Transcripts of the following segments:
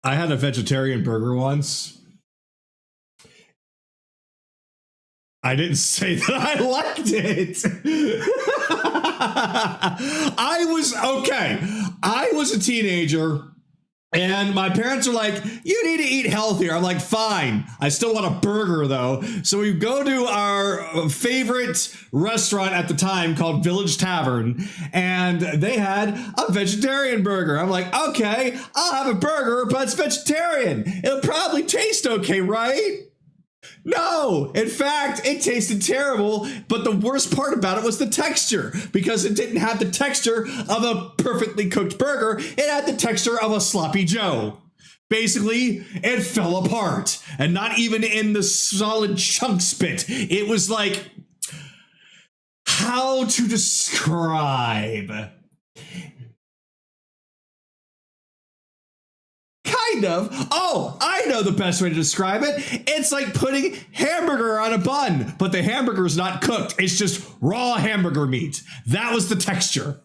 I had a vegetarian burger once. I didn't say that I liked it. I was a teenager. And my parents are like, you need to eat healthier. I'm like, fine. I still want a burger, though. So we go to our favorite restaurant at the time called Village Tavern, and they had a vegetarian burger. I'm like, okay, I'll have a burger, but it's vegetarian. It'll probably taste okay, right? No, in fact, it tasted terrible, but the worst part about it was the texture, because it didn't have the texture of a perfectly cooked burger. It had the texture of a sloppy Joe. Basically, it fell apart, and not even in the solid chunks bit. It was like, how to describe? Kind of. Oh, I know the best way to describe it. It's like putting hamburger on a bun, but the hamburger's not cooked. It's just raw hamburger meat. That was the texture.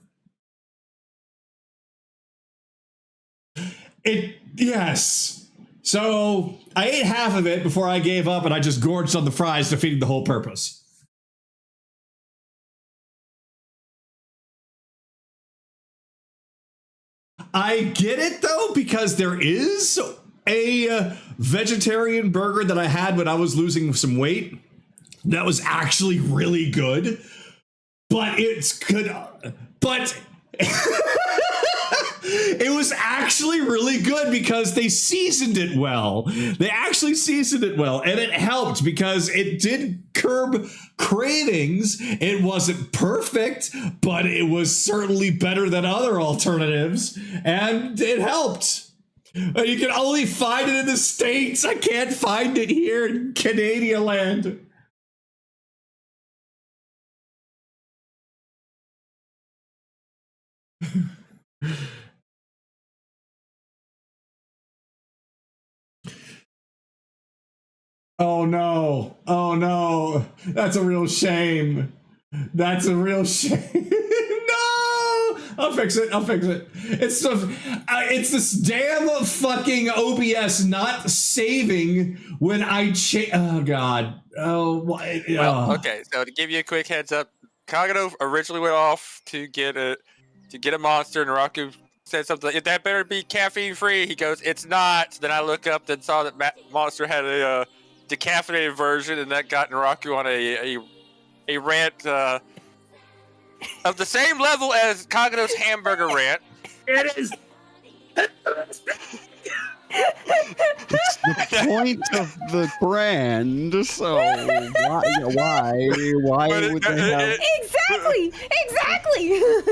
Yes. So I ate half of it before I gave up, and I just gorged on the fries, defeating the whole purpose. I get it, though, because there is a vegetarian burger that I had when I was losing some weight that was actually really good, but it's good. But it was actually really good because they seasoned it well. They actually seasoned it well, and it helped because it did curb cravings. It wasn't perfect, but it was certainly better than other alternatives, and it helped. You can only find it in the States. I can't find it here in Canadian land. Oh no. Oh no. That's a real shame. That's a real shame. No! I'll fix it. I'll fix it. It's this damn fucking OBS not saving when I change. Oh god. Oh, why? Well, okay. So to give you a quick heads up, Kagato originally went off to get a monster, and Raku said something like, that better be caffeine free. He goes, it's not. Then I look up and saw that monster had a decaffeinated version, and that got Naraku on a rant of the same level as Kagato's hamburger rant. It is. It's the point of the brand, so why would they have... Exactly!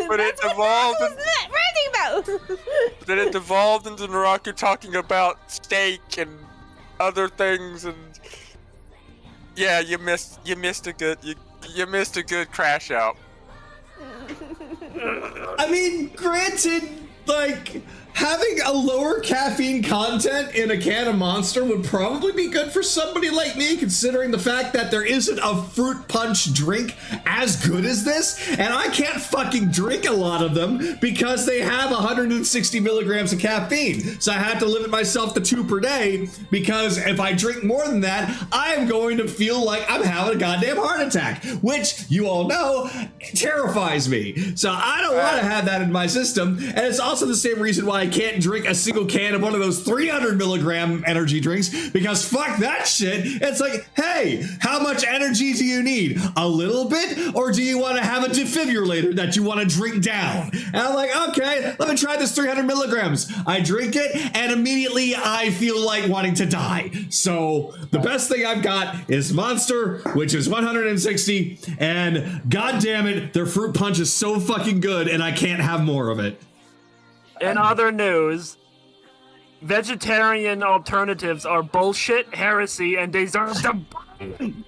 But it evolved. Ranting about. Then it devolved into Naraku talking about steak and other things, and yeah, you missed a good crash out. I mean, granted, like, having a lower caffeine content in a can of Monster would probably be good for somebody like me, considering the fact that there isn't a fruit punch drink as good as this, and I can't fucking drink a lot of them because they have 160 milligrams of caffeine. So I have to limit myself to 2 per day, because if I drink more than that, I am going to feel like I'm having a goddamn heart attack, which you all know terrifies me. So I don't want to have that in my system, and it's also the same reason why I can't drink a single can of one of those 300 milligram energy drinks, because fuck that shit. It's like, hey, how much energy do you need? A little bit? Or do you want to have a defibrillator that you want to drink down? And I'm like, okay, let me try this 300 milligrams. I drink it, and immediately I feel like wanting to die. So the best thing I've got is Monster, which is 160, and god damn it, their fruit punch is so fucking good, and I can't have more of it. In other news, vegetarian alternatives are bullshit, heresy, and deserve to burn.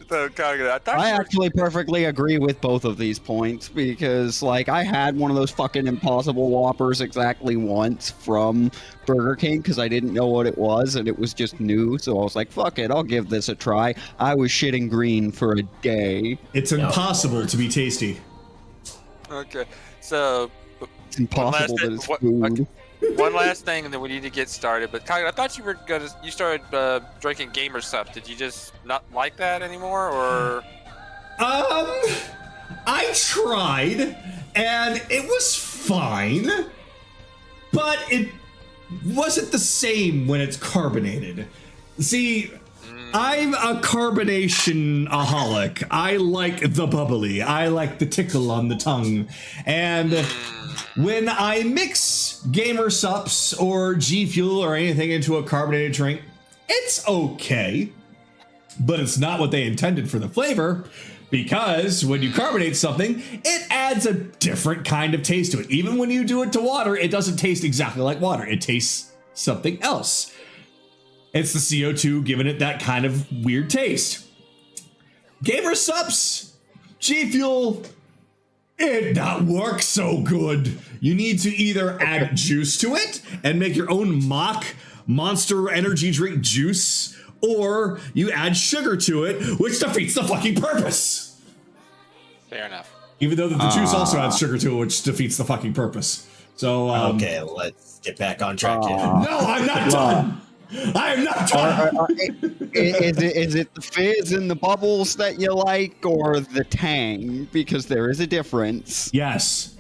I actually perfectly agree with both of these points, because, like, I had one of those fucking Impossible Whoppers exactly once from Burger King because I didn't know what it was, and it was just new, so I was like, fuck it, I'll give this a try. I was shitting green for a day. It's impossible to be tasty. Okay, so... It's impossible that it's food. One last thing, and then we need to get started. But Kagato, I thought you started drinking gamer stuff. Did you just not like that anymore, or? I tried, and it was fine, but it wasn't the same when it's carbonated. See, I'm a carbonation-aholic. I like the bubbly. I like the tickle on the tongue. And when I mix Gamer Sups or G Fuel or anything into a carbonated drink, it's okay. But it's not what they intended for the flavor, because when you carbonate something, it adds a different kind of taste to it. Even when you do it to water, it doesn't taste exactly like water. It tastes something else. It's the CO2 giving it that kind of weird taste. Gamer Sups, G Fuel, it not work so good. You need to either add juice to it and make your own mock Monster Energy drink juice, or you add sugar to it, which defeats the fucking purpose. Fair enough. Even though the juice also adds sugar to it, which defeats the fucking purpose. So, okay, let's get back on track here. No, I'm not done. I am not done. Is it the fizz and the bubbles that you like, or the tang? Because there is a difference. Yes.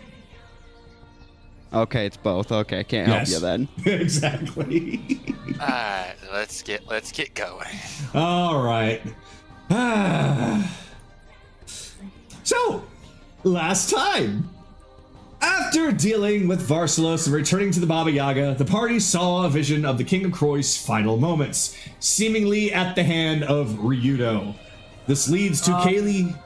Okay, it's both. Okay, I can't help you then. Exactly. All right, let's get going. All right. So, last time, after dealing with Varsalos and returning to the Baba Yaga, the party saw a vision of the King of Kroy's final moments, seemingly at the hand of Ryudo. This leads to Kaylee.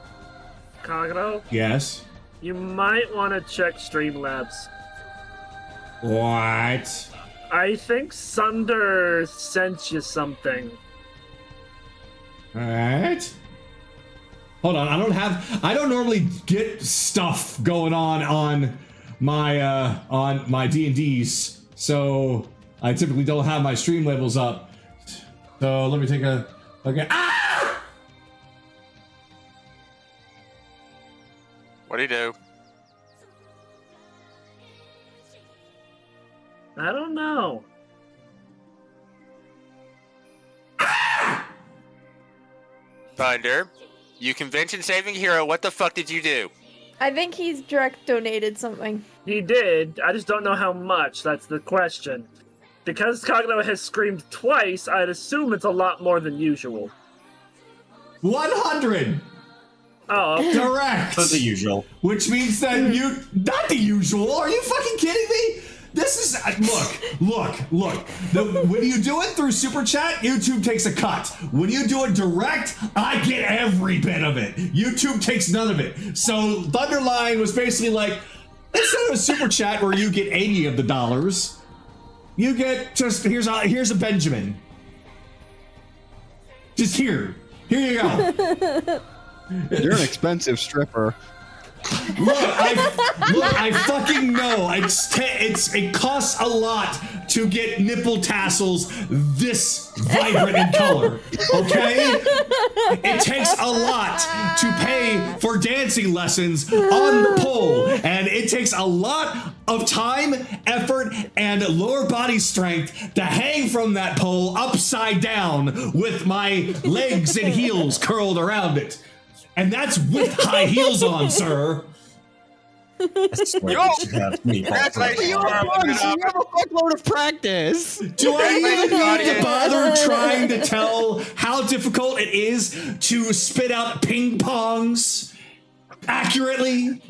Kagato, Yes. you might want to check Streamlabs. What? I think Sunder sent you something. Alright. Hold on, I don't normally get stuff going on my D&Ds, so I typically don't have my stream labels up. So let me take a look at. Ah! What'd he do? I don't know. Thunder, you convention saving hero, what the fuck did you do? I think he's direct donated something. He did. I just don't know how much. That's the question. Because Kagato has screamed twice, I'd assume it's a lot more than usual. 100 Oh, direct. That's the usual. Which means that not the usual. Are you fucking kidding me? This is look. When you do it through Super Chat, YouTube takes a cut. When you do it direct, I get every bit of it. YouTube takes none of it. So Thunderline was basically like, instead of a Super Chat where you get 80 of the dollars, you get just here's a Benjamin. Just here you go. You're an expensive stripper. I fucking know. It costs a lot to get nipple tassels this vibrant in color. Okay? It takes a lot to pay for dancing lessons on the pole, and it takes a lot of time, effort, and lower body strength to hang from that pole upside down with my legs and heels curled around it. And that's with high heels on, sir. Congratulations! You have a fuckload of practice. Do I even need to bother trying to tell how difficult it is to spit out ping pongs accurately?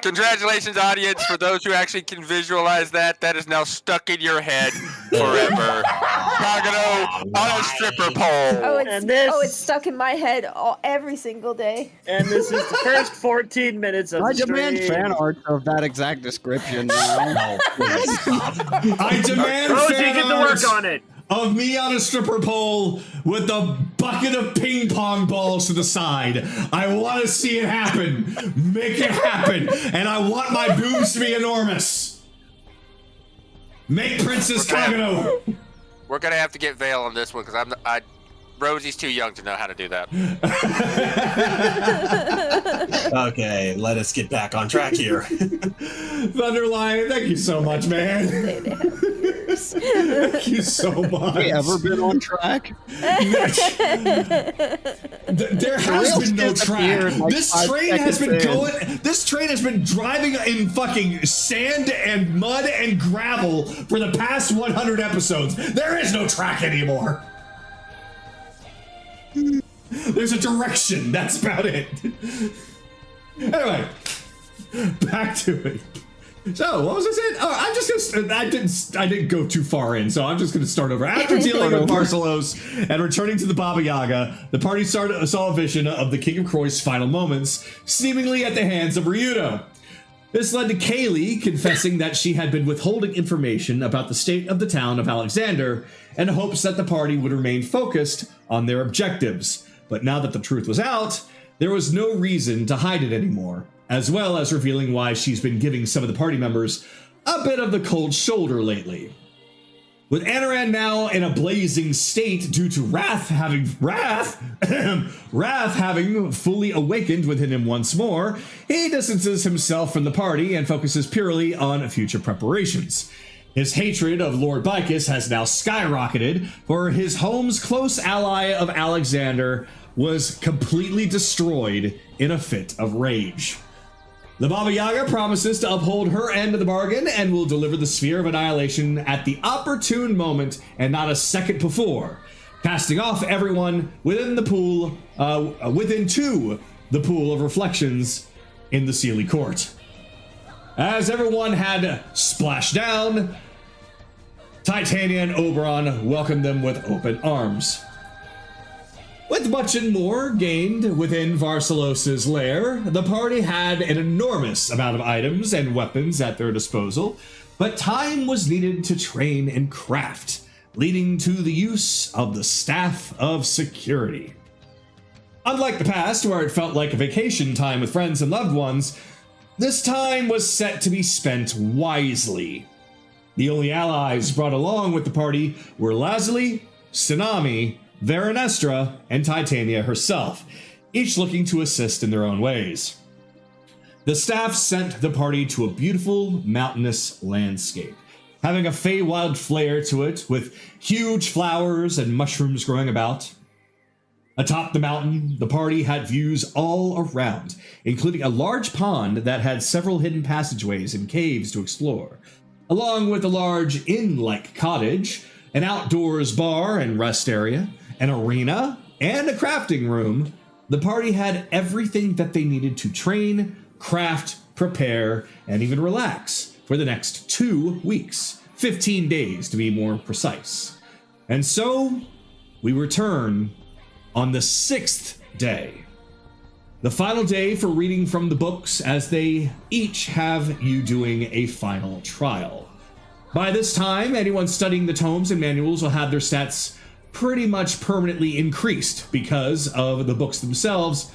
Congratulations, audience, for those who actually can visualize that. That is now stuck in your head forever. Kagato on a stripper pole. It's stuck in my head every single day. and this is the first 14 minutes of I the demand stream. fan art of that exact description now. I demand Rosie, fan get to art work on it. of me on a stripper pole with a bucket of ping pong balls to the side. I want to see it happen. Make it happen. And I want my boobs to be enormous. Make Princess Kagato. We're gonna have to get Vale on this one because Rosie's too young to know how to do that. Okay, let us get back on track here. Thunderlion, thank you so much, man. Thank you so much. Have we ever been on track? There has been no track. Like This train has been going. This train has been driving in fucking sand and mud and gravel for the past 100 episodes. There is no track anymore. There's a direction. That's about it. Anyway, back to it. So, what was I saying? Oh, I'm just gonna. I didn't go too far in, so I'm just gonna start over. After dealing with Marcelos and returning to the Baba Yaga, the party saw a vision of the King of Croy's final moments, seemingly at the hands of Ryudo. This led to Kaylee confessing that she had been withholding information about the state of the town of Alexander in hopes that the party would remain focused on their objectives. But now that the truth was out, there was no reason to hide it anymore, as well as revealing why she's been giving some of the party members a bit of the cold shoulder lately. With Anaran now in a blazing state due to Wrath having fully awakened within him once more, he distances himself from the party and focuses purely on future preparations. His hatred of Lord Bicus has now skyrocketed, for his home's close ally of Alexander was completely destroyed in a fit of rage. The Baba Yaga promises to uphold her end of the bargain and will deliver the Sphere of Annihilation at the opportune moment and not a second before, casting off everyone within the pool, the pool of reflections in the Sealy Court. As everyone had splashed down, Titania and Oberon welcomed them with open arms. With much and more gained within Varsalos's lair, the party had an enormous amount of items and weapons at their disposal, but time was needed to train and craft, leading to the use of the Staff of Security. Unlike the past, where it felt like a vacation time with friends and loved ones, this time was set to be spent wisely. The only allies brought along with the party were Lazuli, Tsunami, Veranestra, and Titania herself, each looking to assist in their own ways. The staff sent the party to a beautiful mountainous landscape, having a Feywild flair to it, with huge flowers and mushrooms growing about. Atop the mountain, the party had views all around, including a large pond that had several hidden passageways and caves to explore, along with a large inn-like cottage, an outdoors bar and rest area, an arena, and a crafting room. The party had everything that they needed to train, craft, prepare, and even relax for the next 2 weeks, 15 days to be more precise. And so, we return on the 6th day, the final day for reading from the books, as they each have you doing a final trial. By this time, anyone studying the tomes and manuals will have their stats pretty much permanently increased because of the books themselves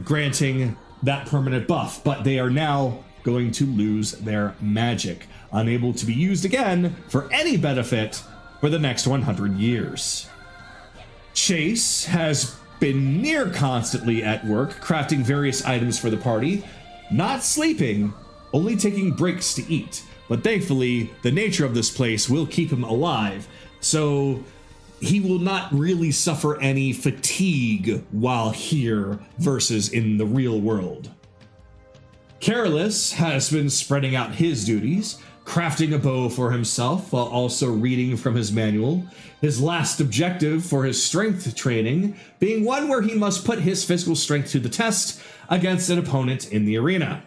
granting that permanent buff, but they are now going to lose their magic, unable to be used again for any benefit for the next 100 years. Chase has been near constantly at work, crafting various items for the party, not sleeping, only taking breaks to eat. But thankfully, the nature of this place will keep him alive, so he will not really suffer any fatigue while here versus in the real world. Careless has been spreading out his duties, crafting a bow for himself while also reading from his manual, his last objective for his strength training being one where he must put his physical strength to the test against an opponent in the arena.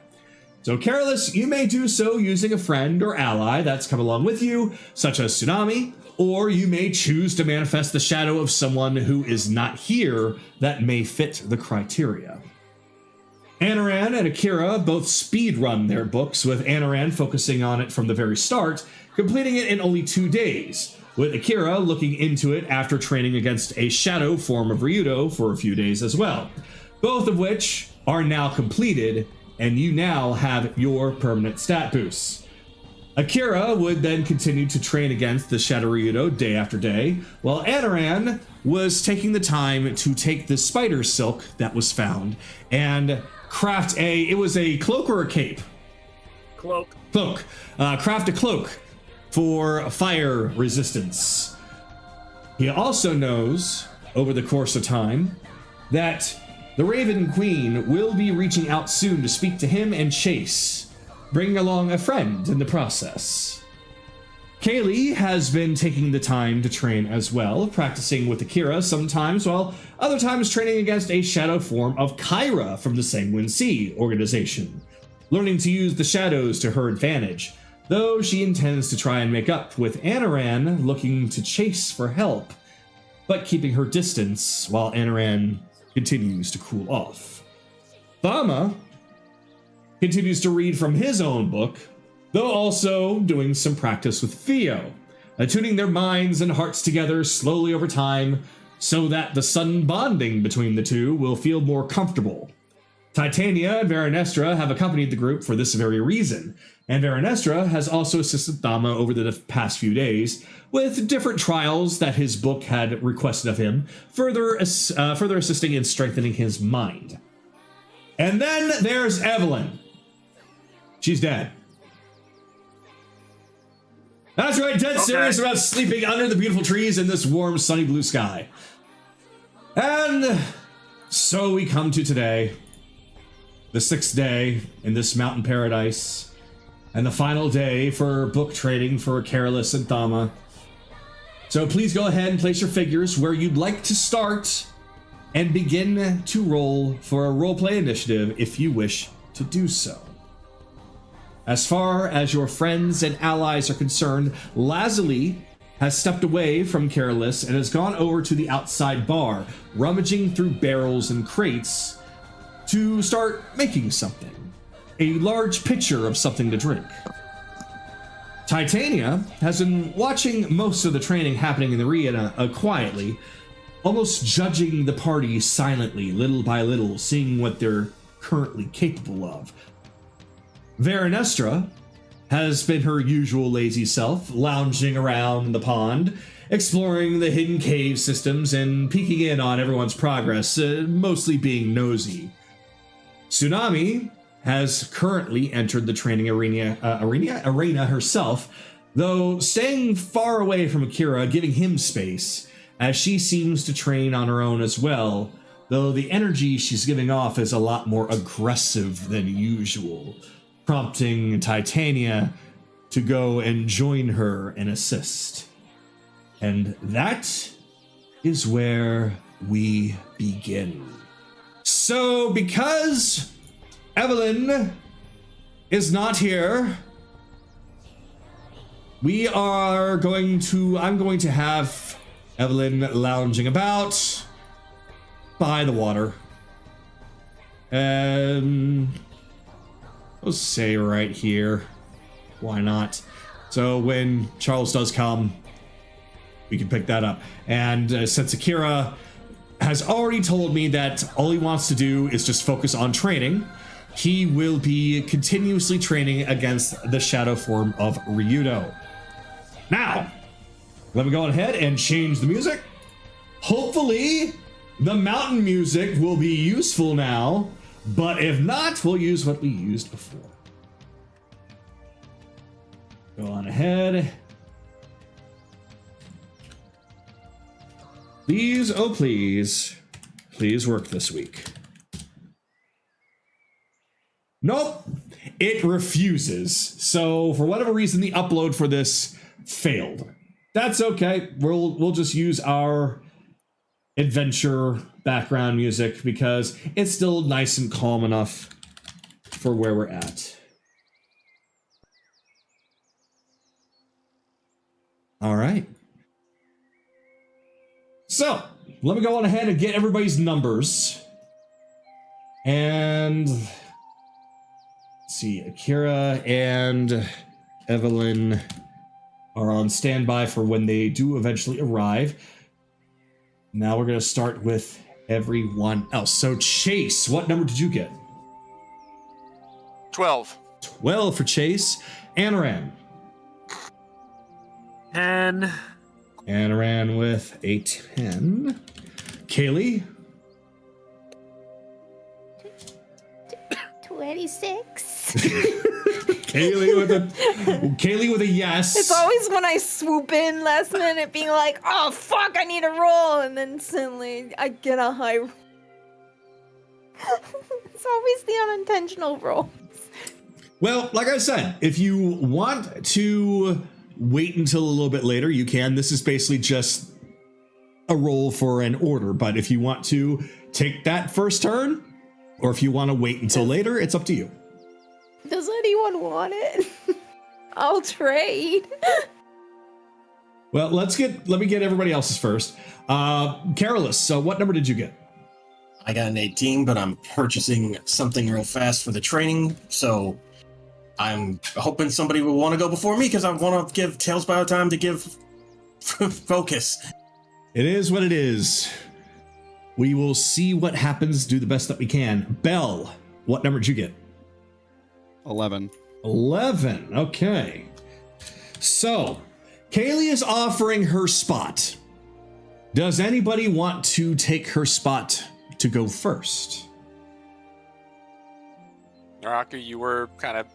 So Careless, you may do so using a friend or ally that's come along with you, such as Tsunami, or you may choose to manifest the shadow of someone who is not here that may fit the criteria. Anaran and Akira both speedrun their books, with Anaran focusing on it from the very start, completing it in only 2 days, with Akira looking into it after training against a shadow form of Ryudo for a few days as well, both of which are now completed, and you now have your permanent stat boosts. Akira would then continue to train against the Shadow Ryudo day after day, while Anaran was taking the time to take the spider silk that was found and craft it was a cloak or a cape? Cloak. Cloak. Craft a cloak for fire resistance. He also knows, over the course of time, that the Raven Queen will be reaching out soon to speak to him and Chase, bringing along a friend in the process. Kaylee has been taking the time to train as well, practicing with Akira sometimes, while other times training against a shadow form of Kyra from the Sanguine Sea organization, learning to use the shadows to her advantage, though she intends to try and make up with Anaran looking to Chase for help, but keeping her distance while Anaran continues to cool off. Thama continues to read from his own book, though also doing some practice with Theo, attuning their minds and hearts together slowly over time so that the sudden bonding between the two will feel more comfortable. Titania and Veranestra have accompanied the group for this very reason, and Veranestra has also assisted Thama over the past few days with different trials that his book had requested of him, further assisting in strengthening his mind. And then there's Evelyn. She's dead. That's right, dead serious about sleeping under the beautiful trees in this warm, sunny blue sky. And so we come to today, the 6th day in this mountain paradise, and the final day for book trading for Careless and Thama. So please go ahead and place your figures where you'd like to start and begin to roll for a roleplay initiative if you wish to do so. As far as your friends and allies are concerned, Lazuli has stepped away from Careless and has gone over to the outside bar, rummaging through barrels and crates to start making something. A large pitcher of something to drink. Titania has been watching most of the training happening in the arena quietly, almost judging the party silently, little by little, seeing what they're currently capable of. Veranestra has been her usual lazy self, lounging around the pond, exploring the hidden cave systems and peeking in on everyone's progress, mostly being nosy. Tsunami has currently entered the training arena herself, though staying far away from Akira, giving him space, as she seems to train on her own as well, though the energy she's giving off is a lot more aggressive than usual, prompting Titania to go and join her and assist. And that is where we begin. So, because Evelyn is not here, I'm going to have Evelyn lounging about by the water. I'll say right here. Why not? So when Charles does come, we can pick that up. And since Akira has already told me that all he wants to do is just focus on training, he will be continuously training against the shadow form of Ryudo. Now, let me go ahead and change the music. Hopefully, the mountain music will be useful now, but if not, we'll use what we used before. Go on ahead. Please, oh please, please work this week. Nope, it refuses. So for whatever reason, the upload for this failed. That's okay. We'll just use our adventure background music because it's still nice and calm enough for where we're at. All right. So, let me go on ahead and get everybody's numbers. And let's see, Akira and Evelyn are on standby for when they do eventually arrive. Now we're going to start with everyone else. So, Chase, what number did you get? 12. 12 for Chase. Anaran. 10. Anaran with a 10. Kaylee? 26. Kaylee with a yes. It's always when I swoop in last minute being like, oh fuck, I need a roll, and then suddenly I get a high roll. It's always the unintentional rolls. Well, like I said, if you want to wait until a little bit later, you can. This is basically just a roll for an order, but if you want to take that first turn, or if you want to wait until later, it's up to you. Does anyone want it? I'll trade. Well, let me get everybody else's first. Carolus, so what number did you get? I got an 18, but I'm purchasing something real fast for the training, so I'm hoping somebody will want to go before me because I want to give Tails Bio time to give focus. It is what it is. We will see what happens, do the best that we can. Belle, what number did you get? 11. 11, okay. So, Kaylee is offering her spot. Does anybody want to take her spot to go first? Naraku, you were kind of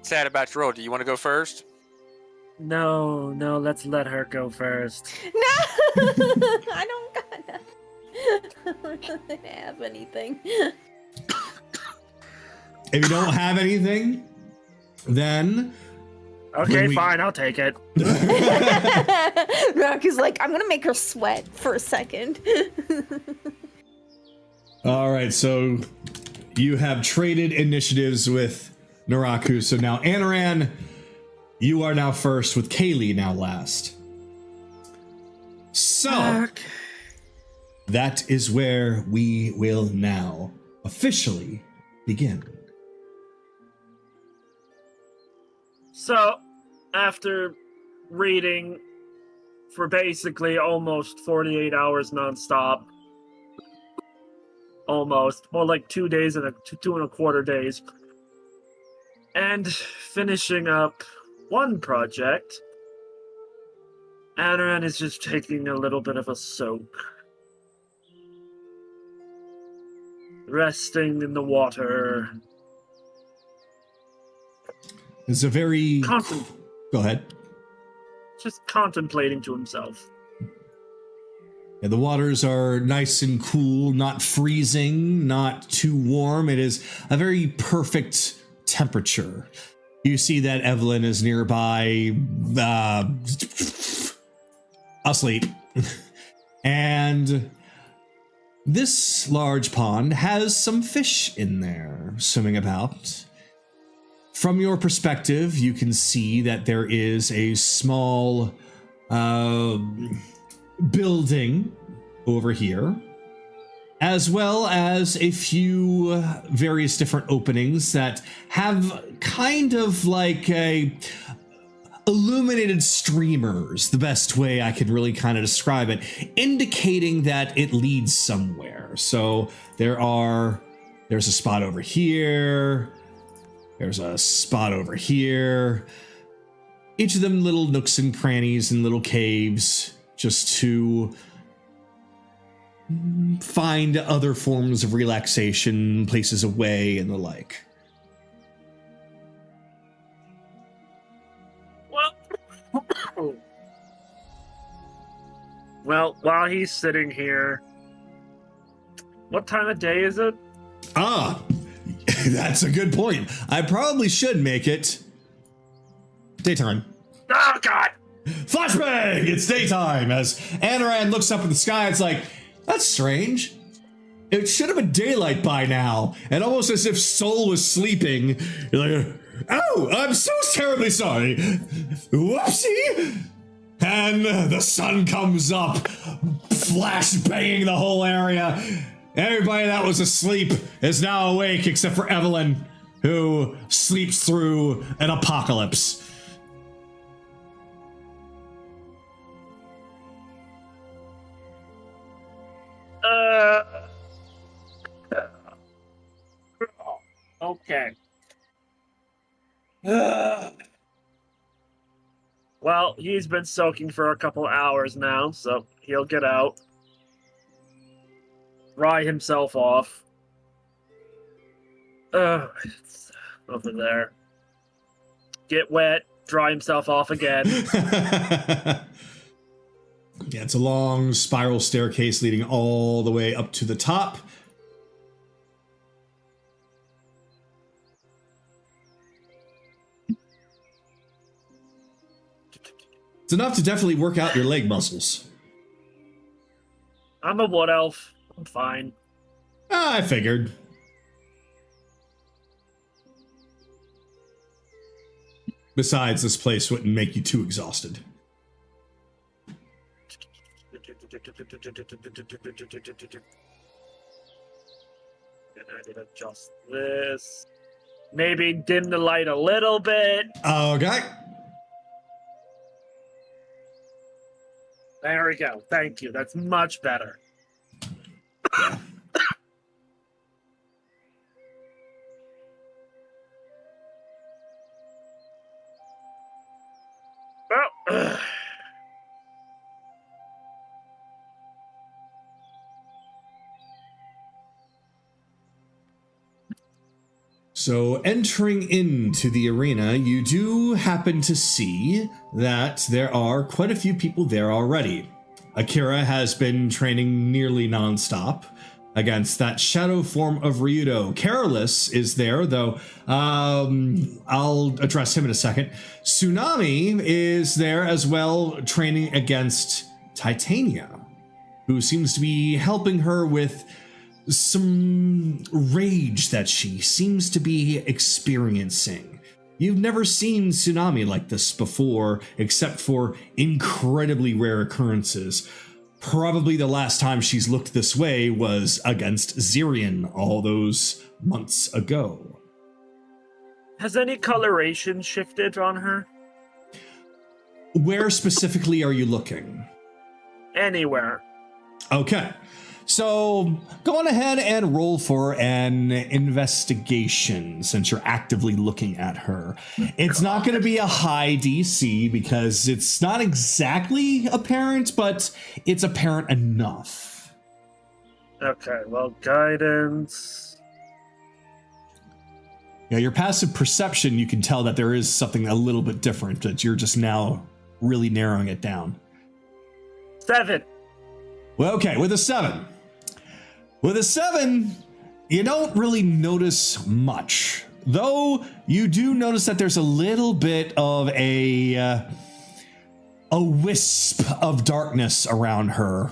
sad about your role. Do you want to go first? No, let's let her go first. No! I don't have anything. If you don't have anything, then... Okay, fine, I'll take it. Raku's like, I'm gonna make her sweat for a second. All right, so you have traded initiatives with Naraku. So now, Anaran, you are now first with Kaylee now last. So, that is where we will now officially begin. So, after reading for basically almost 48 hours nonstop, almost, well, like 2 days and 2.25 days, and finishing up one project, Anaran is just taking a little bit of a soak. Resting in the water. It's a very... Go ahead. Just contemplating to himself. Yeah, the waters are nice and cool, not freezing, not too warm. It is a very perfect temperature. You see that Evelyn is nearby, asleep. And this large pond has some fish in there swimming about. From your perspective, you can see that there is a small building over here, as well as a few various different openings that have kind of like a illuminated streamers, the best way I could really kind of describe it, indicating that it leads somewhere. So there's a spot over here. There's a spot over here. Each of them little nooks and crannies and little caves just to find other forms of relaxation, places away, and the like. Well, while he's sitting here, what time of day is it? That's a good point. I probably should make it daytime. Oh, God! Flashbang! It's daytime. As Anaran looks up at the sky, it's like, that's strange. It should have been daylight by now. And almost as if Soul was sleeping, you're like, oh, I'm so terribly sorry. Whoopsie! And the sun comes up, flash banging the whole area. Everybody that was asleep is now awake except for Evelyn, who sleeps through an apocalypse. Okay. Well, he's been soaking for a couple hours now, so he'll get out. Dry himself off. It's over there. Get wet, dry himself off again. Yeah, it's a long spiral staircase leading all the way up to the top. It's enough to definitely work out your leg muscles. I'm a wood elf. I'm fine. I figured. Besides, this place wouldn't make you too exhausted. And I did adjust this. Maybe dim the light a little bit. Okay. There we go. Thank you. That's much better. Well, So entering into the arena, you do happen to see that there are quite a few people there already. Akira has been training nearly nonstop against that shadow form of Ryudo. Careless is there, though I'll address him in a second. Tsunami is there as well, training against Titania, who seems to be helping her with some rage that she seems to be experiencing. You've never seen Tsunami like this before, except for incredibly rare occurrences. Probably the last time she's looked this way was against Zirian all those months ago. has any coloration shifted on her? Where specifically are you looking? Anywhere. Okay. So go on ahead and roll for an investigation since you're actively looking at her. It's not going to be a high DC because it's not exactly apparent, but it's apparent enough. Okay, well, guidance. Yeah, your passive perception, you can tell that there is something a little bit different, but you're just now really narrowing it down. 7. Well, okay, with a 7. With a 7, you don't really notice much. Though you do notice that there's a little bit of a wisp of darkness around her.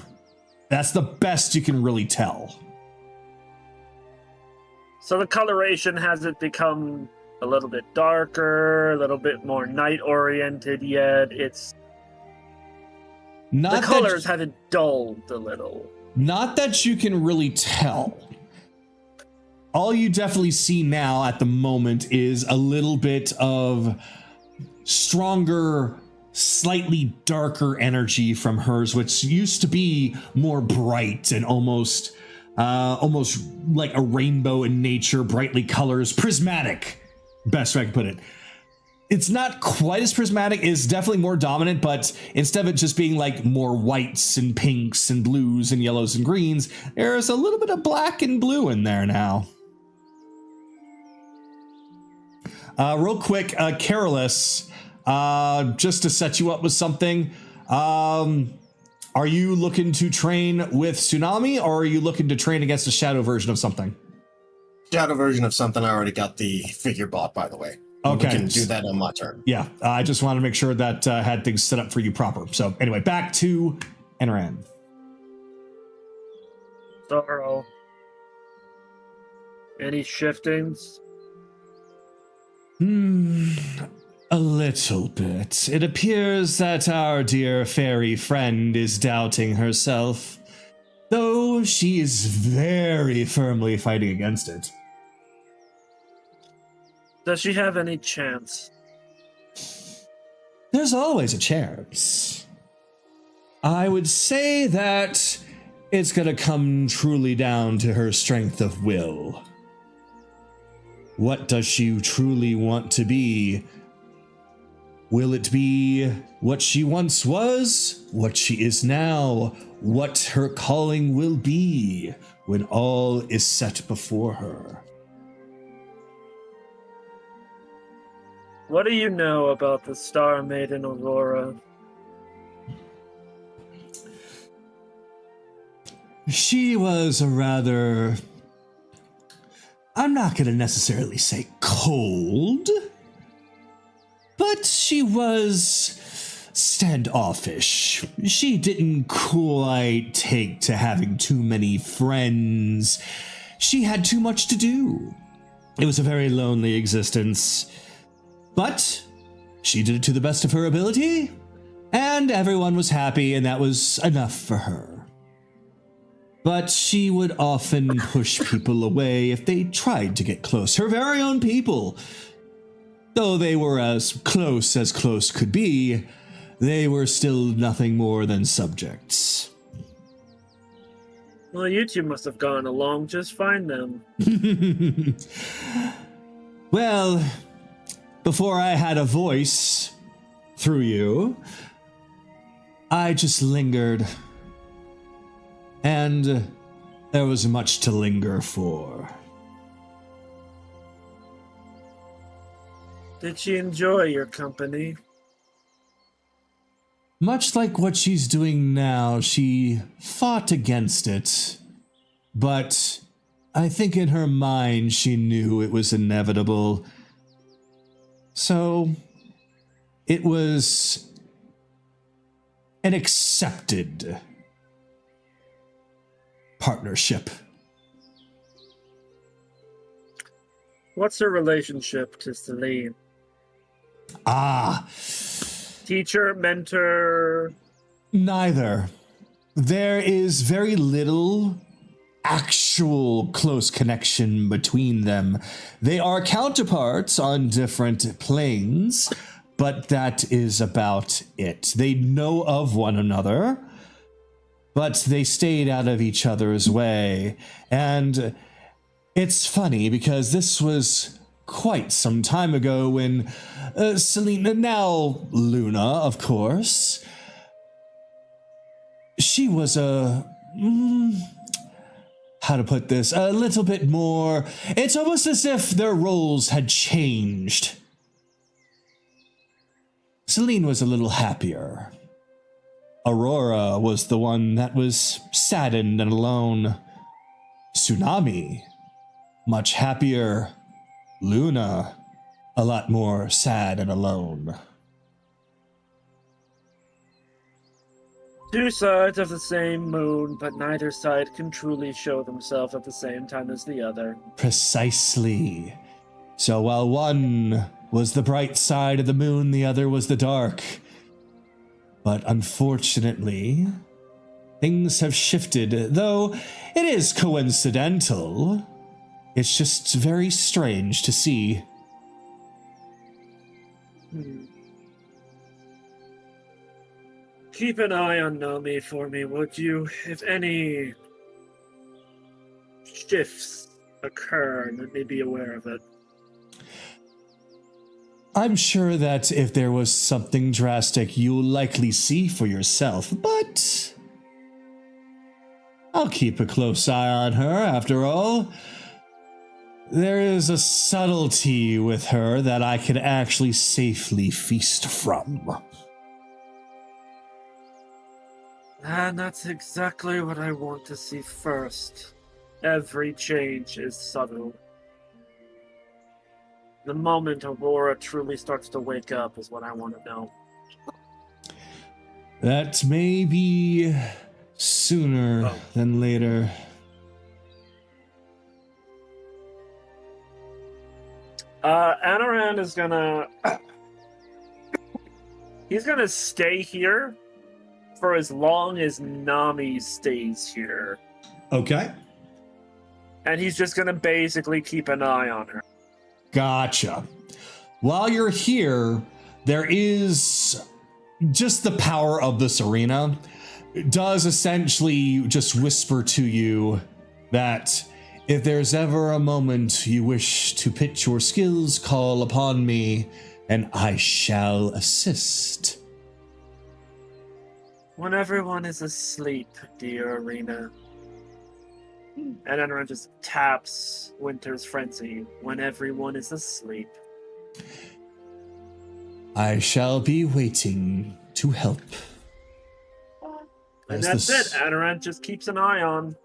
That's the best you can really tell. So the coloration hasn't become a little bit darker, a little bit more night-oriented yet. It's Not the colors haven't dulled a little. Not that you can really tell. All you definitely see now at the moment is a little bit of stronger, slightly darker energy from hers, which used to be more bright and almost like a rainbow in nature, brightly colors, prismatic, best way I can put it. It's not quite as prismatic, it's definitely more dominant, but instead of it just being like more whites and pinks and blues and yellows and greens, there's a little bit of black and blue in there now. Real quick, Careless, just to set you up with something, are you looking to train with Tsunami, or are you looking to train against a shadow version of something? Shadow version of something. I already got the figure bought, by the way. Okay. We can do that on my turn. Yeah, I just want to make sure that I had things set up for you proper. So anyway, back to Enran. Sorrow. Any shiftings? A little bit. It appears that our dear fairy friend is doubting herself, though she is very firmly fighting against it. Does she have any chance? There's always a chance. I would say that it's gonna come truly down to her strength of will. What does she truly want to be? Will it be what she once was, what she is now, what her calling will be when all is set before her? What do you know about the Star Maiden Aurora? She was a rather, I'm not going to necessarily say cold, but she was standoffish. She didn't quite take to having too many friends. She had too much to do. It was a very lonely existence. But she did it to the best of her ability, and everyone was happy, and that was enough for her. But she would often push people away if they tried to get close. Her very own people. Though they were as close could be, they were still nothing more than subjects. Well, you two must have gone along just fine then. Well, before I had a voice through you, I just lingered. And there was much to linger for. Did she enjoy your company? Much like what she's doing now, she fought against it. But I think in her mind she knew it was inevitable. So it was an accepted partnership. What's her relationship to Celine? Teacher, mentor? Neither. There is very little actual close connection between them. They are counterparts on different planes, but that is about it. They know of one another, but they stayed out of each other's way. And it's funny because this was quite some time ago when Selena, now Luna, of course, she was how to put this, a little bit more, it's almost as if their roles had changed. Celine was a little happier. Aurora was the one that was saddened and alone. Tsunami, much happier. Luna, a lot more sad and alone. Two sides of the same moon, but neither side can truly show themselves at the same time as the other. Precisely. So while one was the bright side of the moon, the other was the dark. But unfortunately, things have shifted, though it is coincidental. It's just very strange to see. Keep an eye on Nami for me, would you? If any shifts occur, let me be aware of it. I'm sure that if there was something drastic, you'll likely see for yourself, but I'll keep a close eye on her, after all. There is a subtlety with her that I can actually safely feast from. And that's exactly what I want to see first. Every change is subtle. The moment Aurora truly starts to wake up is what I want to know. That may be sooner than later. Anoran is gonna... he's gonna stay here for as long as Nami stays here. Okay. And he's just gonna basically keep an eye on her. Gotcha. While you're here, there is just the power of this arena. It does essentially just whisper to you that if there's ever a moment you wish to pitch your skills, call upon me, and I shall assist. When everyone is asleep, dear Arena. And Anaran just taps Winter's Frenzy. When everyone is asleep. I shall be waiting to help. And As that's the it. Anaran just keeps an eye on.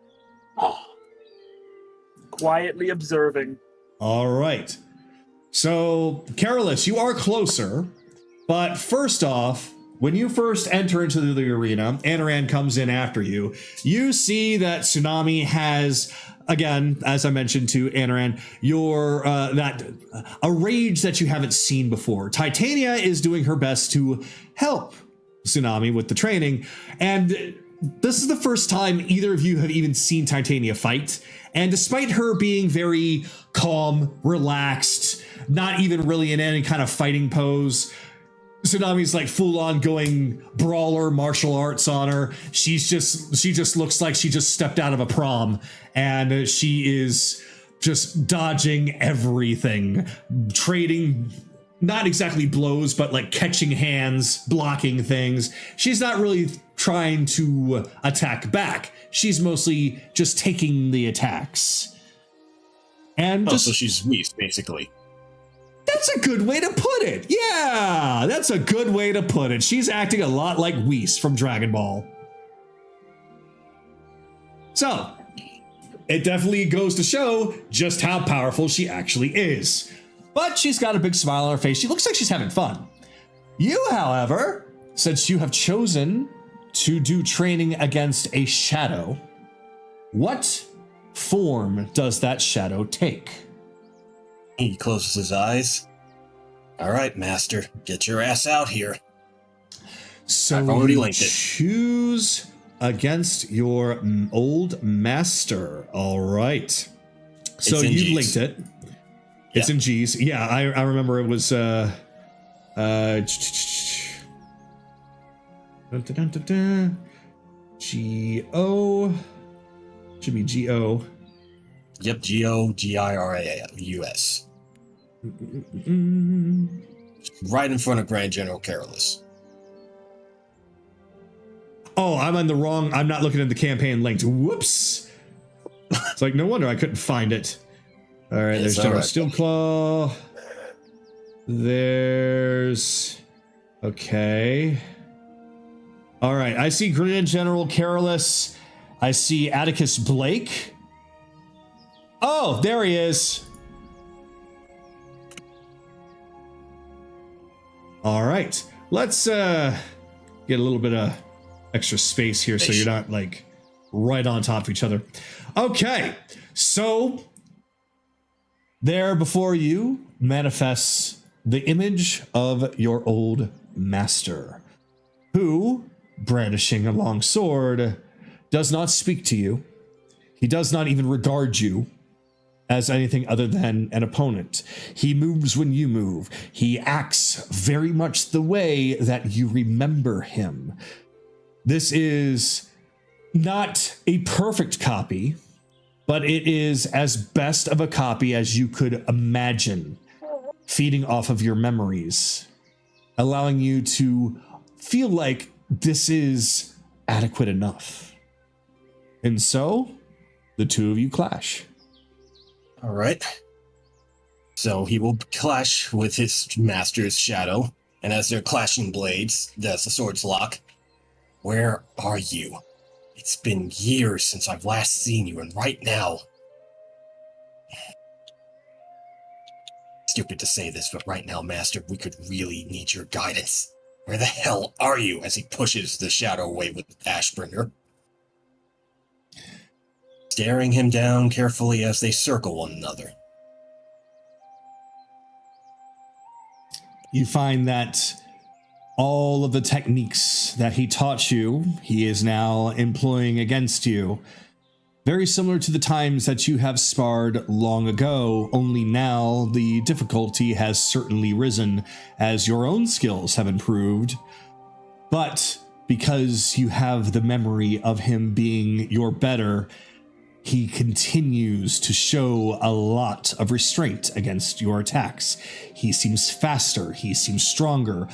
Quietly observing. All right. So, Carolus, you are closer. But first off, when you first enter into the arena, Anaran comes in after you. You see that Tsunami has, again, as I mentioned to Anaran, a rage that you haven't seen before. Titania is doing her best to help Tsunami with the training, and this is the first time either of you have even seen Titania fight. And despite her being very calm, relaxed, not even really in any kind of fighting pose, Tsunami's like full on going brawler martial arts on her. She just looks like she just stepped out of a prom, and she is just dodging everything, trading not exactly blows, but like catching hands, blocking things. She's not really trying to attack back. She's mostly just taking the attacks. And so she's Whis, basically. That's a good way to put it. Yeah, that's a good way to put it. She's acting a lot like Whis from Dragon Ball. So, it definitely goes to show just how powerful she actually is. But she's got a big smile on her face. She looks like she's having fun. You, however, since you have chosen to do training against a shadow, what form does that shadow take? He closes his eyes. All right, Master, get your ass out here. So I've already you linked it. choose against your old master. All right. So It's in you've Gs. linked it. It's in G's. Yeah, I remember it was G-O. Should be G-O. Yep, Giraus. Right in front of Grand General Carolus. Oh, I'm not looking at the campaign linked. Whoops. It's like, no wonder I couldn't find it. All right, there's General Steelclaw. There's... Okay. All right, I see Grand General Carolus. I see Atticus Blake. Oh, there he is. All right, let's get a little bit of extra space here so you're not like right on top of each other. Okay, so there before you manifests the image of your old master, who, brandishing a long sword, does not speak to you. He does not even regard you as anything other than an opponent. He moves when you move. He acts very much the way that you remember him. This is not a perfect copy, but it is as best of a copy as you could imagine, feeding off of your memories, allowing you to feel like this is adequate enough. And so, the two of you clash. All right. So he will clash with his master's shadow, and as they're clashing blades, as the swords lock, where are you? It's been years since I've last seen you, and right now... Stupid to say this, but right now, Master, we could really need your guidance. Where the hell are you? As he pushes the shadow away with Ashbringer. Staring him down carefully as they circle one another. You find that all of the techniques that he taught you, he is now employing against you. Very similar to the times that you have sparred long ago, only now the difficulty has certainly risen as your own skills have improved. But because you have the memory of him being your better, he continues to show a lot of restraint against your attacks. He seems faster, he seems stronger.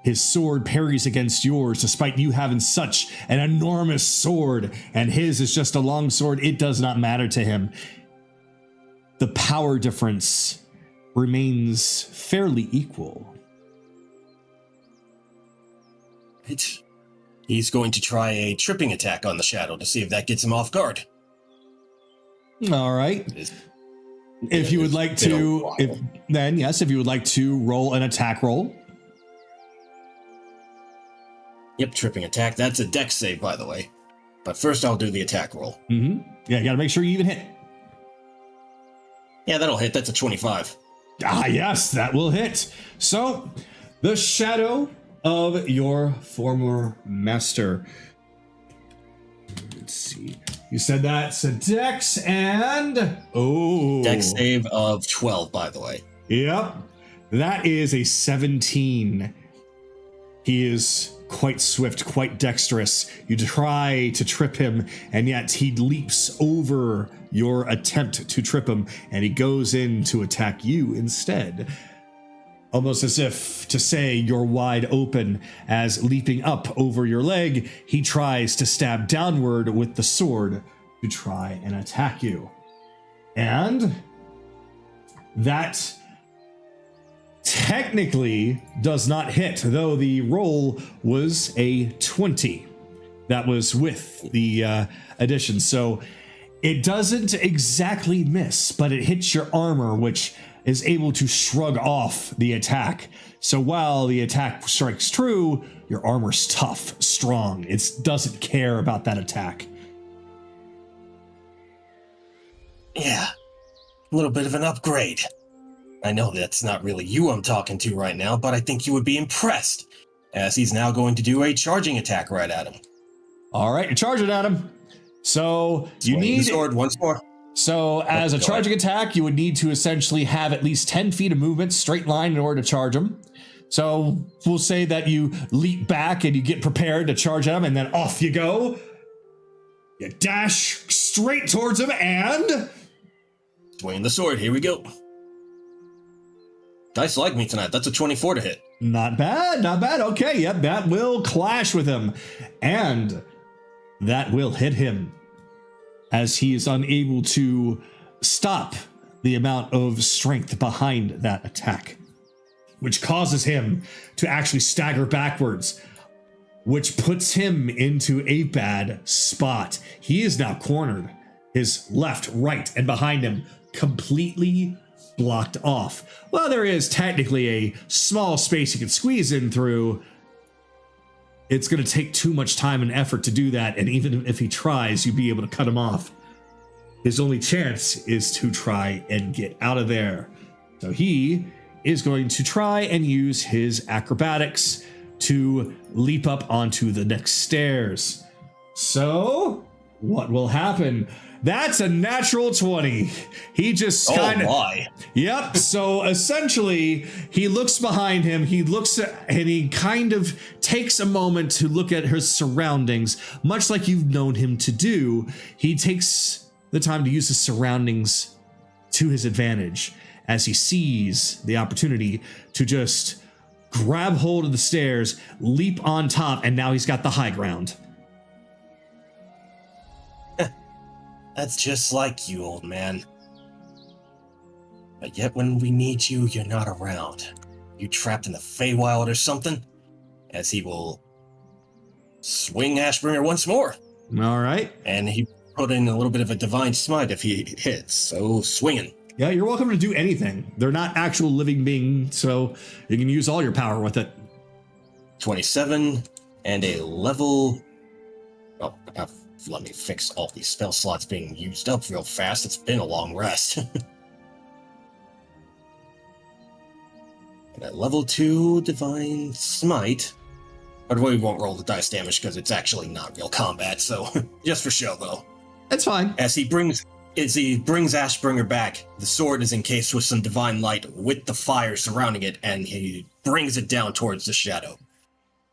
His sword parries against yours, despite you having such an enormous sword, and his is just a long sword. It does not matter to him. The power difference remains fairly equal. He's going to try a tripping attack on the shadow to see if that gets him off guard. All right. If you would like to, if you would like to roll an attack roll. Yep, tripping attack. That's a dex save, by the way. But first I'll do the attack roll. Yeah, you gotta make sure you even hit. Yeah, that'll hit. That's a 25. Ah, yes, that will hit. So, the shadow of your former master. Let's see. You said that's a dex and... Dex save of 12, by the way. Yep. That is a 17. He is quite swift, quite dexterous. You try to trip him, and yet he leaps over your attempt to trip him, and he goes in to attack you instead. Almost as if to say you're wide open, as leaping up over your leg, he tries to stab downward with the sword to try and attack you. And that technically does not hit, though the roll was a 20. That was with the addition. So it doesn't exactly miss, but it hits your armor, which is able to shrug off the attack. So while the attack strikes true, your armor's tough, strong. It doesn't care about that attack. Yeah, a little bit of an upgrade. I know that's not really you I'm talking to right now, but I think you would be impressed, as he's now going to do a charging attack right at him. All right, you're charging at him. So you need the sword once more. So as a charging attack, you would need to essentially have at least 10 feet of movement, straight line, in order to charge him. So we'll say that you leap back and you get prepared to charge him, and then off you go. You dash straight towards him and... swing the sword, here we go. Dice like me tonight, that's a 24 to hit. Not bad, not bad. Okay, yep, that will clash with him. And that will hit him, as he is unable to stop the amount of strength behind that attack, which causes him to actually stagger backwards, which puts him into a bad spot. He is now cornered, his left, right, and behind him completely blocked off. Well, there is technically a small space he can squeeze in through. It's going to take too much time and effort to do that, and even if he tries, you'd be able to cut him off. His only chance is to try and get out of there. So he is going to try and use his acrobatics to leap up onto the next stairs. So, what will happen? That's a natural 20. He just kind of... Oh, my. Yep. So essentially, he looks behind him. He looks at, and he kind of takes a moment to look at his surroundings, much like you've known him to do. He takes the time to use his surroundings to his advantage as he sees the opportunity to just grab hold of the stairs, leap on top, and now he's got the high ground. That's just like you, old man. But yet when we need you, you're not around. You trapped in the Feywild or something? As he will swing Ashbringer once more. All right. And he put in a little bit of a divine smite if he hits, so swinging. Yeah, you're welcome to do anything. They're not actual living beings, so you can use all your power with it. 27 and a level... Oh, let me fix all these spell slots being used up real fast. It's been a long rest. And at level 2 divine smite. But we won't roll the dice damage because it's actually not real combat, so just for show though. That's fine. As he brings Ashbringer back, the sword is encased with some divine light with the fire surrounding it, and he brings it down towards the shadow.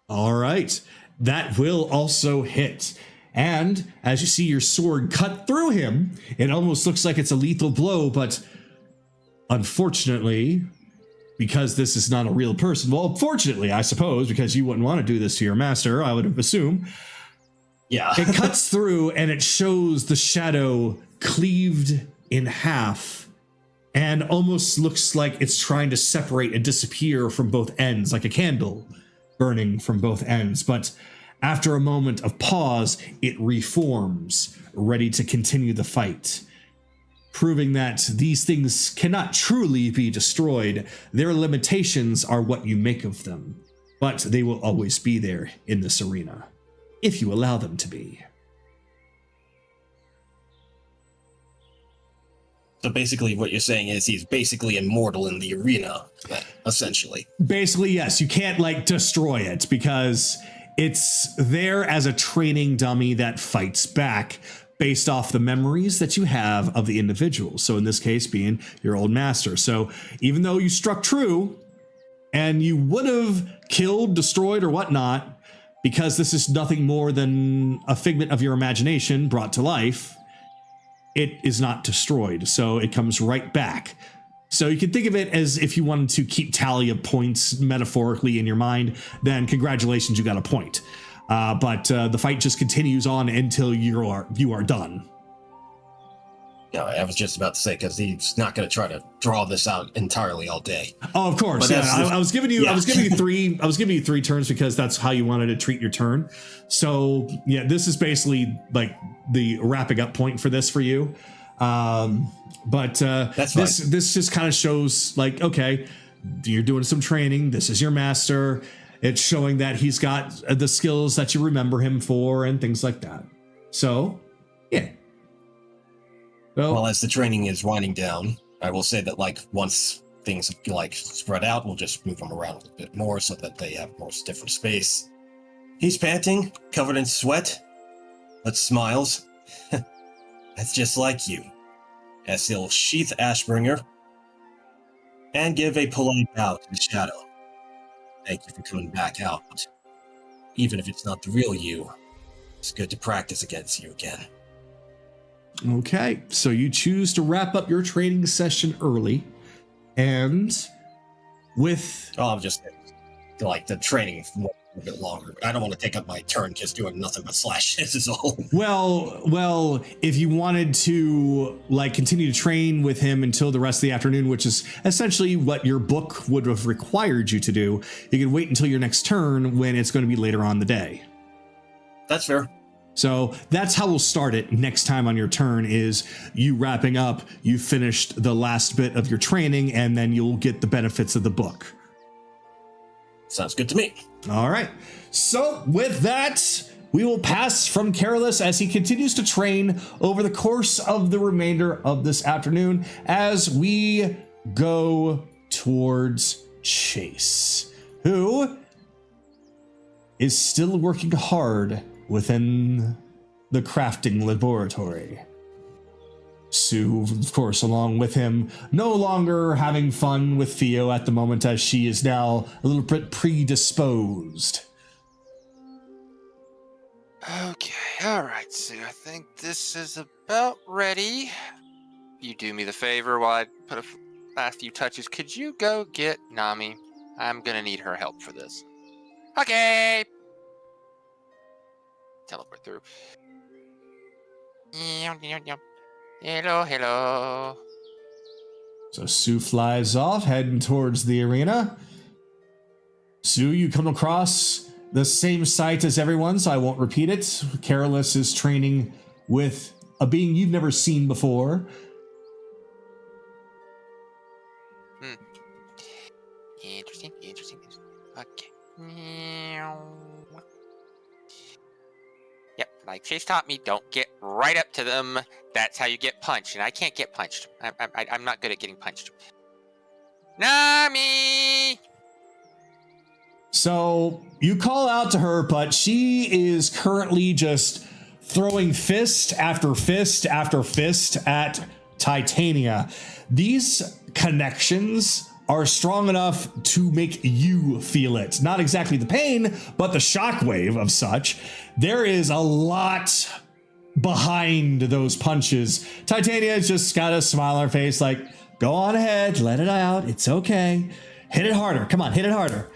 All right. That will also hit. And as you see your sword cut through him, it almost looks like it's a lethal blow, but unfortunately, because this is not a real person, well, fortunately, I suppose, because you wouldn't want to do this to your master, I would assume. Yeah. It cuts through and it shows the shadow cleaved in half and almost looks like it's trying to separate and disappear from both ends, like a candle burning from both ends. But after a moment of pause, it reforms, ready to continue the fight, proving that these things cannot truly be destroyed. Their limitations are what you make of them, but they will always be there in this arena, if you allow them to be. So basically what you're saying is he's basically immortal in the arena, essentially. Basically, yes. You can't, like, destroy it because it's there as a training dummy that fights back based off the memories that you have of the individual. So in this case, being your old master. So even though you struck true and you would have killed, destroyed, or whatnot, because this is nothing more than a figment of your imagination brought to life, it is not destroyed. So it comes right back. So you can think of it as if you wanted to keep tally of points metaphorically in your mind, then congratulations, you got a point. But the fight just continues on until you are done. Yeah, I was just about to say, because he's not going to try to draw this out entirely all day. Oh, of course. But Yeah, I was giving you. yeah. I was giving you three turns because that's how you wanted to treat your turn. So yeah, this is basically like the wrapping up point for this for you. But That's this just kind of shows like, okay, you're doing some training. This is your master. It's showing that he's got the skills that you remember him for and things like that. So, yeah. Well, as the training is winding down, I will say that, like, once things, like, spread out, we'll just move them around a little bit more so that they have more different space. He's panting, covered in sweat, but smiles. That's just like you. As he'll sheath Ashbringer and give a polite bow to the shadow. Thank you for coming back out. Even if it's not the real you, it's good to practice against you again. Okay, so you choose to wrap up your training session early, and with... Oh, I'm just like the training a bit longer. I don't want to take up my turn just doing nothing but slashes is all. Well, if you wanted to like continue to train with him until the rest of the afternoon, which is essentially what your book would have required you to do, you can wait until your next turn when it's going to be later on the day. That's fair. So that's how we'll start it next time on your turn is you wrapping up, you finished the last bit of your training, and then you'll get the benefits of the book. Sounds good to me. All right. So with that, we will pass from Careless as he continues to train over the course of the remainder of this afternoon as we go towards Chase, who is still working hard within the crafting laboratory. Sue, of course, along with him, no longer having fun with Theo at the moment as she is now a little bit predisposed. Okay, alright, Sue. I think this is about ready. You do me the favor while I put a last few touches. Could you go get Nami? I'm gonna need her help for this. Okay! Teleport through. Hello. So Sue flies off, heading towards the arena. Sue, you come across the same sight as everyone, so I won't repeat it. Careless is training with a being you've never seen before. Interesting. Okay. Yep, like Chase taught me, don't get right up to them. That's how you get punched, and I can't get punched. I'm not good at getting punched. Nami! So you call out to her, but she is currently just throwing fist after fist after fist at Titania. These connections are strong enough to make you feel it. Not exactly the pain, but the shockwave of such. There is a lot behind those punches. Titania's just got a smile on her face like, go on ahead, let it out, it's okay. Hit it harder, come on, hit it harder.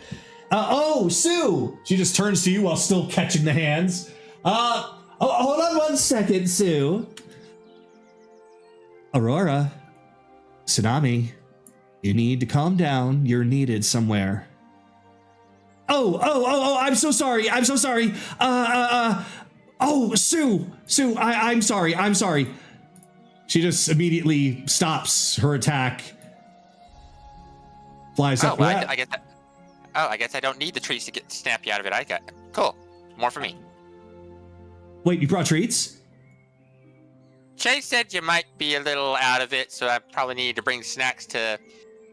Oh, Sue! She just turns to you while still catching the hands. Hold on 1 second, Sue. Aurora, Tsunami, you need to calm down. You're needed somewhere. Oh, I'm so sorry. Oh, Sue, I'm sorry. She just immediately stops her attack. Flies up. Well, I get that. Oh, I guess I don't need the treats to get snap you out of it. I got cool. More for me. Wait, you brought treats? Chase said you might be a little out of it, so I probably need to bring snacks to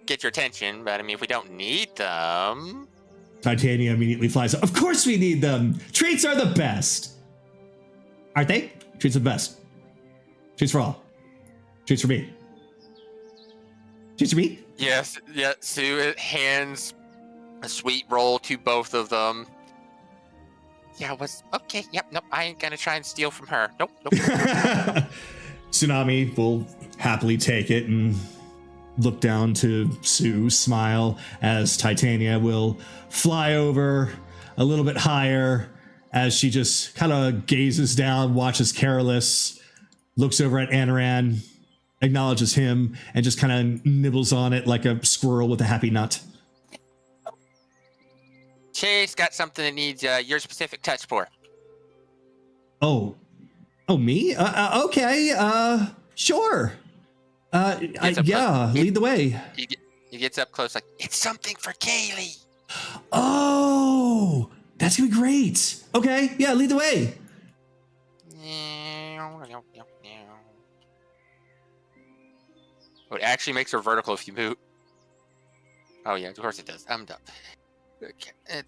get your attention. But I mean, if we don't need them, Titania immediately flies up. Of course we need them. Treats are the best. Aren't they? Treats are the best. Treats for all. Treats for me. Treats for me? yes, yeah. Sue hands a sweet roll to both of them. Yeah, okay. Yep, nope. I ain't gonna try and steal from her. Nope. Tsunami will happily take it and look down to Sue, smile as Titania will fly over a little bit higher as she just kind of gazes down, watches Careless, looks over at Anaran, acknowledges him, and just kind of nibbles on it like a squirrel with a happy nut. Chase got something that needs your specific touch for. Oh, me? Okay. Sure. Lead the way. He gets up close, like it's something for Kaylee. Oh, that's gonna be great. Okay, yeah, lead the way. Oh, it actually makes her vertical if you move. Oh yeah, of course it does. I'm done. Okay. And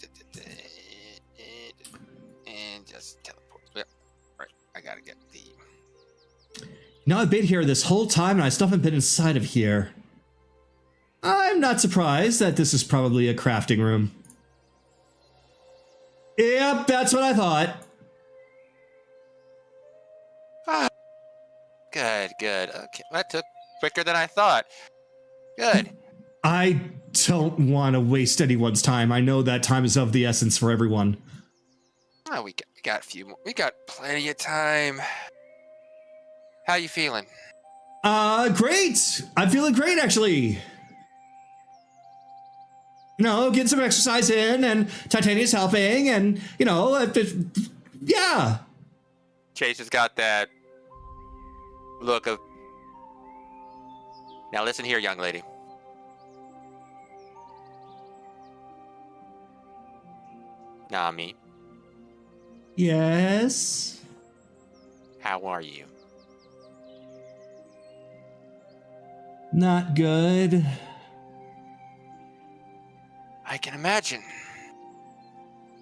just teleport. Yep. Right. I gotta get the. Now I've been here this whole time and I still haven't been inside of here. I'm not surprised that this is probably a crafting room. Yep, that's what I thought. Ah. Good. Okay. That took quicker than I thought. Good. I don't want to waste anyone's time. I know that time is of the essence for everyone. Oh, we got a few more. We got plenty of time. How you feeling? Great. I'm feeling great, actually. Getting some exercise in, and Titania's helping, and, yeah. Chase has got that look of... Now listen here, young lady. Nami, Yes? how are you? Not good. I can imagine.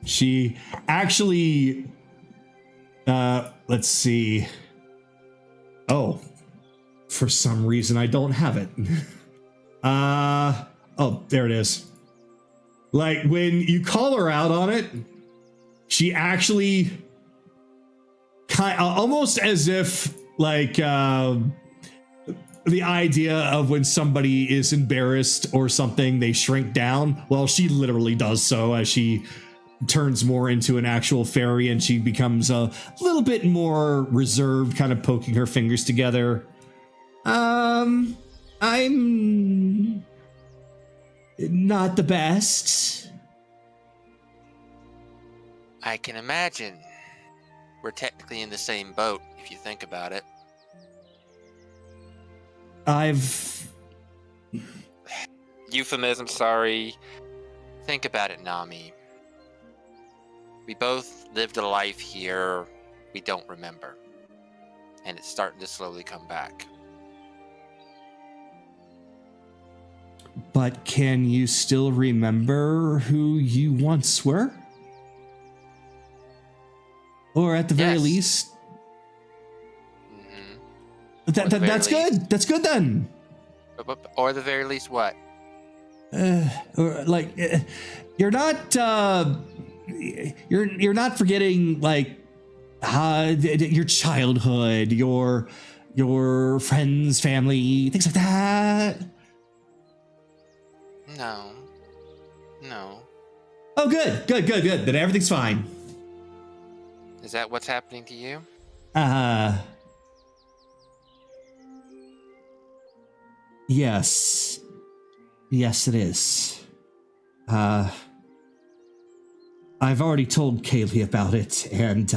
She actually, let's see. Oh, for some reason I don't have it. Oh, there it is. Like when you call her out on it, she actually almost as if like, the idea of when somebody is embarrassed or something, they shrink down. Well, she literally does so as she turns more into an actual fairy and she becomes a little bit more reserved, kind of poking her fingers together. I'm not the best. I can imagine. We're technically in the same boat, if you think about it. Euphemism, sorry. Think about it, Nami. We both lived a life here we don't remember. And it's starting to slowly come back. But can you still remember who you once were? Or at the very Yes. least... Or the very That's least. good. That's good then. Or the very least what? or like you're not you're not forgetting like your childhood, your friends, family, things like that. No. No. Oh, good. Then everything's fine. Is that what's happening to you? Yes. Yes, it is. I've already told Kaylee about it, and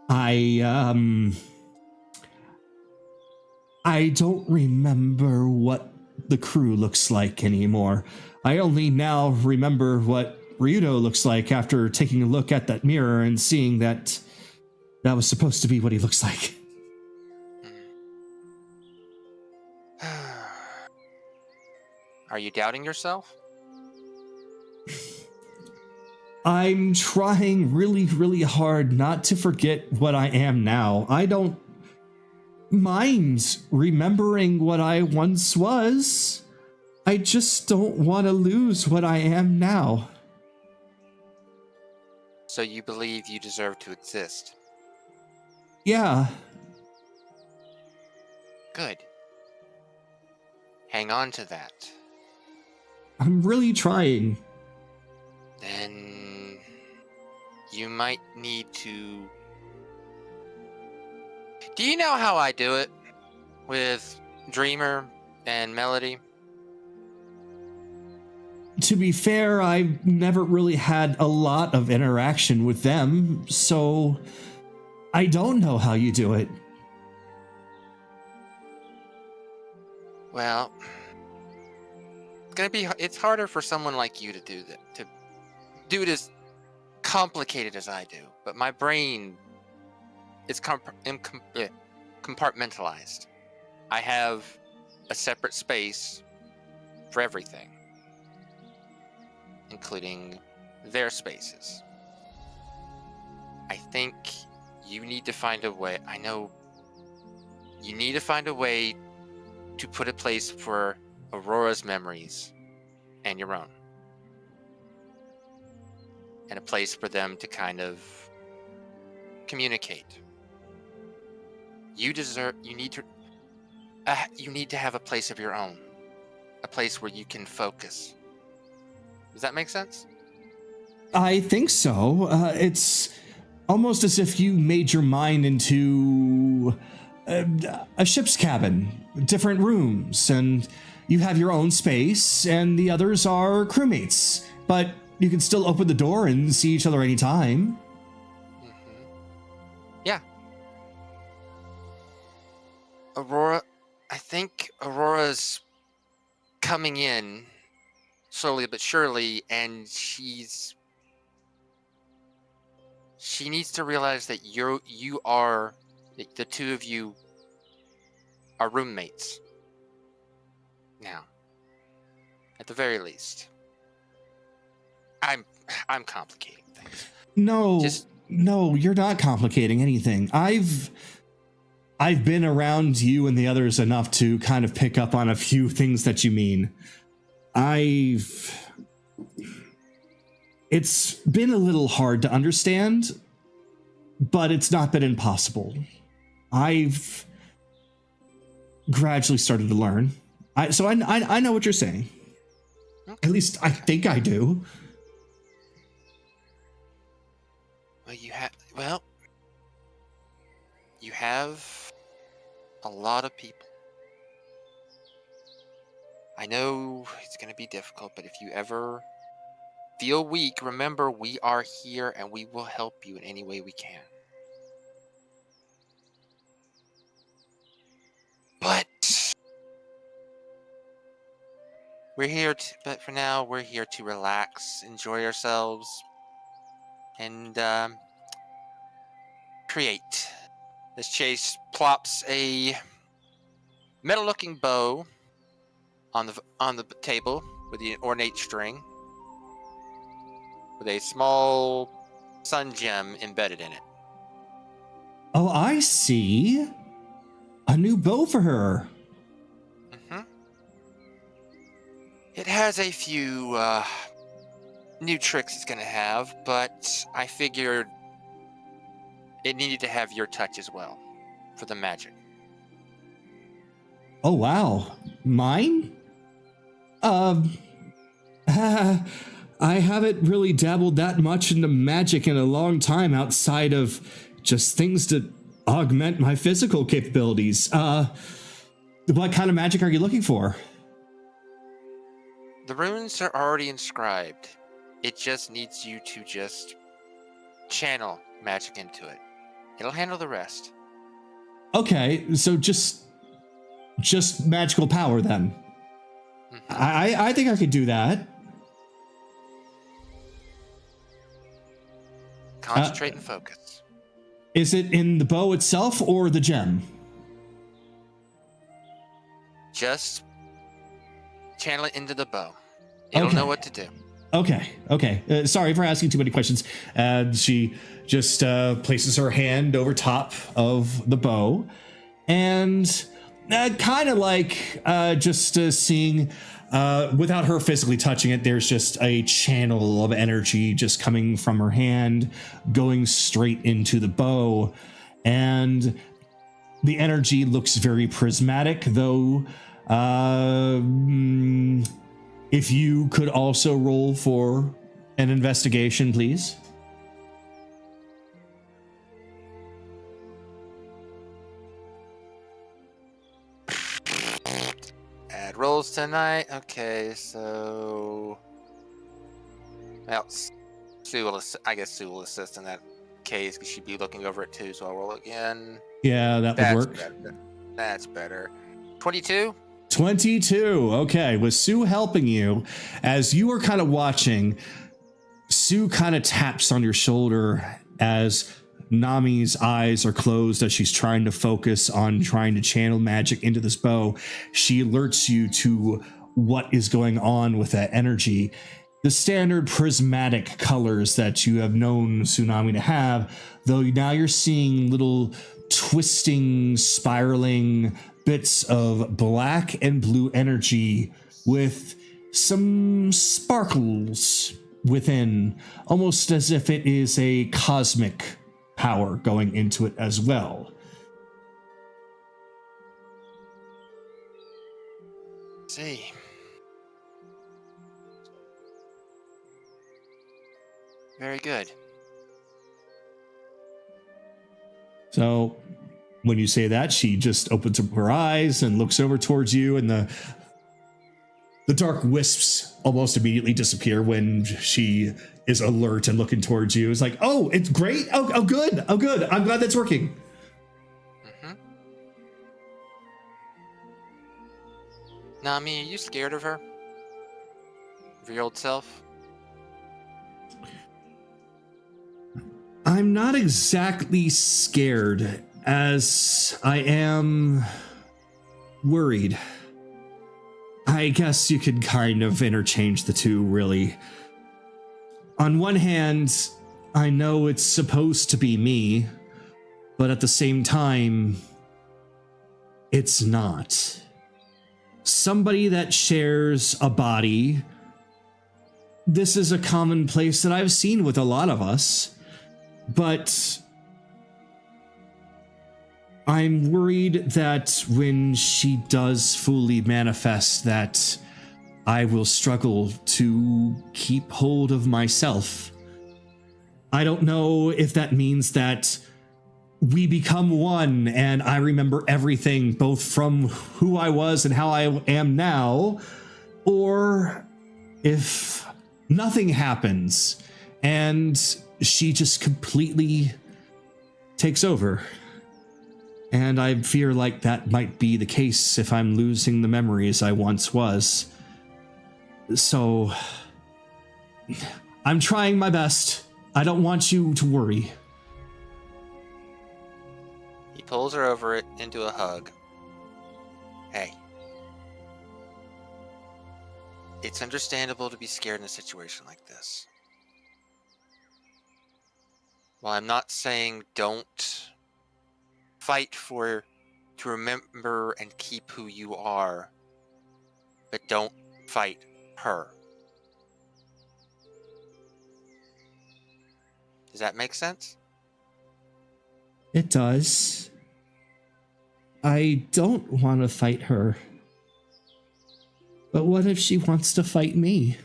I don't remember what the crew looks like anymore. I only now remember what Ryudo looks like after taking a look at that mirror and seeing that was supposed to be what he looks like. Are you doubting yourself? I'm trying really, really hard not to forget what I am now. I don't mind remembering what I once was. I just don't want to lose what I am now. So you believe you deserve to exist? Yeah. Good. Hang on to that. I'm really trying. Then you might need to... Do you know how I do it with Dreamer and Melody? To be fair, I've never really had a lot of interaction with them, so I don't know how you do it. Well, it's harder for someone like you to do that, to do it as complicated as I do, but my brain is compartmentalized. I have a separate space for everything, including their spaces. I think you need to find a way. I know you need to find a way to put a place for Aurora's memories and your own. And a place for them to kind of communicate. You need to have a place of your own. A place where you can focus. Does that make sense? I think so. It's almost as if you made your mind into a ship's cabin, different rooms, and you have your own space, and the others are crewmates. But you can still open the door and see each other anytime. Mm-hmm. Yeah. Aurora, I think Aurora's coming in slowly but surely, and she needs to realize that the two of you are roommates now, at the very least. I'm complicating things. No, you're not complicating anything. I've been around you and the others enough to kind of pick up on a few things that you mean. It's been a little hard to understand, but it's not been impossible. I've gradually started to learn. So I know what you're saying. Okay. At least I think I do. You have a lot of people. I know it's going to be difficult, but if you ever feel weak, remember we are here and we will help you in any way we can. But but for now, we're here to relax, enjoy ourselves, and create. This Chase plops a metal-looking bow on the table with the ornate string, with a small sun gem embedded in it. Oh, I see. A new bow for her. Mm-hmm. It has a few new tricks it's going to have, but I figured it needed to have your touch as well for the magic. Oh, wow. Mine? I haven't really dabbled that much into magic in a long time outside of just things to augment my physical capabilities. What kind of magic are you looking for? The runes are already inscribed. It just needs you to just channel magic into it. It'll handle the rest. Okay, so just magical power then. Mhm. I think I could do that. Concentrate and focus. Is it in the bow itself or the gem? Just channel it into the bow. It'll Okay. know what to do. Okay. Sorry for asking too many questions. She just places her hand over top of the bow and kind of like just seeing, without her physically touching it, there's just a channel of energy just coming from her hand, going straight into the bow. And the energy looks very prismatic, though. If you could also roll for an investigation, please. Add rolls tonight. Okay, so... Well, Sue will, I guess Sue will assist in that case because she'd be looking over it too, so I'll roll again. Yeah, that That's would work. better. That's better. 22? 22. Okay, with Sue helping you, as you are kind of watching, Sue kind of taps on your shoulder as Nami's eyes are closed as she's trying to focus on trying to channel magic into this bow. She alerts you to what is going on with that energy. The standard prismatic colors that you have known Tsunami to have, though now you're seeing little twisting, spiraling bits of black and blue energy with some sparkles within, almost as if it is a cosmic power going into it as well. See. Very good. So when you say that, she just opens up her eyes and looks over towards you, and the dark wisps almost immediately disappear when she is alert and looking towards you. It's like, oh, it's great. Oh, good. Oh, good. I'm glad that's working. Mm-hmm. Nami, are you scared of her? Of your old self? I'm not exactly scared, as I am worried. I guess you could kind of interchange the two, really. On one hand, I know it's supposed to be me, but at the same time, it's not. Somebody that shares a body, this is a commonplace that I've seen with a lot of us. But I'm worried that when she does fully manifest, that I will struggle to keep hold of myself. I don't know if that means that we become one and I remember everything, both from who I was and how I am now, or if nothing happens and she just completely takes over. And I fear like that might be the case if I'm losing the memories I once was. So I'm trying my best. I don't want you to worry. He pulls her over it into a hug. Hey. It's understandable to be scared in a situation like this. While I'm not saying don't fight to remember and keep who you are, but don't fight her. Does that make sense? It does. I don't want to fight her. But what if she wants to fight me?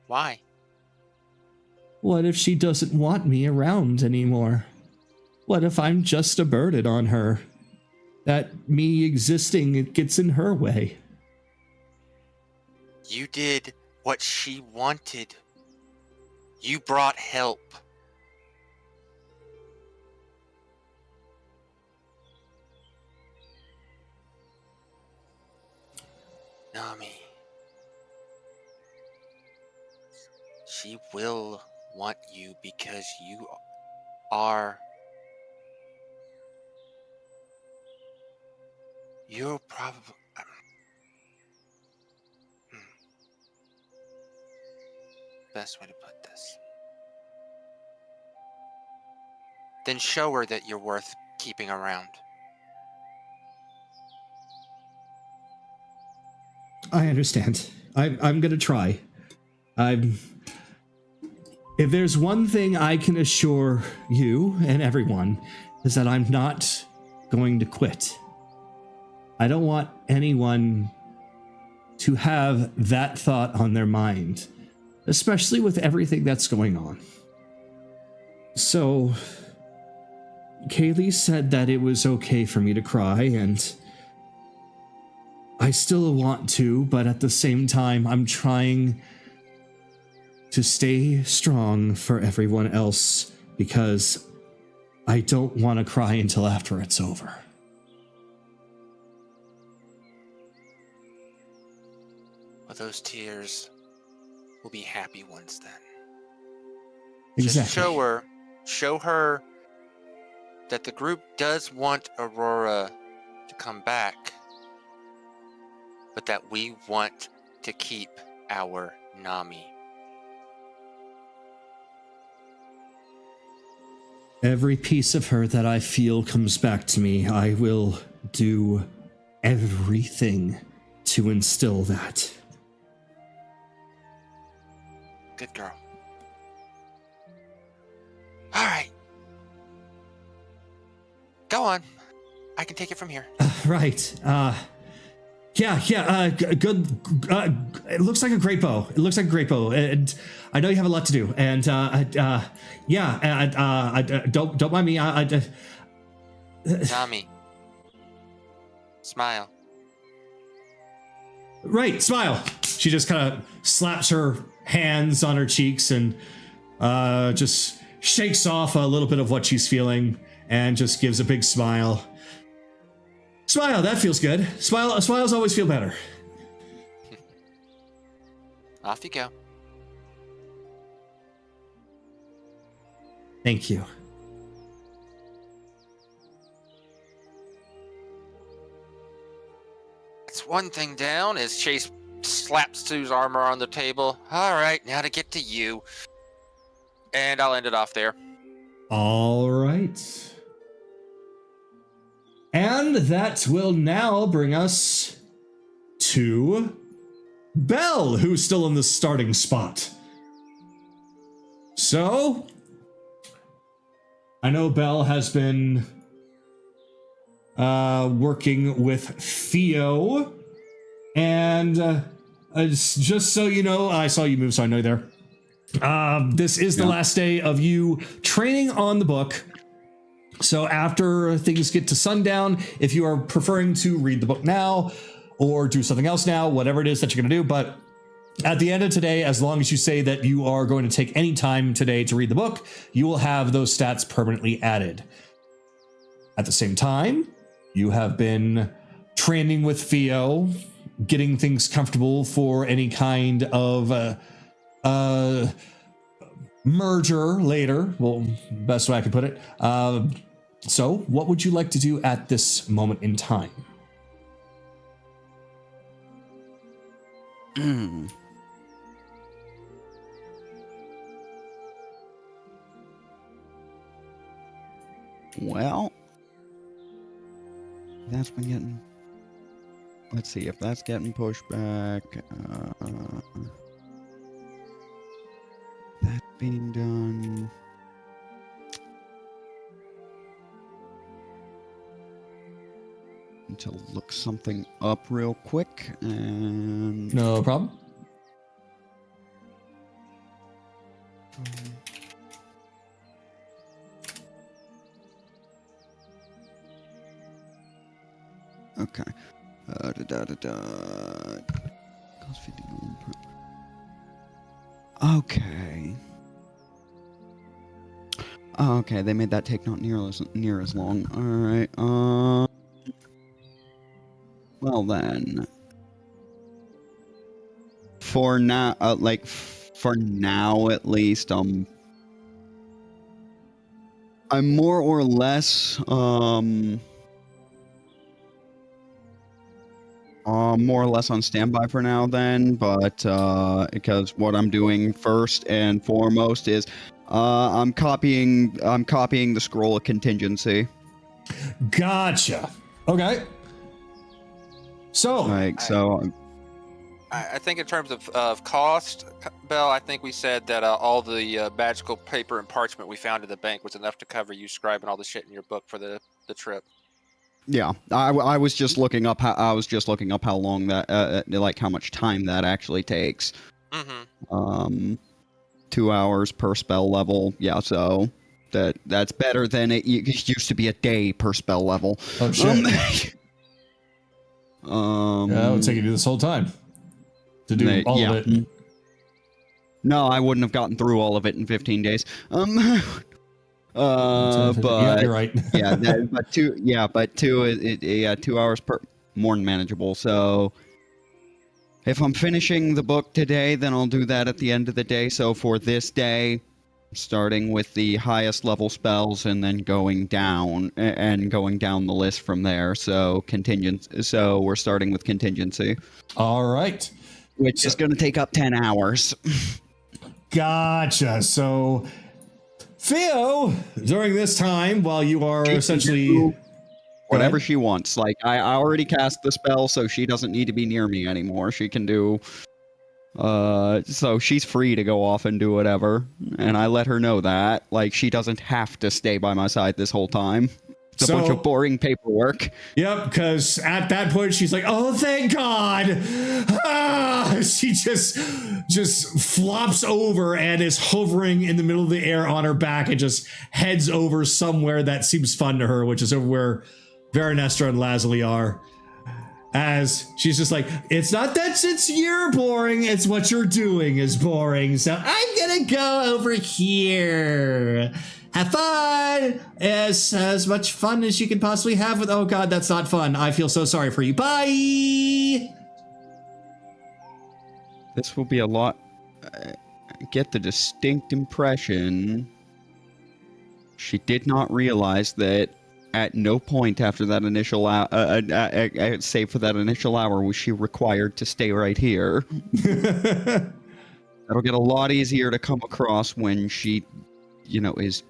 Why? What if she doesn't want me around anymore? What if I'm just a burden on her? That me existing, it gets in her way. You did what she wanted. You brought help. Nami. She will want you because you are... You're probably... Best way to put this. Then show her that you're worth keeping around. I understand. I'm gonna try. If there's one thing I can assure you and everyone, is that I'm not going to quit. I don't want anyone to have that thought on their mind, especially with everything that's going on. So, Kaylee said that it was okay for me to cry, and I still want to, but at the same time, I'm trying to stay strong for everyone else because I don't want to cry until after it's over. Well, those tears will be happy ones then. Exactly. Just show her that the group does want Aurora to come back, but that we want to keep our Nami. Every piece of her that I feel comes back to me. I will do everything to instill that. Good girl. All right. Go on. I can take it from here. Right. Good. It looks like a great bow. And I know you have a lot to do. And don't mind me. Nami. Smile. Right, smile. She just kind of slaps her hands on her cheeks and just shakes off a little bit of what she's feeling and just gives a big smile. Smile, that feels good. Smiles always feel better. Off you go. Thank you. It's one thing down as Chase slaps Sue's armor on the table. All right, now to get to you. And I'll end it off there. All right. And that will now bring us to Belle, who's still in the starting spot. So, I know Belle has been working with Theo, and just so you know, I saw you move, so I know you're there. This is the last day of you training on the book. So after things get to sundown, if you are preferring to read the book now or do something else now, whatever it is that you're going to do, but at the end of today, as long as you say that you are going to take any time today to read the book, you will have those stats permanently added. At the same time, you have been training with Theo, getting things comfortable for any kind of merger later. Well, best way I could put it. So what would you like to do at this moment in time? Well, that's been getting let's see if that's getting pushed back. That being done. Need to look something up real quick and. No problem. Okay. Okay. Okay, they made that take not near as long. All right. Well then. For now, for now at least, I'm more or less, more or less on standby for now then, but because what I'm doing first and foremost is I'm copying the scroll of contingency. Gotcha. Okay. So, I think in terms of cost, Bell, I think we said that all the magical paper and parchment we found in the bank was enough to cover you scribing all the shit in your book for the trip. Yeah, I was just looking up how long that like how much time that actually takes. Mm-hmm. 2 hours per spell level. Yeah, so that's better than it used to be a day per spell level. Oh shit. Yeah, it would take you this whole time to do all of it. No, I wouldn't have gotten through all of it in 15 days. But yeah, you're right. but 2 hours per more than manageable. So if I'm finishing the book today, then I'll do that at the end of the day. So for this day, starting with the highest level spells and then going down the list from there. So we're starting with contingency. All right. Which is going to take up 10 hours. Gotcha. So, Theo, during this time, while you are essentially... Whatever she wants. Like, I already cast the spell, so she doesn't need to be near me anymore. She can do... so she's free to go off and do whatever. And I let her know that. Like, she doesn't have to stay by my side this whole time. It's a bunch of boring paperwork. Yep, because at that point she's like, "Oh, thank God!" She just flops over and is hovering in the middle of the air on her back and just heads over somewhere that seems fun to her, which is over where Veranestra and Lazuli are. As she's just like, "It's not that it's you're boring, it's what you're doing is boring. So I'm gonna go over here. Have fun! As much fun as you can possibly have with..." Oh God, that's not fun. I feel so sorry for you. Bye! This will be a lot... I get the distinct impression she did not realize that at no point after that initial save for that initial hour was she required to stay right here. That'll get a lot easier to come across when she, is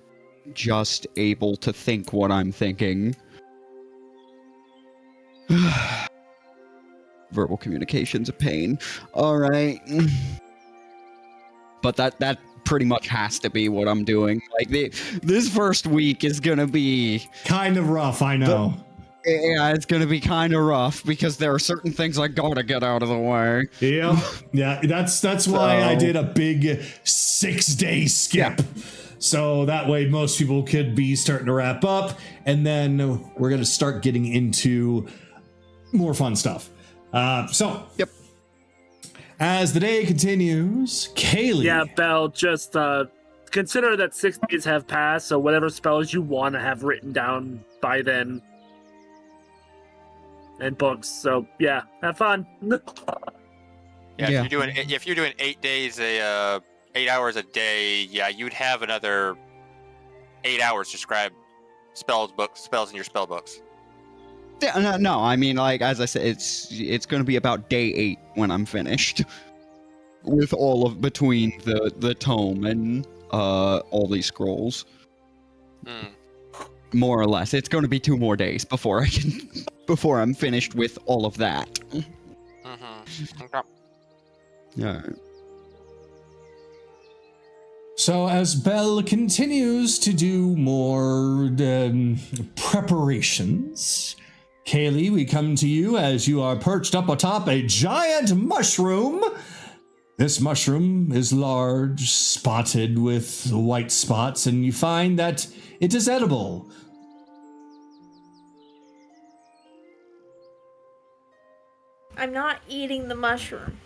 just able to think what I'm thinking. Verbal communication's a pain. All right. But that pretty much has to be what I'm doing. Like, this first week is gonna be kind of rough, I know. Yeah, it's gonna be kind of rough because there are certain things I gotta get out of the way. Yeah, that's why I did a big 6-day skip. Yeah. So that way most people could be starting to wrap up, and then we're gonna start getting into more fun stuff. Yep. As the day continues, Kaylee. Yeah, Belle, just consider that 6 days have passed, so whatever spells you want to have written down by then. And books, so yeah, have fun. Yeah, if you're doing 8 days, 8 hours a day, yeah, you'd have another 8 hours to scribe spells in your spell books. Yeah, no, I mean, like, as I said, it's going to be about day 8 when I'm finished with all of between the tome and all these scrolls. More or less, it's going to be 2 more days before I'm finished with all of that. Okay. Yeah. So as Belle continues to do more preparations, Kaylee, we come to you as you are perched up atop a giant mushroom. This mushroom is large, spotted with white spots, and you find that it is edible. I'm not eating the mushroom.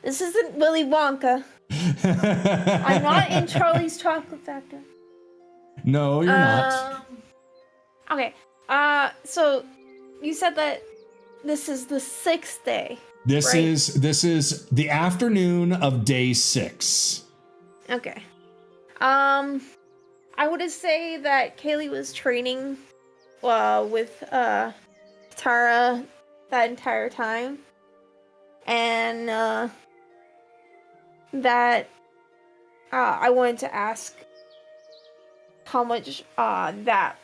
This isn't Willy Wonka. I'm not in Charlie's Chocolate Factory. No, you're not. Okay. So you said that this is the 6th day. This right? is the afternoon of day 6. Okay. I would say that Kaylee was training with Tara that entire time. And that I wanted to ask how much that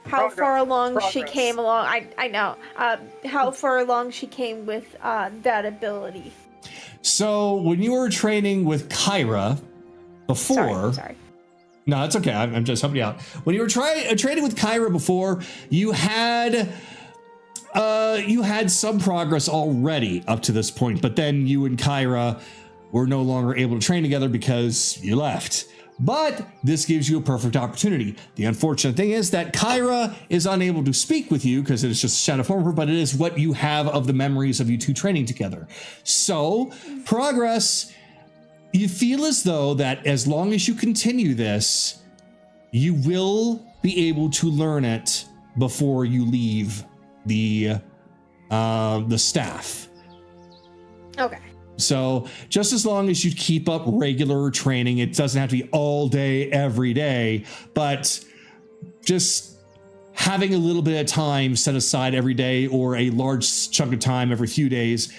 how far along she came along. I know how far along she came with that ability. So when you were training with Kyra before, Sorry. No, it's okay. I'm just helping you out. When you were training with Kyra before, you had some progress already up to this point, but then you and Kyra were no longer able to train together because you left. But this gives you a perfect opportunity. The unfortunate thing is that Kyra is unable to speak with you because it is just a shadow form of her, but it is what you have of the memories of you two training together. So, progress, you feel as though that as long as you continue this, you will be able to learn it before you leave the staff. Okay. So just as long as you keep up regular training, it doesn't have to be all day, every day, but just having a little bit of time set aside every day or a large chunk of time every few days,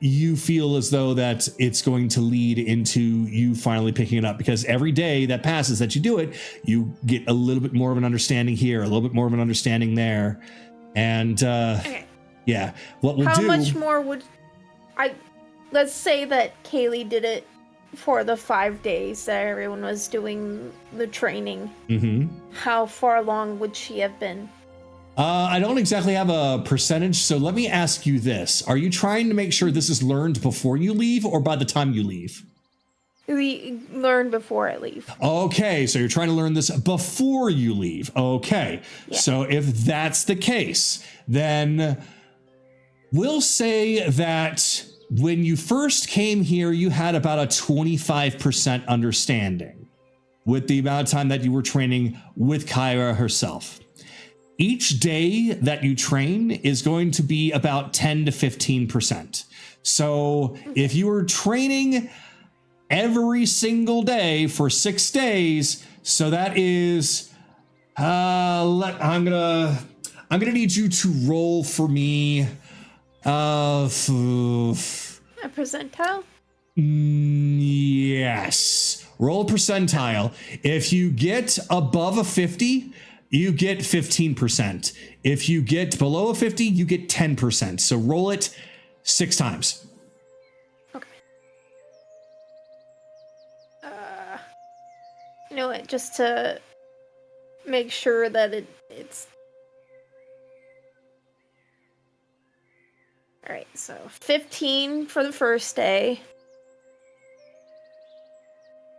you feel as though that it's going to lead into you finally picking it up, because every day that passes that you do it, you get a little bit more of an understanding here, a little bit more of an understanding there. And Okay. yeah, what we'll do. How much more would I? Let's say that Kaylee did it for the 5 days that everyone was doing the training. Mm-hmm. How far along would she have been? I don't exactly have a percentage, so let me ask you this. Are you trying to make sure this is learned before you leave or by the time you leave? We learn before I leave. Okay, so you're trying to learn this before you leave. Okay, Yeah. So if that's the case, then we'll say that when you first came here, you had about a 25% understanding with the amount of time that you were training with Kyra herself. Each day that you train is going to be about 10 to 15%. So if you were training every single day for 6 days, so that is, I'm gonna need you to roll for me. A percentile? Yes. Roll a percentile. If you get above a 50, you get 15%. If you get below a 50, you get 10%. So roll it 6 times. Okay. You know what? Just to make sure that it's. All right, so 15 for the first day.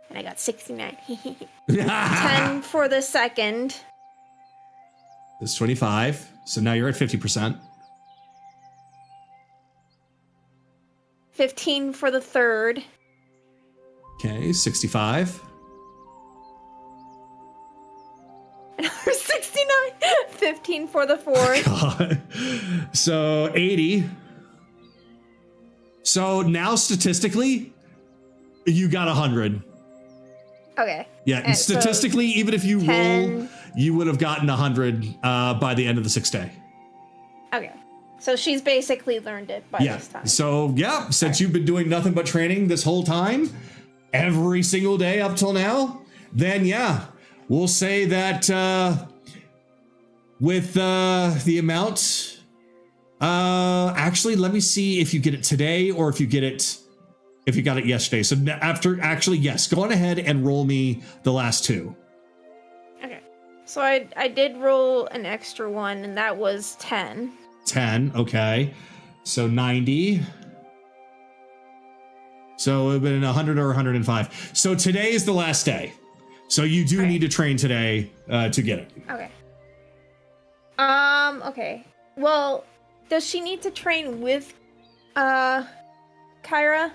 And I got 69. 10 for the second. That's 25. So now you're at 50%. 15 for the third. Okay, 65. Another 69. 15 for the fourth. God. So 80. So now statistically, you got 100. Okay. Yeah, and so statistically, even if you 10. roll, you would have gotten 100 by the end of the 6th day. Okay. So she's basically learned it by this time. So, yeah, since you've been doing nothing but training this whole time, every single day up till now, then yeah, we'll say that with the amount, actually, let me see if you get it today or if you got it yesterday. So after, actually, yes, go on ahead and roll me the last two. Okay. So I did roll an extra one, and that was 10. 10, okay. So 90. So it would have been 100 or 105. So today is the last day. So you do need to train today to get it. Okay. Okay. Well, does she need to train with Kyra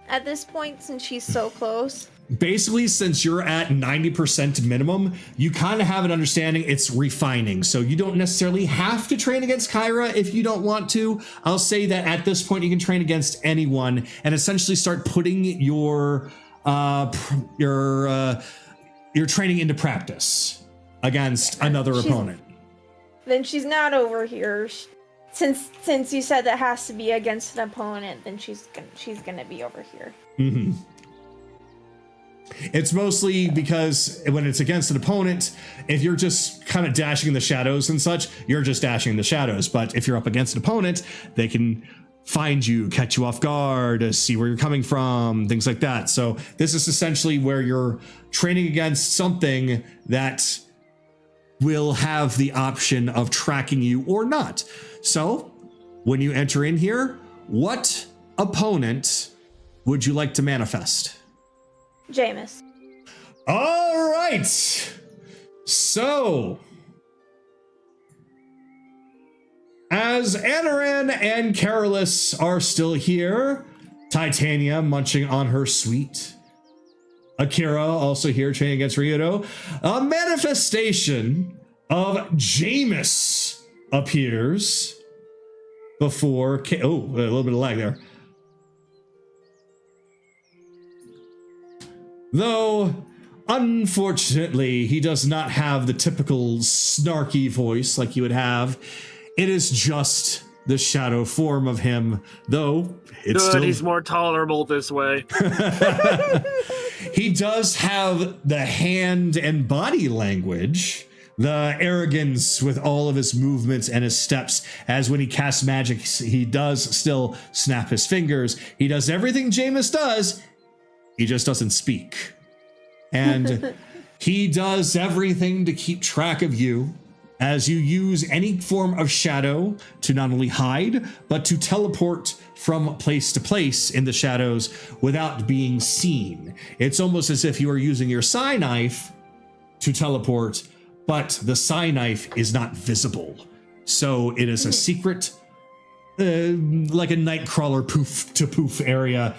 at this point since she's so close? Basically, since you're at 90% minimum, you kind of have an understanding it's refining. So you don't necessarily have to train against Kyra if you don't want to. I'll say that at this point, you can train against anyone and essentially start putting your training into practice against another opponent. Then she's not over here. Since you said that has to be against an opponent, then she's gonna be over here. Mm-hmm. It's mostly because when it's against an opponent, if you're just kind of dashing in the shadows and such, you're just dashing in the shadows. But if you're up against an opponent, they can find you, catch you off guard, see where you're coming from, things like that. So this is essentially where you're training against something that will have the option of tracking you or not. So when you enter in here, what opponent would you like to manifest? Jameis. All right. So, as Anaran and Carolus are still here, Titania munching on her sweet, Akira also here training against Ryudo, a manifestation of Jameis appears before... a little bit of lag there. Though, unfortunately, he does not have the typical snarky voice like you would have. It is just the shadow form of him, though it's still... He's more tolerable this way. He does have the hand and body language, the arrogance with all of his movements and his steps, as when he casts magic, he does still snap his fingers. He does everything Jameis does. He just doesn't speak. And he does everything to keep track of you as you use any form of shadow to not only hide, but to teleport from place to place in the shadows without being seen. It's almost as if you are using your psi knife to teleport, but the psi knife is not visible. So it is a secret, like a nightcrawler poof to poof area,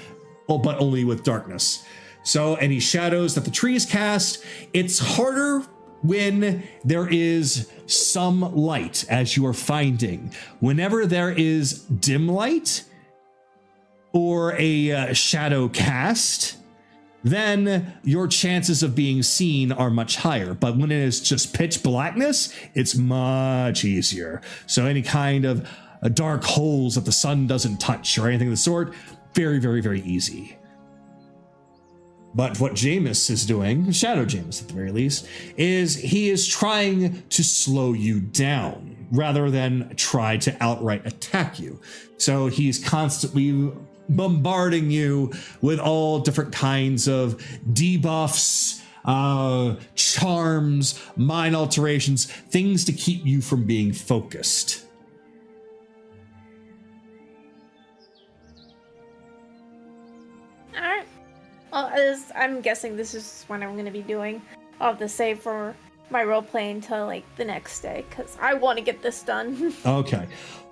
but only with darkness. So any shadows that the trees cast, it's harder when there is some light, as you are finding. Whenever there is dim light or a shadow cast, then your chances of being seen are much higher. But when it is just pitch blackness, it's much easier. So any kind of dark holes that the sun doesn't touch or anything of the sort, very, very, very easy. But what Jameis is doing, Shadow Jameis at the very least, is he is trying to slow you down rather than try to outright attack you. So he's constantly bombarding you with all different kinds of debuffs, charms, mind alterations, things to keep you from being focused. Alright. Well, I'm guessing this is what I'm going to be doing. I'll have to save for my roleplay until, like, the next day, because I want to get this done. Okay.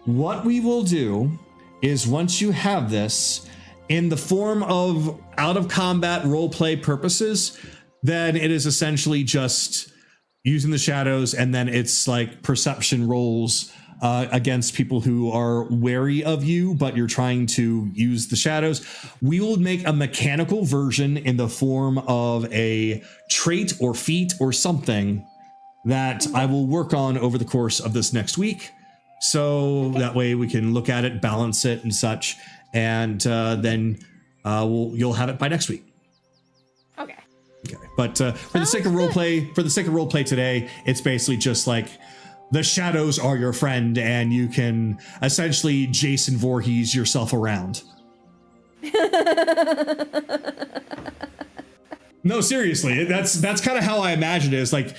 What we will do is once you have this in the form of out-of-combat roleplay purposes, then it is essentially just using the shadows, and then it's like perception rolls against people who are wary of you, but you're trying to use the shadows. We will make a mechanical version in the form of a trait or feat or something that I will work on over the course of this next week so that way we can look at it, balance it, and such, and then you'll have it by next week. Okay. Okay. But for the sake of roleplay today, it's basically just like the shadows are your friend, and you can essentially Jason Voorhees yourself around. No, seriously, that's kind of how I imagine it. It's like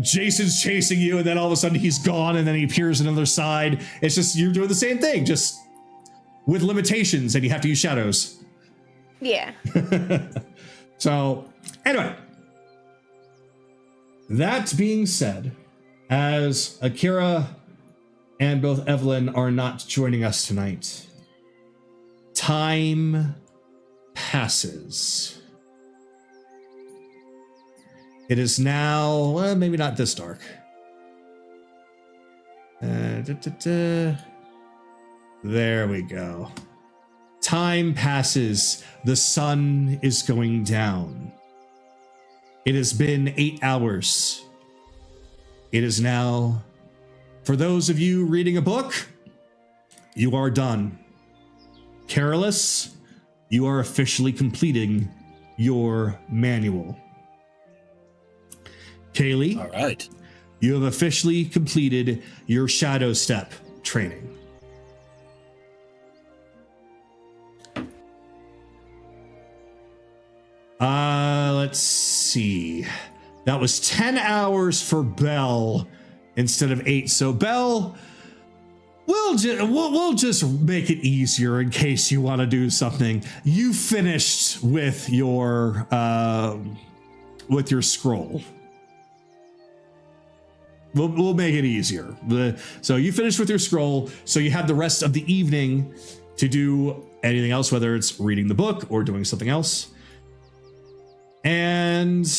Jason's chasing you, and then all of a sudden he's gone, and then he appears on the other side. It's just you're doing the same thing, just with limitations, and you have to use shadows. Yeah. So, anyway, that being said, as Akira and both Evelyn are not joining us tonight, time passes. It is now, well, maybe not this dark. There we go. Time passes. The sun is going down. It has been 8 hours. It is now, for those of you reading a book, you are done. Careless, you are officially completing your manual. Kaylee, All right. you have officially completed your shadow step training. Let's see. That was 10 hours for Belle instead of 8. So Belle, we'll just make it easier in case you want to do something. You finished with your scroll. We'll make it easier. So you finished with your scroll, so you have the rest of the evening to do anything else, whether it's reading the book or doing something else. And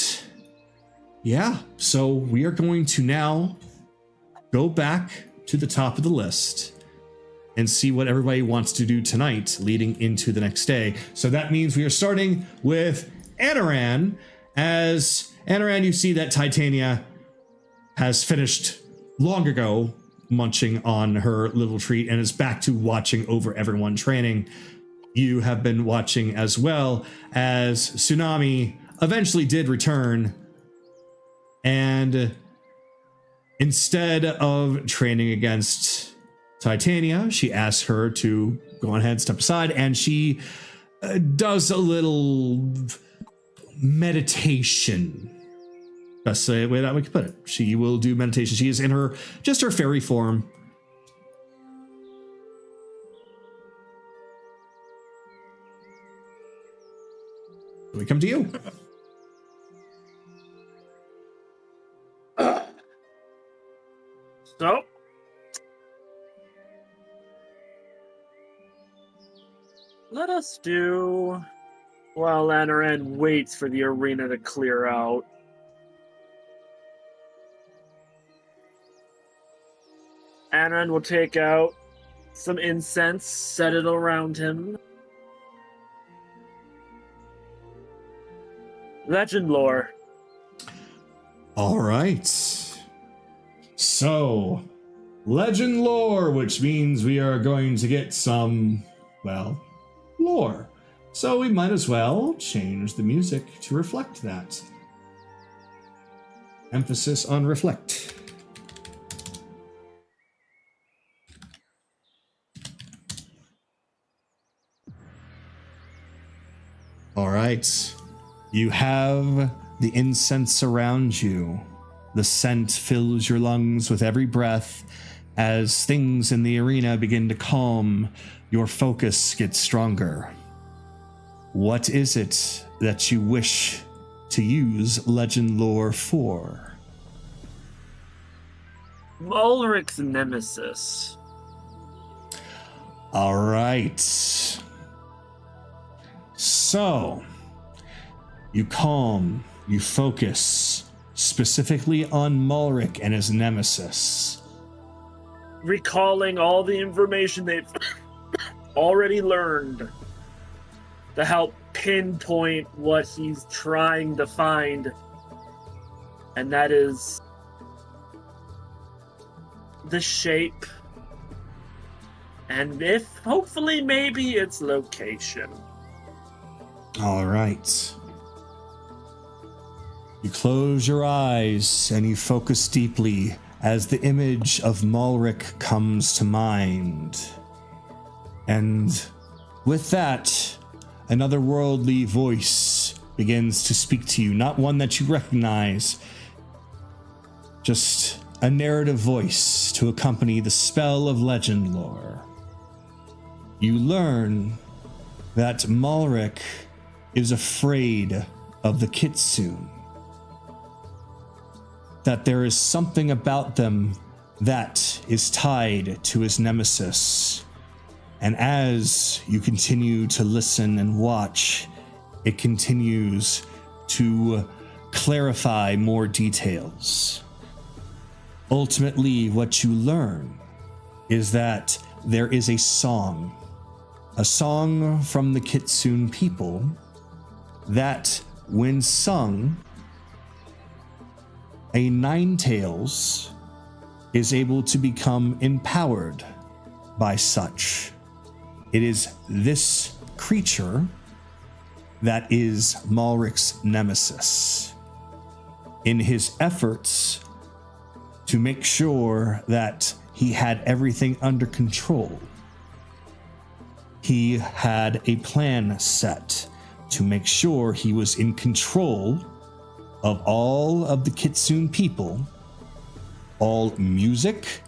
yeah, so we are going to now go back to the top of the list and see what everybody wants to do tonight leading into the next day. So that means we are starting with Anaran. As Anaran, you see that Titania has finished long ago munching on her little treat and is back to watching over everyone training. You have been watching as well as Tsunami eventually did return, and instead of training against Titania, she asks her to go ahead and step aside, and she does a little meditation. Best way that we could put it. She will do meditation. She is in her fairy form. We come to you. So, let us do, while Anaran waits for the arena to clear out, Anaran will take out some incense, set it around him. Legend lore. All right. So, legend lore, which means we are going to get some, well, lore. So we might as well change the music to reflect that. Emphasis on reflect. All right. You have the incense around you. The scent fills your lungs with every breath. As things in the arena begin to calm, your focus gets stronger. What is it that you wish to use legend lore for? Ulrich's nemesis. All right. So, you calm, you focus specifically on Mulric and his nemesis. Recalling all the information they've already learned to help pinpoint what he's trying to find. And that is the shape And if, hopefully, maybe its location. All right. You close your eyes and you focus deeply as the image of Malric comes to mind. And with that, another worldly voice begins to speak to you, not one that you recognize, just a narrative voice to accompany the spell of legend lore. You learn that Malric is afraid of the Kitsune, that there is something about them that is tied to his nemesis. And as you continue to listen and watch, it continues to clarify more details. Ultimately, what you learn is that there is a song from the Kitsune people that, when sung, a Ninetales is able to become empowered by such. It is this creature that is Malric's nemesis. In his efforts to make sure that he had everything under control, he had a plan set to make sure he was in control of all of the Kitsune people, all music,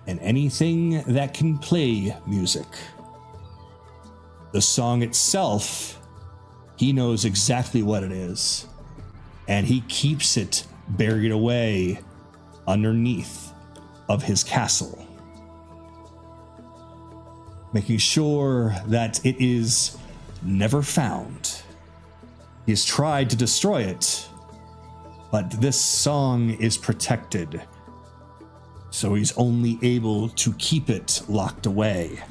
and anything that can play music. The song itself, he knows exactly what it is, and he keeps it buried away underneath of his castle, making sure that it is never found. He has tried to destroy it, but this song is protected, so he's only able to keep it locked away.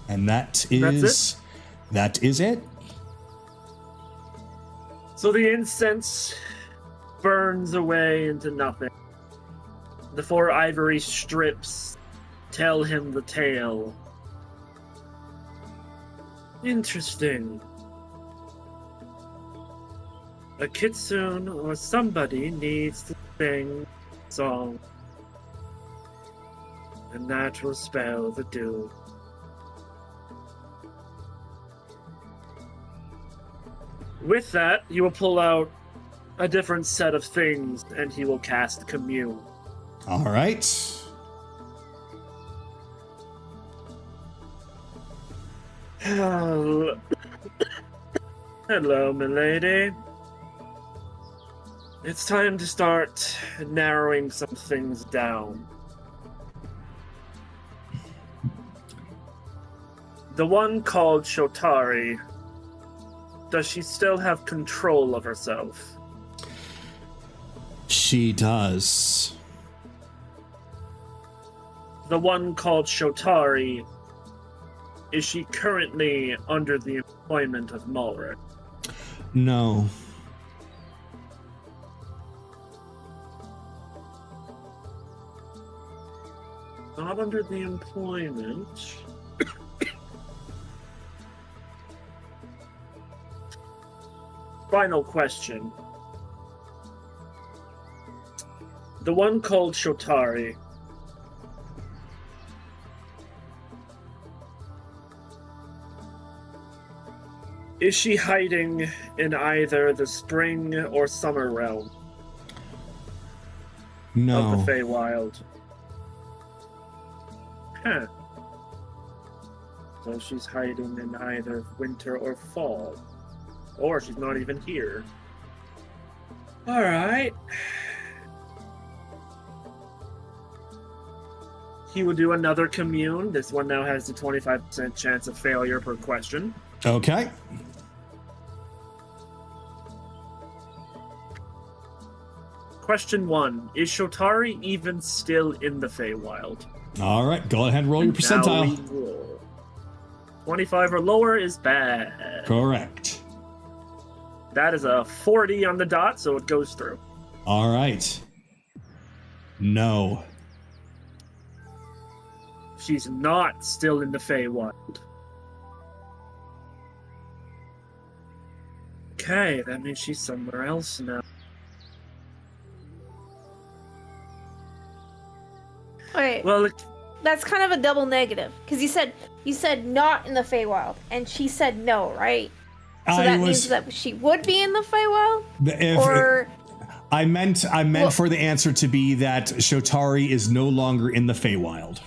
And that is it. So the incense burns away into nothing. The 4 ivory strips tell him the tale. Interesting. A kitsune or somebody needs to sing a song. And that will spell the doom. With that, you will pull out a different set of things, and he will cast Commune. All right. Hello, milady. It's time to start narrowing some things down. The one called Shotari, does she still have control of herself? She does. The one called Shotari, is she currently under the employment of Malric? No. Not under the employment. Final question. The one called Shotari. Is she hiding in either the spring or summer realm No. of the Feywild? Huh. So she's hiding in either winter or fall. Or she's not even here. Alright. He will do another commune. This one now has a 25% chance of failure per question. Okay. Question 1. Is Shotari even still in the Feywild? All right. Go ahead and roll your Now percentile. we roll. 25 or lower is bad. Correct. That is a 40 on the dot, so it goes through. All right. No. She's not still in the Feywild. Okay, that means she's somewhere else now. Okay, Well, that's kind of a double negative because you said not in the Feywild, and she said no, right? So that means that she would be in the Feywild, or I meant for the answer to be that Shotari is no longer in the Feywild.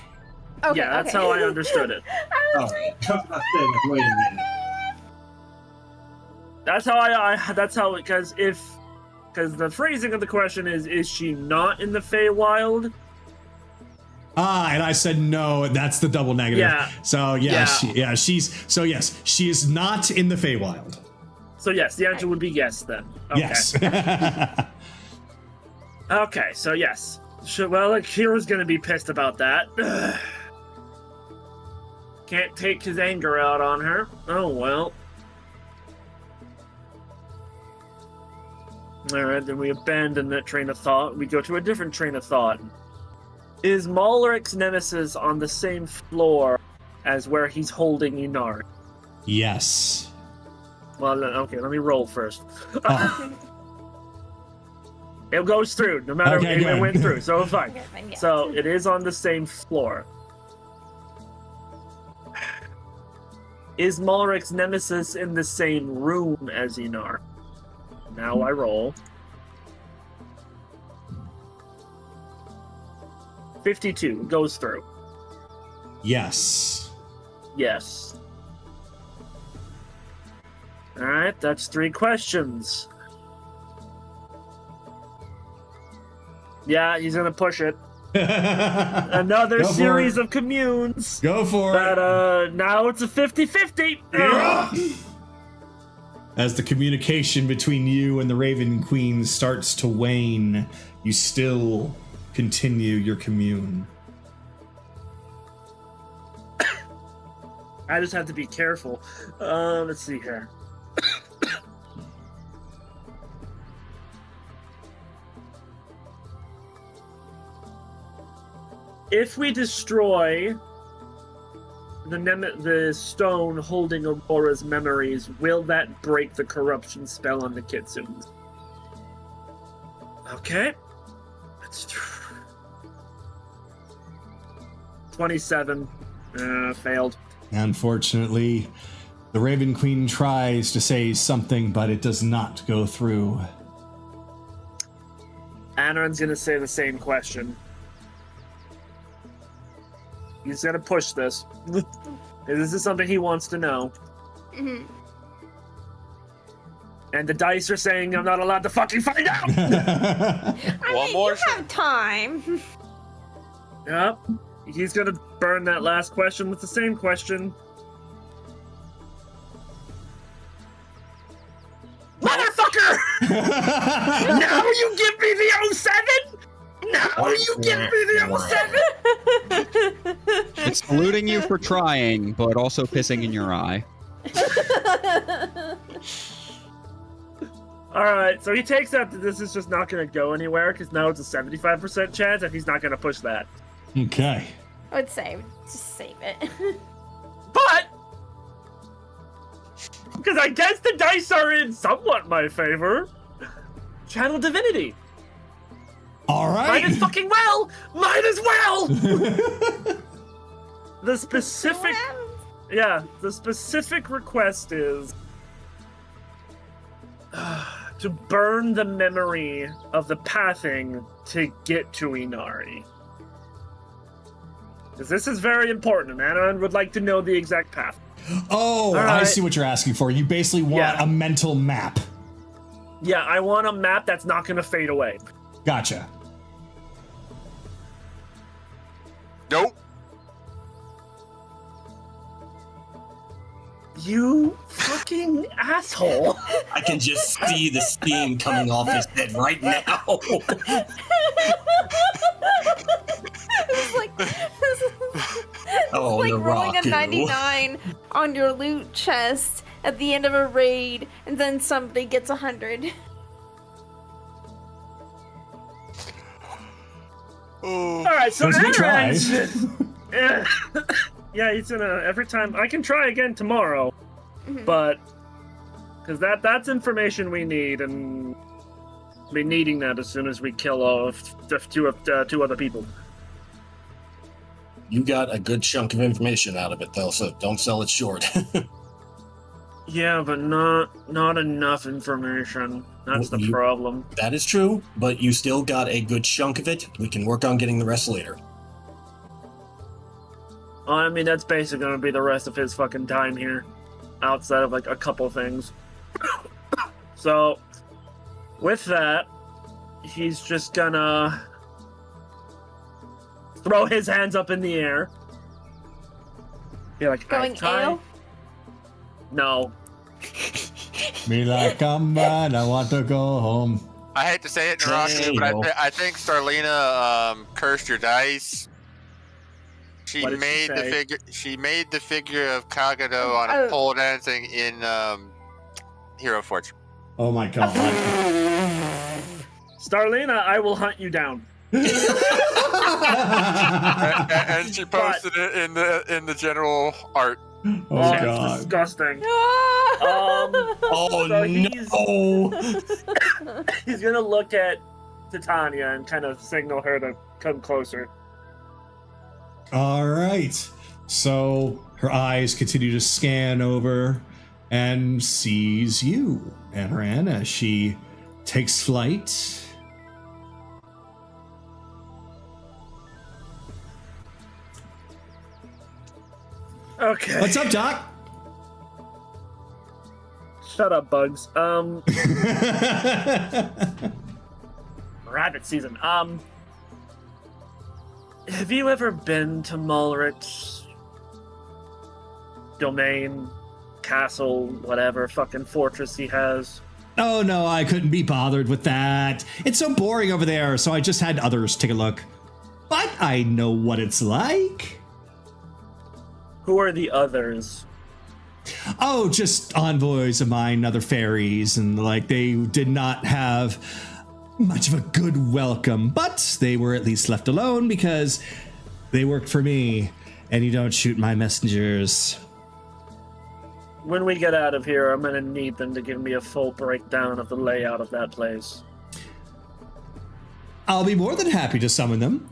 okay, yeah, that's how I understood it. I was like, Wait a minute. That's how because the phrasing of the question is she not in the Feywild? And I said no. That's the double negative. Yeah. So yes, she is not in the Feywild. So yes, the answer would be yes then. Okay. Yes. Okay, so yes. Well, Kira's gonna be pissed about that. Can't take his anger out on her. Oh well. Alright, then we abandon that train of thought. We go to a different train of thought. Is Malric's nemesis on the same floor as where he's holding Inari? Yes. Well, okay, let me roll first. Oh. It goes through, no matter Okay, it good. went through, so it's fine. okay, fine, yeah. So it is on the same floor. Is Malric's nemesis in the same room as Inar? Now I roll. 52 goes through. Yes. Yes. Alright, that's 3 questions. Yeah, he's gonna push it. Another Go for series it. of communes. Go for But now it's a 50-50. it. As the communication between you and the Raven Queen starts to wane, you still continue your commune. I just have to be careful. Let's see here. If we destroy the stone holding Aurora's memories, will that break the corruption spell on the Kitsunes? Okay. That's 27. Failed. Unfortunately, the Raven Queen tries to say something, but it does not go through. Anaran's gonna say the same question. He's gonna push this. This is something he wants to know. Mhm. And the dice are saying I'm not allowed to fucking find out! I One mean, more you have time. Yep. He's gonna burn that last question with the same question. Motherfucker! Now you give me the 07? Now you give me the 07? It's saluting you for trying, but also pissing in your eye. Alright, so he takes out that this is just not gonna go anywhere, because now it's a 75% chance, and he's not gonna push that. Okay. I would say, just save it. But because I guess the dice are in somewhat my favor. Channel Divinity. All Might right. as fucking well. Might as well. The specific, the specific request is to burn the memory of the pathing to get to Inari. Because this is very important, and Anaran would like to know the exact path. Oh, All I right. see what you're asking for. You basically want Yeah. a mental map. Yeah, I want a map that's not going to fade away. Gotcha. Nope. You fucking asshole. I can just see the steam coming off his head right now. It's like, Oh, like the rolling a Raku. 99 on your loot chest at the end of a raid, and then somebody gets 100. Oh. All right, so Let's try. yeah, he's gonna every time. I can try again tomorrow, Mhm. but because that's information we need, and be needing that as soon as we kill off two other people. You got a good chunk of information out of it, though, so don't sell it short. Yeah, but not enough information. That's the problem. That is true, but you still got a good chunk of it. We can work on getting the rest later. I mean, that's basically gonna be the rest of his fucking time here, outside of like a couple things. So, with that, he's just gonna throw his hands up in the air. Be like, Going ale? No. Be like, come on, I want to go home. I hate to say it, Naraku, but I think Starlina cursed your dice. She What did she made the say? figure. She made the figure of Kagato on Oh. a pole dancing in Hero Forge. Oh my god. Starlina, I will hunt you down. And she posted it in the general art. Oh It's god. disgusting. Oh, So no! He's gonna look at Titania and kind of signal her to come closer. All right. So her eyes continue to scan over and sees you, Amaran, as she takes flight. Okay. What's up, Doc? Shut up, Bugs. Rabbit season. Have you ever been to Mulrich's domain, castle, whatever fucking fortress he has? Oh no, I couldn't be bothered with that. It's so boring over there, so I just had others take a look. But I know what it's like. Who are the others? Oh, just envoys of mine, other fairies, and like they did not have much of a good welcome, but they were at least left alone because they worked for me, and you don't shoot my messengers. When we get out of here, I'm gonna need them to give me a full breakdown of the layout of that place. I'll be more than happy to summon them.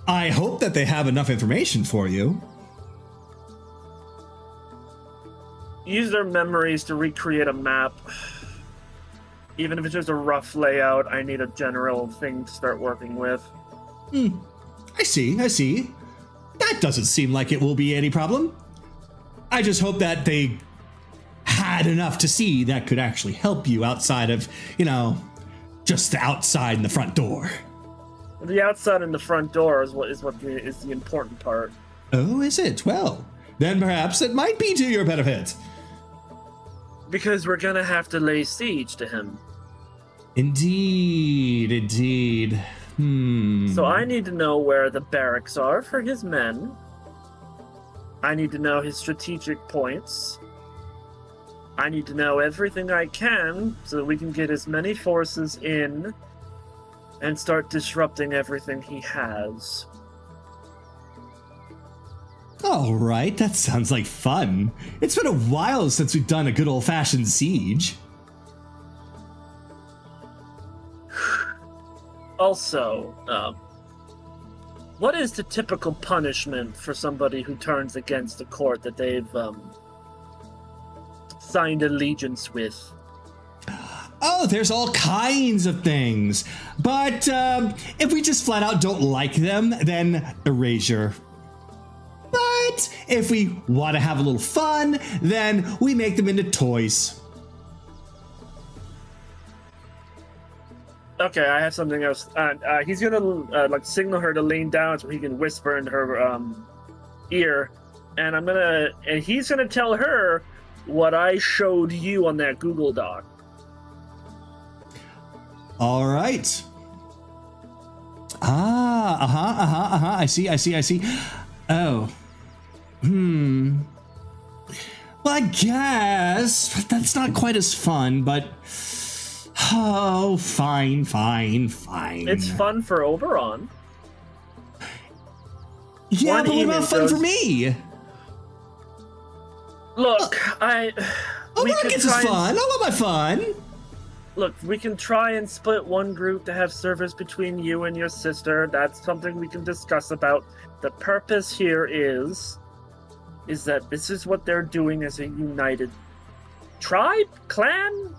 I hope that they have enough information for you. Use their memories to recreate a map. Even if it's just a rough layout, I need a general thing to start working with. I see. That doesn't seem like it will be any problem. I just hope that they had enough to see that could actually help you outside of, just the outside and the front door. The outside and the front door is the important part. Oh, is it? Well, then perhaps it might be to your benefit. Because we're gonna have to lay siege to him. Indeed. So I need to know where the barracks are for his men. I need to know his strategic points. I need to know everything I can so that we can get as many forces in and start disrupting everything he has. All right, that sounds like fun. It's been a while since we've done a good old-fashioned siege. Also, what is the typical punishment for somebody who turns against the court that they've signed allegiance with? Oh, there's all kinds of things. But if we just flat out don't like them, then erasure. But if we want to have a little fun, then we make them into toys. Okay, I have something else. He's gonna signal her to lean down so he can whisper in her ear, and he's gonna tell her what I showed you on that Google Doc. All right. I see. Oh. Well, I guess, but that's not quite as fun, but... Oh, fine. It's fun for Oberon. Yeah, One but what about evening fun for goes- me? Look, Oberon gets his fun. I love my fun. Look, we can try and split one group to have service between you and your sister. That's something we can discuss about. The purpose here is that this is what they're doing as a united tribe, clan,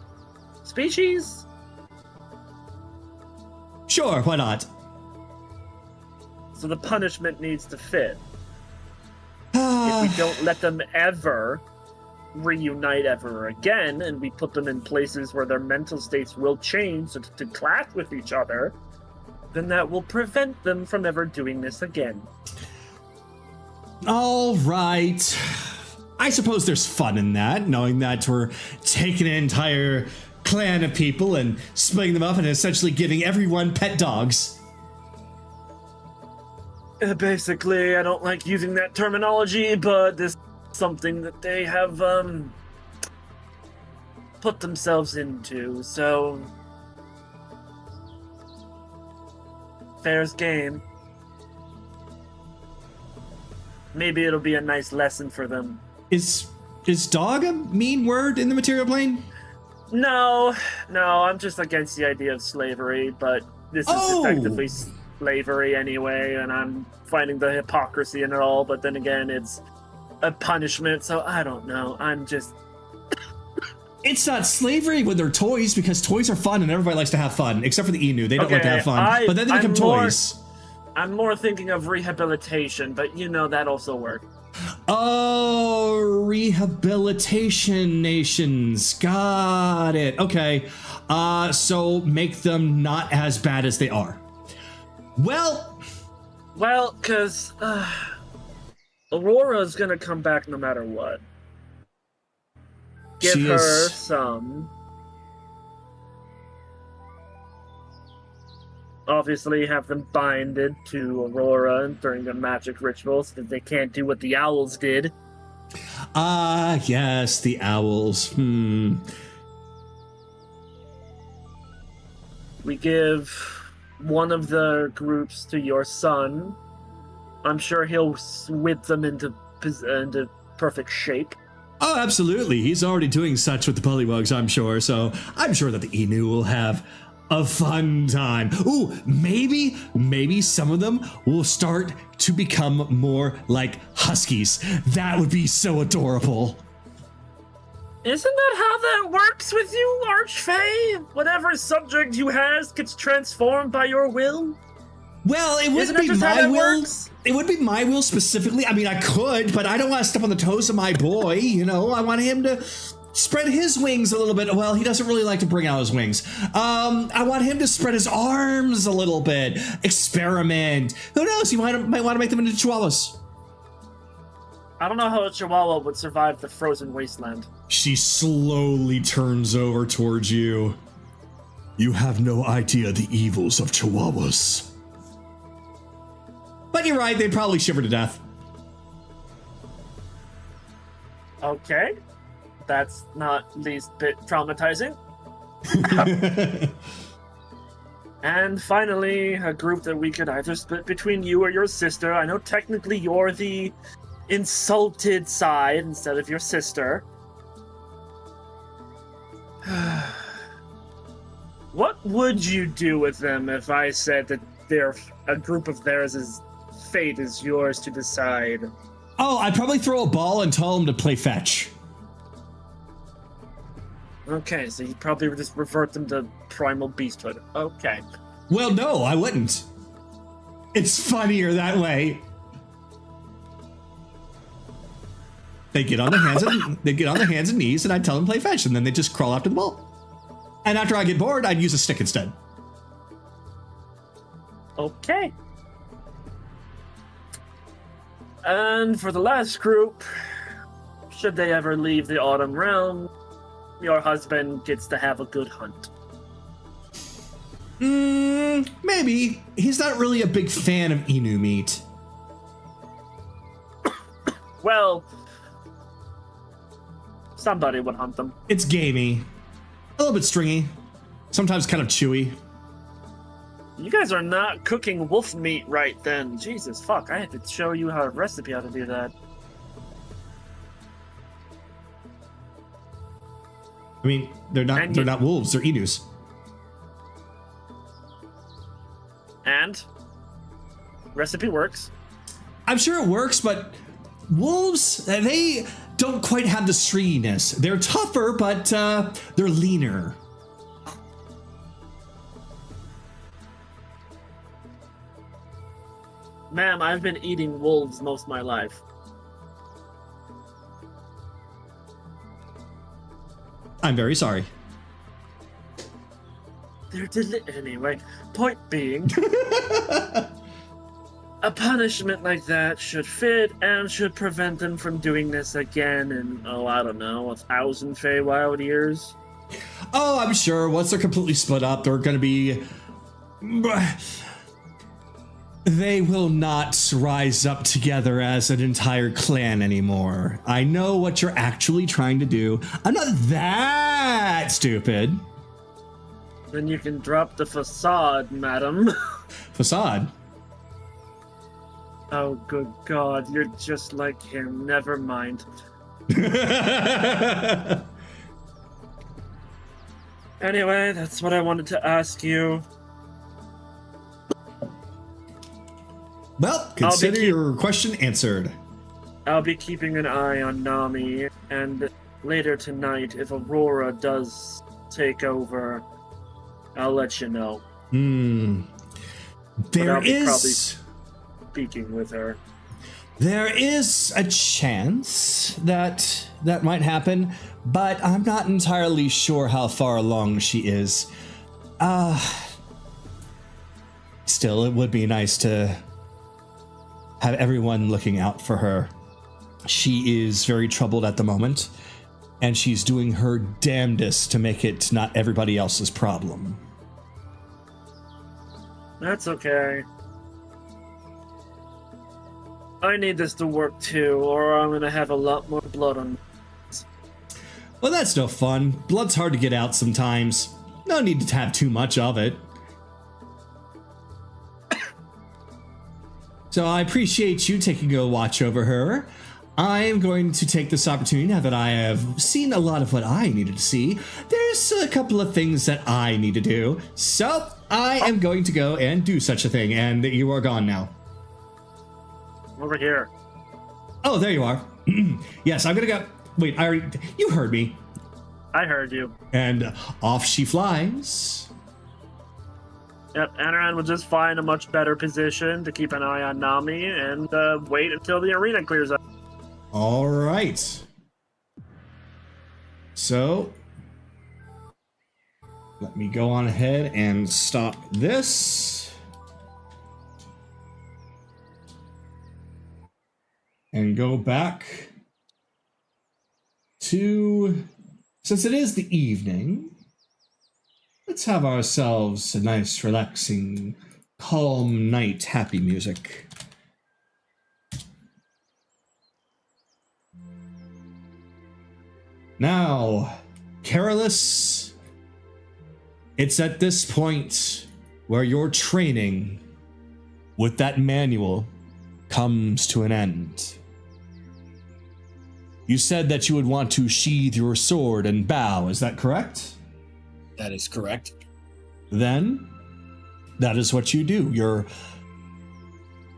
species. Sure, why not? So the punishment needs to fit. If we don't let them ever reunite ever again, and we put them in places where their mental states will change to clash with each other, then that will prevent them from ever doing this again. All right. I suppose there's fun in that, knowing that we're taking an entire clan of people and splitting them up and essentially giving everyone pet dogs. Basically, I don't like using that terminology, but this is something that they have put themselves into, so fair's game. Maybe it'll be a nice lesson for them. Is dog a mean word in the material plane? No, I'm just against the idea of slavery, but this is effectively slavery anyway, and I'm finding the hypocrisy in it all, but then again, it's a punishment, so I don't know. I'm just... It's not slavery when they're toys, because toys are fun and everybody likes to have fun, except for the Inu. They don't like to have fun, but then they become toys. I'm more thinking of rehabilitation, but you know that also works. Oh, rehabilitation nations. Got it. Okay. So make them not as bad as they are. Well, because Aurora's gonna come back no matter what. Give her some. Obviously, have them binded to Aurora during the magic rituals, so that they can't do what the owls did. Ah, yes, the owls. We give one of the groups to your son. I'm sure he'll whip them into perfect shape. Oh, absolutely. He's already doing such with the Bullywugs, I'm sure. So I'm sure that the Inu will have a fun time. Ooh, maybe some of them will start to become more like huskies. That would be so adorable. Isn't that how that works with you, Archfey? Whatever subject you has gets transformed by your will? Well, it wouldn't be my will. It would be my will specifically. I mean, I could, but I don't want to step on the toes of my boy, you know? I want him to spread his wings a little bit. Well, he doesn't really like to bring out his wings. I want him to spread his arms a little bit. Experiment. Who knows? He might want to make them into chihuahuas. I don't know how a chihuahua would survive the frozen wasteland. She slowly turns over towards you. You have no idea the evils of chihuahuas. But you're right, they'd probably shiver to death. Okay. That's not least bit traumatizing. And finally, a group that we could either split between you or your sister. I know technically you're the insulted side instead of your sister. What would you do with them if I said that a group of theirs' fate is yours to decide? Oh, I'd probably throw a ball and tell them to play fetch. Okay, so you'd probably just revert them to primal beasthood. Okay. Well, no, I wouldn't. It's funnier that way. They get on their hands and knees, and I'd tell them to play fetch, and then they just crawl after the ball. And after I get bored, I'd use a stick instead. Okay. And for the last group, should they ever leave the Autumn Realm, your husband gets to have a good hunt. Maybe. He's not really a big fan of Inu meat. Well, Somebody would hunt them. It's gamey, a little bit stringy, sometimes kind of chewy. You guys are not cooking wolf meat right then. Jesus fuck, I have to show you a recipe how to do that. I mean, they're not wolves, they're enus. And recipe works. I'm sure it works, but wolves, they don't quite have the stringiness. They're tougher, but they're leaner. Ma'am, I've been eating wolves most of my life. I'm very sorry. They're anyway, point being, a punishment like that should fit and should prevent them from doing this again in, I don't know, 1,000 Feywild years. Oh, I'm sure once they're completely split up, they're going to be... They will not rise up together as an entire clan anymore. I know what you're actually trying to do. I'm not that stupid. Then you can drop the facade, madam. Facade? Oh, good God, you're just like him. Never mind. Anyway, that's what I wanted to ask you. Well, consider your question answered. I'll be keeping an eye on Nami, and later tonight, if Aurora does take over, I'll let you know. There is... Speaking with her. There is a chance that that might happen, but I'm not entirely sure how far along she is. Still, it would be nice to have everyone looking out for her. She is very troubled at the moment, and she's doing her damnedest to make it not everybody else's problem. That's okay. I need this to work too, or I'm gonna have a lot more blood on. Well, that's no fun. Blood's hard to get out sometimes. No need to have too much of it. So I appreciate you taking a watch over her. I am going to take this opportunity, now that I have seen a lot of what I needed to see. There's a couple of things that I need to do. So I am going to go and do such a thing, and you are gone now. Over here. Oh, there you are. Yes, I'm gonna go. Wait, you heard me. I heard you. And off she flies. Yep, Anaran will just find a much better position to keep an eye on Nami and wait until the arena clears up. All right. So, let me go on ahead and stop this. And go back to, since it is the evening, let's have ourselves a nice, relaxing, calm night, happy music. Now, Carolus, it's at this point where your training with that manual comes to an end. You said that you would want to sheathe your sword and bow, is that correct? That is correct. Then, that is what you do. Your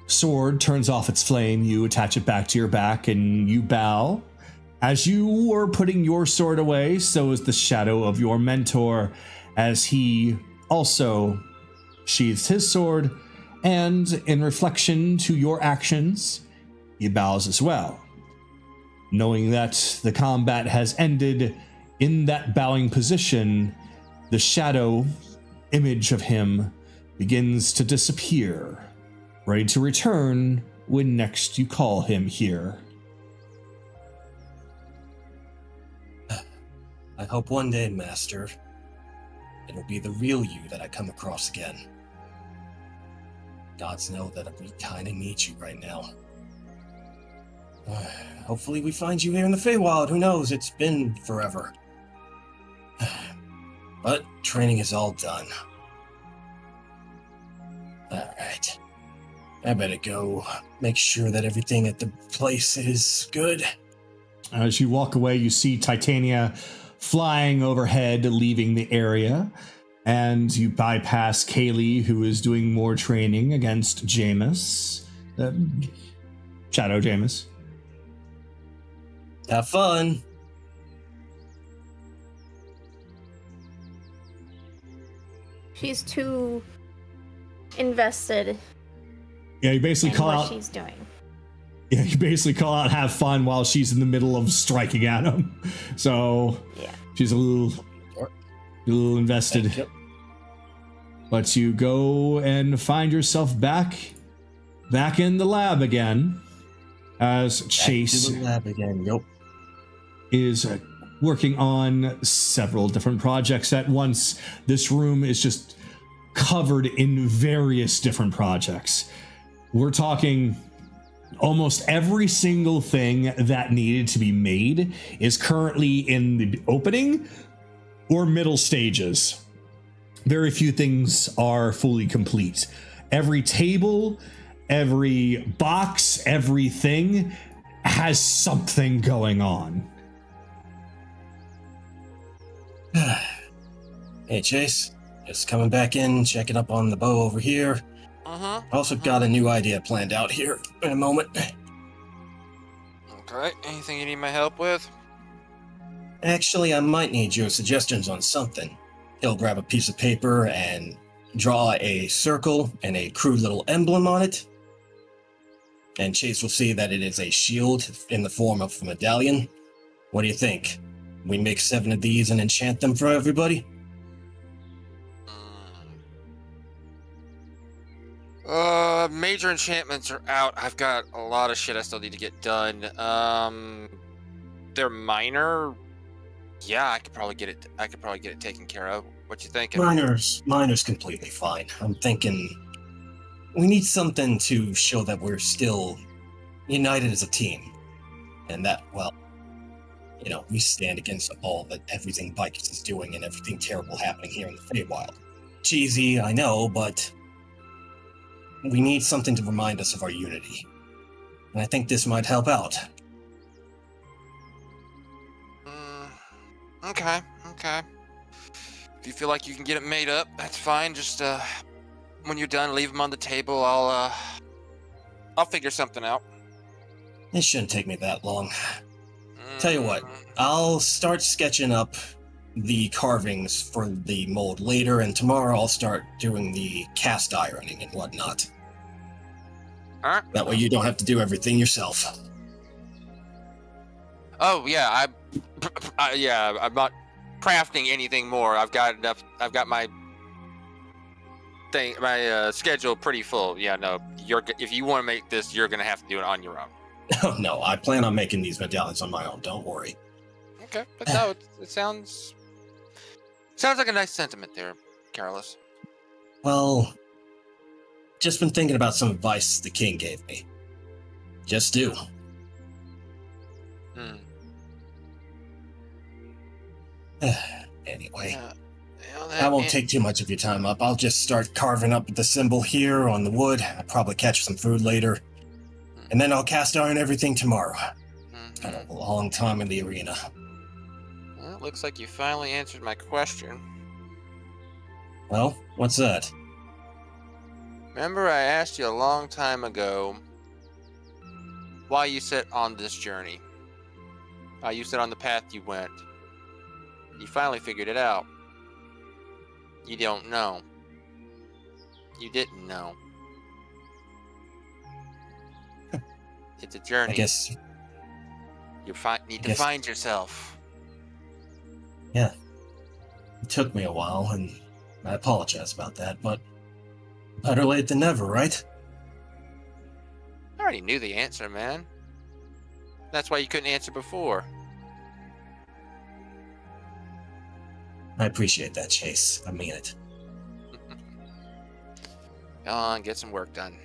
sword turns off its flame, you attach it back to your back, and you bow. As you were putting your sword away, so is the shadow of your mentor, as he also sheathes his sword, and in reflection to your actions, he bows as well. Knowing that the combat has ended, in that bowing position, the shadow image of him begins to disappear, ready to return when next you call him here. I hope one day, Master, it'll be the real you that I come across again. Gods know that we kinda need you right now. Hopefully we find you here in the Feywild. Who knows? It's been forever. But training is all done. Alright. I better go make sure that everything at the place is good. As you walk away, you see Titania flying overhead, leaving the area, and you bypass Kaylee, who is doing more training against Jameis. Shadow Jameis. Have fun. She's too invested Yeah, you basically in call what out. she's doing. Yeah, you basically call out "have fun" while she's in the middle of striking at him. So Yeah. she's a little invested. Yep. But you go and find yourself back in the lab again, as Chase Back to the lab again. Yep. is working on several different projects at once. This room is just covered in various different projects. We're talking almost every single thing that needed to be made is currently in the opening or middle stages. Very few things are fully complete. Every table, every box, everything has something going on. Hey, Chase. Just coming back in, checking up on the bow over here. Uh-huh. Also got a new idea planned out here in a moment. Okay. Anything you need my help with? Actually, I might need your suggestions on something. He'll grab a piece of paper and draw a circle and a crude little emblem on it. And Chase will see that it is a shield in the form of a medallion. What do you think? We make 7 of these and enchant them for everybody? Major enchantments are out. I've got a lot of shit I still need to get done. They're minor. Yeah, I could probably get it taken care of. What you thinking? Miner's completely fine. I'm thinking we need something to show that we're still united as a team. And that, well, you know, we stand against everything Vikings is doing and everything terrible happening here in the Feywild. Cheesy, I know, but we need something to remind us of our unity. And I think this might help out. Okay. If you feel like you can get it made up, that's fine. Just when you're done, leave them on the table. I'll figure something out. It shouldn't take me that long. Tell you what, I'll start sketching up the carvings for the mold later, and tomorrow I'll start doing the cast ironing and whatnot. All right. That way you don't have to do everything yourself. Oh yeah, I'm not crafting anything more. I've got enough. I've got my schedule pretty full. Yeah, no, if you want to make this, you're gonna have to do it on your own. Oh no, I plan on making these medallions on my own. Don't worry. Okay, but no, it sounds like a nice sentiment there, Carolus. Well, just been thinking about some advice the king gave me. Just do. Anyway, I won't take too much of your time up. I'll just start carving up the symbol here on the wood. I'll probably catch some food later. And then I'll cast iron everything tomorrow. It's been a long time in the arena. Well, it looks like you finally answered my question. Well, what's that? Remember I asked you a long time ago why you set on this journey? Why you set on the path you went? You finally figured it out. You don't know. You didn't know. It's a journey. I guess. You need to find yourself. Yeah. It took me a while, and I apologize about that, but better late than never, right? I already knew the answer, man. That's why you couldn't answer before. I appreciate that, Chase. I mean it. Go on, get some work done.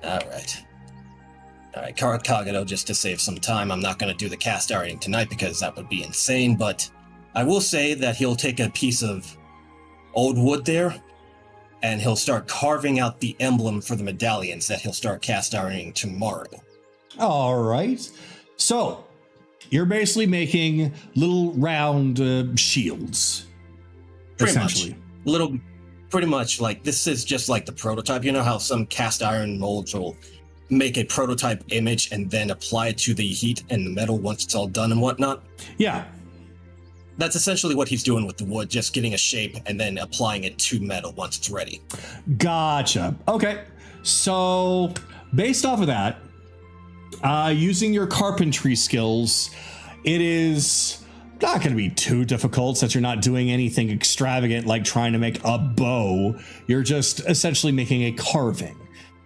All right. All right, Kagato, just to save some time, I'm not going to do the cast ironing tonight because that would be insane, but I will say that he'll take a piece of old wood there, and he'll start carving out the emblem for the medallions that he'll start cast ironing tomorrow. All right. So, you're basically making little round shields. Pretty essentially. much. Pretty much, like, this is just like the prototype. You know how some cast iron molds will make a prototype image and then apply it to the heat and the metal once it's all done and whatnot? Yeah. That's essentially what he's doing with the wood, just getting a shape and then applying it to metal once it's ready. Gotcha. Okay. So, based off of that, using your carpentry skills, it is not going to be too difficult since you're not doing anything extravagant like trying to make a bow. You're just essentially making a carving.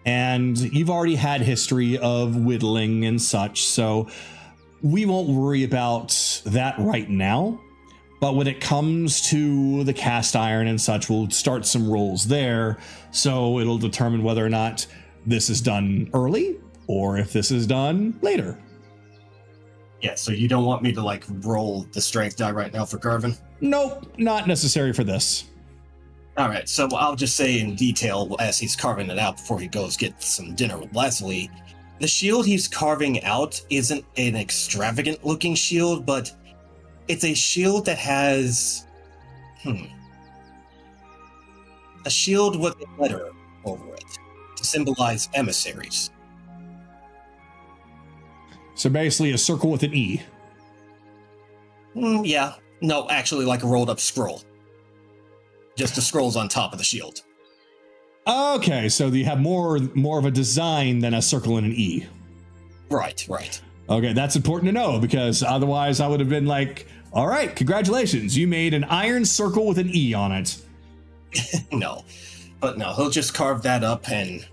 And you've already had history of whittling and such, so we won't worry about that right now. But when it comes to the cast iron and such, we'll start some rolls there. So it'll determine whether or not this is done early or if this is done later. Yeah, so you don't want me to, like, roll the strength die right now for carving? Nope, not necessary for this. All right, so I'll just say in detail as he's carving it out before he goes get some dinner with Leslie. The shield he's carving out isn't an extravagant looking shield, but it's a shield that has a shield with a letter over it to symbolize emissaries. So basically a circle with an E. Yeah, no, actually like a rolled up scroll. Just the scrolls on top of the shield. Okay, so you have more of a design than a circle and an E. Right. Okay, that's important to know because otherwise I would have been like, all right, congratulations, you made an iron circle with an E on it. No, he'll just carve that up and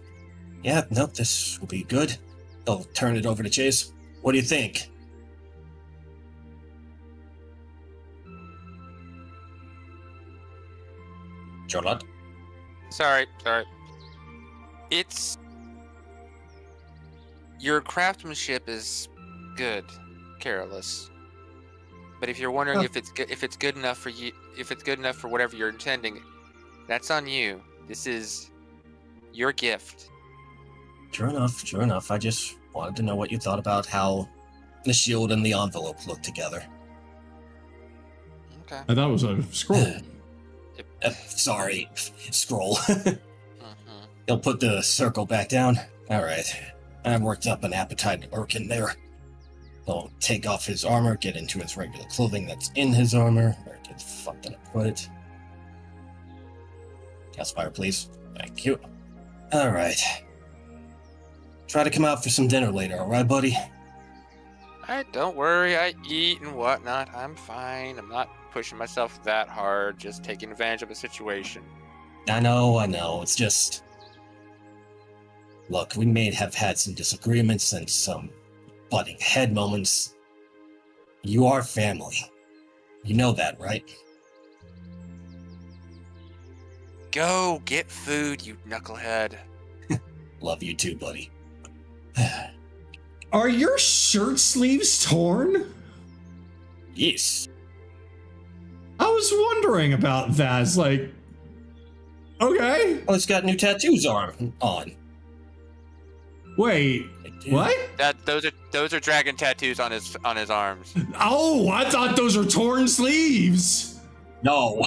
yeah, nope, this will be good. He'll turn it over to Chase. What do you think? Charlotte? Sorry. Your craftsmanship is good, Careless. But if you're wondering if it's good enough for you, if it's good enough for whatever you're intending, that's on you. This is your gift. Sure enough. I just wanted to know what you thought about how the shield and the envelope look together. Okay. I thought it was a scroll. Sorry, scroll. He'll put the circle back down. All right. I've worked up an appetite in there. He'll take off his armor, get into his regular clothing that's in his armor. Where the fuck did I put it? Cast fire, please. Thank you. All right. Try to come out for some dinner later, all right, buddy? Don't worry. I eat and whatnot. I'm fine. I'm not pushing myself that hard. Just taking advantage of the situation. I know. It's just... Look, we may have had some disagreements and some butting head moments. You are family. You know that, right? Go get food, you knucklehead. Love you too, buddy. Are your shirt sleeves torn? Yes. I was wondering about that. It's like, okay. Oh, it's got new tattoos on. Wait, what? Those are dragon tattoos on his arms. Oh, I thought those were torn sleeves. No.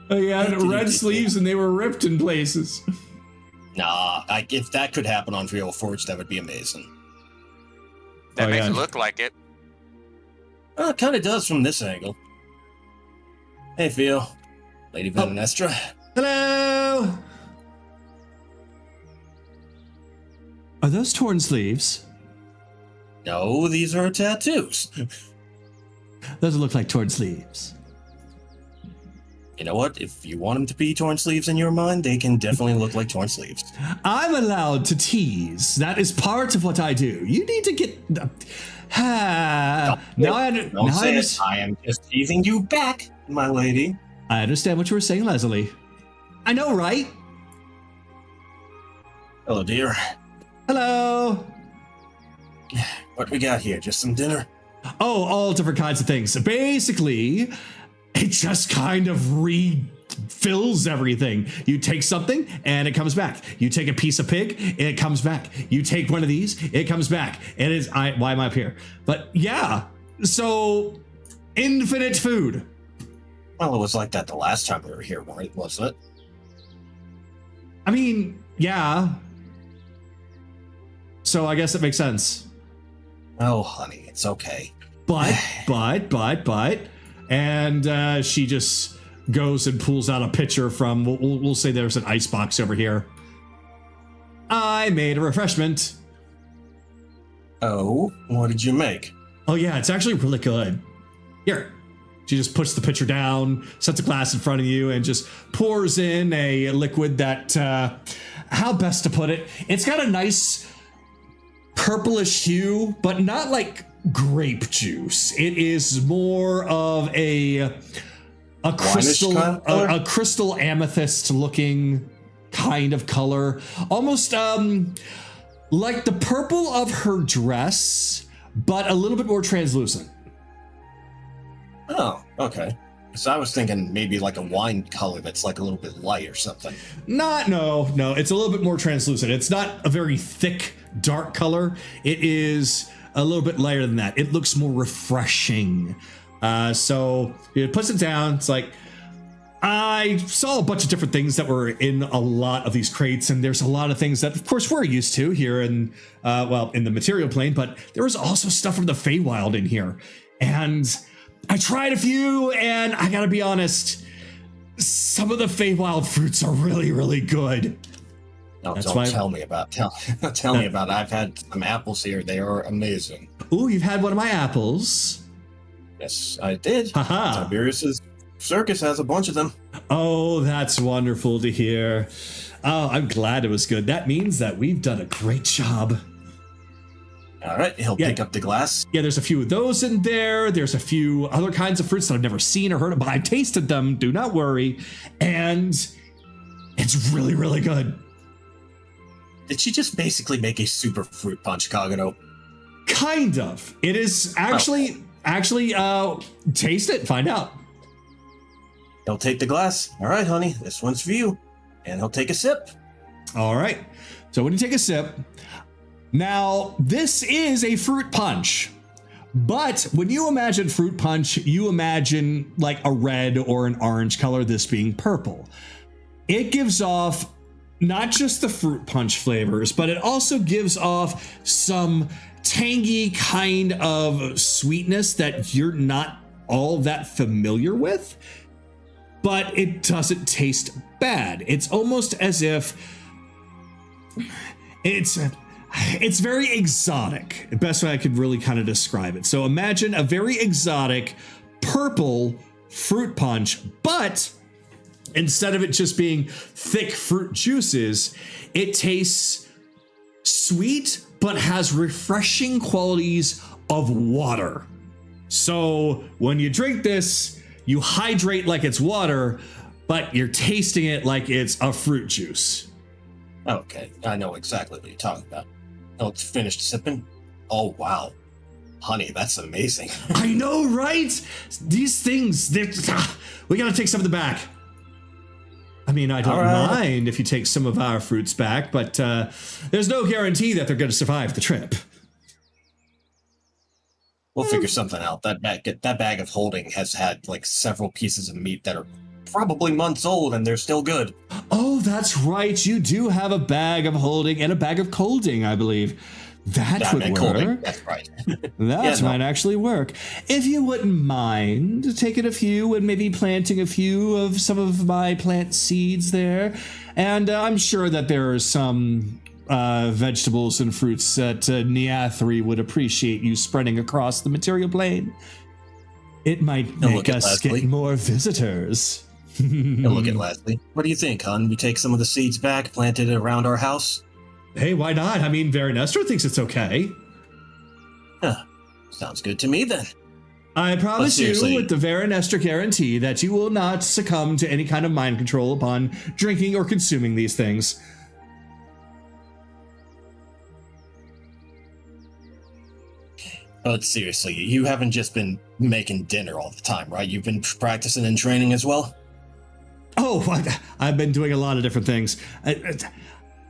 He had red sleeves and they were ripped in places. Nah, if that could happen on Real Forge, that would be amazing. That makes it look like it. Well, it kind of does from this angle. Hey, Phil. Lady Venestra. Hello! Are those torn sleeves? No, these are tattoos. Those look like torn sleeves. You know what? If you want them to be torn sleeves in your mind, they can definitely look like torn sleeves. I'm allowed to tease. That is part of what I do. You need to get... I am just teasing you back, my lady. I understand what you were saying, Leslie. I know, right? Hello, dear. Hello. What we got here? Just some dinner? Oh, all different kinds of things. Basically, it just kind of refills everything. You take something and it comes back. You take a piece of pig, it comes back. You take one of these, it comes back. And it's why am I up here? But yeah, so infinite food. Well, it was like that the last time we were here, wasn't it? I mean, yeah. So I guess it makes sense. Oh, honey, it's okay. But, and she just goes and pulls out a pitcher from, we'll say there's an ice box over here. I made a refreshment. Oh, what did you make? Oh yeah, it's actually really good. Here. She just puts the pitcher down, sets a glass in front of you, and just pours in a liquid that, how best to put it? It's got a nice purplish hue, but not like grape juice. It is more of a crystal, a crystal amethyst looking kind of color, almost like the purple of her dress, but a little bit more translucent. Oh, okay. So I was thinking maybe like a wine color that's like a little bit light or something. No, it's a little bit more translucent. It's not a very thick, dark color. It is a little bit lighter than that. It looks more refreshing. So it puts it down. It's like, I saw a bunch of different things that were in a lot of these crates, and there's a lot of things that, of course, we're used to here in, in the material plane, but there was also stuff from the Feywild in here. And I tried a few, and I gotta be honest, some of the Feywild fruits are really, really good. No, tell me about it. I've had some apples here. They are amazing. Ooh, you've had one of my apples. Yes, I did. Haha. Tiberius's circus has a bunch of them. Oh, that's wonderful to hear. Oh, I'm glad it was good. That means that we've done a great job. All right, he'll pick up the glass. Yeah, there's a few of those in there. There's a few other kinds of fruits that I've never seen or heard of, but I've tasted them. Do not worry. And it's really, really good. Did she just basically make a super fruit punch, Kagato? Kind of. It is actually, taste it, find out. He'll take the glass. All right, honey, this one's for you. And he'll take a sip. All right. So when you take a sip, now this is a fruit punch. But when you imagine fruit punch, you imagine like a red or an orange color, this being purple. It gives off not just the fruit punch flavors, but it also gives off some tangy kind of sweetness that you're not all that familiar with, but it doesn't taste bad. It's almost as if it's very exotic. The best way I could really kind of describe it. So imagine a very exotic purple fruit punch, but instead of it just being thick fruit juices, it tastes sweet, but has refreshing qualities of water. So when you drink this, you hydrate like it's water, but you're tasting it like it's a fruit juice. Okay, I know exactly what you're talking about. Oh, it's finished sipping? Oh, wow. Honey, that's amazing. I know, right? These things, we gotta take some of them back. I mean, I don't mind if you take some of our fruits back, but there's no guarantee that they're gonna survive the trip. We'll figure something out. That bag of holding has had like several pieces of meat that are probably months old and they're still good. Oh, that's right. You do have a bag of holding and a bag of colding, I believe. That would work. Colding. That's right. That might actually work. If you wouldn't mind taking a few and maybe planting a few of some of my plant seeds there. And I'm sure that there are some vegetables and fruits that Neathri would appreciate you spreading across the material plane. It might make us get more visitors. Look at Leslie. What do you think, hon? We take some of the seeds back, planted it around our house? Hey, why not? I mean, Veronestra thinks it's okay. Huh. Sounds good to me, then. I promise you, with the Veronestra guarantee, that you will not succumb to any kind of mind control upon drinking or consuming these things. But seriously, you haven't just been making dinner all the time, right? You've been practicing and training as well? Oh, I've been doing a lot of different things.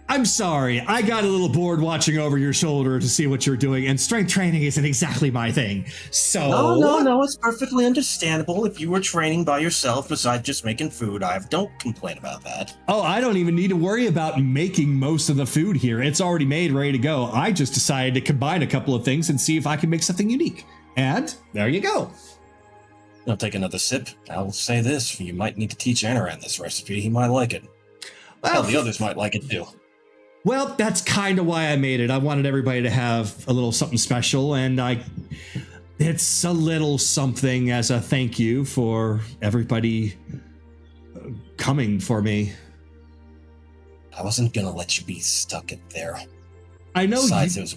I'm sorry, I got a little bored watching over your shoulder to see what you're doing, and strength training isn't exactly my thing. So No, it's perfectly understandable. If you were training by yourself besides just making food, don't complain about that. Oh, I don't even need to worry about making most of the food here. It's already made, ready to go. I just decided to combine a couple of things and see if I can make something unique. And there you go. I'll take another sip. I'll say this, you might need to teach Anaran this recipe. He might like it. Well, the others might like it too. Well, that's kind of why I made it. I wanted everybody to have a little something special, and it's a little something as a thank you for everybody coming for me. I wasn't gonna let you be stuck in there. I know. Besides,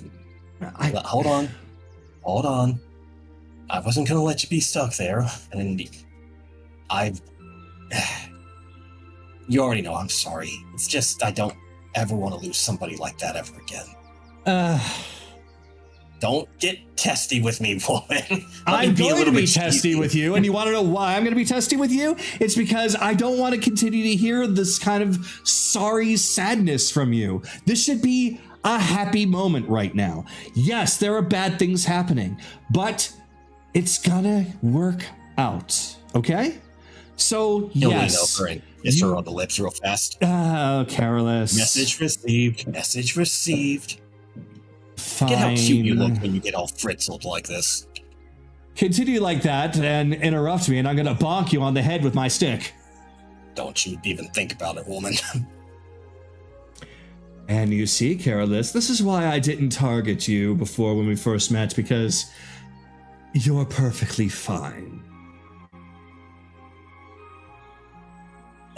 hold on. I wasn't gonna let you be stuck there, and you already know I'm sorry. It's just I don't ever want to lose somebody like that ever again. Don't get testy with me, woman. I'm going to be testy with you, and you want to know why I'm going to be testy with you? It's because I don't want to continue to hear this kind of sorry sadness from you. This should be a happy moment right now. Yes, there are bad things happening, but it's gonna work out, okay? So, You'll yes. lean over and kiss her on the lips real fast. Oh, careless. Message received. Fine. Get how cute you look when you get all fritzled like this. Continue like that and interrupt me, and I'm gonna bonk you on the head with my stick. Don't you even think about it, woman. And you see, Careless, this is why I didn't target you before when we first met, because you're perfectly fine.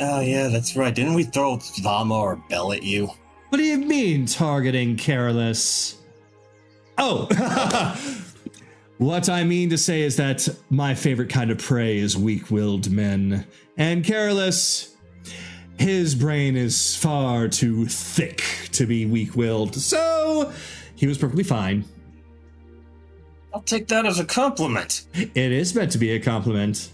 Oh, yeah, that's right. Didn't we throw Llama or Bell at you? What do you mean, targeting Careless? Oh! What I mean to say is that my favorite kind of prey is weak-willed men. And Careless, his brain is far too thick to be weak-willed, so he was perfectly fine. I'll take that as a compliment. It is meant to be a compliment.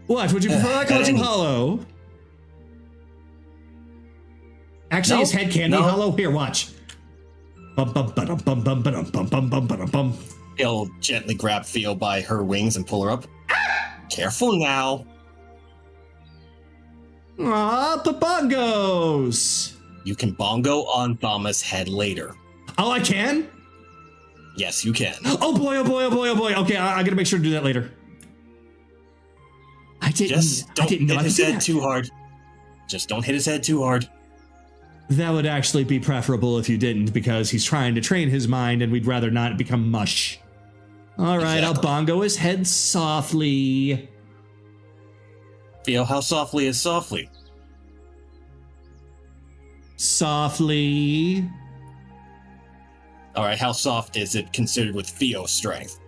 What, would you prefer I call him hollow? Actually, No, his head can be no. hollow. Here, watch. He'll gently grab Theo by her wings and pull her up. Careful now. Ah, the bongos! You can bongo on Thama's head later. Oh, I can? Yes, you can. Oh boy, oh boy, oh boy, oh boy. Okay, I gotta make sure to do that later. I didn't know hit I his could do head that. too hard. Just don't hit his head too hard. That would actually be preferable if you didn't, because he's trying to train his mind and we'd rather not become mush. All right, Exactly. I'll bongo his head softly. Theo, how softly is softly? Softly. All right, how soft is it considered with Theo's strength?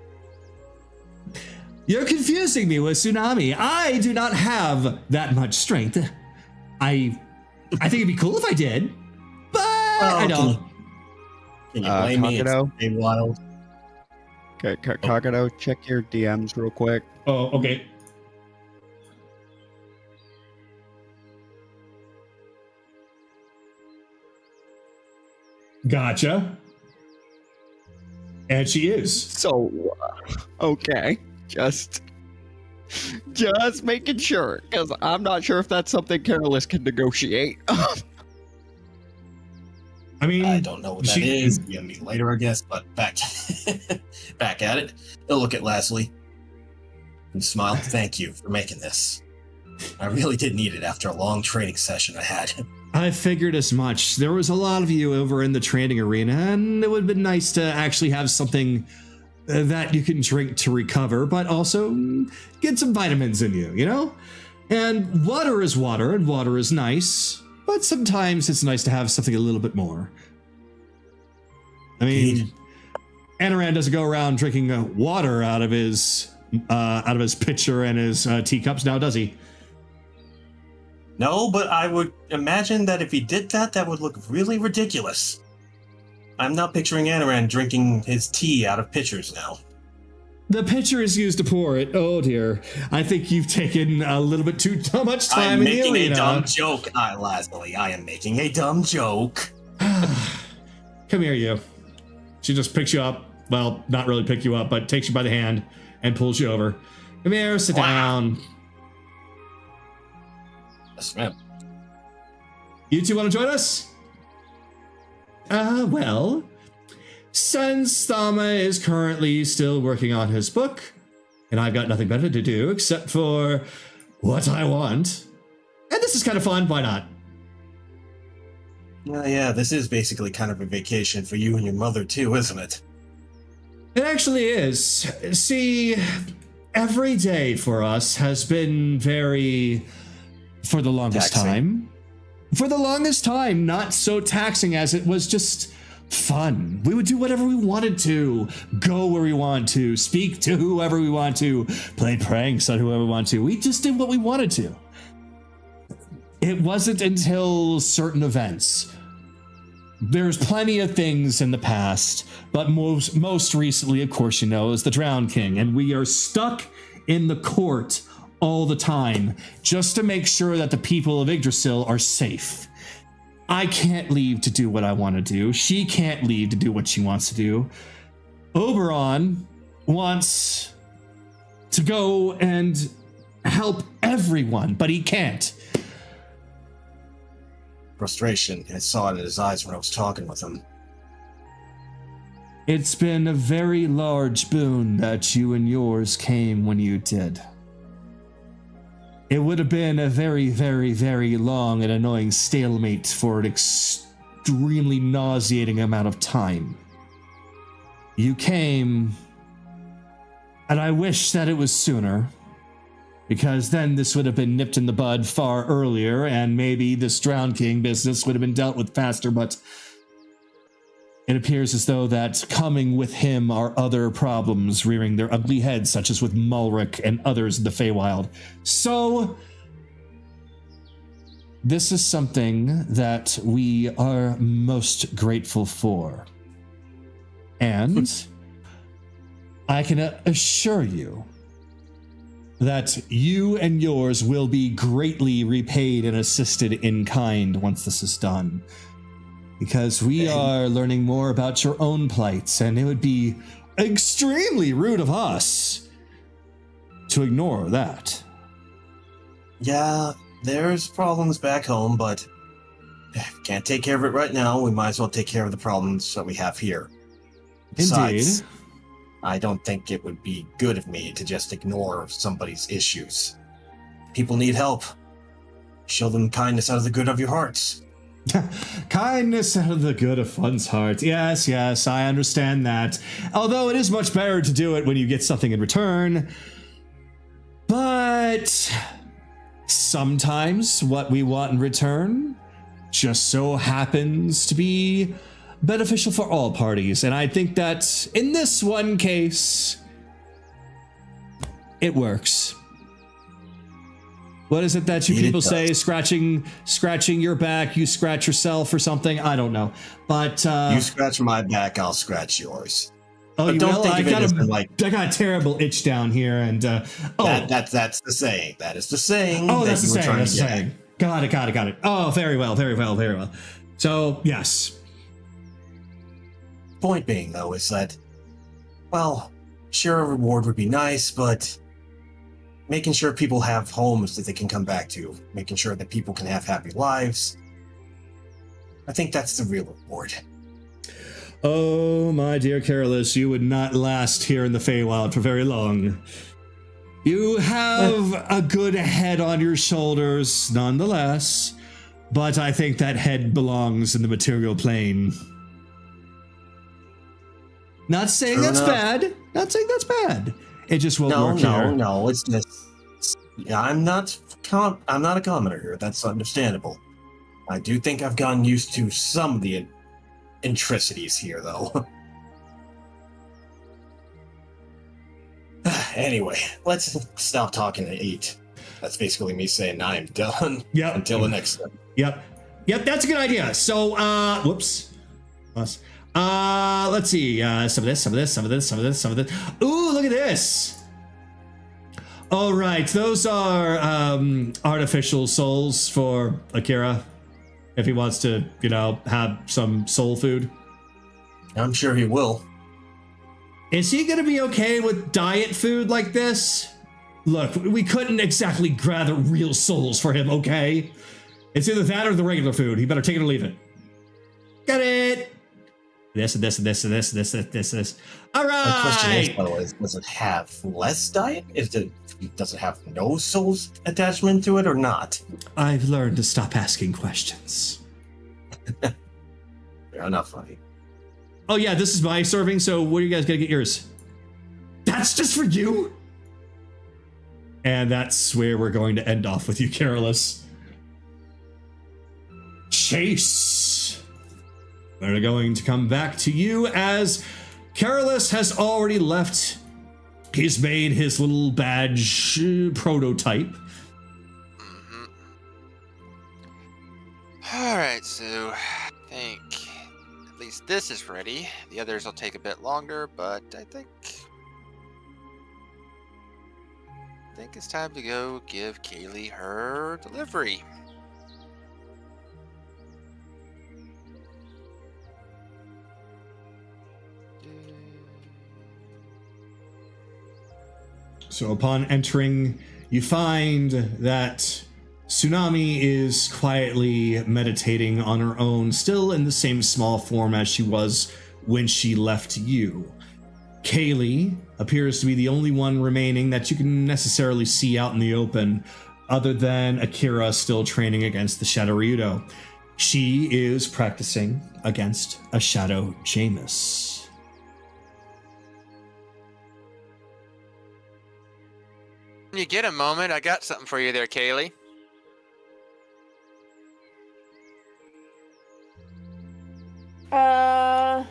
You're confusing me with Tsunami. I do not have that much strength. I think it'd be cool if I did, but I don't. Can you blame me? It's Kagato? a wild. Okay, Kagato, check your DMs real quick. Oh, okay. Gotcha. And she is. So, okay, just making sure, because I'm not sure if that's something Careless can negotiate. I mean, I don't know what that is. DM me later, I guess. But back at it. He'll look at Lastly and smile. Thank you for making this. I really did need it after a long training session I had. I figured as much. There was a lot of you over in the training arena, and it would have been nice to actually have something that you can drink to recover, but also get some vitamins in you, you know? And water is water, and water is nice, but sometimes it's nice to have something a little bit more. I mean, Anaran doesn't go around drinking water out of his pitcher and his teacups now, does he? No, but I would imagine that if he did that, that would look really ridiculous. I'm not picturing Anaran drinking his tea out of pitchers now. The pitcher is used to pour it. Oh dear. I think you've taken a little bit too much time in the arena. I'm making a dumb joke, Leslie. I am making a dumb joke. Come here, you. She just picks you up. Well, not really pick you up, but takes you by the hand and pulls you over. Come here, sit down. Yes, ma'am. You two want to join us? Well, since Thama is currently still working on his book, and I've got nothing better to do except for what I want, and this is kind of fun, why not? Yeah, this is basically kind of a vacation for you and your mother too, isn't it? It actually is. See, every day for us has been very, for the longest taxing. time, not so taxing as it was just fun. We would do whatever we wanted to, go where we want to, speak to whoever we want to, play pranks on whoever we want to. We just did what we wanted to. It wasn't until certain events. There's plenty of things in the past, but most recently, of course, you know, is the Drowned King, and we are stuck in the court all the time just to make sure that the people of Yggdrasil are safe. I can't leave to do what I want to do. She can't leave to do what she wants to do. Oberon wants to go and help everyone, but he can't. Frustration. I saw it in his eyes when I was talking with him. It's been a very large boon that you and yours came when you did. It would have been a very, very, very long and annoying stalemate for an extremely nauseating amount of time. You came, and I wish that it was sooner, because then this would have been nipped in the bud far earlier, and maybe this Drowned King business would have been dealt with faster, but it appears as though that coming with him are other problems rearing their ugly heads, such as with Mulric and others in the Feywild. So, this is something that we are most grateful for. And I can assure you that you and yours will be greatly repaid and assisted in kind once this is done. Because we are learning more about your own plights, and it would be extremely rude of us to ignore that. Yeah, there's problems back home, but if we can't take care of it right now, we might as well take care of the problems that we have here. Besides, Indeed. I don't think it would be good of me to just ignore somebody's issues. People need help. Show them kindness out of the good of your hearts. Kindness out of the good of one's heart. Yes, yes, I understand that. Although it is much better to do it when you get something in return. But sometimes what we want in return just so happens to be beneficial for all parties. And I think that in this one case, it works. What is it that you people say? Scratching your back, you scratch yourself or something? I don't know. But you scratch my back, I'll scratch yours. Oh, but you don't will? think of it as like I got a terrible itch down here, and that's the saying. That is the saying. Oh, that's the saying. That's the saying. Got it. Oh, very well. So yes. Point being, though, is that, well, sure, a reward would be nice, but making sure people have homes that they can come back to, making sure that people can have happy lives, I think that's the real reward. Oh, my dear Carolus, you would not last here in the Feywild for very long. You have a good head on your shoulders, nonetheless, but I think that head belongs in the material plane. Not saying that's bad. Not saying that's bad. It just won't work here. No, it's just... I'm not a commoner here. That's understandable. I do think I've gotten used to some of the intricacies here, though. Anyway, let's stop talking at 8. That's basically me saying I'm done. Yep. Until the next time. Yep, that's a good idea. So, whoops. Let's see. Some of this, some of this, some of this, some of this, some of this. Ooh, look at this. All right, those are artificial souls for Akira, if he wants to, have some soul food. I'm sure he will. Is he gonna be okay with diet food like this? Look, we couldn't exactly gather real souls for him, okay? It's either that or the regular food. He better take it or leave it. Got it. This and this and this and this and this and this and this. All right. The question is, though, does it have less diet? Does it have no souls attachment to it or not? I've learned to stop asking questions. Fair enough, buddy. Oh yeah, this is my serving, so what are you guys gonna get yours? That's just for you? And that's where we're going to end off with you, Carolus. Chase. We're going to come back to you as Carolus has already left. He's made his little badge prototype. Mm-hmm. All right, so I think at least this is ready. The others will take a bit longer, but I think it's time to go give Kaylee her delivery. So upon entering, you find that Tsunami is quietly meditating on her own, still in the same small form as she was when she left you. Kaylee appears to be the only one remaining that you can necessarily see out in the open, other than Akira still training against the Shadow Ryudo. She is practicing against a Shadow Jameis. When you get a moment, I got something for you there, Kaylee. Alright.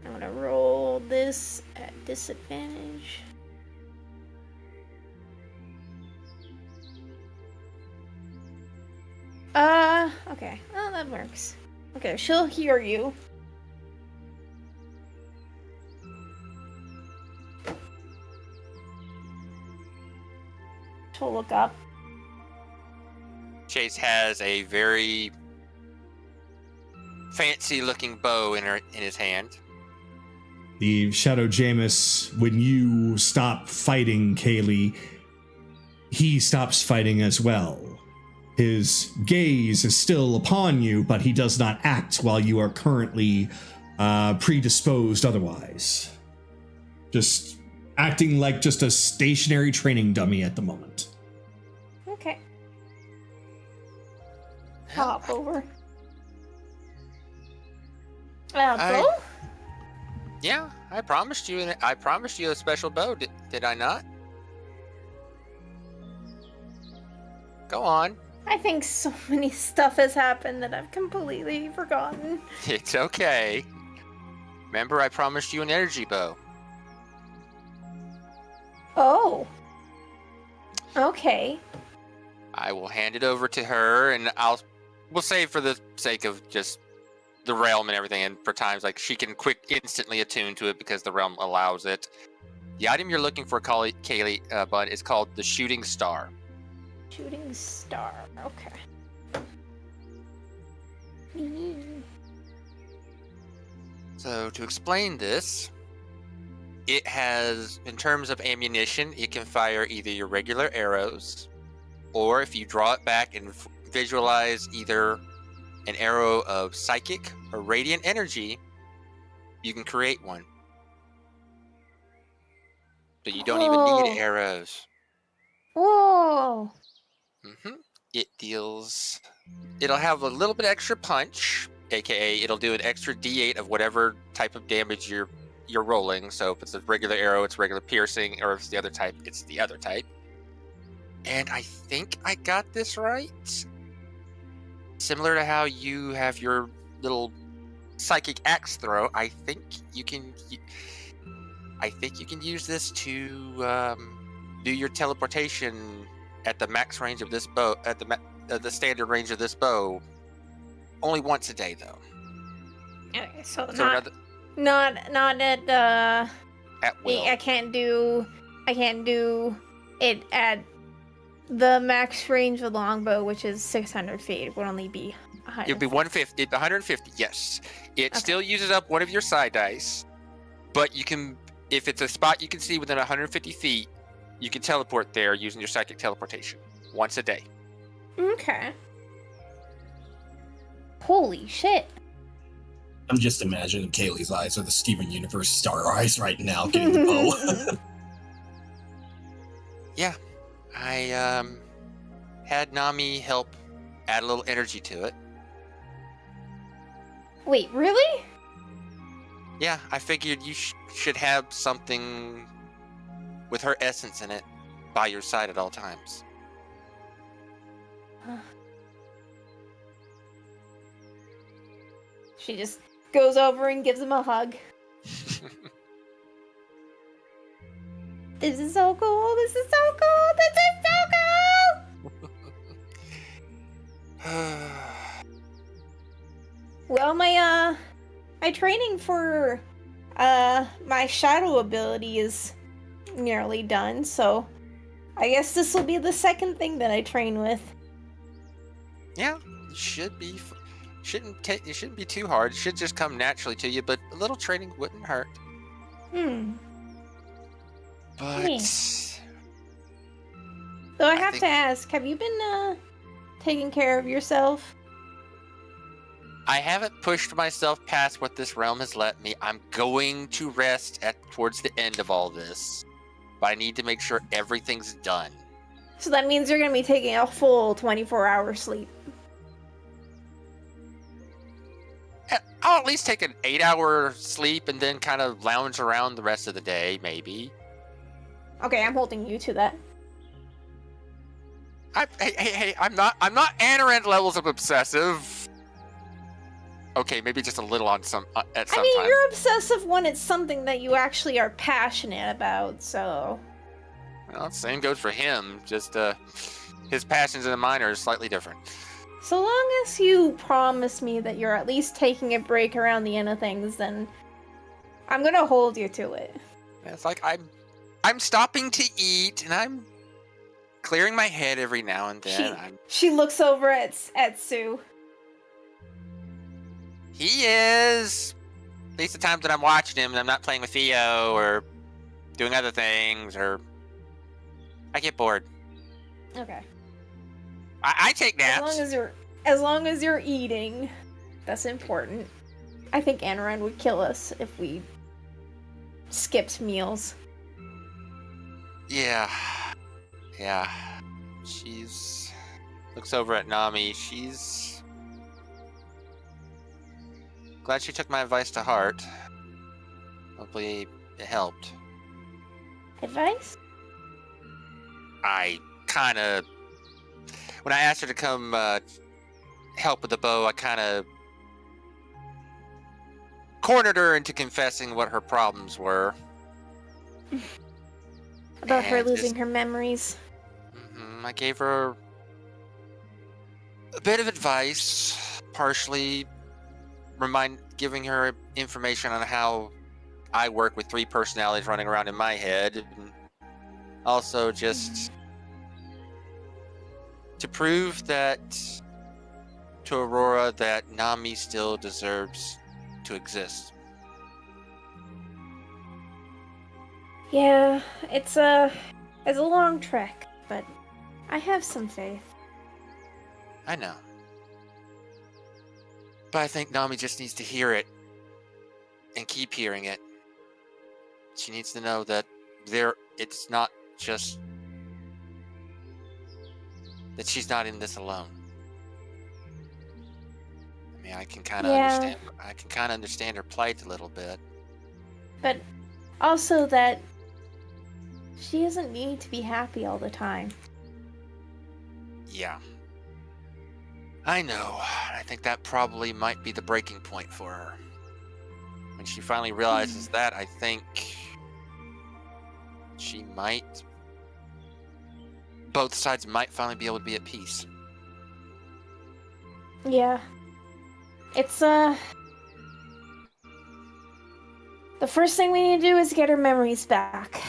I'm gonna roll this at disadvantage. Okay. Oh, that works. Okay, she'll hear you. She'll look up. Chase has a very fancy-looking bow in his hand. The Shadow Jameis, when you stop fighting Kaylee, he stops fighting as well. His gaze is still upon you, but he does not act while you are currently predisposed otherwise. Just acting like just a stationary training dummy at the moment. Okay. Hop over. Bow? Yeah, I promised you a special bow, did I not? Go on. I think so many stuff has happened that I've completely forgotten. It's okay. Remember, I promised you an energy bow. Oh. Okay. I will hand it over to her, and we'll say for the sake of just the realm and everything, and for times like she can instantly attune to it because the realm allows it. The item you're looking for, Kaylee, Bud, is called the Shooting Star. Shooting star. Okay. So to explain this, it has, in terms of ammunition, it can fire either your regular arrows, or if you draw it back and visualize either an arrow of psychic or radiant energy, you can create one. So you don't even need arrows. Whoa. It'll have a little bit extra punch, aka it'll do an extra D8 of whatever type of damage you're rolling. So if it's a regular arrow, it's regular piercing, or if it's the other type, it's the other type. And I think I got this right. Similar to how you have your little psychic axe throw, I think you can use this to do your teleportation at the max range of this bow, at the standard range of this bow. only once a day, though. Okay, so So not at at will. I can't do it at the max range of longbow, which is 600 feet. It would only be 100. It would be 150. 150. Yes, it Okay. still uses up one of your side dice, but you can, if it's a spot you can see within 150 feet, you can teleport there using your psychic teleportation once a day. Okay. Holy shit. I'm just imagining Kaylee's eyes are the Steven Universe star eyes right now, getting the bow. Yeah, I had Nami help add a little energy to it. Wait, really? Yeah, I figured you should have something with her essence in it by your side at all times. She just goes over and gives him a hug. This is so cool. This is so cool. This is so cool. Well, my training for my shadow ability is nearly done, so I guess this will be the second thing that I train with. Yeah, it should be. It shouldn't be too hard. It should just come naturally to you, but a little training wouldn't hurt. But Yeah. So I have to ask, have you been taking care of yourself? I haven't pushed myself past what this realm has let me. I'm going to rest towards the end of all this, but I need to make sure everything's done. So that means you're going to be taking a full 24-hour sleep. I'll at least take an 8-hour sleep and then kind of lounge around the rest of the day, maybe. Okay, I'm holding you to that. Hey, I'm not Anarend levels of obsessive. Okay, maybe just a little at some time. You're obsessive when it's something that you actually are passionate about, so... Well, same goes for him, just his passions and mine are slightly different. So long as you promise me that you're at least taking a break around the end of things, then I'm gonna hold you to it. It's like I'm stopping to eat and I'm clearing my head every now and then. She looks over at Sue. He is. At least the times that I'm watching him and I'm not playing with Theo or doing other things, or I get bored. Okay. I take naps. As long as you're eating, that's important. I think Anarend would kill us if we skipped meals. Yeah. She's looks over at Nami. She's glad she took my advice to heart. Hopefully it helped. Advice? I kind of, when I asked her to come help with the bow, I kind of cornered her into confessing what her problems were. About her losing her memories. I gave her a bit of advice, partially giving her information on how I work with 3 personalities running around in my head, and also just to prove that to Aurora that Nami still deserves to exist. Yeah, it's a long trek, but I have some faith. I know. But I think Nami just needs to hear it and keep hearing it. She needs to know that it's not just that she's not in this alone. I mean, I can kind of understand. I can kind of understand her plight a little bit. But also that she doesn't need to be happy all the time. Yeah. I know. I think that probably might be the breaking point for her. When she finally realizes that, I think she might... Both sides might finally be able to be at peace. Yeah. It's, the first thing we need to do is get her memories back.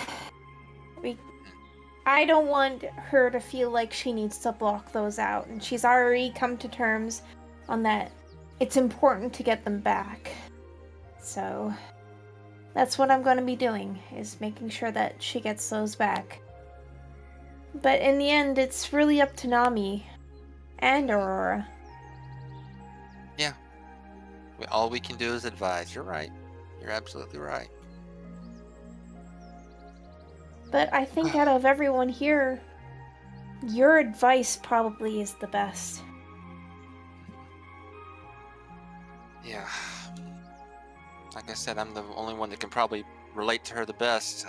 I don't want her to feel like she needs to block those out, and she's already come to terms on that. It's important to get them back. So, that's what I'm going to be doing, is making sure that she gets those back. But in the end, it's really up to Nami and Aurora. Yeah. All we can do is advise. You're right. You're absolutely right. But I think out of everyone here, your advice probably is the best. Yeah. Like I said, I'm the only one that can probably relate to her the best.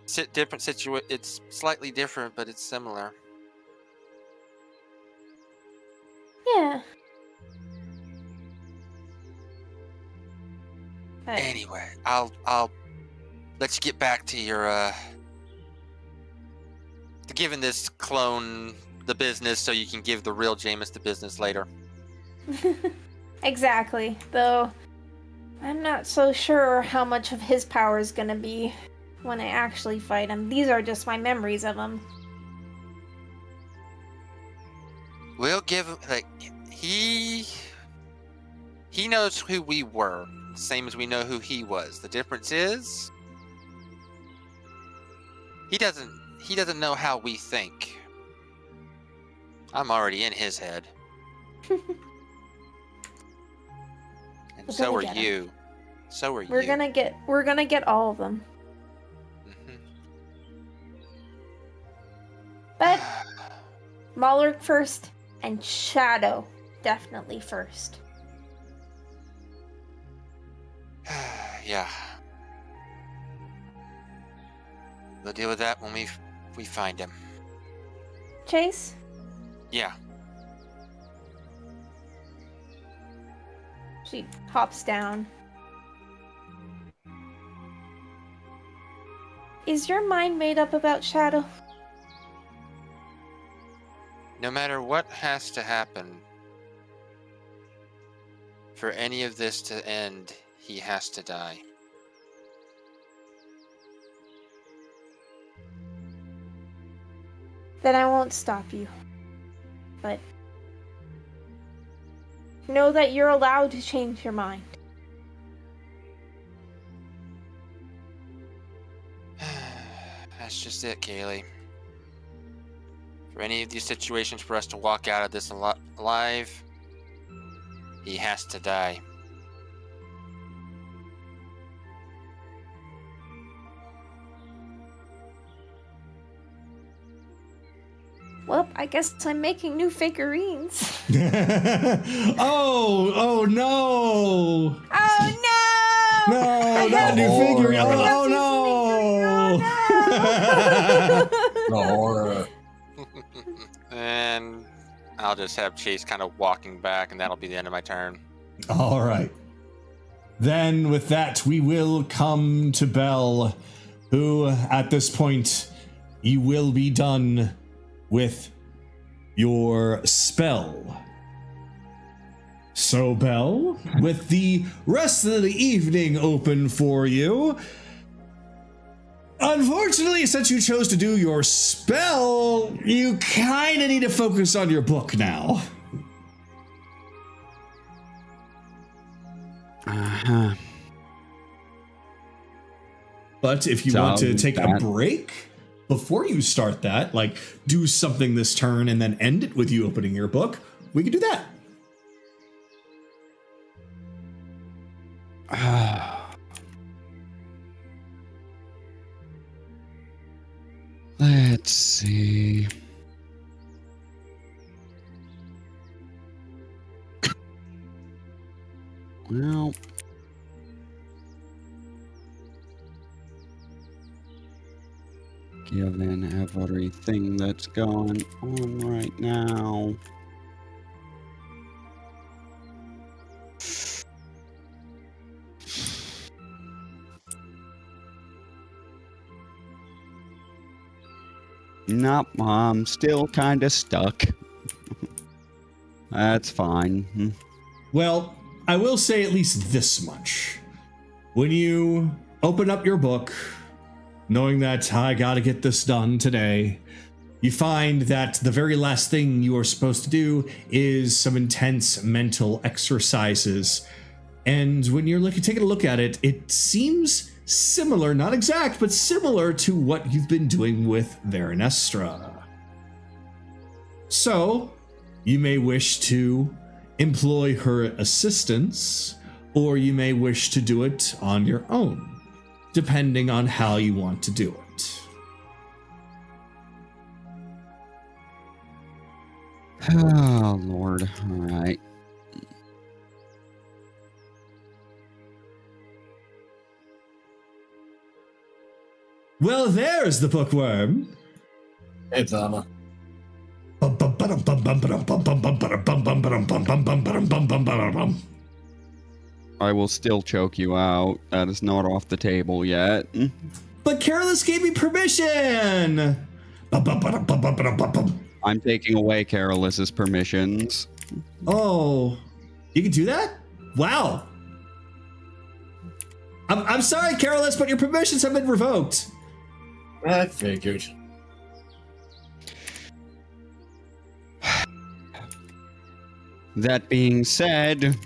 It's slightly different, but it's similar. Yeah. But Anyway, I'll let you get back to your to giving this clone the business so you can give the real Jameis the business later. exactly. Though I'm not so sure how much of his power is gonna be when I actually fight him. These are just my memories of him. We'll give him he knows who we were, same as we know who he was. The difference is he doesn't know how we think. I'm already in his head. And We're so gonna are get him. you. So are We're you. gonna get all of them. Mhm. But Malurk first, and Shadow definitely first. Yeah. We'll deal with that when we find him. Chase? Yeah. She hops down. Is your mind made up about Shadow? No matter what has to happen for any of this to end, he has to die. Then I won't stop you. But know that you're allowed to change your mind. That's just it, Kaylee. For any of these situations for us to walk out of this alive, he has to die. Well, I guess I'm making new figurines. Oh no! Oh no! No, not new figure. Oh no! The horror. And I'll just have Chase kind of walking back, and that'll be the end of my turn. All right. Then, with that, we will come to Belle, who, at this point, you will be done with your spell. So, Belle, with the rest of the evening open for you, unfortunately, since you chose to do your spell, you kind of need to focus on your book now. Uh-huh. But if you want to take a break before you start that, like do something this turn and then end it with you opening your book, we could do that. Let's see. Well, given everything that's going on right now, nope, I'm still kind of stuck. That's fine. Well, I will say at least this much. When you open up your book, knowing that I gotta get this done today, you find that the very last thing you are supposed to do is some intense mental exercises. And when you're taking a look at it, it seems similar, not exact, but similar to what you've been doing with Veronestra. So, you may wish to employ her assistance, or you may wish to do it on your own, depending on how you want to do it. Oh, Lord. All right. Well, there's the bookworm. Hey, Thama. I will still choke you out. That is not off the table yet. But Careless gave me permission! I'm taking away Careless's permissions. Oh, you can do that? Wow. I'm sorry, Careless, but your permissions have been revoked. I figured. That being said,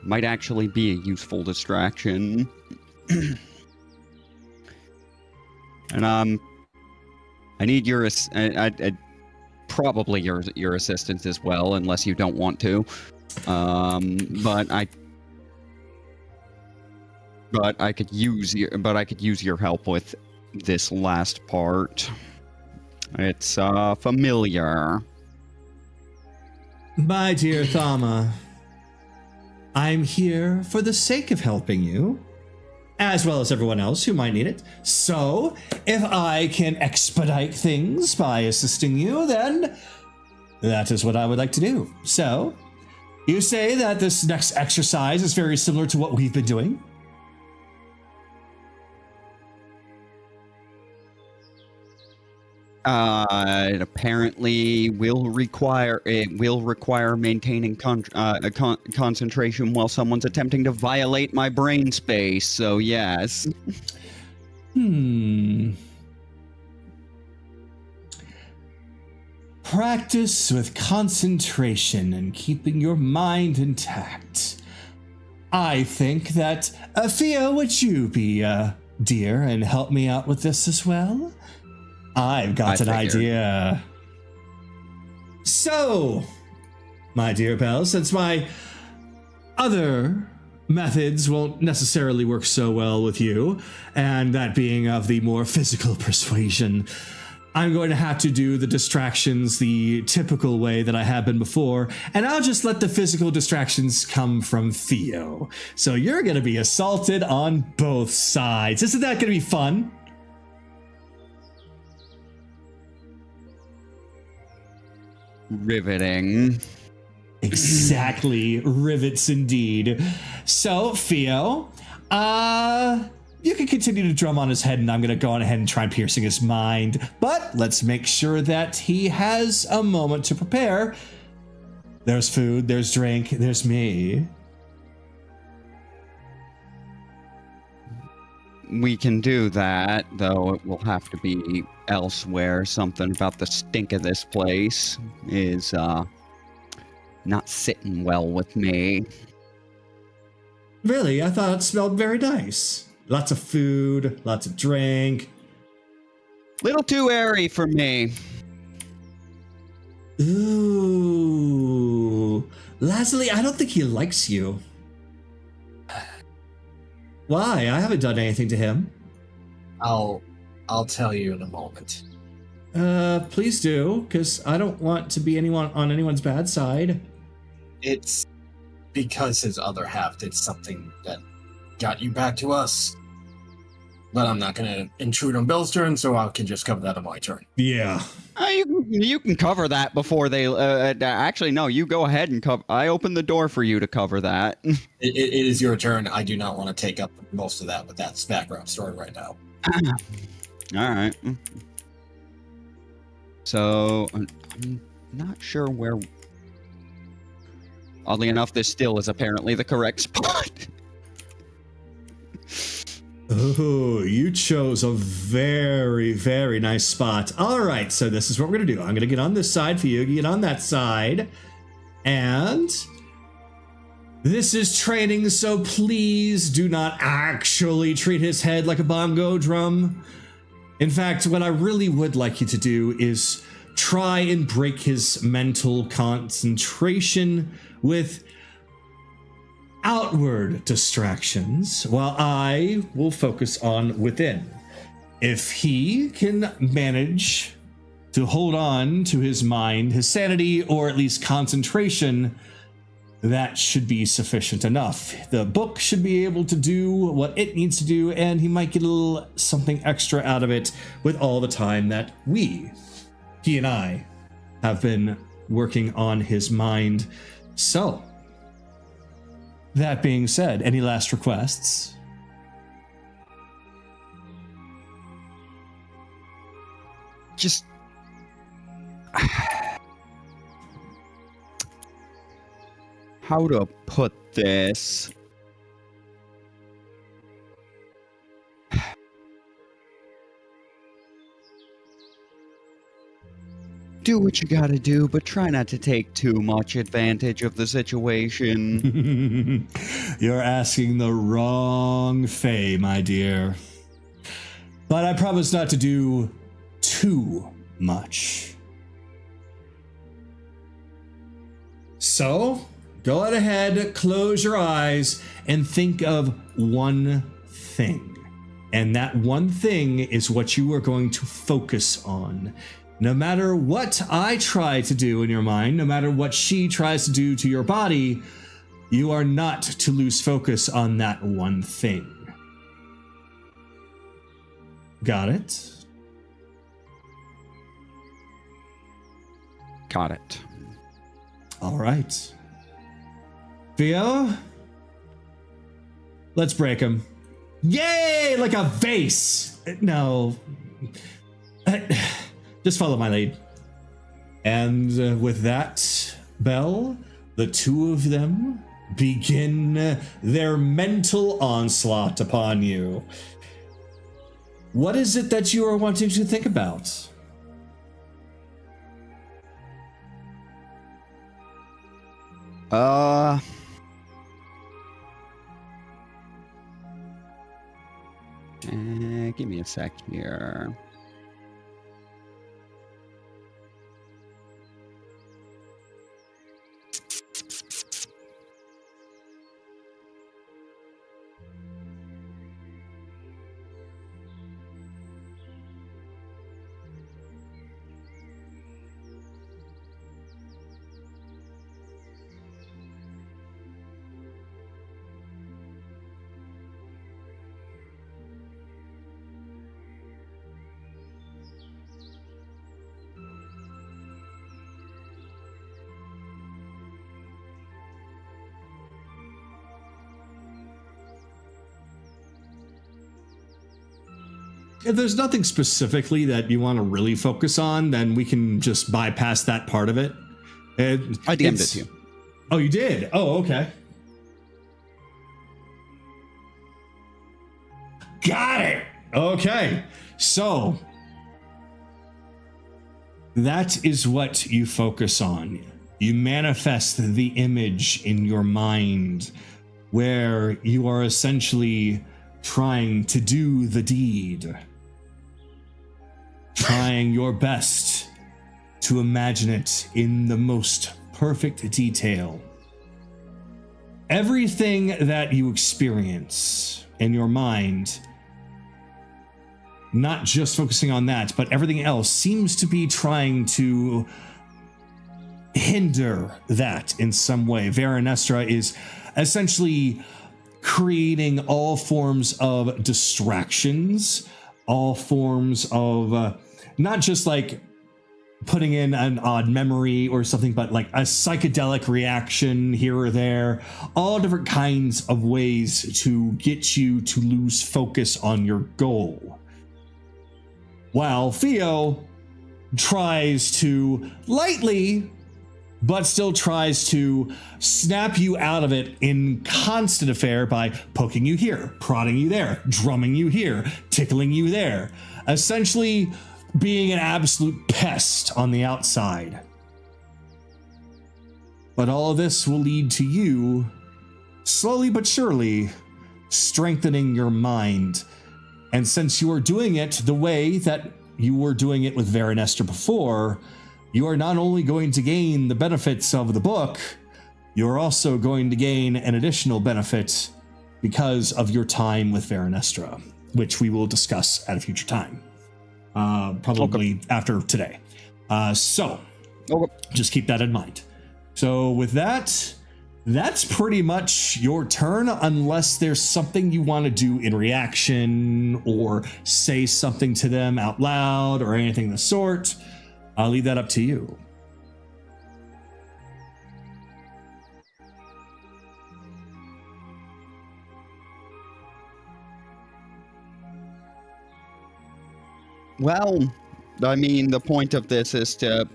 might actually be a useful distraction. And I need your probably your assistance as well, unless you don't want to. But I could use your help with this last part. It's familiar. My dear Thama, I'm here for the sake of helping you, as well as everyone else who might need it. So, if I can expedite things by assisting you, then that is what I would like to do. So, you say that this next exercise is very similar to what we've been doing? It apparently will require maintaining concentration while someone's attempting to violate my brain space. So yes. Practice with concentration and keeping your mind intact. I think that Thea, would you be dear and help me out with this as well? I've got an idea. So, my dear Belle, since my other methods won't necessarily work so well with you, and that being of the more physical persuasion, I'm going to have to do the distractions the typical way that I have been before, and I'll just let the physical distractions come from Theo. So you're going to be assaulted on both sides. Isn't that going to be fun? Riveting. Exactly. Rivets indeed. So, Theo, you can continue to drum on his head, and I'm going to go on ahead and try piercing his mind. But let's make sure that he has a moment to prepare. There's food, there's drink, there's me. We can do that, though it will have to be elsewhere. Something about the stink of this place is not sitting well with me. Really? I thought it smelled very nice. Lots of food, lots of drink. Little too airy for me. Ooh. Lazuli, I don't think he likes you. Why? I haven't done anything to him. I'll tell you in a moment. Please do, because I don't want to be on anyone's bad side. It's because his other half did something that got you back to us. But I'm not going to intrude on Bill's turn, so I can just cover that on my turn. Yeah. You can cover that before they... actually, no, you go ahead and cover... I opened the door for you to cover that. It is your turn. I do not want to take up most of that with that background story right now. All right. So, not sure where... Oddly enough, this still is apparently the correct spot. Oh, you chose a very, very nice spot. All right, so this is what we're going to do. I'm going to get on this side for you, get on that side. And this is training, so please do not actually treat his head like a bongo drum. In fact, what I really would like you to do is try and break his mental concentration with outward distractions, while I will focus on within. If he can manage to hold on to his mind, his sanity, or at least concentration, that should be sufficient enough. The book should be able to do what it needs to do, and he might get a little something extra out of it with all the time that he and I, have been working on his mind. So, that being said, any last requests? Just... How to put this? Do what you gotta do, but try not to take too much advantage of the situation. You're asking the wrong Fae, my dear. But I promise not to do too much. So, go on ahead, close your eyes, and think of one thing. And that one thing is what you are going to focus on. No matter what I try to do in your mind, no matter what she tries to do to your body, you are not to lose focus on that one thing. Got it? Got it. All right. Theo? Let's break him. Yay! Like a vase! No. Just follow my lead. And with that, Belle, the two of them begin their mental onslaught upon you. What is it that you are wanting to think about? Give me a sec here. If there's nothing specifically that you want to really focus on, then we can just bypass that part of it. I DM'd it to you. Oh, you did? Oh, okay. Got it! Okay. So, that is what you focus on. You manifest the image in your mind where you are essentially trying to do the deed. Trying your best to imagine it in the most perfect detail. Everything that you experience in your mind, not just focusing on that, but everything else seems to be trying to hinder that in some way. Veranestra is essentially creating all forms of distractions, all forms of not just like putting in an odd memory or something, but like a psychedelic reaction here or there, all different kinds of ways to get you to lose focus on your goal. While Theo tries to lightly, but still tries to snap you out of it in constant affair by poking you here, prodding you there, drumming you here, tickling you there, essentially being an absolute pest on the outside. But all of this will lead to you, slowly but surely, strengthening your mind. And since you are doing it the way that you were doing it with Veronestra before, you are not only going to gain the benefits of the book, you're also going to gain an additional benefit because of your time with Veronestra, which we will discuss at a future time. Probably after today. So, just keep that in mind. So with that, that's pretty much your turn, unless there's something you want to do in reaction or say something to them out loud or anything of the sort. I'll leave that up to you. Well, I mean, the point of this is to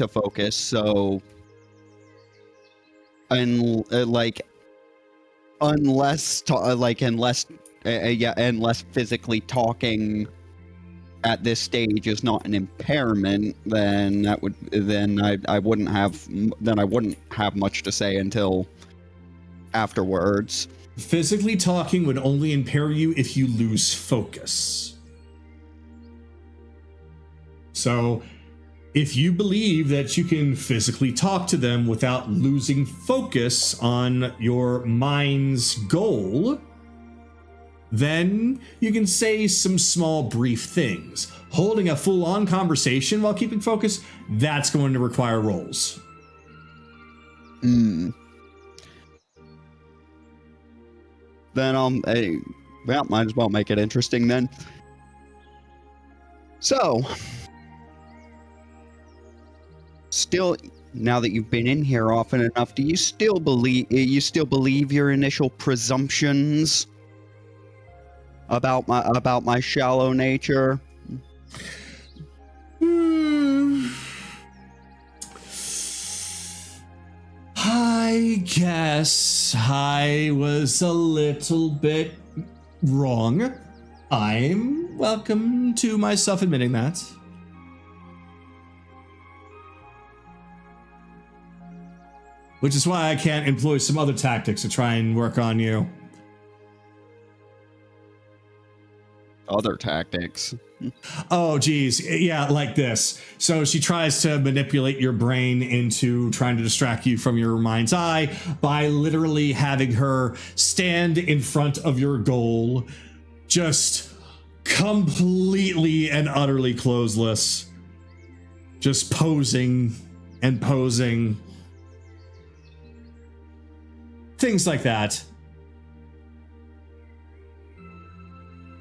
focus. So, unless physically talking at this stage is not an impairment, then I wouldn't have much to say until afterwards. Physically talking would only impair you if you lose focus. So, if you believe that you can physically talk to them without losing focus on your mind's goal, then you can say some small brief things. Holding a full-on conversation while keeping focus, that's going to require rolls. Then might as well make it interesting then. So, still, now that you've been in here often enough, do you still believe your initial presumptions about my shallow nature? I guess I was a little bit wrong. I'm welcome to myself admitting that. Which is why I can't employ some other tactics to try and work on you. Other tactics? Oh, geez. Yeah, like this. So she tries to manipulate your brain into trying to distract you from your mind's eye by literally having her stand in front of your goal, just completely and utterly clothesless. Just posing and posing. Things like that.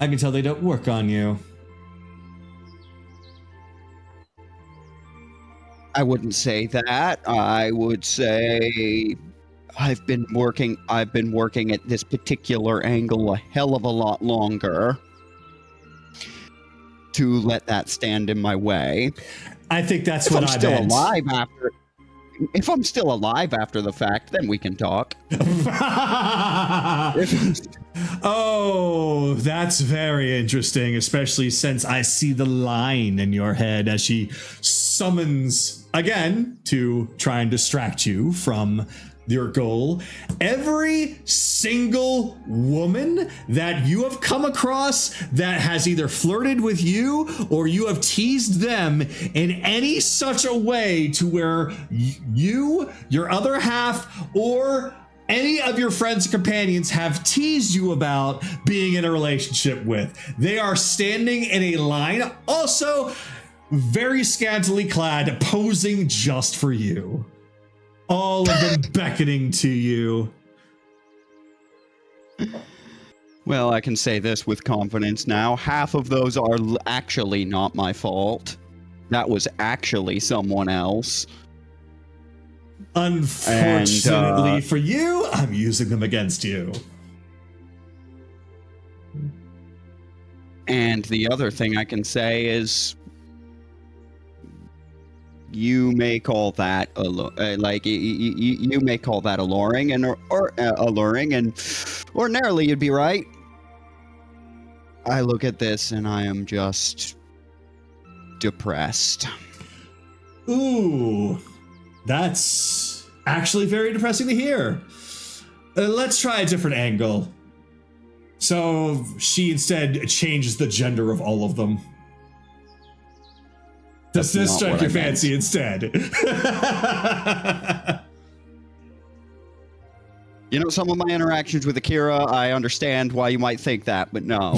I can tell they don't work on you. I wouldn't say that. I would say I've been working at this particular angle a hell of a lot longer to let that stand in my way. I think that's what I meant. If I'm still alive after the fact, then we can talk. Oh, that's very interesting, especially since I see the line in your head as she summons again to try and distract you from your goal. Every single woman that you have come across that has either flirted with you or you have teased them in any such a way to where you, your other half, or any of your friends and companions have teased you about being in a relationship with, they are standing in a line, also very scantily clad, posing just for you. All of them beckoning to you. Well, I can say this with confidence now. Half of those are actually not my fault. That was actually someone else. Unfortunately for you, I'm using them against you. And the other thing I can say is you may call that you may call that alluring, and or alluring, and ordinarily you'd be right. I look at this and I am just depressed. Ooh, that's actually very depressing to hear. Let's try a different angle. So she instead changes the gender of all of them. Does this strike your fancy instead? You know, some of my interactions with Akira, I understand why you might think that, but no.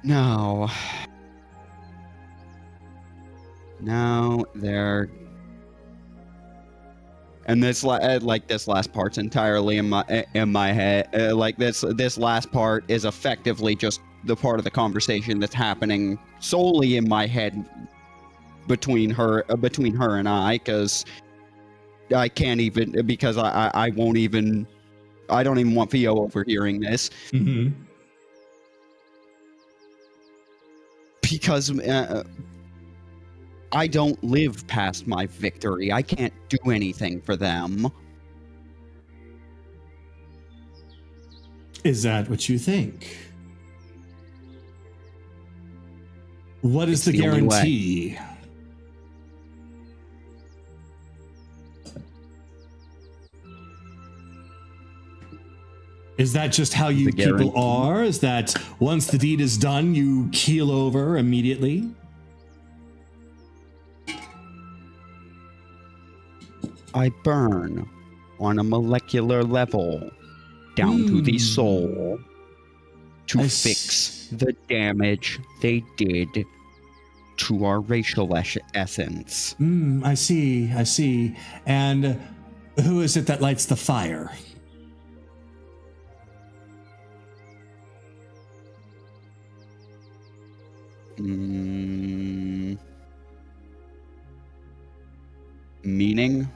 No. No, there. And this this last part's entirely in my head. This last part is effectively just the part of the conversation that's happening solely in my head between her and I, because I can't even, because I won't even, I don't even want Theo overhearing this. Mm-hmm. Because I don't live past my victory. I can't do anything for them. Is that what you think? What is the guarantee? Is that just how you people are? Is that once the deed is done, you keel over immediately? I burn on a molecular level down to the soul to fix the damage they did to our racial essence. I see. And who is it that lights the fire? Meaning?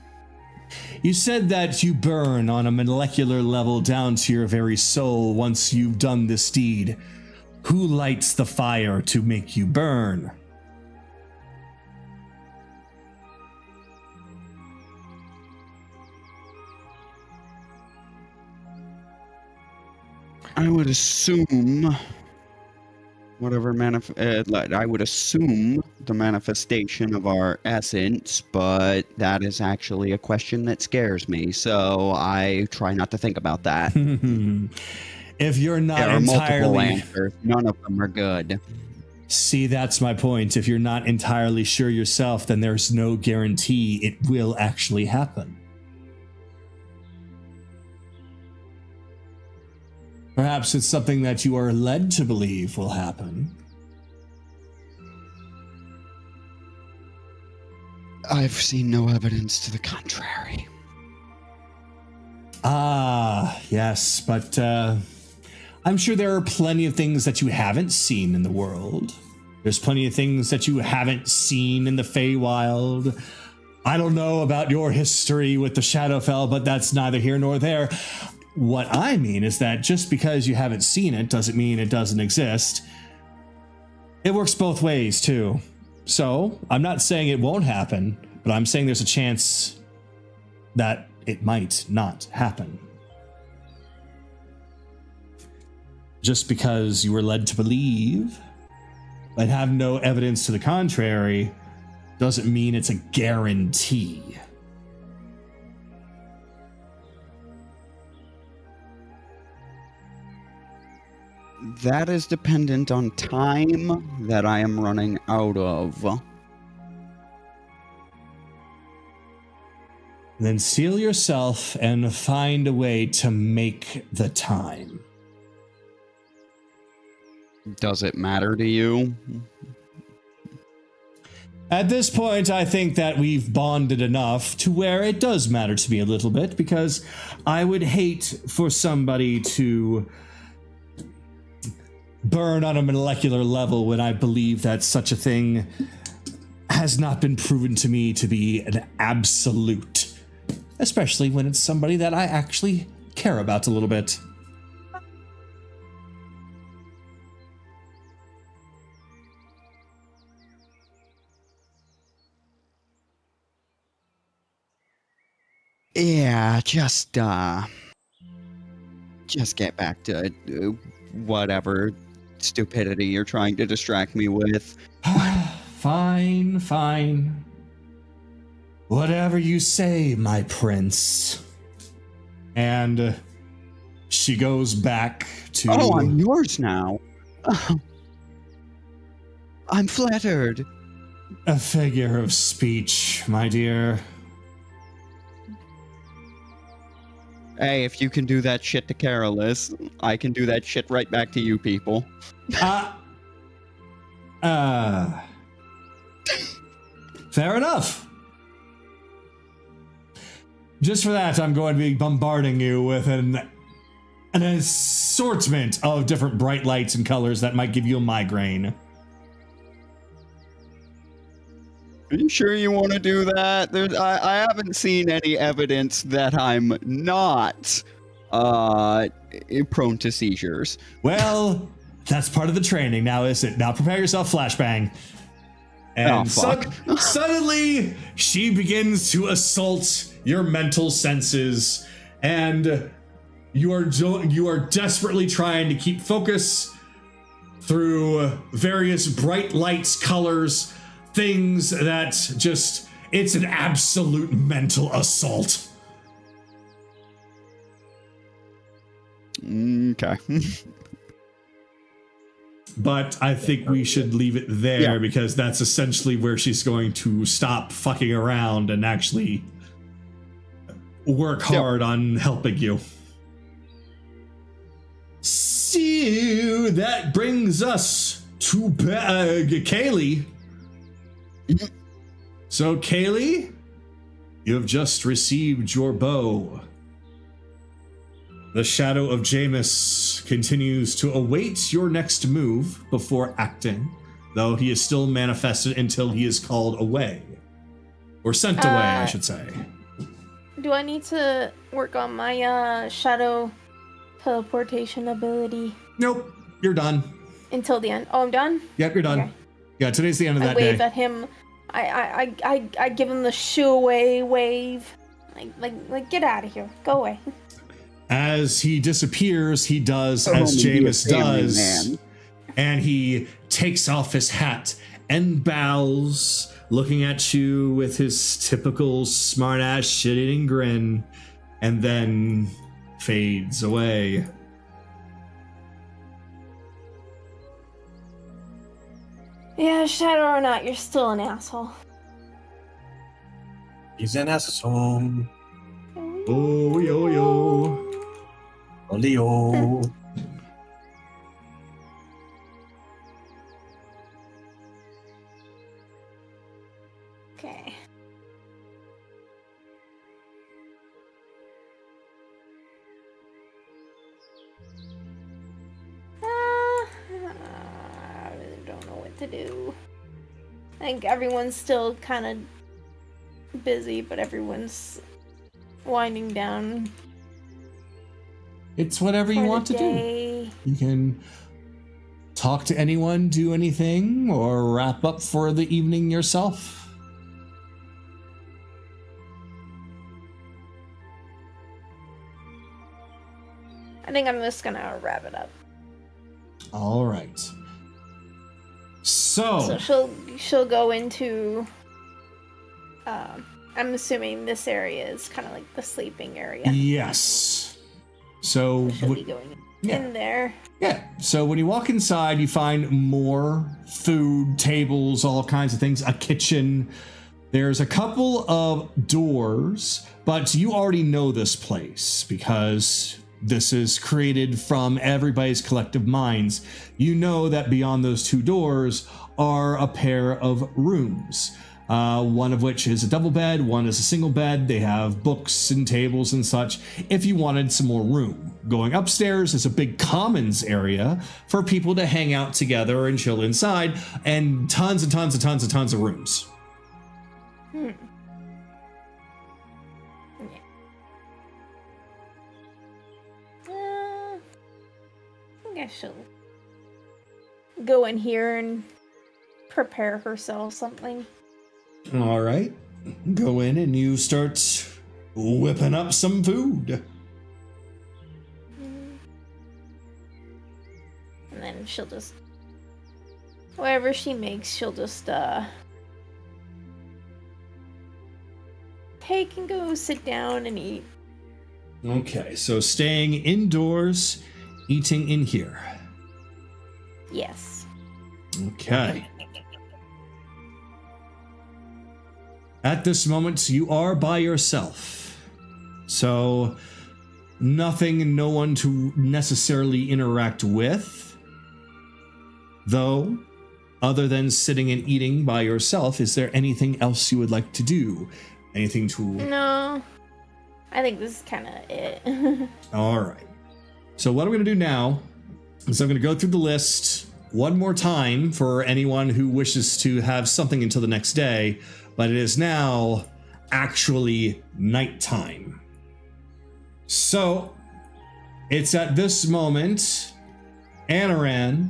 You said that you burn on a molecular level down to your very soul once you've done this deed. Who lights the fire to make you burn? I would assume I would assume the manifestation of our essence, but that is actually a question that scares me, so I try not to think about that. If you're not there are entirely... multiple answers. None of them are good. See, that's my point. If you're not entirely sure yourself, then there's no guarantee it will actually happen. Perhaps it's something that you are led to believe will happen. I've seen no evidence to the contrary. Ah, yes, but I'm sure there are plenty of things that you haven't seen in the world. There's plenty of things that you haven't seen in the Feywild. I don't know about your history with the Shadowfell, but that's neither here nor there. What I mean is that just because you haven't seen it doesn't mean it doesn't exist. It works both ways, too. So, I'm not saying it won't happen, but I'm saying there's a chance that it might not happen. Just because you were led to believe and have no evidence to the contrary doesn't mean it's a guarantee. That is dependent on time that I am running out of. Then seal yourself and find a way to make the time. Does it matter to you? At this point, I think that we've bonded enough to where it does matter to me a little bit, because I would hate for somebody to burn on a molecular level when I believe that such a thing has not been proven to me to be an absolute, especially when it's somebody that I actually care about a little bit. Yeah, just get back to whatever stupidity you're trying to distract me with. Fine. Whatever you say, my prince. And she goes back to... Oh, I'm yours now. I'm flattered. A figure of speech, my dear. Hey, if you can do that shit to Carolus, I can do that shit right back to you people. Fair enough. Just for that, I'm going to be bombarding you with an assortment of different bright lights and colors that might give you a migraine. Are you sure you want to do that? I haven't seen any evidence that I'm not prone to seizures. Well, that's part of the training now, is it? Now prepare yourself, flashbang. And suddenly, she begins to assault your mental senses, and you are desperately trying to keep focus through various bright lights, colors, things that just, it's an absolute mental assault. Okay. But I think we should leave it there because that's essentially where she's going to stop fucking around and actually work hard on helping you. So that brings us to Kaylee. So Kaylee, you have just received your bow. The shadow of Jameis continues to await your next move before acting, though he is still manifested until he is called away. Or sent away, I should say. Do I need to work on my shadow teleportation ability? Nope, you're done. Until the end. Oh, I'm done? Yep, you're done. Okay. Yeah, today's the end of that I wave day. at him. I give him the shoo away wave. Like get out of here. Go away. As he disappears, he does as Jameis does, and he takes off his hat and bows, looking at you with his typical smart-ass shit-eating grin, and then fades away. Yeah, shadow or not, you're still an asshole. He's an asshole. Oh, yo, yo. Leo. Okay. I really don't know what to do. I think everyone's still kind of busy, but everyone's winding down. It's whatever you want to do. You can talk to anyone, do anything, or wrap up for the evening yourself. I think I'm just gonna wrap it up. All right. So she'll go into. I'm assuming this area is kind of like the sleeping area. Yes. So she'll be going in there. Yeah. So when you walk inside, you find more food, tables, all kinds of things, a kitchen. There's a couple of doors, but you already know this place because this is created from everybody's collective minds. You know that beyond those two doors are a pair of rooms. One of which is a double bed, one is a single bed. They have books and tables and such if you wanted some more room. Going upstairs is a big commons area for people to hang out together and chill inside, and tons and tons and tons and tons of rooms. Yeah. I guess she'll go in here and prepare herself something. All right. Go in and you start whipping up some food. And then she'll just, whatever she makes, she'll just take and go sit down and eat. Okay, so staying indoors, eating in here. Yes. Okay. At this moment, you are by yourself. So, nothing, no one to necessarily interact with. Though, other than sitting and eating by yourself, is there anything else you would like to do? Anything to... No. I think this is kind of it. All right. So what I'm going to do now is I'm going to go through the list one more time for anyone who wishes to have something until the next day, but it is now actually nighttime. So it's at this moment, Anaran,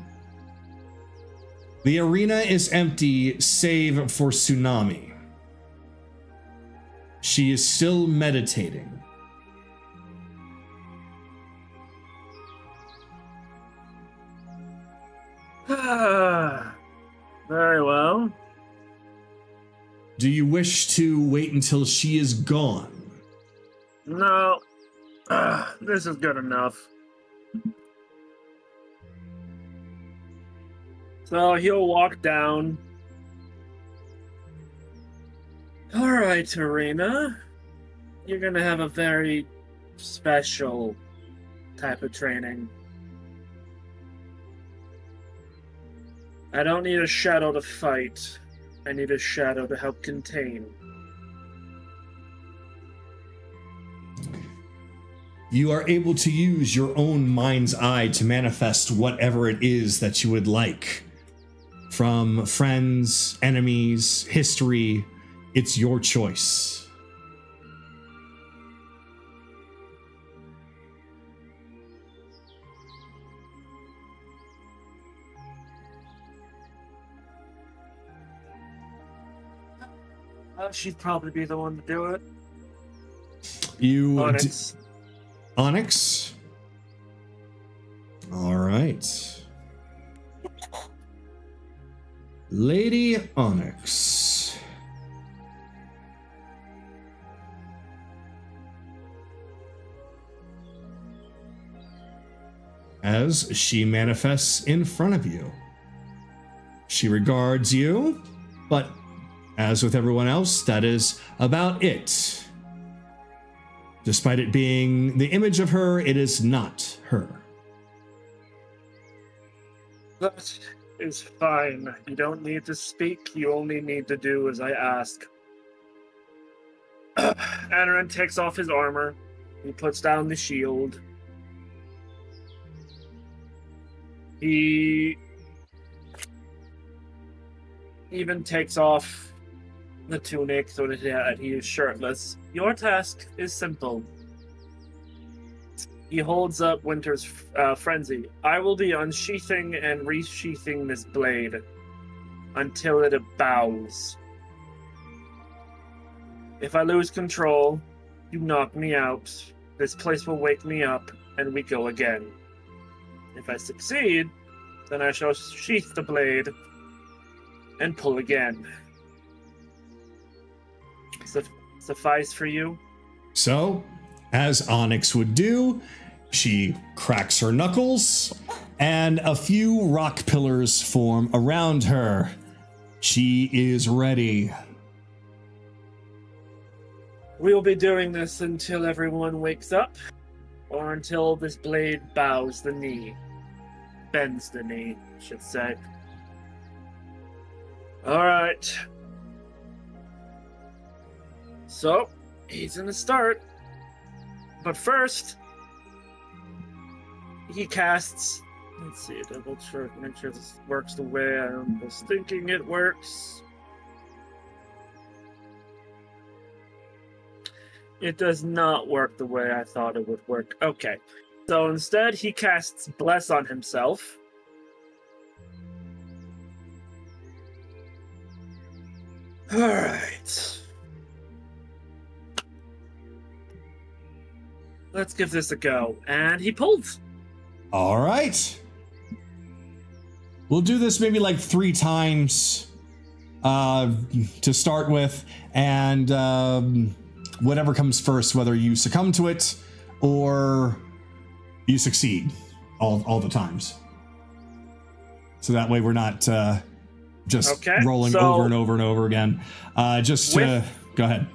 the arena is empty save for Tsunami. She is still meditating. Very well. Do you wish to wait until she is gone? No. This is good enough. So he'll walk down. All right, Arena. You're gonna have a very special type of training. I don't need a shadow to fight. I need a shadow to help contain. You are able to use your own mind's eye to manifest whatever it is that you would like. From friends, enemies, history, it's your choice. She'd probably be the one to do it. You Onyx. Onyx? All right. Lady Onyx. As she manifests in front of you. She regards you, but as with everyone else, that is about it. Despite it being the image of her, it is not her. That is fine. You don't need to speak. You only need to do as I ask. Anaran takes off his armor. He puts down the shield. He even takes off the tunic so that he is shirtless. Your task is simple. He holds up Winter's frenzy. I will be unsheathing and resheathing this blade until it bows. If I lose control, you knock me out. This place will wake me up, and we go again. If I succeed, then I shall sheath the blade and pull again. Suffice for you? So, as Onyx would do, she cracks her knuckles, and a few rock pillars form around her. She is ready. We'll be doing this until everyone wakes up, or until this blade bows the knee. Bends the knee, I should say. Alright. So, he's gonna start. But first, he casts... Let's see, double check, make sure this works the way I was thinking it works. It does not work the way I thought it would work. Okay. So instead, he casts Bless on himself. Alright. Let's give this a go. And he pulls. All right. We'll do this maybe like 3 times to start with, and whatever comes first, whether you succumb to it or you succeed all the times. So that way we're not just rolling over and over and over again. Go ahead.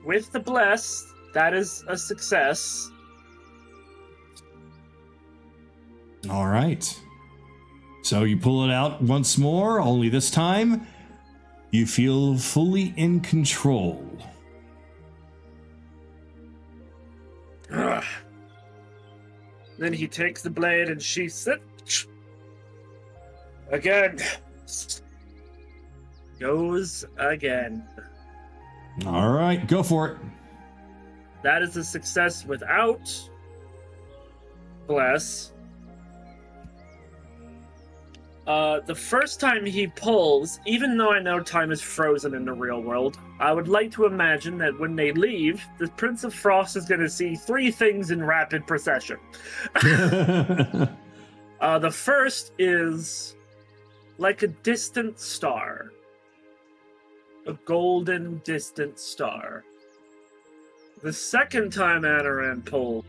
With the bless, that is a success. All right. So you pull it out once more, only this time you feel fully in control. Ugh. Then he takes the blade and sheaths it. Again. Goes again. All right, go for it. That is a success without bless. The first time he pulls, even though I know time is frozen in the real world, I would like to imagine that when they leave, the Prince of Frost is going to see 3 things in rapid procession. The first is like a distant star. A golden distant star. The second time Anaran pulls,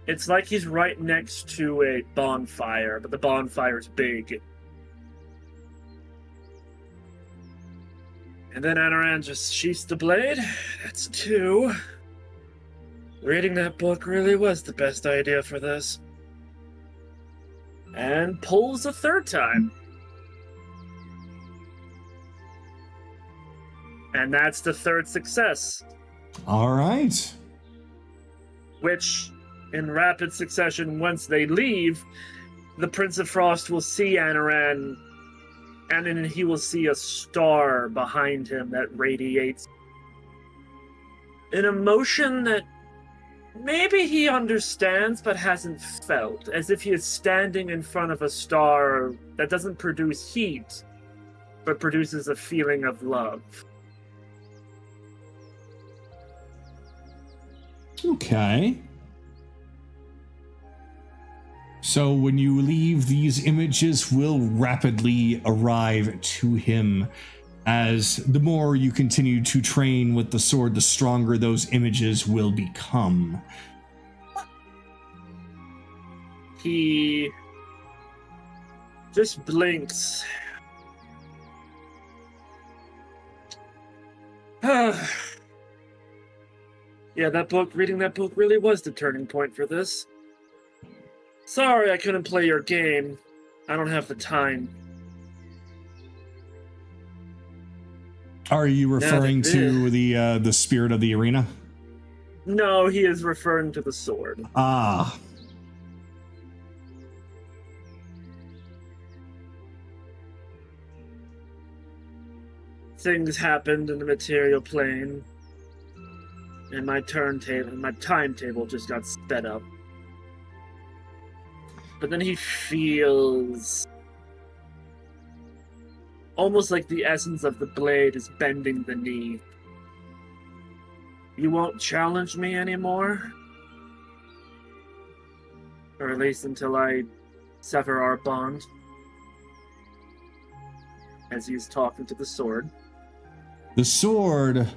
it's like he's right next to a bonfire, but the bonfire's big. And then Anaran just sheaths the blade. That's 2. Reading that book really was the best idea for this. And pulls a 3rd time. And that's the 3rd success. All right. Which, in rapid succession, once they leave, the Prince of Frost will see Anaran, and then he will see a star behind him that radiates an emotion that maybe he understands but hasn't felt, as if he is standing in front of a star that doesn't produce heat, but produces a feeling of love. Okay. So when you leave, these images will rapidly arrive to him. As the more you continue to train with the sword, the stronger those images will become. He just blinks. Yeah, reading that book really was the turning point for this. Sorry I couldn't play your game. I don't have the time. Are you referring to the spirit of the arena? No, he is referring to the sword. Ah. Things happened in the material plane, and my timetable just got sped up. But then he feels almost like the essence of the blade is bending the knee. You won't challenge me anymore? Or at least until I sever our bond. As he's talking to the sword. The sword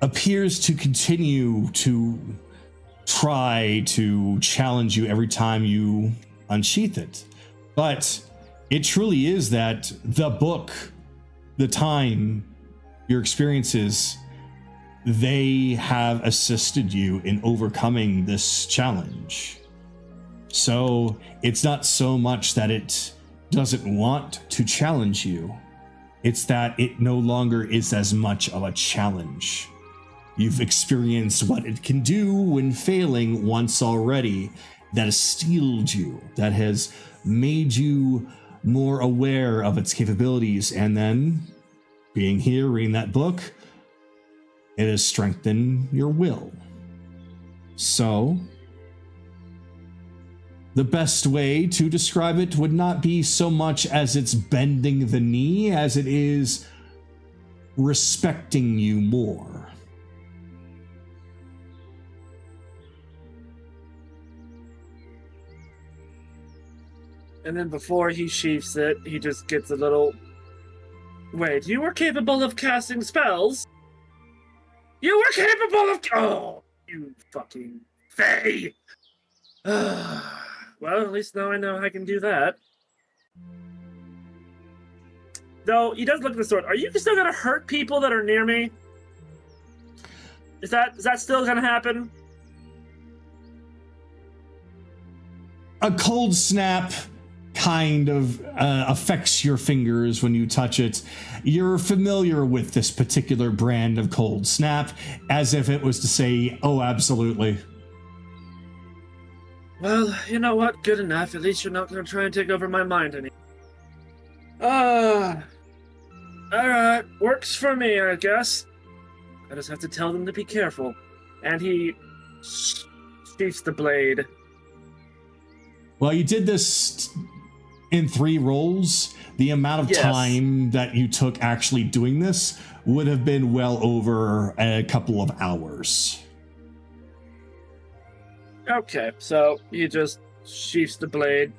appears to continue to try to challenge you every time you unsheath it. But it truly is that the book, the time, your experiences, they have assisted you in overcoming this challenge. So it's not so much that it doesn't want to challenge you. It's that it no longer is as much of a challenge. You've experienced what it can do when failing once already. That has steeled you, that has made you more aware of its capabilities, and then being here, reading that book, it has strengthened your will. So, the best way to describe it would not be so much as it's bending the knee as it is respecting you more. And then before he sheaths it, he just gets a little... Wait, you were capable of casting spells? You were capable of... Oh, you fucking Fae! Well, at least now I know I can do that. Though, he does look at the sword. Are you still gonna hurt people that are near me? Is that still gonna happen? A cold snap kind of affects your fingers when you touch it. You're familiar with this particular brand of cold snap, as if it was to say, oh, absolutely. Well, you know what? Good enough. At least you're not going to try and take over my mind anymore. Alright. Works for me, I guess. I just have to tell them to be careful. And he sheaths the blade. Well, you did this in 3 rolls. The amount of time that you took actually doing this would have been well over a couple of hours. Okay, so he just sheaths the blade.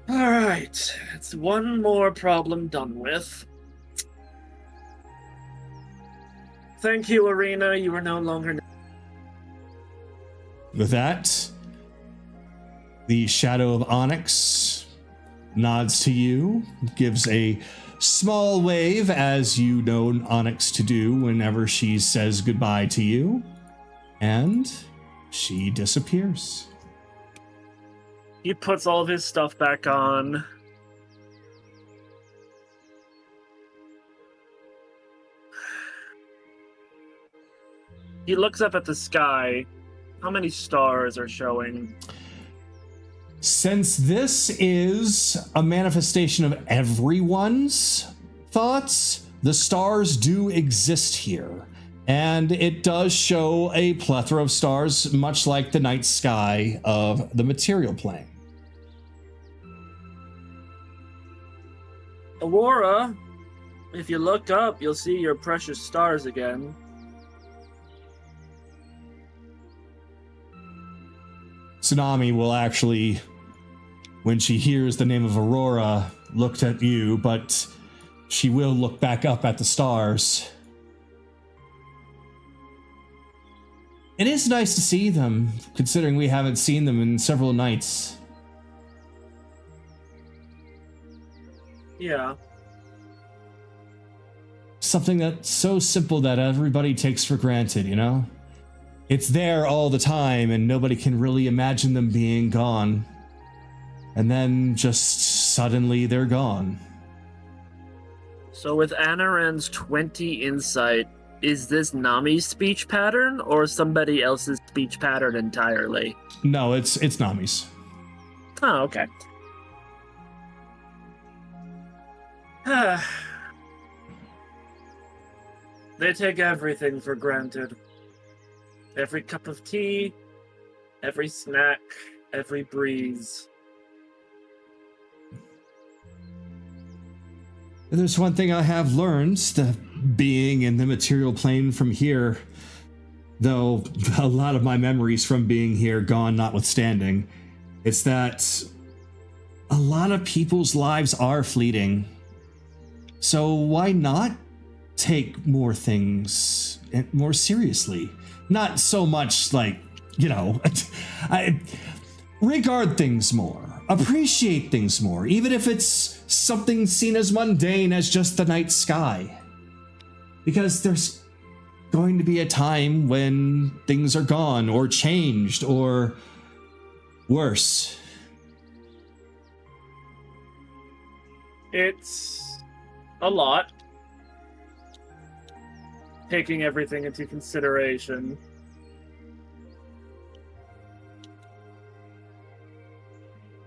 Alright, it's one more problem done with. Thank you, Arena. You are no longer... With that, the Shadow of Onyx nods to you, gives a small wave, as you know Onyx to do whenever she says goodbye to you, and she disappears. He puts all of his stuff back on. He looks up at the sky. How many stars are showing? Since this is a manifestation of everyone's thoughts, the stars do exist here. And it does show a plethora of stars, much like the night sky of the material plane. Aurora, if you look up, you'll see your precious stars again. Tsunami will actually, when she hears the name of Aurora, look at you, but she will look back up at the stars. It is nice to see them, considering we haven't seen them in several nights. Yeah. Something that's so simple that everybody takes for granted, you know? It's there all the time, and nobody can really imagine them being gone. And then just suddenly they're gone. So with Anaran's 20 insight, is this Nami's speech pattern or somebody else's speech pattern entirely? No, it's Nami's. Oh, okay. They take everything for granted. Every cup of tea, every snack, every breeze. There's one thing I have learned, the being in the material plane from here, though a lot of my memories from being here gone notwithstanding, it's that a lot of people's lives are fleeting. So why not take more things more seriously? Not so much like, you know, regard things more, appreciate things more, even if it's something seen as mundane as just the night sky. Because there's going to be a time when things are gone or changed or worse. It's a lot. Taking everything into consideration.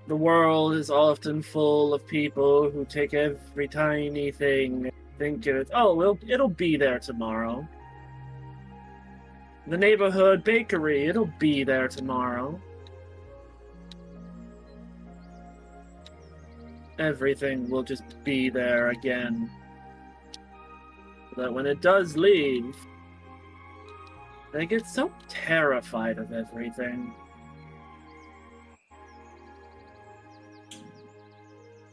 The world is often full of people who take every tiny thing and think it'll be there tomorrow. The neighborhood bakery, it'll be there tomorrow. Everything will just be there again. That when it does leave, they get so terrified of everything.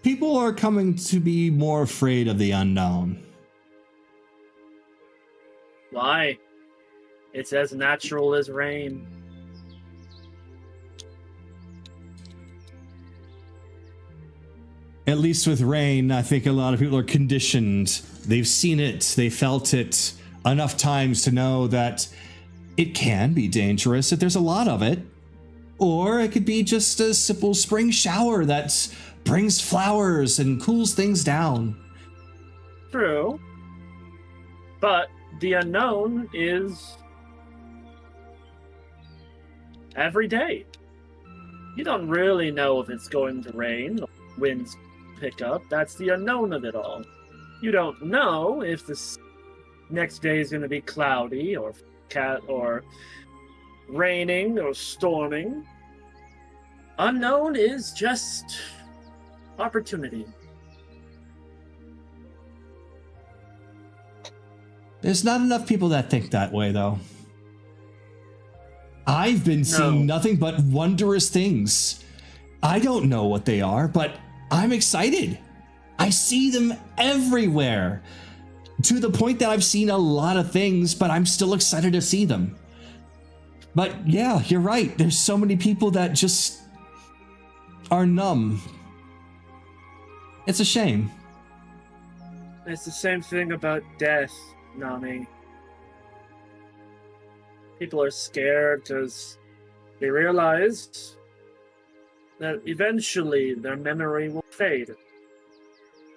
people are coming to be more afraid of the unknown. Why? It's as natural as rain. At least with rain, I think a lot of people are conditioned. They've seen it, they felt it enough times to know that it can be dangerous if there's a lot of it. Or it could be just a simple spring shower that brings flowers and cools things down. True. But the unknown is every day. You don't really know if it's going to rain, or winds pick up. That's the unknown of it all. You don't know if the next day is going to be cloudy or raining or storming. Unknown is just opportunity. There's not enough people that think that way, though. I've been seeing nothing but wondrous things. I don't know what they are, but I'm excited. I see them everywhere. To the point that I've seen a lot of things, but I'm still excited to see them. But yeah, you're right. There's so many people that just are numb. It's a shame. It's the same thing about death, Nami. People are scared because they realize that eventually their memory will fade.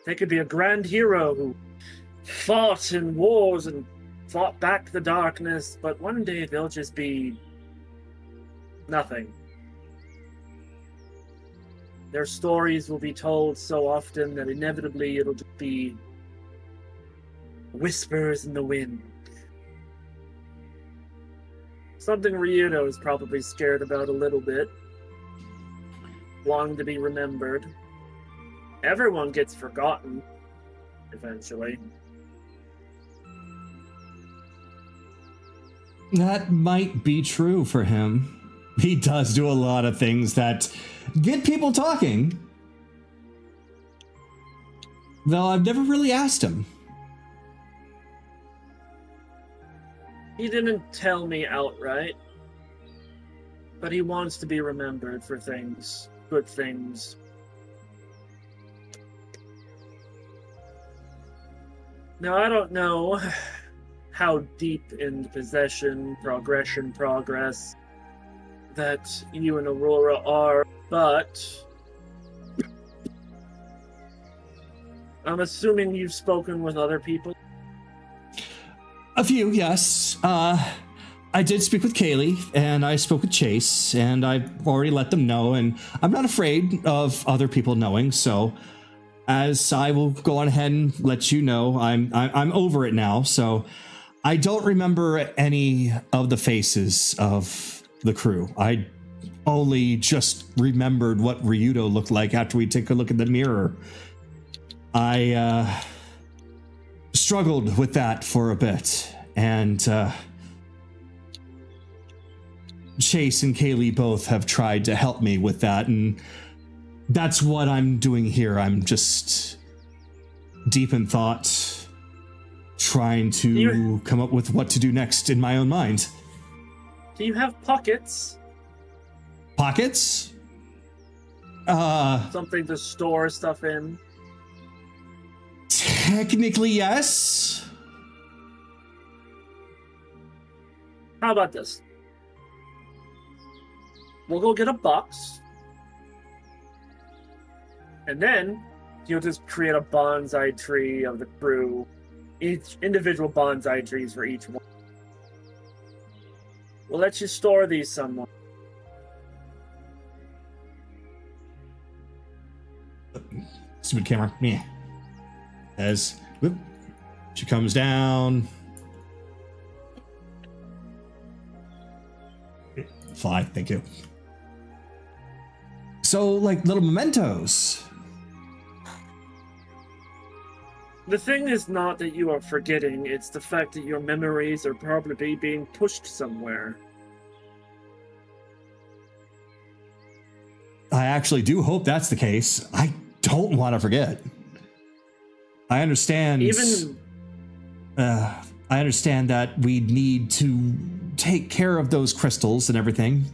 They could be a grand hero who fought in wars and fought back the darkness, but one day they'll just be nothing. Their stories will be told so often that inevitably it'll just be whispers in the wind. Something Ryudo is probably scared about a little bit. Long to be remembered. Everyone gets forgotten, eventually. That might be true for him. He does do a lot of things that get people talking. Though I've never really asked him. He didn't tell me outright, but he wants to be remembered for things, good things. Now, I don't know how deep in possession, progress that you and Aurora are, but I'm assuming you've spoken with other people. A few, yes. I did speak with Kaylee, and I spoke with Chase, and I've already let them know, and I'm not afraid of other people knowing, so as I will go on ahead and let you know, I'm over it now, so I don't remember any of the faces of the crew. I only just remembered what Ryudo looked like after we took a look in the mirror. I struggled with that for a bit, and Chase and Kaylee both have tried to help me with that, and that's what I'm doing here. I'm just deep in thought, trying to come up with what to do next in my own mind. Do you have pockets? Pockets? Something to store stuff in? Technically, yes. How about this? We'll go get a box. And then you'll just create a bonsai tree of the crew. Each individual bonsai trees for each one. We'll let you store these somewhere. Stupid camera. Yeah. As whoop, she comes down. Fly, thank you. So, like little mementos. The thing is not that you are forgetting, it's the fact that your memories are probably being pushed somewhere. I actually do hope that's the case. I don't want to forget. I understand. I understand that we need to take care of those crystals and everything.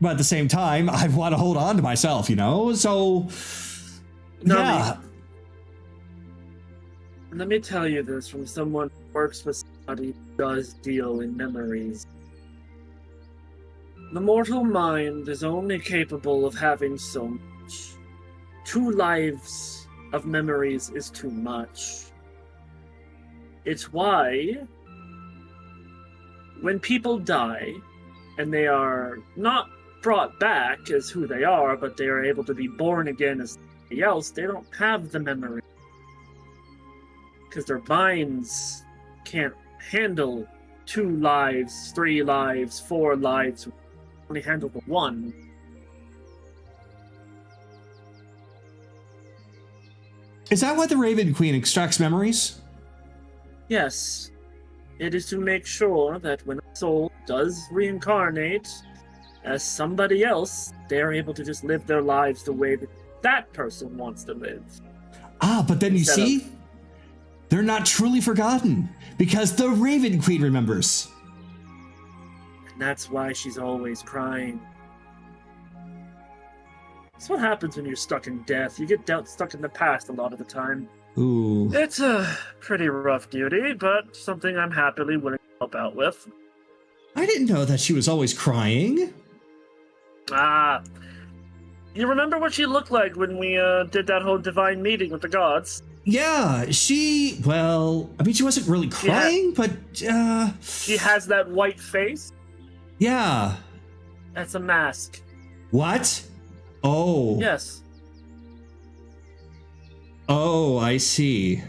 But at the same time, I want to hold on to myself, you know? So, yeah. Let me tell you this from someone who works with somebody who does deal in memories. The mortal mind is only capable of having so much. 2 lives of memories is too much. It's why when people die and they are not brought back as who they are, but they are able to be born again as somebody else, they don't have the memory. Because their minds can't handle 2 lives, 3 lives, 4 lives, only handle the 1. Is that why the Raven Queen extracts memories? Yes. It is to make sure that when a soul does reincarnate as somebody else, they're able to just live their lives the way that that person wants to live. Ah, but then you see, they're not truly forgotten because the Raven Queen remembers. And that's why she's always crying. That's what happens when you're stuck in death. You get stuck in the past a lot of the time. Ooh. It's a pretty rough duty, but something I'm happily willing to help out with. I didn't know that she was always crying. Ah. You remember what she looked like when we did that whole divine meeting with the gods? Yeah, she wasn't really crying, but she has that white face? Yeah. That's a mask. What? Oh. Yes. Oh, I see.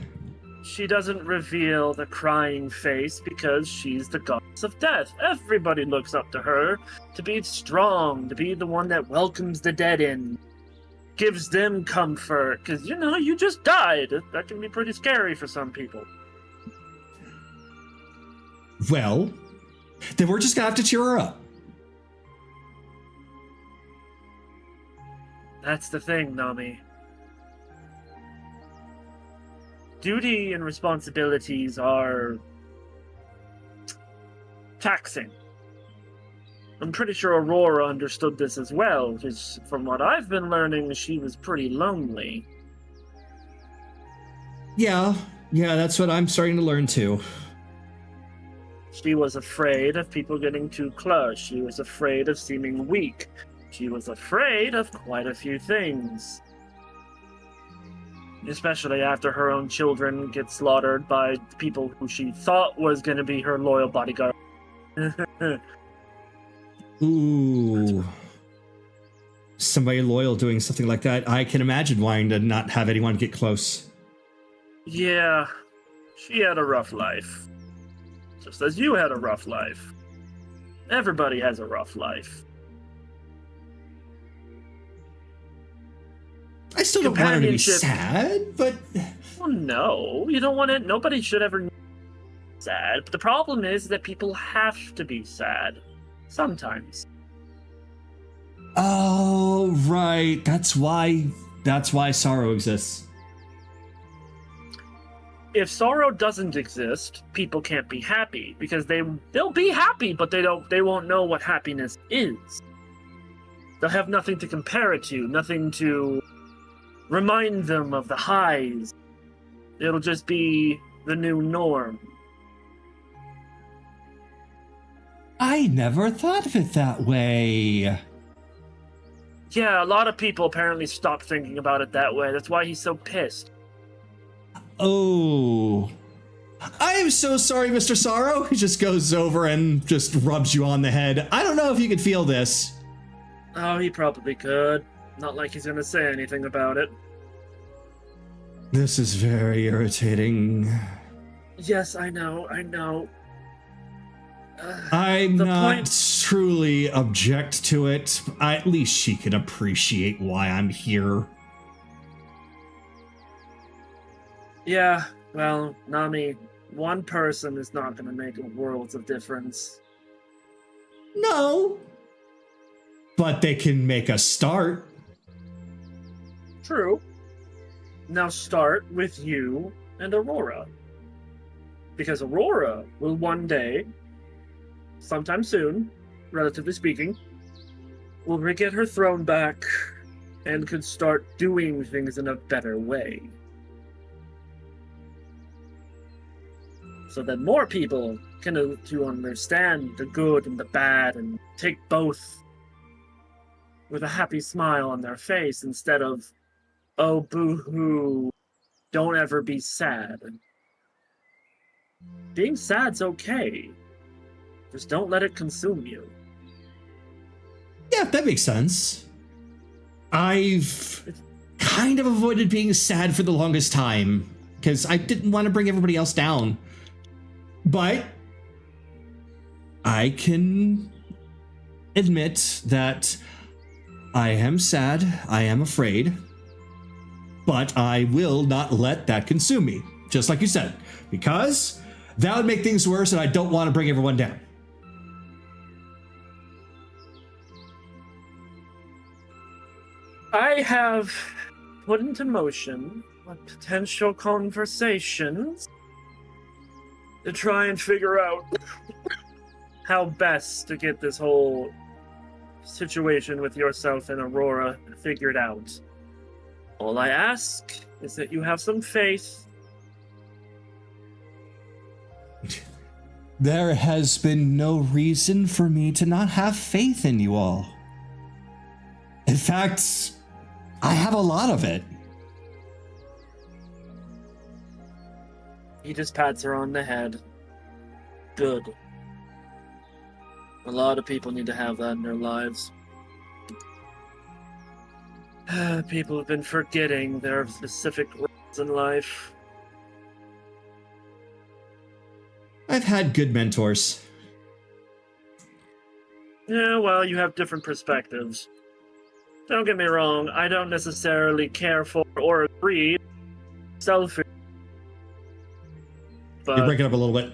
She doesn't reveal the crying face because she's the goddess of death. Everybody looks up to her to be strong, to be the one that welcomes the dead in, gives them comfort, because, you just died. That can be pretty scary for some people. Well, then we're just gonna have to cheer her up. That's the thing, Nami. Duty and responsibilities are taxing. I'm pretty sure Aurora understood this as well, because from what I've been learning, she was pretty lonely. Yeah, that's what I'm starting to learn too. She was afraid of people getting too close. She was afraid of seeming weak. She was afraid of quite a few things. Especially after her own children get slaughtered by people who she thought was going to be her loyal bodyguard. Ooh. Somebody loyal doing something like that. I can imagine wanting to not have anyone get close. Yeah, she had a rough life. Just as you had a rough life. Everybody has a rough life. I still don't want her to be sad, but... Well, no, you don't want it. Nobody should ever be sad. But the problem is that people have to be sad. Sometimes. Oh, right. That's why sorrow exists. If sorrow doesn't exist, people can't be happy because they'll be happy, but they won't know what happiness is. They'll have nothing to compare it to, nothing to remind them of the highs. It'll just be the new norm. I never thought of it that way. Yeah, a lot of people apparently stopped thinking about it that way. That's why he's so pissed. Oh. I am so sorry, Mr. Sorrow. He just goes over and just rubs you on the head. I don't know if you could feel this. Oh, he probably could. Not like he's gonna say anything about it. This is very irritating. Yes, I know. I'm not truly object to it. At least she can appreciate why I'm here. Yeah, well, Nami, one person is not gonna make a world of difference. No. But they can make a start. True. Now start with you and Aurora. Because Aurora will one day, sometime soon, relatively speaking, will get her throne back and could start doing things in a better way. So that more people can to understand the good and the bad and take both with a happy smile on their face instead of, oh, boo-hoo, don't ever be sad. Being sad's okay. Just don't let it consume you. Yeah, that makes sense. I've kind of avoided being sad for the longest time because I didn't want to bring everybody else down. But I can admit that I am sad, I am afraid, but I will not let that consume me, just like you said, because that would make things worse and I don't want to bring everyone down. I have put into motion potential conversations to try and figure out how best to get this whole situation with yourself and Aurora figured out. All I ask is that you have some faith. There has been no reason for me to not have faith in you all. In fact, I have a lot of it. He just pats her on the head. Good. A lot of people need to have that in their lives. People have been forgetting their specific roles in life. I've had good mentors. Yeah, well, you have different perspectives. Don't get me wrong, I don't necessarily care for or agree. Selfish. But... You're breaking up a little bit.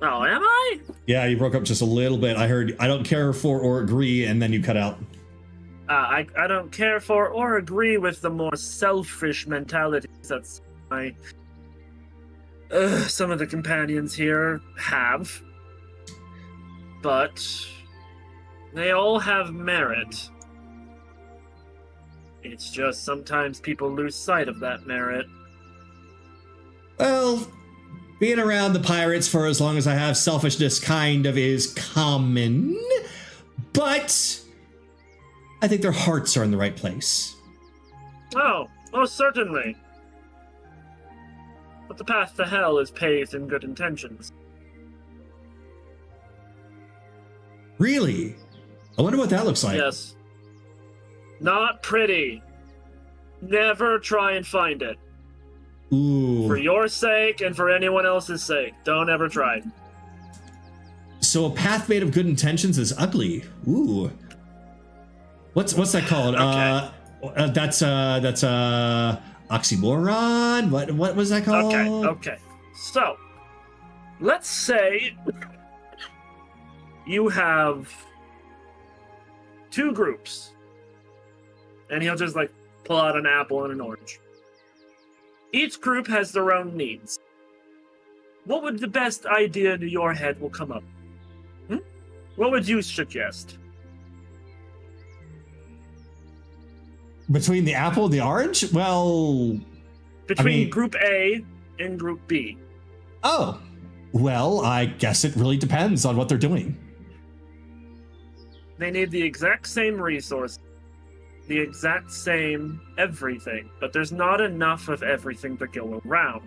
Oh, am I? Yeah, you broke up just a little bit. I heard, I don't care for or agree, and then you cut out. I don't care for or agree with the more selfish mentalities that some of the companions here have. But they all have merit. It's just sometimes people lose sight of that merit. Well, being around the pirates for as long as I have, selfishness kind of is common, but I think their hearts are in the right place. Oh, most certainly. But the path to hell is paved in good intentions. Really? I wonder what that looks like. Yes. Not pretty. Never try and find it. Ooh. For your sake and for anyone else's sake. Don't ever try. So a path made of good intentions is ugly. Ooh. What's that called? Okay. That's oxymoron. What was that called? Okay. So, let's say you have two groups. And he'll just pull out an apple and an orange. Each group has their own needs. What would the best idea in your head will come up? What would you suggest? Between the apple and the orange? Well... Between Group A and Group B. Oh. Well, I guess it really depends on what they're doing. They need the exact same resource, the exact same everything, but there's not enough of everything to go around.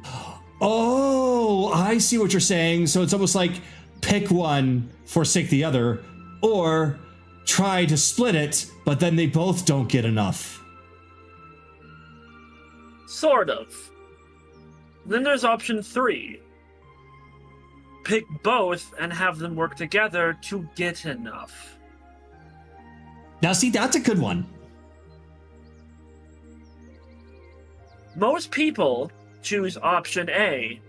Oh, I see what you're saying. So it's almost like pick one, forsake the other, or try to split it, but then they both don't get enough. Sort of. Then there's option 3. Pick both and have them work together to get enough. Now see, that's a good one. Most people choose option A.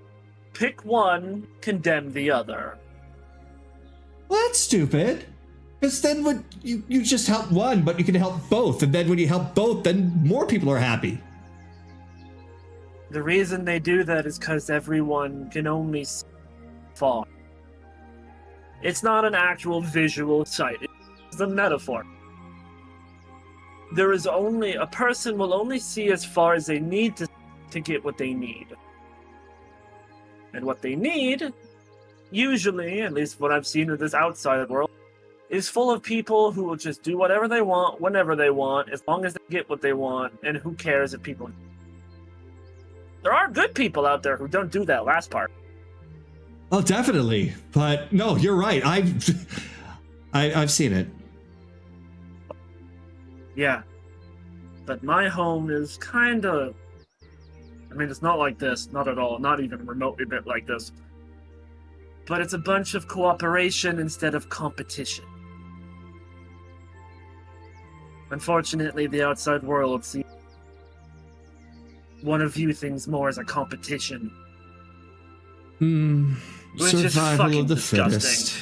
Pick one, condemn the other. Well, that's stupid. Because then when you just help one, but you can help both. And then when you help both, then more people are happy. The reason they do that is because everyone can only see far. It's not an actual visual sight. It's a metaphor. There is only a person will only see as far as they need to get what they need. And what they need, usually, at least what I've seen in this outside world, is full of people who will just do whatever they want, whenever they want, as long as they get what they want, and who cares if people... There are good people out there who don't do that last part. Oh, definitely. But no, you're right. I've seen it. Yeah. But my home is kind of... I mean, it's not like this. Not at all. Not even remotely bit like this. But it's a bunch of cooperation instead of competition. Unfortunately, the outside world seems want to view things more as a competition. Which is Survival fucking of the disgusting. fittest.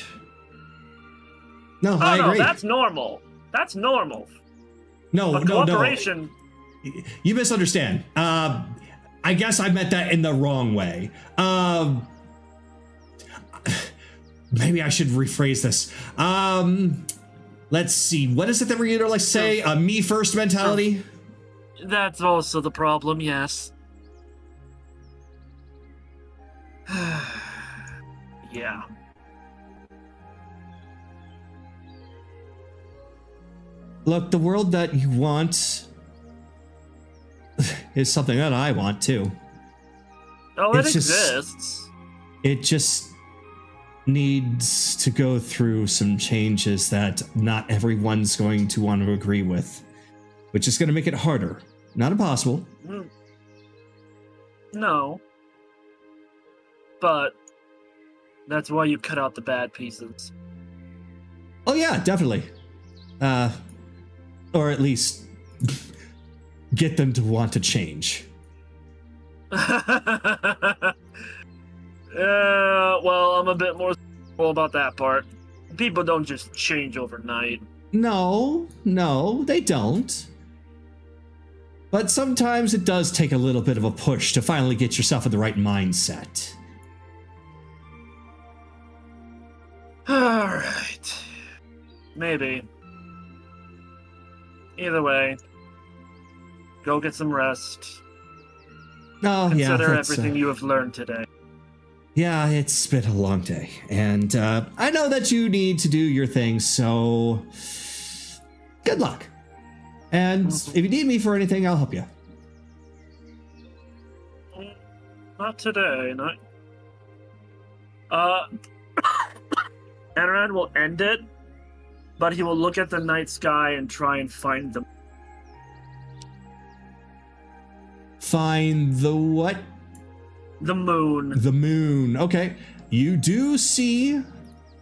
No, Oh, I no, agree. that's normal. That's normal. No, But no. cooperation... You misunderstand. I guess I meant that in the wrong way. Maybe I should rephrase this. Let's see. What is it that we like say? A me first mentality? That's also the problem, yes. Yeah. Look, the world that you want is something that I want too. Oh, it It's just- exists. It just needs to go through some changes that not everyone's going to want to agree with, which is going to make it harder. Not impossible. No. But that's why you cut out the bad pieces. Oh yeah, definitely. Or at least get them to want to change. Well, I'm a bit more skeptical about that part. People don't just change overnight. No, they don't. But sometimes it does take a little bit of a push to finally get yourself in the right mindset. Alright. Maybe. Either way, go get some rest. Oh, yeah. Consider that's, everything you have learned today. Yeah, it's been a long day. And I know that you need to do your thing, so good luck. And if you need me for anything, I'll help you. Not today, not... Anaran will end it, but he will look at the night sky and try and find them. Find the what? The moon. The moon. Okay. You do see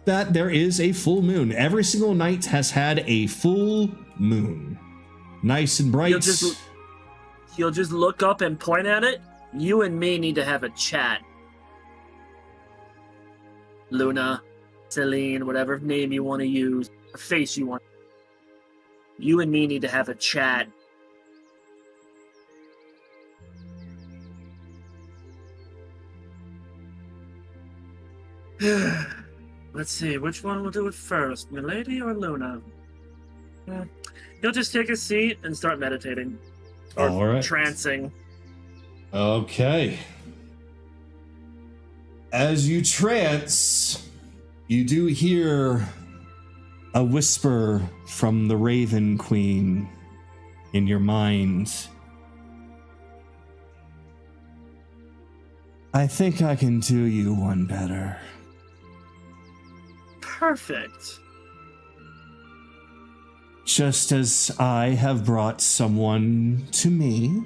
that there is a full moon. Every single night has had a full moon. Nice and bright. He'll just look up and point at it. You and me need to have a chat. Luna, Celine, whatever name you want to use, or face you want. You and me need to have a chat. Let's see, which one will do it first, Milady or Luna? He'll just take a seat and start meditating. Or All right. trancing. Okay. As you trance, you do hear a whisper from the Raven Queen in your mind. I think I can do you one better. Perfect. Just as I have brought someone to me,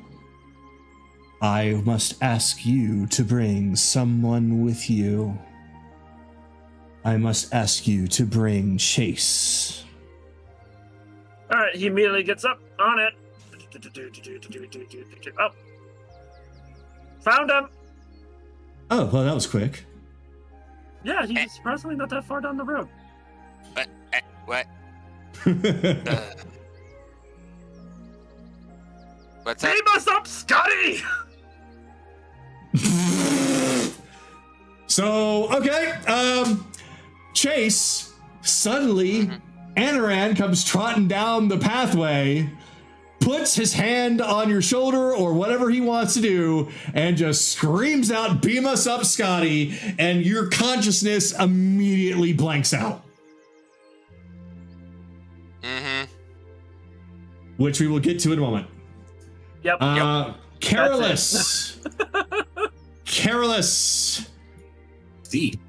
I must ask you to bring someone with you. I must ask you to bring Chase. Alright, he immediately gets up on it. Oh. Found him! Oh, well, that was quick. Yeah, he's surprisingly not that far down the road. What? What's that? Beam us up, Scotty! So, okay, Chase, suddenly, Anaran comes trotting down the pathway, puts his hand on your shoulder or whatever he wants to do, and just screams out, "Beam us up, Scotty," and your consciousness immediately blanks out. Which we will get to in a moment. Yep. Carolus. Carolus. See.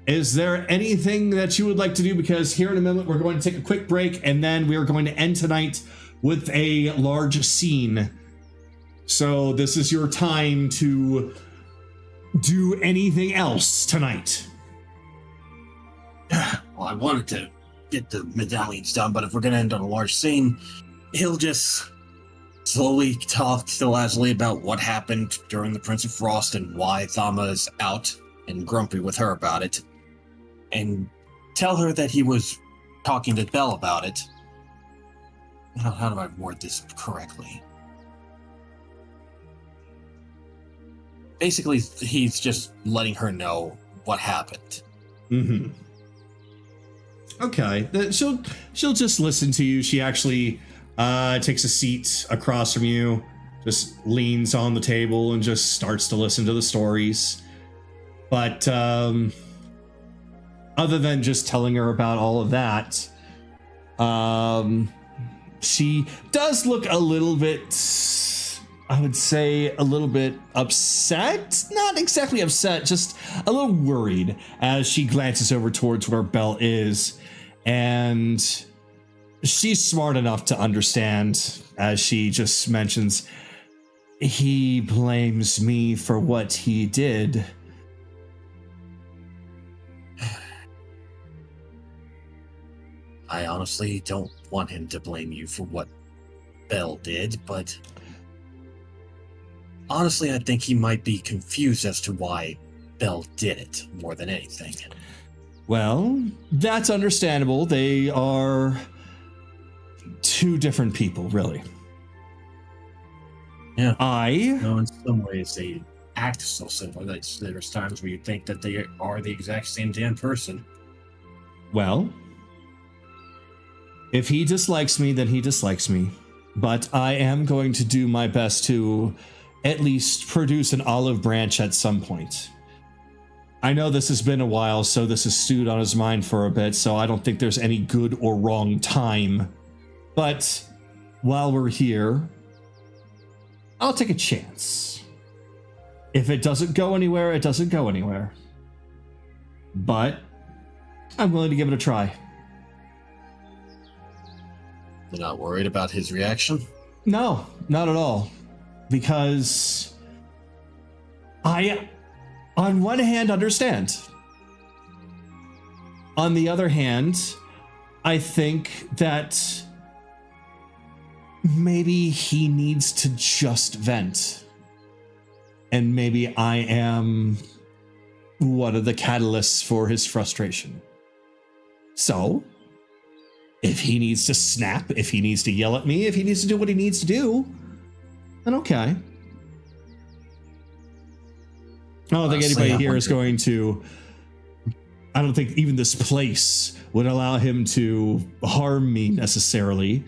Is there anything that you would like to do? Because here in a moment, we're going to take a quick break, and then we are going to end tonight with a large scene. So this is your time to do anything else tonight. Well, I wanted to get the medallions done, but if we're going to end on a large scene, he'll just slowly talk to Lazuli about what happened during the Prince of Frost and why Thama is out and grumpy with her about it, and tell her that he was talking to Belle about it. How do I word this correctly? Basically, he's just letting her know what happened. Mm-hmm. Okay, she'll just listen to you. She actually takes a seat across from you, just leans on the table and just starts to listen to the stories. But other than just telling her about all of that, she does look a little bit, I would say, a little bit upset. Not exactly upset, just a little worried as she glances over towards where Belle is. And she's smart enough to understand, as she just mentions, he blames me for what he did. I honestly don't want him to blame you for what Belle did, but honestly, I think he might be confused as to why Belle did it more than anything. Well, that's understandable. They are two different people, really. Yeah. No, in some ways, they act so similar that there's times where you think that they are the exact same damn person. Well, if he dislikes me, then he dislikes me. But I am going to do my best to at least produce an olive branch at some point. I know this has been a while, so this has stewed on his mind for a bit, so I don't think there's any good or wrong time. But while we're here, I'll take a chance. If it doesn't go anywhere, it doesn't go anywhere. But I'm willing to give it a try. You're not worried about his reaction? No, not at all. Because I, on one hand, understand. On the other hand, I think that maybe he needs to just vent. And maybe I am one of the catalysts for his frustration. So, if he needs to snap, if he needs to yell at me, if he needs to do what he needs to do, then okay. I don't think anybody here is going to... I don't think even this place would allow him to harm me necessarily.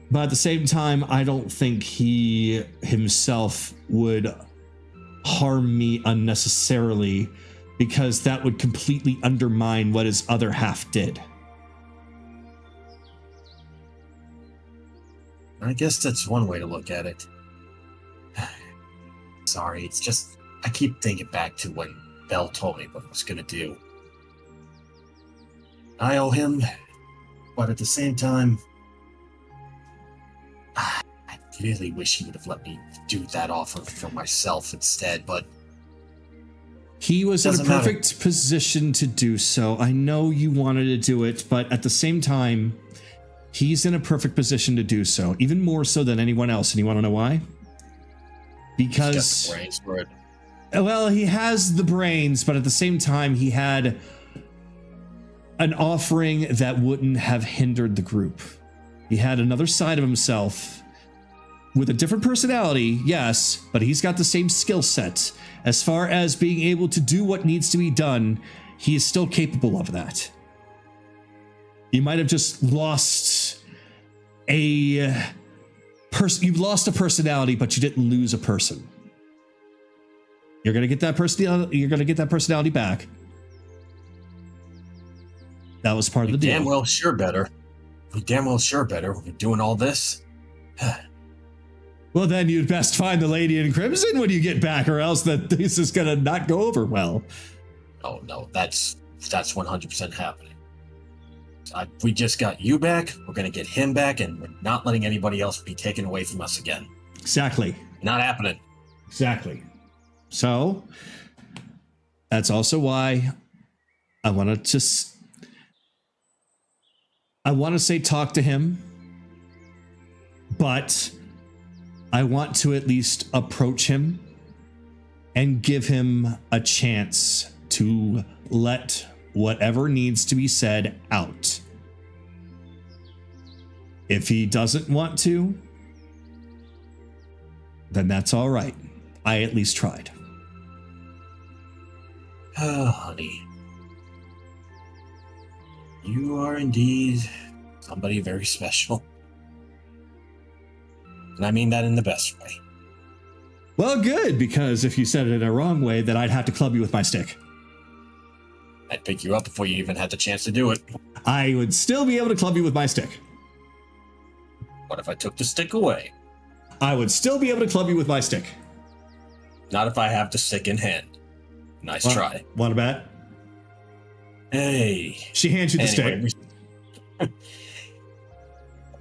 But at the same time, I don't think he himself would harm me unnecessarily, because that would completely undermine what his other half did. I guess that's one way to look at it. Sorry, it's just... I keep thinking back to when Belle told me what I was gonna do. I owe him, but at the same time, I really wish he would have let me do that offer for myself instead, but... He was in a perfect position to do so. I know you wanted to do it, but at the same time, he's in a perfect position to do so, even more so than anyone else. And you want to know why? Because... He's got the brains for it. Well, he has the brains, but at the same time, he had an offering that wouldn't have hindered the group. He had another side of himself with a different personality, yes, but he's got the same skill set. As far as being able to do what needs to be done, he is still capable of that. You might have just lost a person. You've lost a personality, but you didn't lose a person. You're gonna get that personality. You're gonna get that personality back. That was part of the deal. Damn well sure better. We damn well sure better. We're doing all this. Well, then you'd best find the lady in crimson when you get back, or else that this is gonna not go over well. Oh no, that's 100% happening. We just got you back. We're gonna get him back, and we're not letting anybody else be taken away from us again. Exactly. Not happening. Exactly. So that's also why I want to say talk to him, but I want to at least approach him and give him a chance to let whatever needs to be said out. If he doesn't want to, then that's all right. I at least tried. Oh, honey. You are indeed somebody very special. And I mean that in the best way. Well, good, because if you said it in a wrong way, then I'd have to club you with my stick. I'd pick you up before you even had the chance to do it. I would still be able to club you with my stick. What if I took the stick away? I would still be able to club you with my stick. Not if I have the stick in hand. Nice try. Want to bet? Hey. She hands you the stick.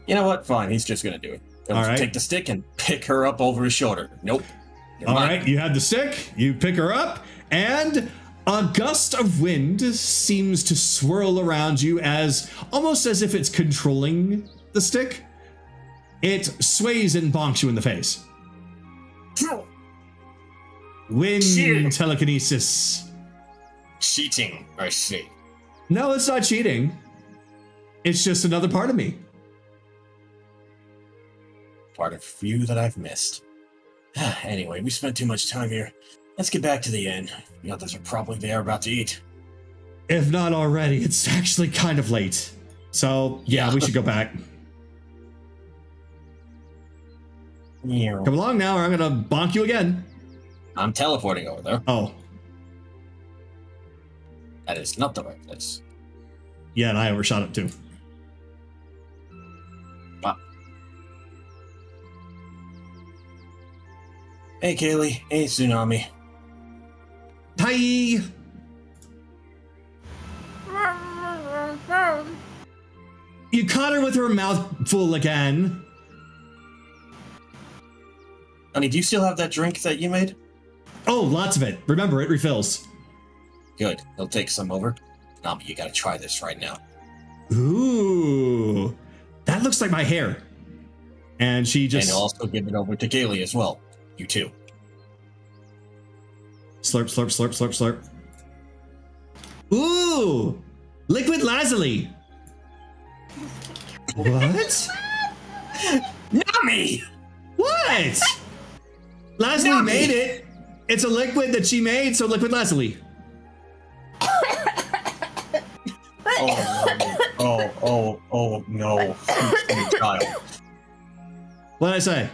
You know what? Fine. He's just going to do it. All right. Take the stick and pick her up over his shoulder. Nope. All right. You have the stick. You pick her up, and a gust of wind seems to swirl around you, almost as if it's controlling the stick. It sways and bonks you in the face. Wind Shit. telekinesis. Cheating, I see. No, it's not cheating. It's just another part of me. Part of you that I've missed. Anyway, we spent too much time here. Let's get back to the inn. The others are probably there about to eat. If not already, it's actually kind of late. So, yeah, we should go back. Yeah. Come along now, or I'm gonna bonk you again. I'm teleporting over there. Oh. That is not the right place. Yeah, and I overshot it too. Wow. Hey, Kaylee. Hey, Tsunami. Hi! You caught her with her mouth full again. Honey, do you still have that drink that you made? Oh, lots of it. Remember, it refills. Good. He'll take some over. Nami, you gotta try this right now. Ooh. That looks like my hair. And she just... And he'll also give it over to Kaylee as well. You too. Slurp, slurp, slurp, slurp, slurp. Ooh! Liquid lazuli! What? Nami! What? Lazuli Nami! made it. It's a liquid that she made, so liquid lazuli. Oh, no. Sweet child. What did I say?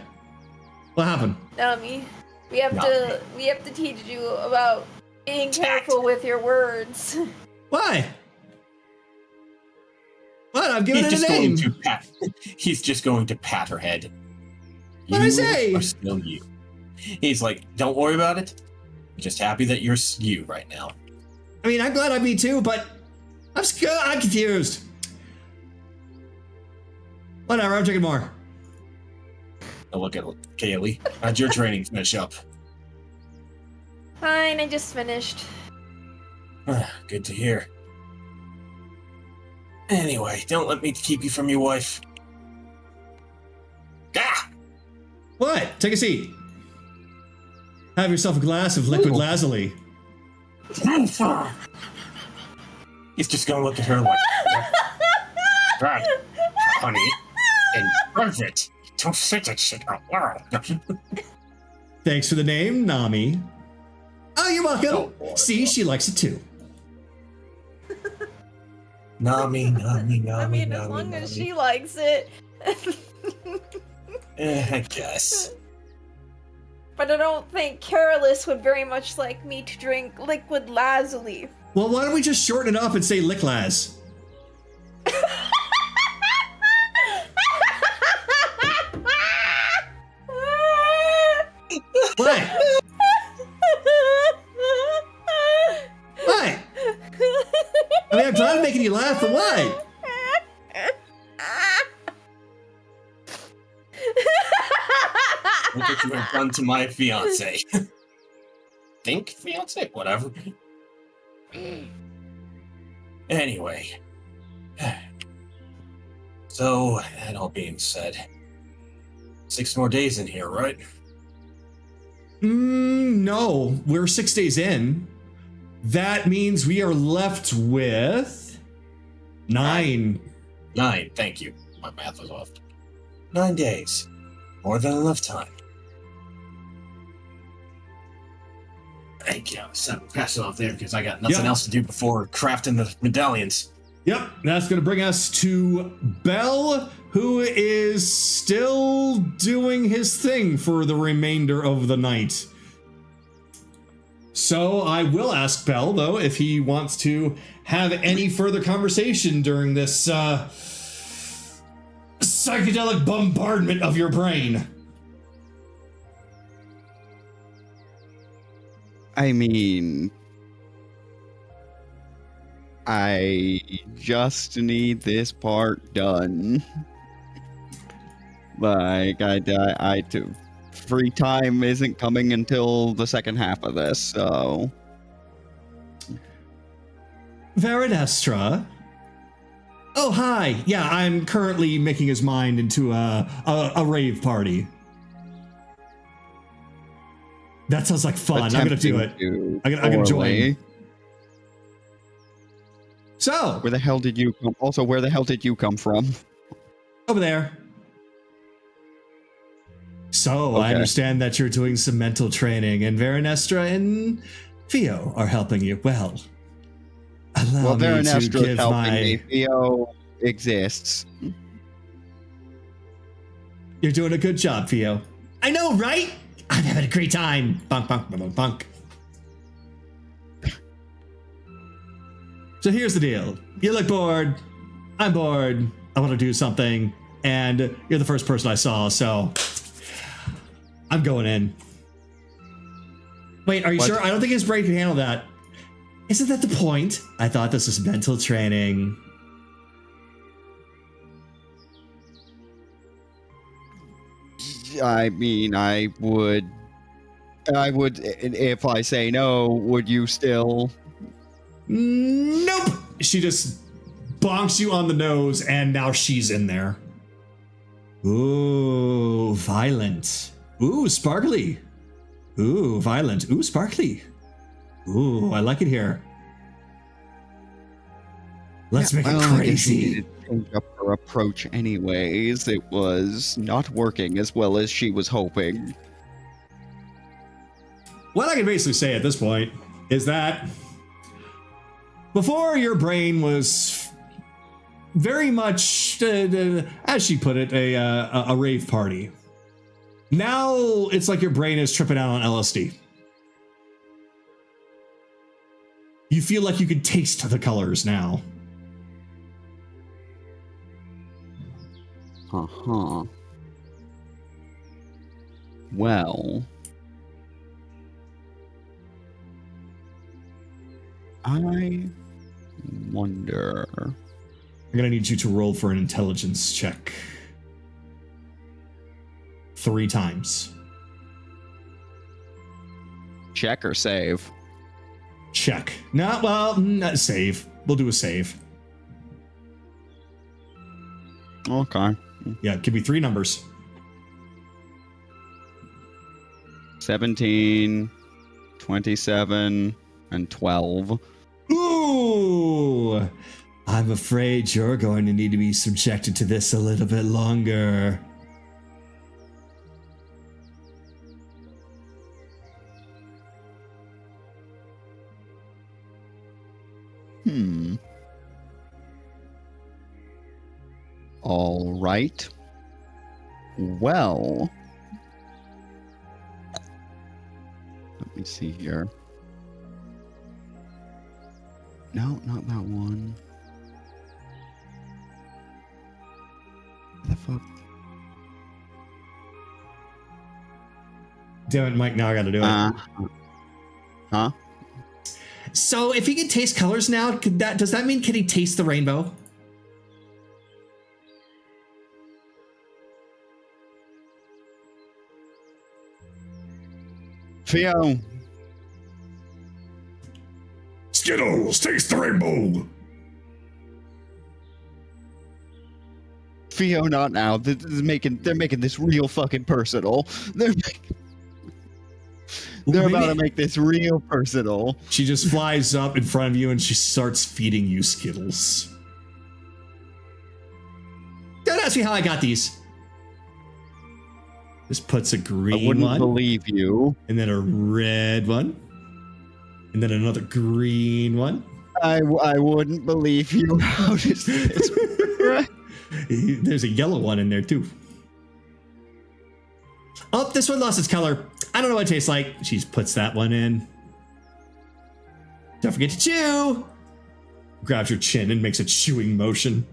What happened? Nami, we have to teach you about being careful with your words. Why? What? I've given He's it just a name. going to pat. He's just going to pat her head. What'd I say? You are still you. He's like, don't worry about it. I'm just happy that you're you right now. I mean, I'm glad I'm me too, but I'm confused. Whatever, I'm drinking more. Now look at Kaylee. How'd your training finish up? Fine, I just finished. Good to hear. Anyway, don't let me keep you from your wife. Ah! What? Take a seat. Have yourself a glass of liquid lazuli. He's just gonna look at her like, "That, honey, improve it. Don't say that shit out loud." Thanks for the name, Nami. Oh, you're welcome. Oh, boy. See, she likes it too. Nami. I mean, as long as she likes it. I guess. But I don't think Carolus would very much like me to drink liquid lazuli. Well, why don't we just shorten it up and say Licklaz? What? What? I mean, I'm trying to make you laugh, but why? Look what you have done to my fiance. Think fiance? Whatever. Anyway. So, that all being said, 6 more days in here, right? No, we're 6 days in. That means we are left with 9. 9, thank you. My math was off. 9 days. More than enough time. Thank you. So pass it off there because I got nothing else to do before crafting the medallions. Yep, that's going to bring us to Bell, who is still doing his thing for the remainder of the night. So I will ask Bell, though, if he wants to have any further conversation during this psychedelic bombardment of your brain. I mean, I just need this part done. Like, free time isn't coming until the second half of this, so. Verinestra. Oh, hi. Yeah, I'm currently making his mind into a rave party. That sounds like fun. I'm gonna do it. I'm gonna join. So, where the hell did you come? Also, where the hell did you come from? Over there. So, I understand that you're doing some mental training, and Verinestra and Theo are helping you. Well, allow me to Verinestra's give helping me. Theo exists. You're doing a good job, Theo. I know, right? I'm having a great time. Bunk, bunk, bunk, bunk. So here's the deal. You look bored. I'm bored. I want to do something. And you're the first person I saw, so I'm going in. Wait, are you sure? I don't think his brain can handle that. Isn't that the point? I thought this was mental training. I mean, I would, if I say no, would you still? Nope. She just bonks you on the nose, and now she's in there. Ooh, violent. Ooh, sparkly. Ooh, violent. Ooh, sparkly. Ooh, I like it here. Let's make it crazy. Change up her approach anyways. It was not working as well as she was hoping. What I can basically say at this point is that before, your brain was very much, as she put it, a rave party. Now it's like your brain is tripping out on LSD. You feel like you could taste the colors now. Uh-huh. Well, I wonder. I'm gonna need you to roll for an intelligence check. 3 times. Check or save? Check. No, well, not save. We'll do a save. Okay. Yeah, give me 3 numbers. 17, 27, and 12. Ooh, Ooh! I'm afraid you're going to need to be subjected to this a little bit longer. All right. Well, let me see here. No, not that one. What the fuck? Damn it, Mike, now I gotta do it. Huh? So, if he can taste colors now, does that mean can he taste the rainbow? Theo. Skittles, taste the rainbow. Theo, not now. They're making this real fucking personal. They're about to make this real personal. She just flies up in front of you and she starts feeding you Skittles. Don't ask me how I got these. Just puts a green I wouldn't one. believe you. And then a red one. And then another green one. I wouldn't believe you. How does this work? There's a yellow one in there too. Oh, this one lost its color. I don't know what it tastes like. She puts that one in. Don't forget to chew. Grabs your chin and makes a chewing motion.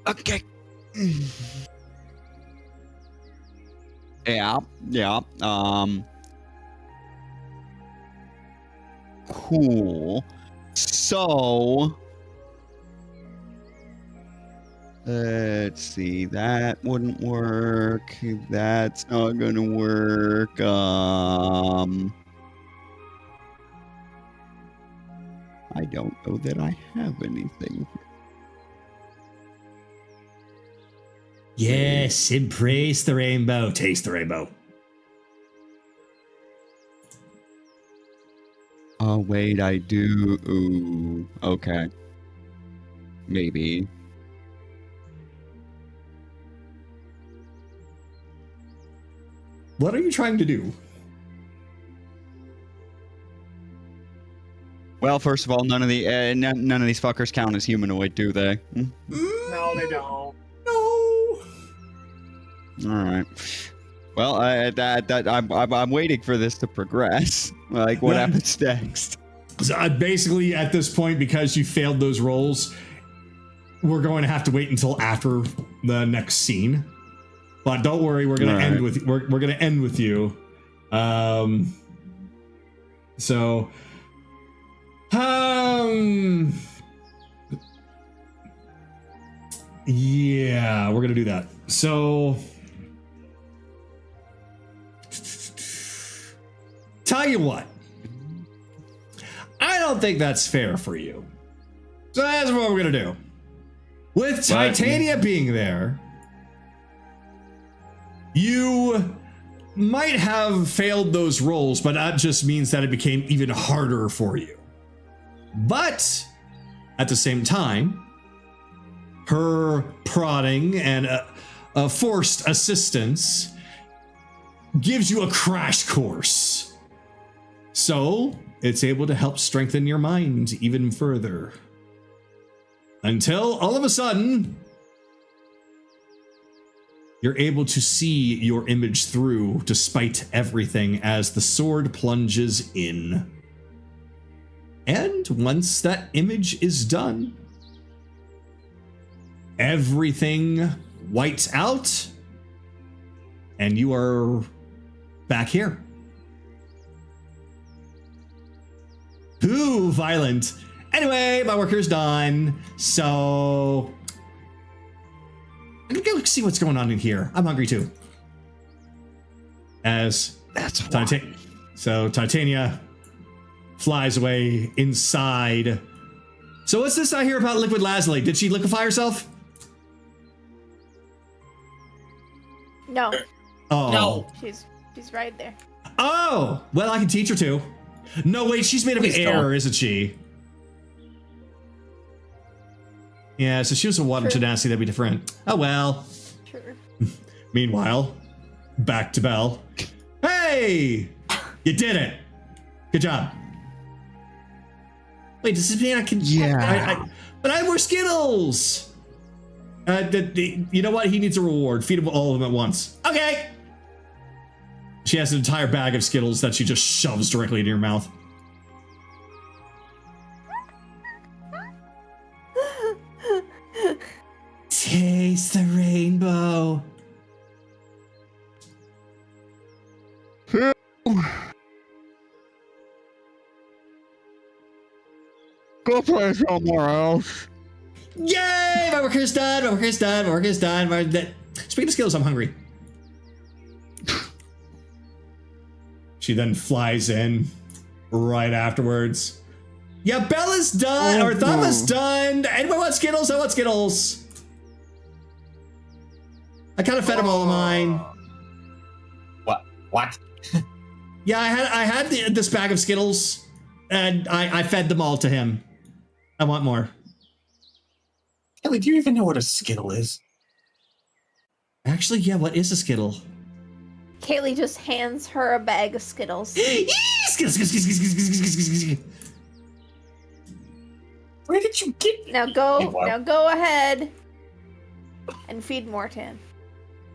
Okay. Yeah. Cool. So, let's see. That wouldn't work. That's not gonna work. I don't know that I have anything. Yes, embrace the rainbow. Taste the rainbow. Oh, wait, I do. Ooh, okay. Maybe. What are you trying to do? Well, first of all, none of these fuckers count as humanoid, do they? No, they don't. All right. Well, I'm waiting for this to progress. Like, what happens next? So, basically, at this point, because you failed those rolls, we're going to have to wait until after the next scene. But don't worry, we're going to end with we're going to end with you. Yeah, we're going to do that. So, tell you what, I don't think that's fair for you. So that's what we're gonna do. With Titania being there, you might have failed those rolls, but that just means that it became even harder for you. But at the same time, her prodding and a forced assistance gives you a crash course. So, it's able to help strengthen your mind even further. Until all of a sudden, you're able to see your image through despite everything as the sword plunges in. And once that image is done, everything whites out, and you are back here. Ooh, violent. Anyway, my work here's done. So I'm gonna go see what's going on in here. I'm hungry too. As so Titania flies away inside. So what's this I hear about Liquid Lazuli? Did she liquefy herself? No, Oh. No. she's right there. Oh, well, I can teach her to. No, wait, she's made of Please air, don't. isn't she? Yeah, so she was a water True. genasi, that'd be different. Oh, well. Sure. Meanwhile, back to Belle. Hey! You did it! Good job. Wait, does this mean I can... Yeah. But I have more Skittles! You know what? He needs a reward. Feed him all of them at once. Okay! She has an entire bag of Skittles that she just shoves directly into your mouth. Taste the rainbow. Go play somewhere else. Yay! My work is done. My work is done. My work is done. Speaking of Skittles, I'm hungry. She then flies in right afterwards. Yeah, Bella's done. Or Thama's done. Anyone want Skittles? I want Skittles. I kind of fed him all of mine. What? Yeah, I had this bag of Skittles, and I fed them all to him. I want more. Kelly, do you even know what a Skittle is? Actually, yeah, what is a Skittle? Kaylee just hands her a bag of Skittles. Skittles. Where did you get? Now go ahead and feed more to him.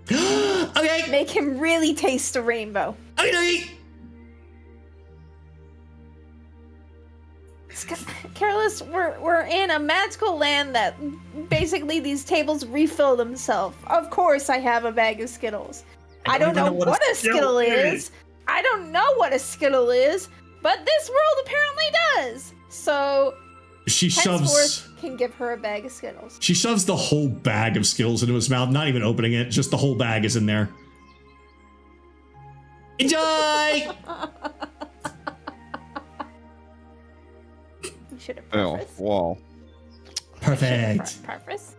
Okay. Make him really taste the rainbow. Okay. Careless, we're in a magical land that basically these tables refill themselves. Of course I have a bag of Skittles. I don't know what a Skittle is. I don't know what a Skittle is, but this world apparently does. So She henceforth shoves. can give her a bag of Skittles. She shoves the whole bag of Skittles into his mouth, not even opening it. Just the whole bag is in there. Enjoy. You should have Oh, prefaced. well. Perfect. Preface.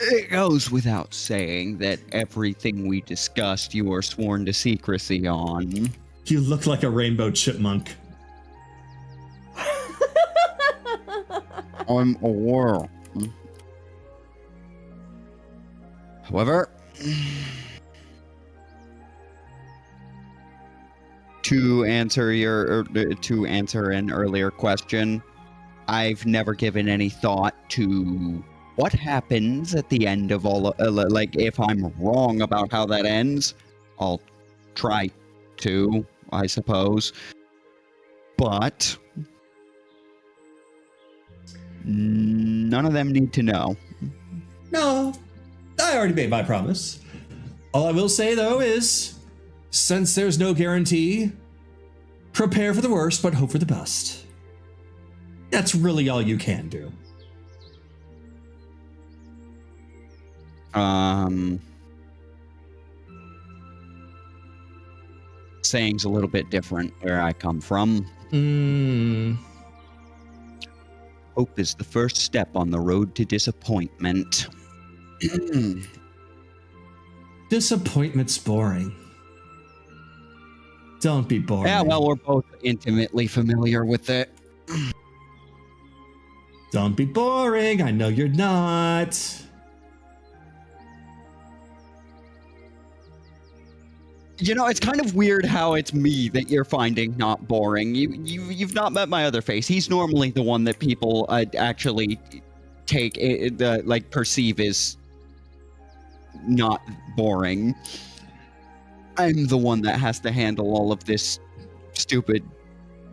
It goes without saying that everything we discussed you are sworn to secrecy on. You look like a rainbow chipmunk. I'm aware. However, to answer an earlier question, I've never given any thought to what happens at the end of all. Like, if I'm wrong about how that ends, I'll try to, I suppose. But none of them need to know. No, I already made my promise. All I will say, though, is since there's no guarantee, prepare for the worst, but hope for the best. That's really all you can do. Saying's a little bit different where I come from. Hope is the first step on the road to disappointment. Disappointment's boring. Don't be boring. Yeah, well, we're both intimately familiar with it. Don't be boring. I know you're not. You know, it's kind of weird how it's me that you're finding not boring. You've not met my other face. He's normally the one that people actually take perceive as not boring. I'm the one that has to handle all of this stupid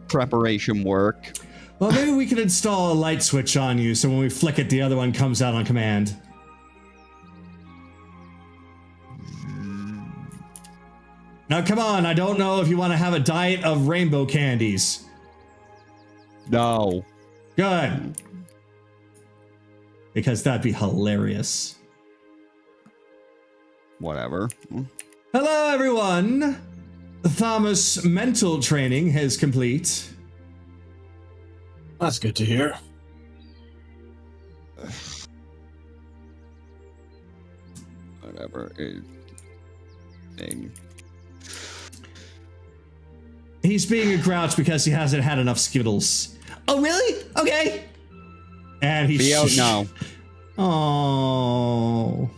preparation work. Well, maybe we can install a light switch on you so when we flick it, the other one comes out on command. Now, come on. I don't know if you want to have a diet of rainbow candies. No. Good. Because that'd be hilarious. Whatever. Hello, everyone. Thomas' mental training is complete. That's good to hear. Whatever. Thing. He's being a grouch because he hasn't had enough Skittles. Oh, really? Okay. And he Theo, no. Oh.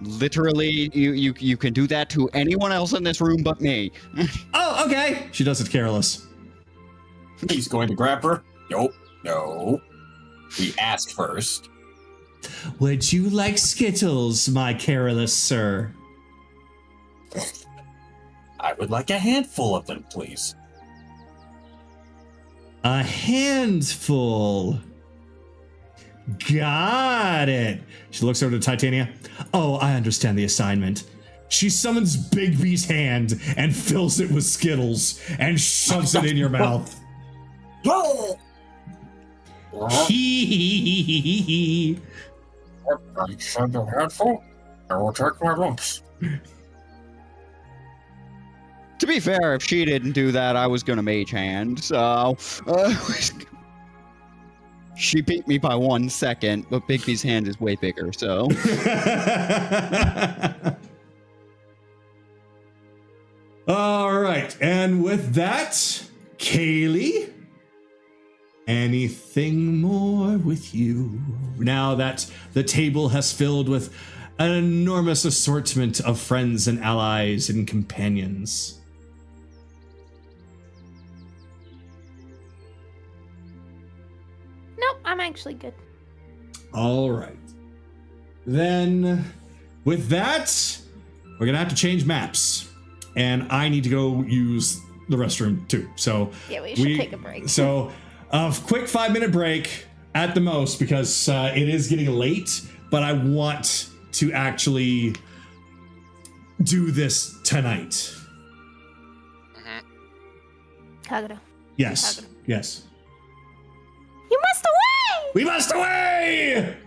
Literally, you can do that to anyone else in this room but me. Oh, okay. She does it careless. He's going to grab her. Nope. No. We asked first. Would you like Skittles, my careless sir? I would like a handful of them, please. A handful. Got it. She looks over to Titania. Oh, I understand the assignment. She summons Bigby's hand and fills it with Skittles and shoves it in your mouth. Hee. I said a handful. I will take my lumps. To be fair, if she didn't do that, I was gonna mage hand, so... she beat me by 1 second, but Bigby's hand is way bigger, so... All right, and with that, Kaylee, anything more with you? Now that the table has filled with an enormous assortment of friends and allies and companions. Nope, I'm actually good. All right. Then, with that, we're gonna have to change maps, and I need to go use the restroom too. So yeah, we should take a break. So, a quick 5-minute break at the most because it is getting late. But I want to actually do this tonight. Kagato. Yes. Kagato. Yes. You must away! We must away!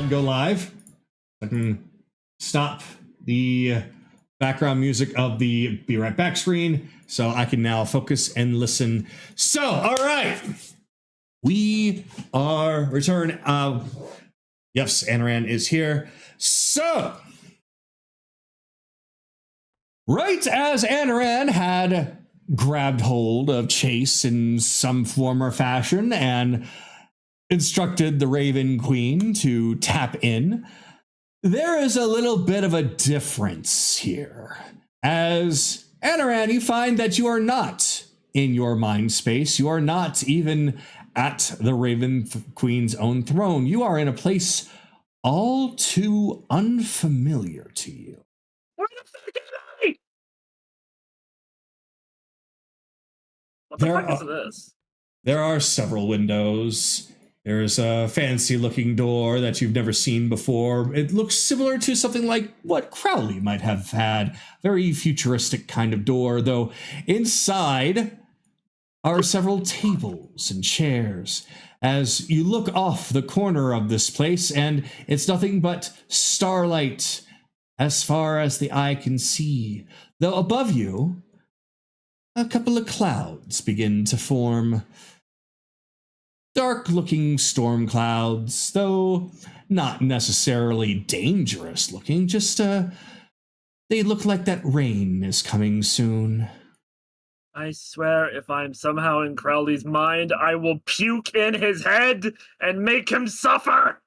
ahead and go live. I can stop the background music of the Be Right Back screen so I can now focus and listen. So, all right. We are returned. Yes, Anaran is here. So, right as Anaran had grabbed hold of Chase in some form or fashion and instructed the Raven Queen to tap in, there is a little bit of a difference here. As Anaran, you find that you are not in your mind space. You are not even at the Raven Queen's own throne. You are in a place all too unfamiliar to you. Where the fuck am I? What the fuck is this? There are several windows. There's a fancy looking door that you've never seen before. It looks similar to something like what Crowley might have had. Very futuristic kind of door, though inside are several tables and chairs. As you look off the corner of this place, and it's nothing but starlight as far as the eye can see. Though above you, a couple of clouds begin to form. Dark-looking storm clouds, though not necessarily dangerous-looking, just, they look like that rain is coming soon. I swear, if I'm somehow in Crowley's mind, I will puke in his head and make him suffer!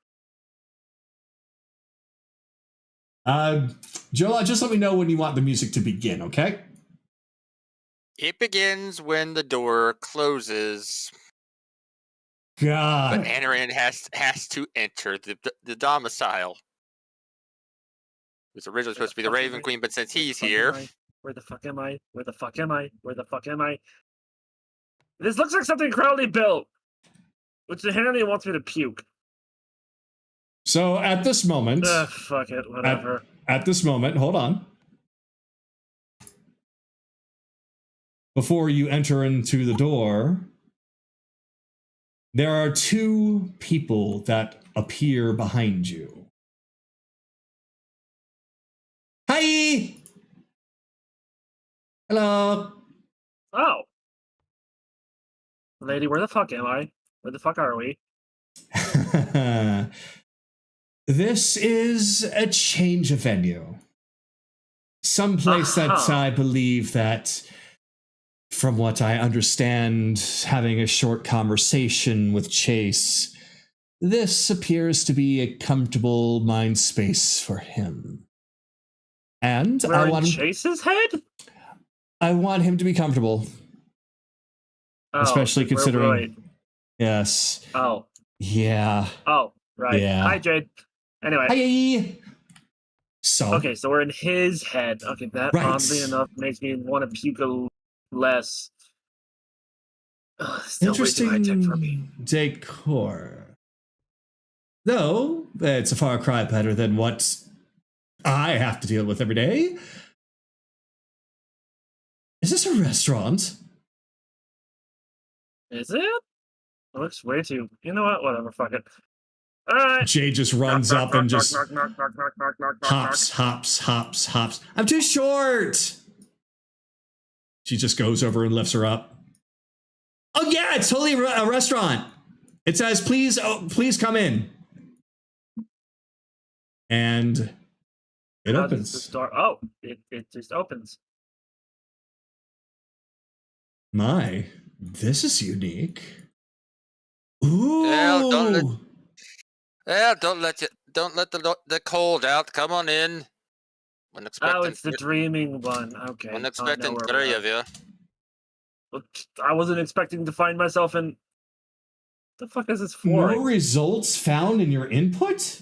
Jola, just let me know when you want the music to begin, okay? It begins when the door closes. God. But Anaran has to enter the domicile. It was originally supposed to be the Raven Queen, but since he's here... Where the fuck am I? Where the fuck am I? Where the fuck am I? This looks like something Crowley built, which inherently wants me to puke. So at this moment... fuck it, whatever. At this moment, hold on. Before you enter into the door, there are two people that appear behind you. Hi! Hello! Oh. Lady, where the fuck am I? Where the fuck are we? This is a change of venue. Someplace that I believe that, from what I understand, having a short conversation with Chase, this appears to be a comfortable mind space for him. And We're I in want Chase's head? I want him to be comfortable. Especially considering... Right. Yes. Oh. Yeah. Oh, right. Yeah. Hi, Jade. Anyway. Hi! So... Okay, so we're in his head. Okay, that oddly enough makes me want to puke a less. Still interesting way too high-tech for me. decor. Though, it's a far cry better than what I have to deal with every day. Is this a restaurant? Is it? It looks way too... You know what? Whatever, fuck it. Alright. Jay just runs up and just hops. I'm too short! She just goes over and lifts her up. Oh yeah, it's totally a restaurant. It says, please come in. And it opens. Oh, it just opens. My, this is unique. Ooh. Don't let the cold out. Come on in. Oh, it's the dreaming one. Okay. I'm expecting three of you. I wasn't expecting to find myself in... What the fuck is this for? No results found in your input?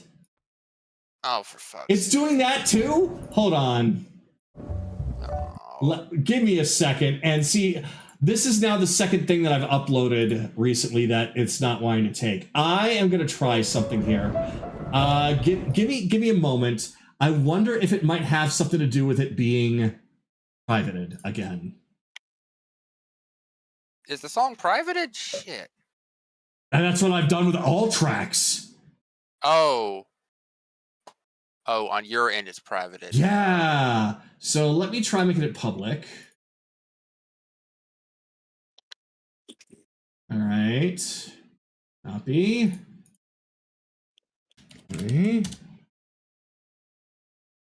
Oh, for fuck's sake. It's doing that too? Hold on. Give me a second and see... This is now the second thing that I've uploaded recently that it's not wanting to take. I am going to try something here. Give me a moment. I wonder if it might have something to do with it being privated again. Is the song privated? Shit. And that's what I've done with all tracks. Oh. Oh, on your end, it's private. Yeah. So let me try making it public. All right. Copy. Okay.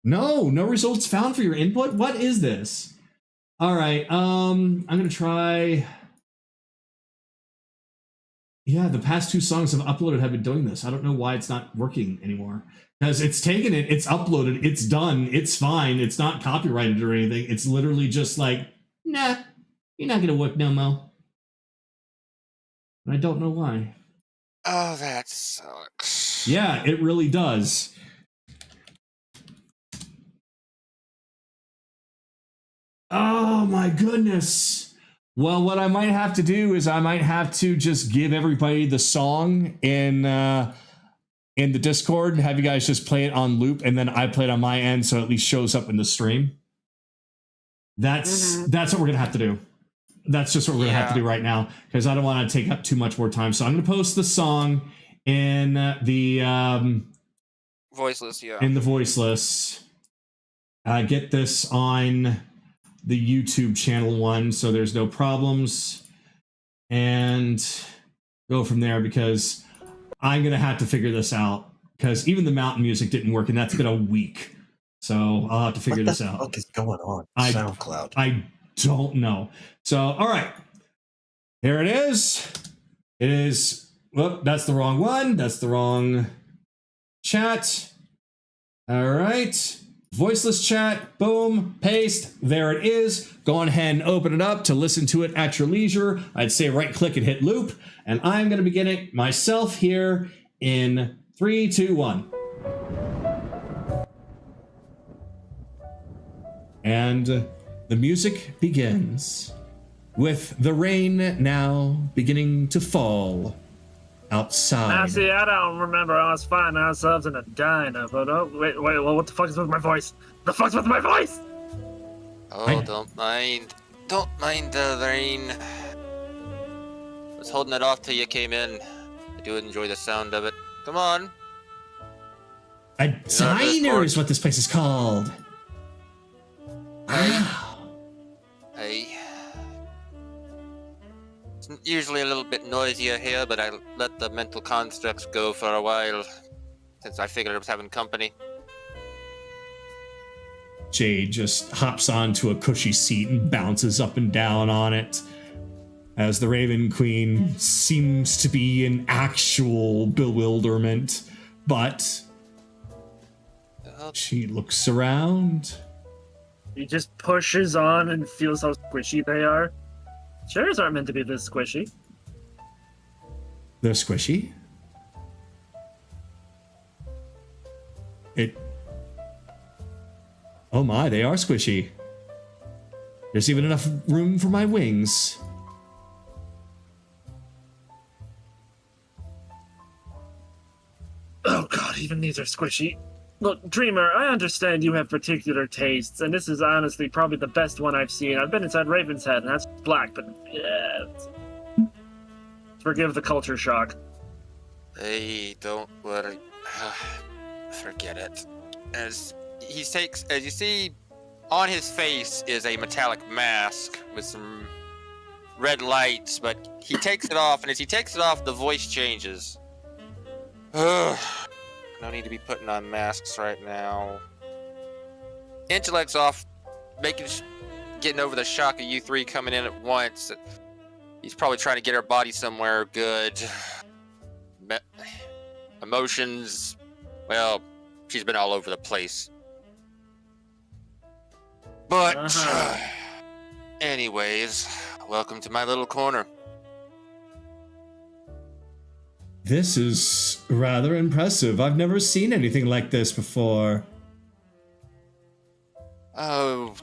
No results found for your input. What is this? All right. I'm gonna try. Yeah, the past 2 songs I've uploaded have been doing this. I don't know why it's not working anymore. Because it's taken it, it's uploaded, it's done, it's fine, it's not copyrighted or anything. It's literally just like, nah, you're not gonna work no more. And I don't know why. Oh, that sucks. Yeah, it really does. Oh my goodness. Well, what I might have to do is I might have to just give everybody the song in the Discord and have you guys just play it on loop, and then I play it on my end so it at least shows up in the stream. That's what we're gonna have to do. That's just what we're gonna have to do right now, because I don't want to take up too much more time. So I'm gonna post the song in the Voiceless, yeah. in the voiceless. Get this on the YouTube channel one, so there's no problems, and go from there, because I'm gonna have to figure this out, because even the mountain music didn't work, and that's been a week, so I'll have to figure this out. What the fuck is going on? SoundCloud. I don't know. So, all right, here it is. It is. Whoop, that's the wrong one. That's the wrong chat. All right. Voiceless chat, boom, paste, there it is. Go on ahead and open it up to listen to it at your leisure. I'd say right click and hit loop, and I'm going to begin it myself here in 3, 2, 1. And the music begins with the rain now beginning to fall outside. See, I don't remember us finding ourselves in a diner, but wait, what the fuck is with my voice? The fuck's with my voice? Oh, don't mind the rain. I was holding it off till you came in. I do enjoy the sound of it. Come on. A diner is what this place is called. Wow. Hey. It's usually a little bit noisier here, but I let the mental constructs go for a while, since I figured I was having company. Jade just hops onto a cushy seat and bounces up and down on it, as the Raven Queen seems to be in actual bewilderment, but she looks around. He just pushes on and feels how squishy they are. Chairs aren't meant to be this squishy. They're squishy. Oh my, they are squishy. There's even enough room for my wings. Oh god, even these are squishy. Look, Dreamer, I understand you have particular tastes, and this is honestly probably the best one I've seen. I've been inside Raven's Head, and that's black, but yeah. Forgive the culture shock. Hey, don't worry. Forget it. As you see, on his face is a metallic mask with some red lights, but he takes it off, and as he takes it off, the voice changes. Ugh. No need to be putting on masks right now. Intellect's off, getting over the shock of you three coming in at once. He's probably trying to get her body somewhere good. Emotions, well, she's been all over the place. But, anyways, welcome to my little corner. This is rather impressive. I've never seen anything like this before. Oh,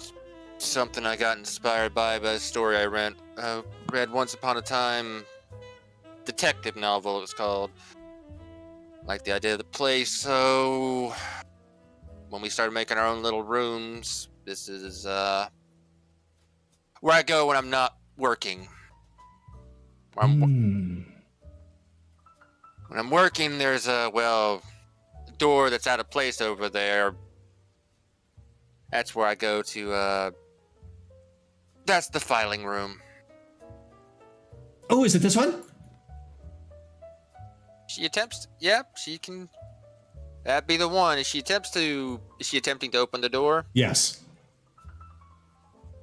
something I got inspired by a story I read once upon a time. Detective novel, it was called. Like the idea of the place, so when we started making our own little rooms, this is where I go when I'm not working. When I'm working, there's a door that's out of place over there. That's where I go to, that's the filing room. Oh, is it this one? She attempts, yep, she can, that'd be the one. Is she attempting to open the door? Yes.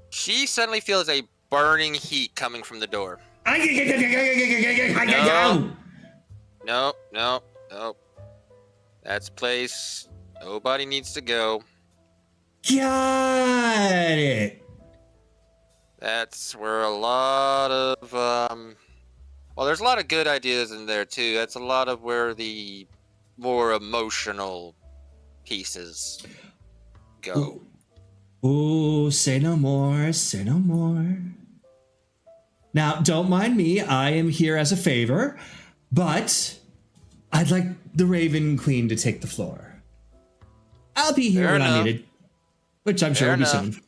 She suddenly feels a burning heat coming from the door. No. That's a place nobody needs to go. Got it. That's where a lot of, well, there's a lot of good ideas in there, too. That's a lot of where the more emotional pieces go. Ooh, say no more, say no more. Now, don't mind me, I am here as a favor, but I'd like the Raven Queen to take the floor. I'll be here when I'm needed, which I'm sure will be soon.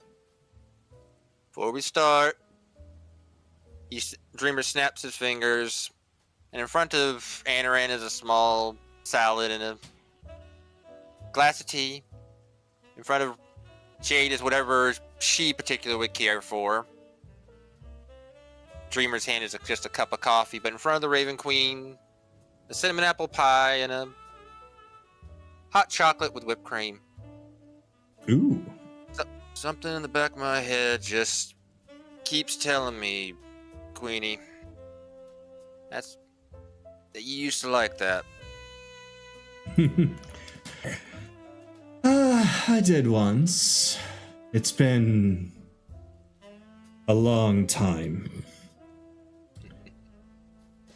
Before we start, Dreamer snaps his fingers, and in front of Anaran is a small salad and a glass of tea. In front of Jade is whatever she particularly would care for. Dreamer's hand is just a cup of coffee, but in front of the Raven Queen, a cinnamon apple pie and a hot chocolate with whipped cream. Ooh. Something in the back of my head just keeps telling me, Queenie, that you used to like that. I did once. It's been a long time.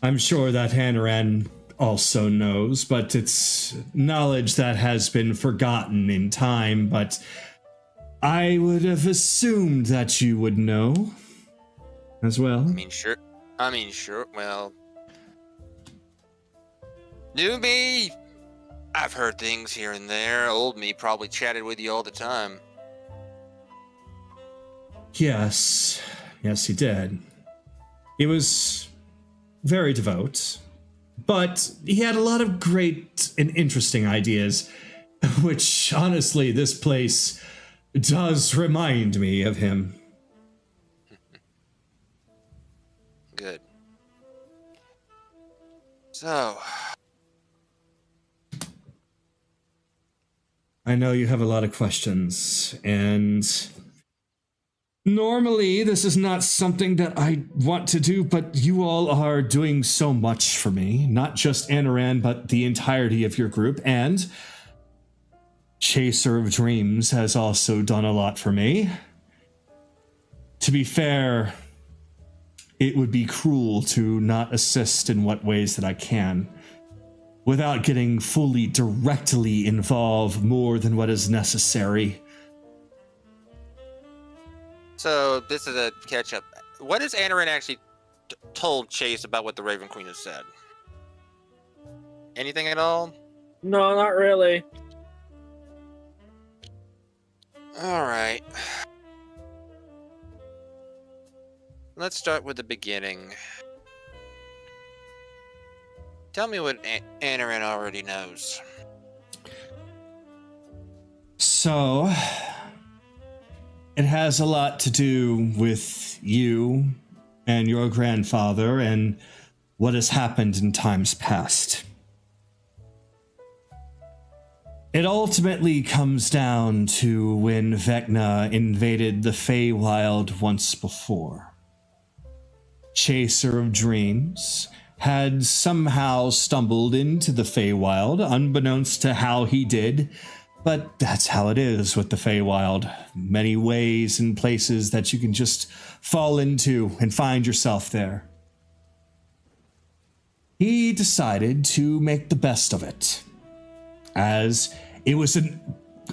I'm sure that Hanaran also knows, but it's knowledge that has been forgotten in time, but I would have assumed that you would know as well. I mean, sure. Well, new me, I've heard things here and there. Old me probably chatted with you all the time. Yes, he did. He was very devout, but he had a lot of great and interesting ideas, which, honestly, this place does remind me of him. Good. So, I know you have a lot of questions, and normally this is not something that I want to do, but you all are doing so much for me, not just Anaran, but the entirety of your group, and Chaser of Dreams has also done a lot for me. To be fair, it would be cruel to not assist in what ways that I can, without getting fully directly involved more than what is necessary. So this is a catch-up. What has Anaran actually told Chase about what the Raven Queen has said? Anything at all? No, not really. All right. Let's start with the beginning. Tell me what Anaran already knows. So, it has a lot to do with you and your grandfather and what has happened in times past. It ultimately comes down to when Vecna invaded the Feywild once before. Chaser of Dreams had somehow stumbled into the Feywild, unbeknownst to how he did, but that's how it is with the Feywild. Many ways and places that you can just fall into and find yourself there. He decided to make the best of it, as it was an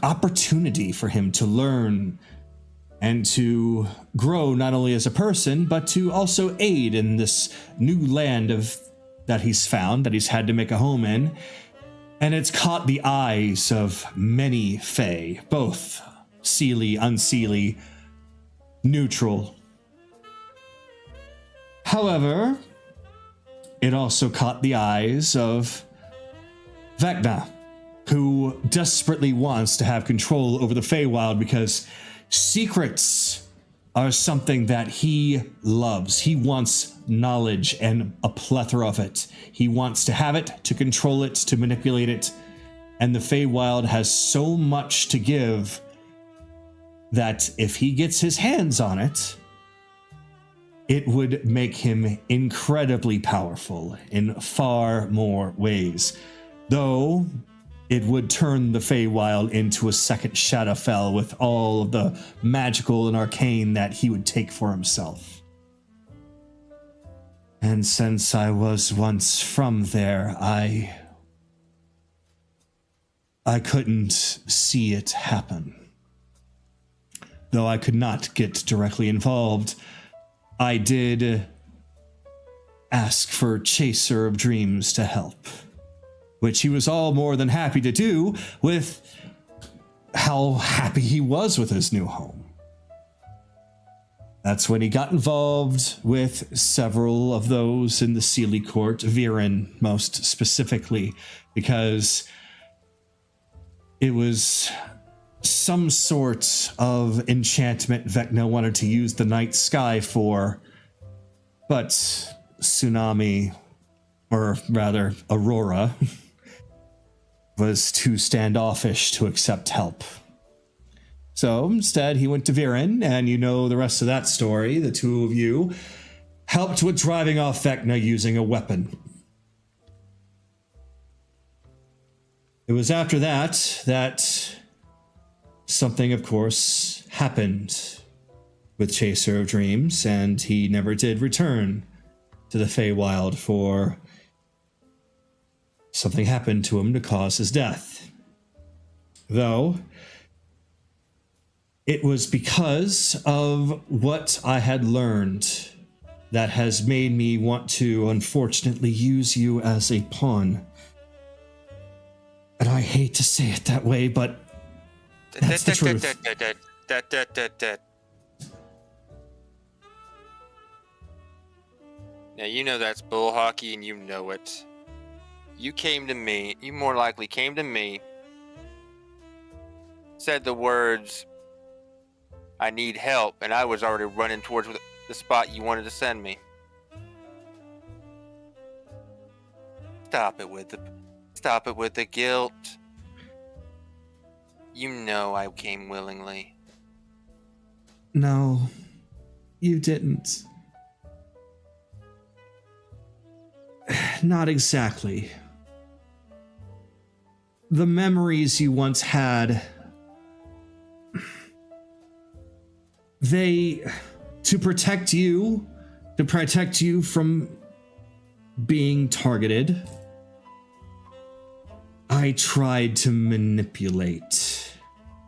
opportunity for him to learn and to grow not only as a person, but to also aid in this new land that he's found, that he's had to make a home in. And it's caught the eyes of many Fae, both Seelie, Unseelie, neutral. However, it also caught the eyes of Vecna, who desperately wants to have control over the Feywild because secrets are something that he loves. He wants knowledge and a plethora of it. He wants to have it, to control it, to manipulate it. And the Feywild has so much to give that if he gets his hands on it, it would make him incredibly powerful in far more ways. Though it would turn the Feywild into a second Shadowfell with all of the magical and arcane that he would take for himself. And since I was once from there, I couldn't see it happen. Though I could not get directly involved, I did ask for Chaser of Dreams to help, which he was all more than happy to do with how happy he was with his new home. That's when he got involved with several of those in the Sealy Court, Viren most specifically, because it was some sort of enchantment Vecna wanted to use the night sky for, but Tsunami, or rather Aurora, was too standoffish to accept help. So instead he went to Viren, and you know the rest of that story. The two of you helped with driving off Vecna using a weapon. It was after that something, of course, happened with Chaser of Dreams, and he never did return to the Feywild, for something happened to him to cause his death. Though, it was because of what I had learned that has made me want to, unfortunately, use you as a pawn. And I hate to say it that way, but that's the truth. Now, you know that's bull hockey, and you know it. You came to me, you more likely came to me, said the words, I need help, and I was already running towards the spot you wanted to send me. Stop it with the guilt. You know I came willingly. No, you didn't. Not exactly. The memories you once had, to protect you from being targeted, I tried to manipulate,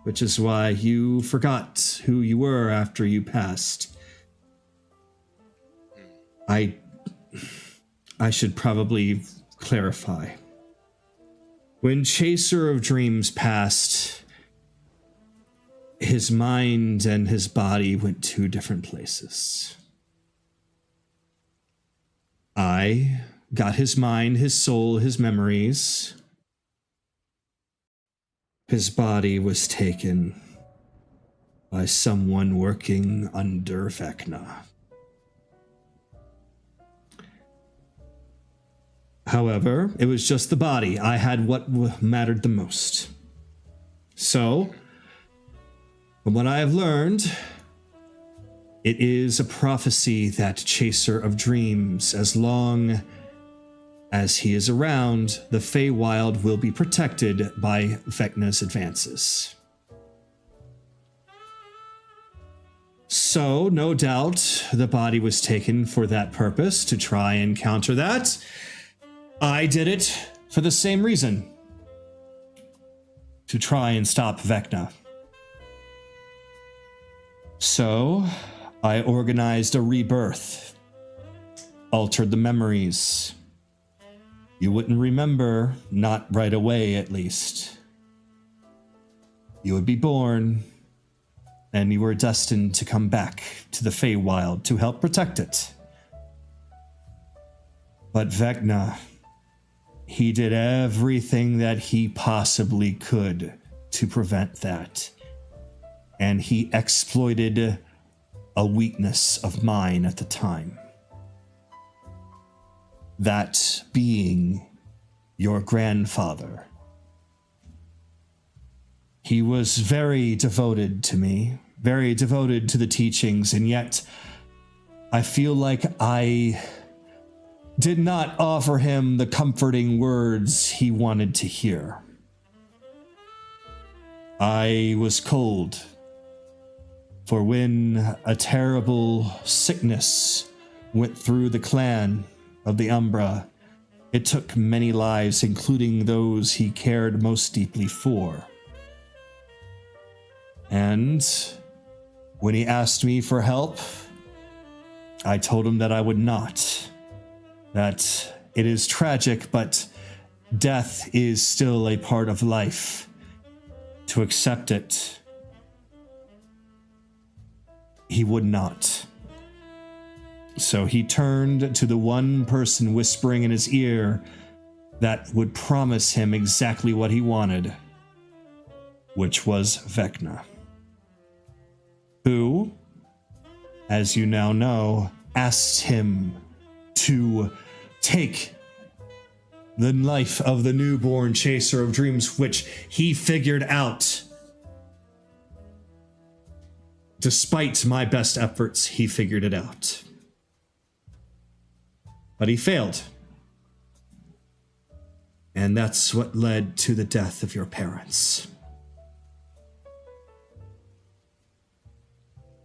which is why you forgot who you were after you passed. I should probably clarify. When Chaser of Dreams passed, his mind and his body went two different places. I got his mind, his soul, his memories. His body was taken by someone working under Vecna. However, it was just the body. I had what mattered the most. So, from what I have learned, it is a prophecy that Chaser of Dreams, as long as he is around, the Feywild will be protected by Vecna's advances. So, no doubt, the body was taken for that purpose, to try and counter that. I did it for the same reason. To try and stop Vecna. So, I organized a rebirth. Altered the memories. You wouldn't remember, not right away at least. You would be born, and you were destined to come back to the Feywild to help protect it. But Vecna, he did everything that he possibly could to prevent that. And he exploited a weakness of mine at the time. That being your grandfather. He was very devoted to me, very devoted to the teachings, and yet I feel like I did not offer him the comforting words he wanted to hear. I was cold, for when a terrible sickness went through the clan of the Umbra, it took many lives, including those he cared most deeply for. And when he asked me for help, I told him that I would not. That it is tragic, but death is still a part of life. To accept it, he would not. So he turned to the one person whispering in his ear that would promise him exactly what he wanted, which was Vecna, who, as you now know, asked him to take the life of the newborn chaser of dreams, which he figured out. Despite my best efforts, he figured it out. But he failed. And that's what led to the death of your parents.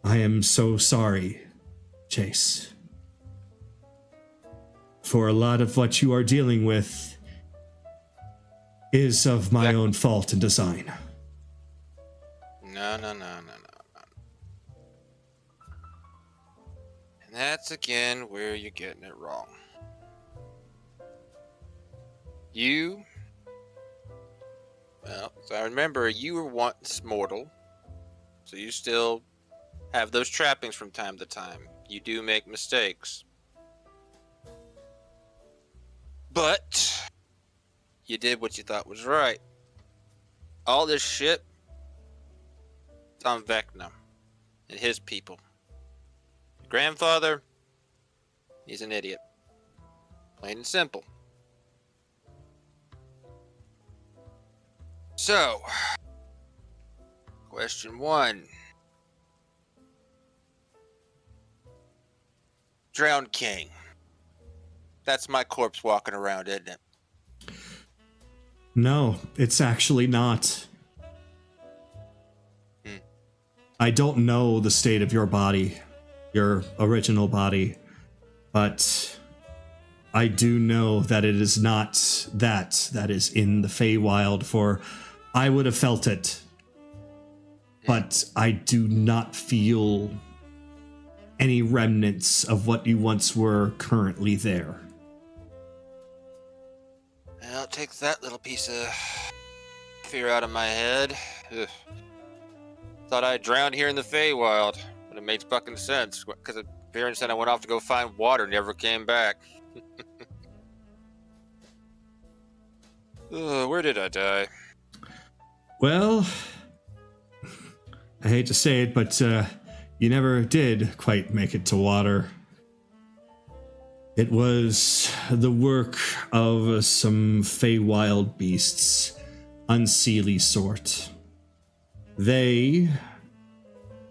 I am so sorry, Chase. For a lot of what you are dealing with is of my own fault and design. No. And that's again where you're getting it wrong. Well, as I remember, you were once mortal, so you still have those trappings from time to time. You do make mistakes. But you did what you thought was right. All this shit, it's on Vecna and his people. Your grandfather, he's an idiot. Plain and simple. So, question 1. Drowned King. That's my corpse walking around, isn't it? No, it's actually not. I don't know the state of your body, your original body, but I do know that it is not that is in the Feywild, for I would have felt it. But I do not feel any remnants of what you once were currently there. Well, it takes that little piece of fear out of my head. Ugh. Thought I drowned here in the Feywild, but it made fucking sense, because Baron said I went off to go find water and never came back. Where did I die? Well, I hate to say it, but you never did quite make it to water. It was the work of some Feywild beasts, unseelie sort. They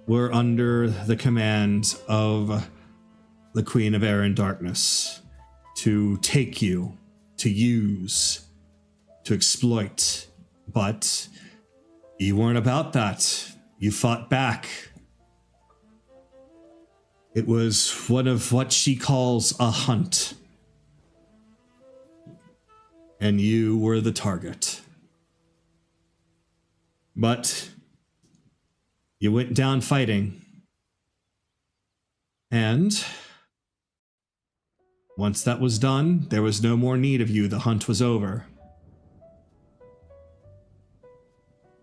were under the command of the Queen of Air and Darkness to take you, to use, to exploit. But you weren't about that. You fought back. It was one of what she calls a hunt. And you were the target. But you went down fighting. And once that was done, there was no more need of you. The hunt was over.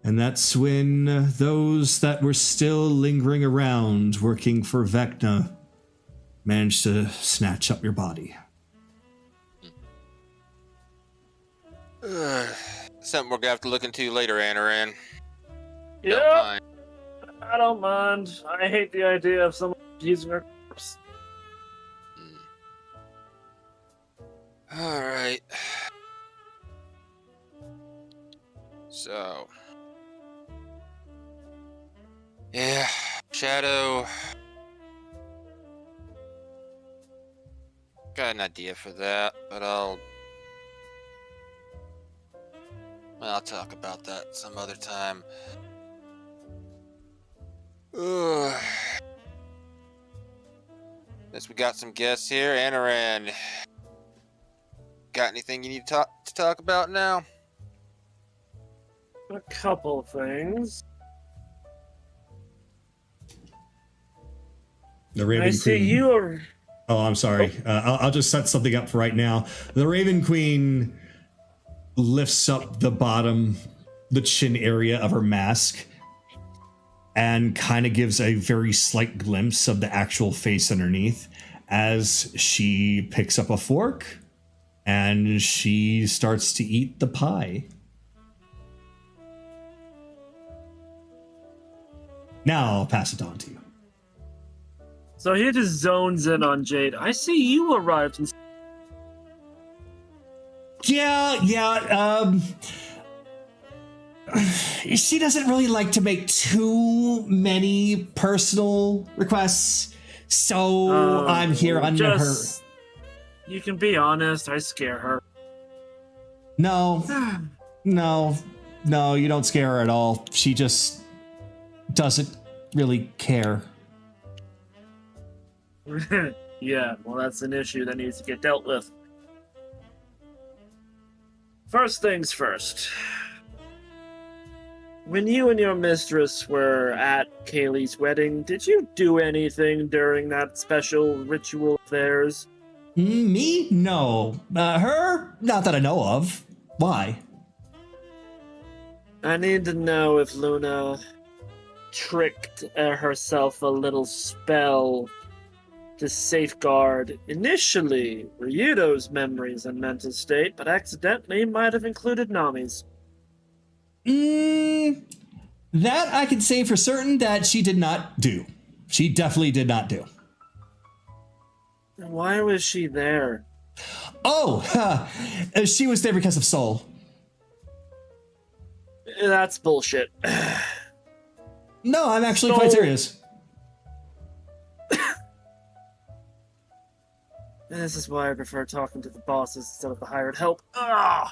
And that's when those that were still lingering around, working for Vecna, managed to snatch up your body. Something we're gonna have to look into later, Anaran. Yeah, Don't mind. I don't mind. I hate the idea of someone using her corpse. All right. So, yeah, Shadow. Got an idea for that, but I'll talk about that some other time. Ugh. Guess we got some guests here. Anaran, got anything you need to talk about now? A couple things. The Raven I see Queen. you are. Oh, I'm sorry. I'll just set something up for right now. The Raven Queen lifts up the chin area of her mask, and kind of gives a very slight glimpse of the actual face underneath as she picks up a fork and she starts to eat the pie. Now I'll pass it on to you. So he just zones in on Jade. I see you arrived. Yeah. She doesn't really like to make too many personal requests, so I'm here under her. You can be honest, I scare her. No, you don't scare her at all. She just doesn't really care. Yeah, well, that's an issue that needs to get dealt with. First things first. When you and your mistress were at Kaylee's wedding, did you do anything during that special ritual of theirs? Me? No. Her? Not that I know of. Why? I need to know if Luna tricked herself a little spell to safeguard initially Ryudo's memories and mental state, but accidentally might have included Nami's. That I can say for certain that she did not do. She definitely did not do. Why was she there? Oh, she was there because of Soul. That's bullshit. No, I'm actually quite serious. This is why I prefer talking to the bosses instead of the hired help. Ugh!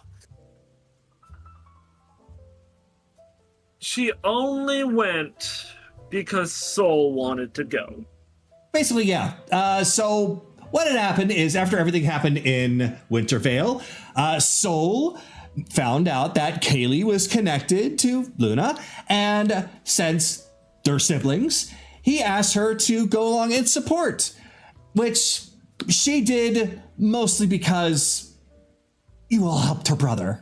She only went because Soul wanted to go. Basically, yeah. So what had happened is after everything happened in Wintervale, Soul found out that Kaylee was connected to Luna, and since they're siblings, he asked her to go along and support, which she did mostly because you all helped her brother.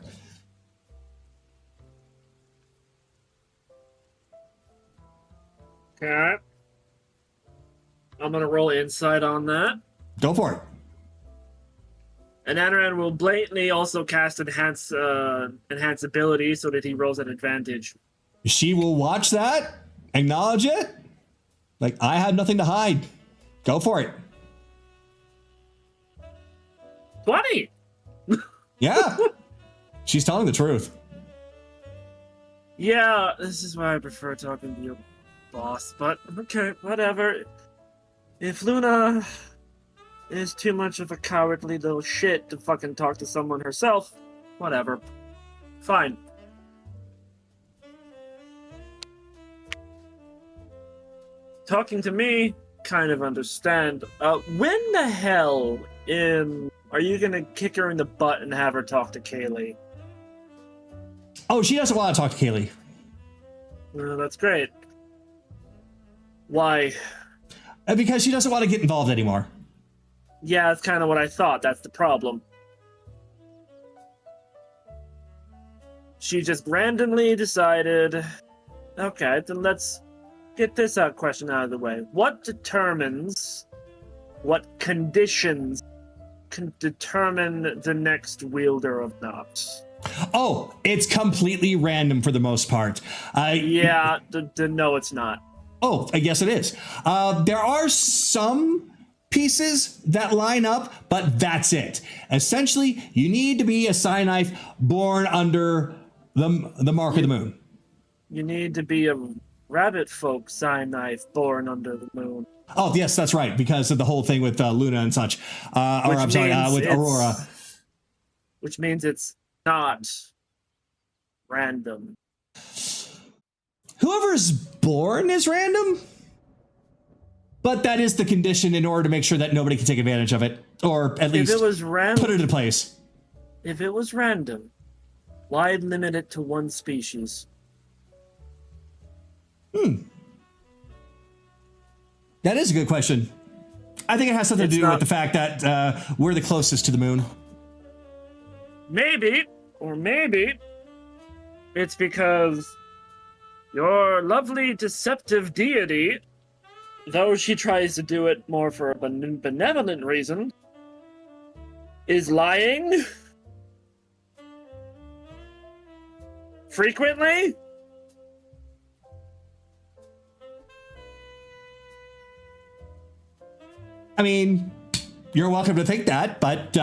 Okay. I'm gonna roll insight on that. Go for it. And Anaran will blatantly also cast enhance ability so that he rolls an advantage. She will watch that, acknowledge it. Like, I had nothing to hide. Go for it. 20! Yeah. She's telling the truth. Yeah, this is why I prefer talking to your boss, but okay, whatever. If Luna is too much of a cowardly little shit to fucking talk to someone herself, whatever. Fine. Talking to me, kind of understand. When the hell are you gonna kick her in the butt and have her talk to Kaylee? Oh, she doesn't want to talk to Kaylee. That's great. Why? Because she doesn't want to get involved anymore. Yeah, that's kind of what I thought. That's the problem. She just randomly decided, okay, then let's get this question out of the way. What conditions can determine the next wielder of Knots? Oh, it's completely random for the most part. Yeah, no, it's not. Oh, yes, it is. There are some pieces that line up, but that's it. Essentially, you need to be a Cynife born under the mark of the moon. You need to be a rabbit folk Cynife born under the moon. Oh, yes, that's right, because of the whole thing with Luna and such. With Aurora. Which means it's not random. Whoever's born is random, but that is the condition in order to make sure that nobody can take advantage of it, or at least put it into place. If it was random, why limit it to one species? That is a good question. I think it has something to do with the fact that we're the closest to the moon. Maybe it's because your lovely deceptive deity, though she tries to do it more for a benevolent reason, is lying frequently. I mean, you're welcome to think that, but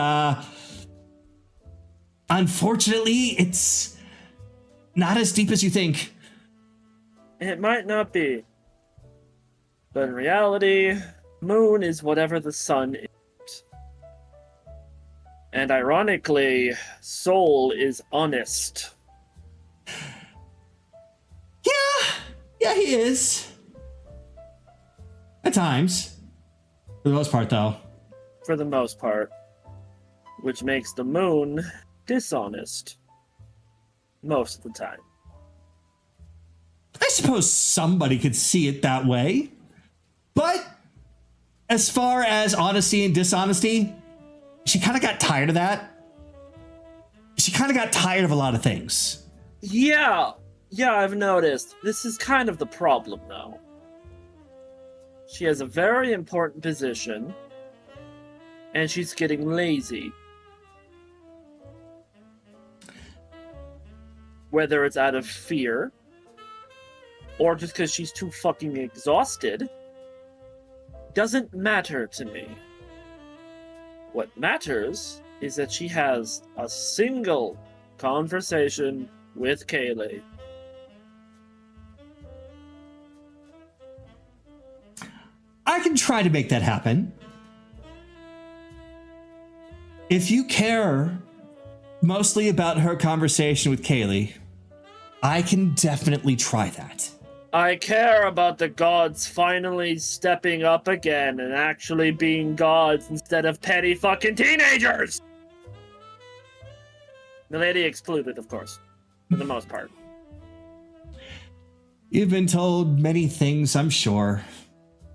unfortunately, it's not as deep as you think. It might not be. But in reality, moon is whatever the sun is. And ironically, Soul is honest. Yeah, he is. At times. For the most part, though. For the most part. Which makes the moon dishonest. Most of the time. I suppose somebody could see it that way. But as far as honesty and dishonesty, she kind of got tired of that. She kind of got tired of a lot of things. Yeah, I've noticed. This is kind of the problem, though. She has a very important position, and she's getting lazy. Whether it's out of fear, or just because she's too fucking exhausted, doesn't matter to me. What matters is that she has a single conversation with Kaylee. I can try to make that happen. If you care mostly about her conversation with Kaylee, I can definitely try that. I care about the gods finally stepping up again and actually being gods instead of petty fucking teenagers! The lady excluded, of course, for the most part. You've been told many things, I'm sure.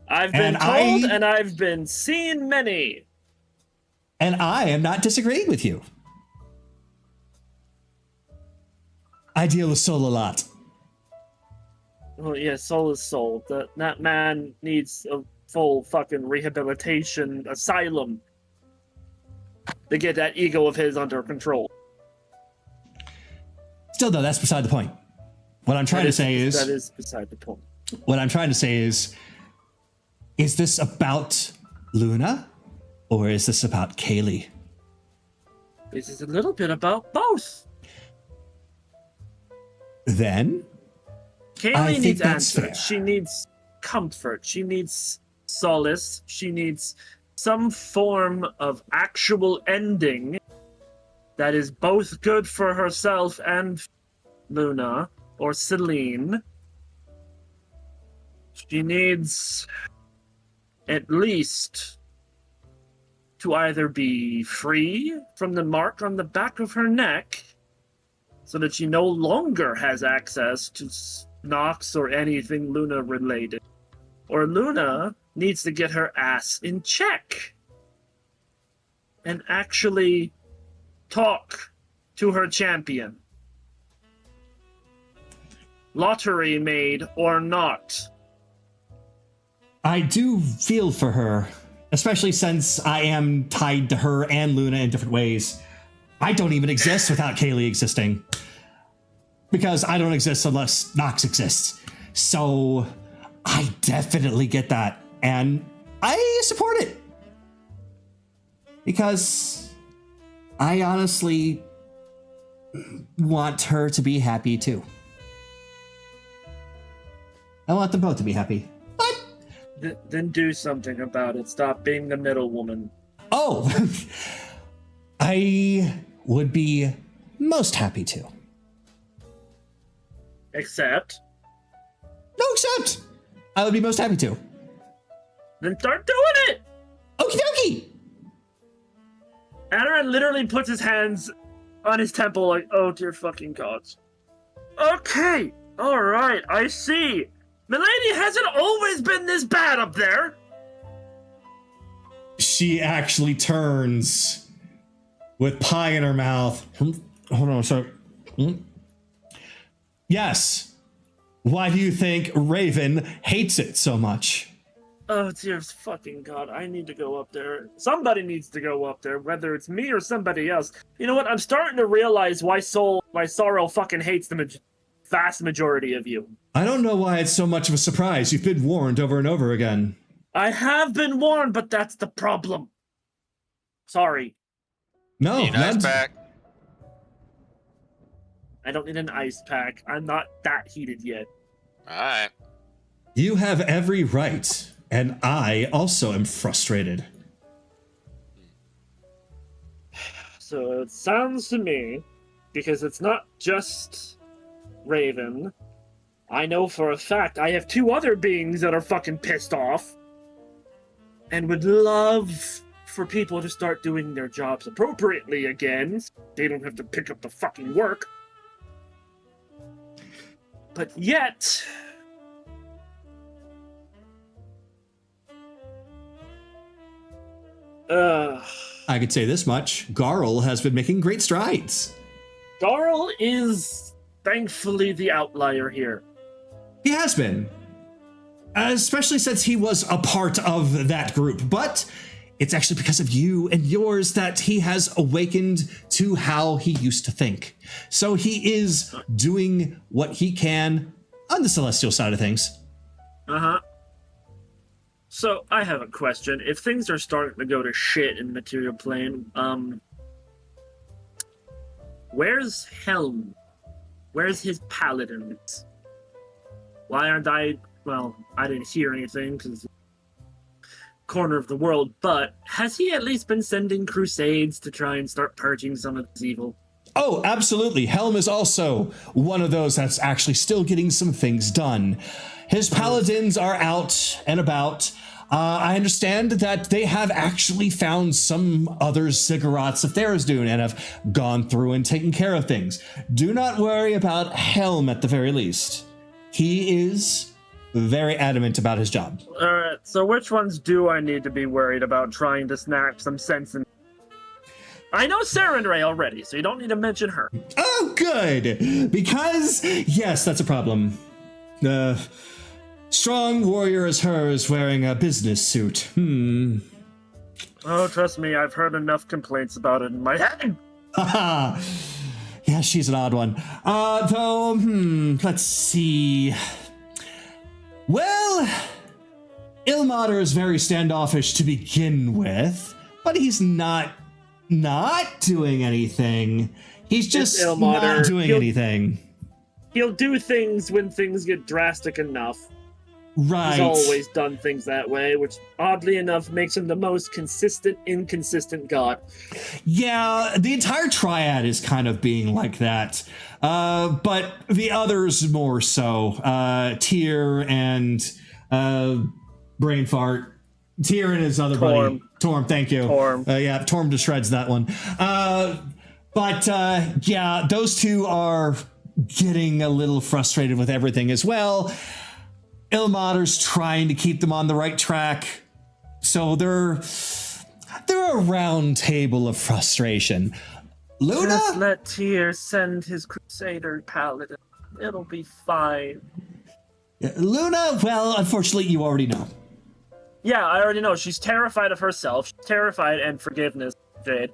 I've been told, and I've been seen many. And I am not disagreeing with you. I deal with Soul a lot. Well, yeah, Soul is Soul. That man needs a full fucking rehabilitation asylum to get that ego of his under control. Still, though, that's beside the point. What I'm trying to say is... That is beside the point. What I'm trying to say is this about Luna? Or is this about Kaylee? This is a little bit about both. Then? Kaylee needs answers. She needs comfort. She needs solace. She needs some form of actual ending that is both good for herself and Luna, or Celine. She needs at least to either be free from the mark on the back of her neck so that she no longer has access to Nox or anything Luna related, or Luna needs to get her ass in check and actually talk to her champion. Lottery made or not. I do feel for her, especially since I am tied to her and Luna in different ways. I don't even exist without Kaylee existing. Because I don't exist unless Nox exists. So I definitely get that. And I support it. Because I honestly want her to be happy too. I want them both to be happy. But then do something about it. Stop being the middle woman. Oh, I would be most happy to. Except? No, except I would be most happy to. Then start doing it! Okie dokie! Adaran literally puts his hands on his temple like, oh dear fucking gods. Okay, alright, I see. Milady hasn't always been this bad up there. She actually turns with pie in her mouth. Hold on, so. Yes. Why do you think Raven hates it so much? Oh dear fucking god, I need to go up there. Somebody needs to go up there, whether it's me or somebody else. You know what, I'm starting to realize why Sorrow fucking hates the vast majority of you. I don't know why it's so much of a surprise. You've been warned over and over again. I have been warned, but that's the problem. Sorry. Need an ice pack. I don't need an ice pack. I'm not that heated yet. Alright. You have every right, and I also am frustrated. So it sounds to me, because it's not just Raven, I know for a fact I have two other beings that are fucking pissed off and would love for people to start doing their jobs appropriately again. They don't have to pick up the fucking work. But yet... I could say this much. Garl has been making great strides. Garl is thankfully the outlier here. He has been. Especially since he was a part of that group. But it's actually because of you and yours that he has awakened to how he used to think. So he is doing what he can on the celestial side of things. Uh-huh. So, I have a question. If things are starting to go to shit in the material plane, where's Helm? Where's his paladins? Why aren't I... Well, I didn't hear anything, because corner of the world, but has he at least been sending crusades to try and start purging some of this evil? Oh, absolutely. Helm is also one of those that's actually still getting some things done. His paladins are out and about. I understand that they have actually found some other ziggurats of Tharizdun and have gone through and taken care of things. Do not worry about Helm at the very least. He is very adamant about his job. Alright, so which ones do I need to be worried about trying to snap some sense in? I know Sarenrae already, so you don't need to mention her. Oh, good! Because, yes, that's a problem. Strong warrior as her is wearing a business suit. Oh, trust me, I've heard enough complaints about it in my head. Haha. Yeah, she's an odd one. Though, let's see. Well, Ilmater is very standoffish to begin with, but he's not doing anything. He's just not doing anything. He'll do things when things get drastic enough. Right. He's always done things that way, which oddly enough makes him the most consistent, inconsistent god. Yeah, the entire triad is kind of being like that. But the others more so. Tyr and Brain Fart. Tyr and his other buddy. Torm, thank you. Yeah, Torm just shreds that one. But yeah, those two are getting a little frustrated with everything as well. Ilmater's trying to keep them on the right track. So they're a round table of frustration. Luna? Just let Tyr send his Crusader Paladin. It'll be fine. Luna, well, unfortunately, you already know. Yeah, I already know. She's terrified of herself. She's terrified and forgiveness, Jade.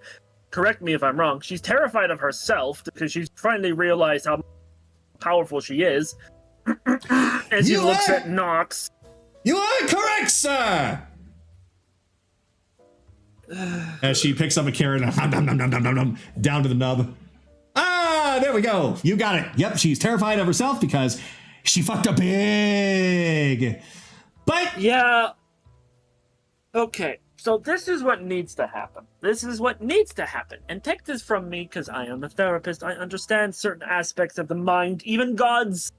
correct me if I'm wrong, she's terrified of herself because she's finally realized how powerful she is. As she looks at Nox. You are correct, sir! As she picks up a carrot and down to the nub. Ah, there we go. You got it. Yep, she's terrified of herself because she fucked up big. But yeah. Okay, so this is what needs to happen. This is what needs to happen. And take this from me, because I am a therapist. I understand certain aspects of the mind, even gods,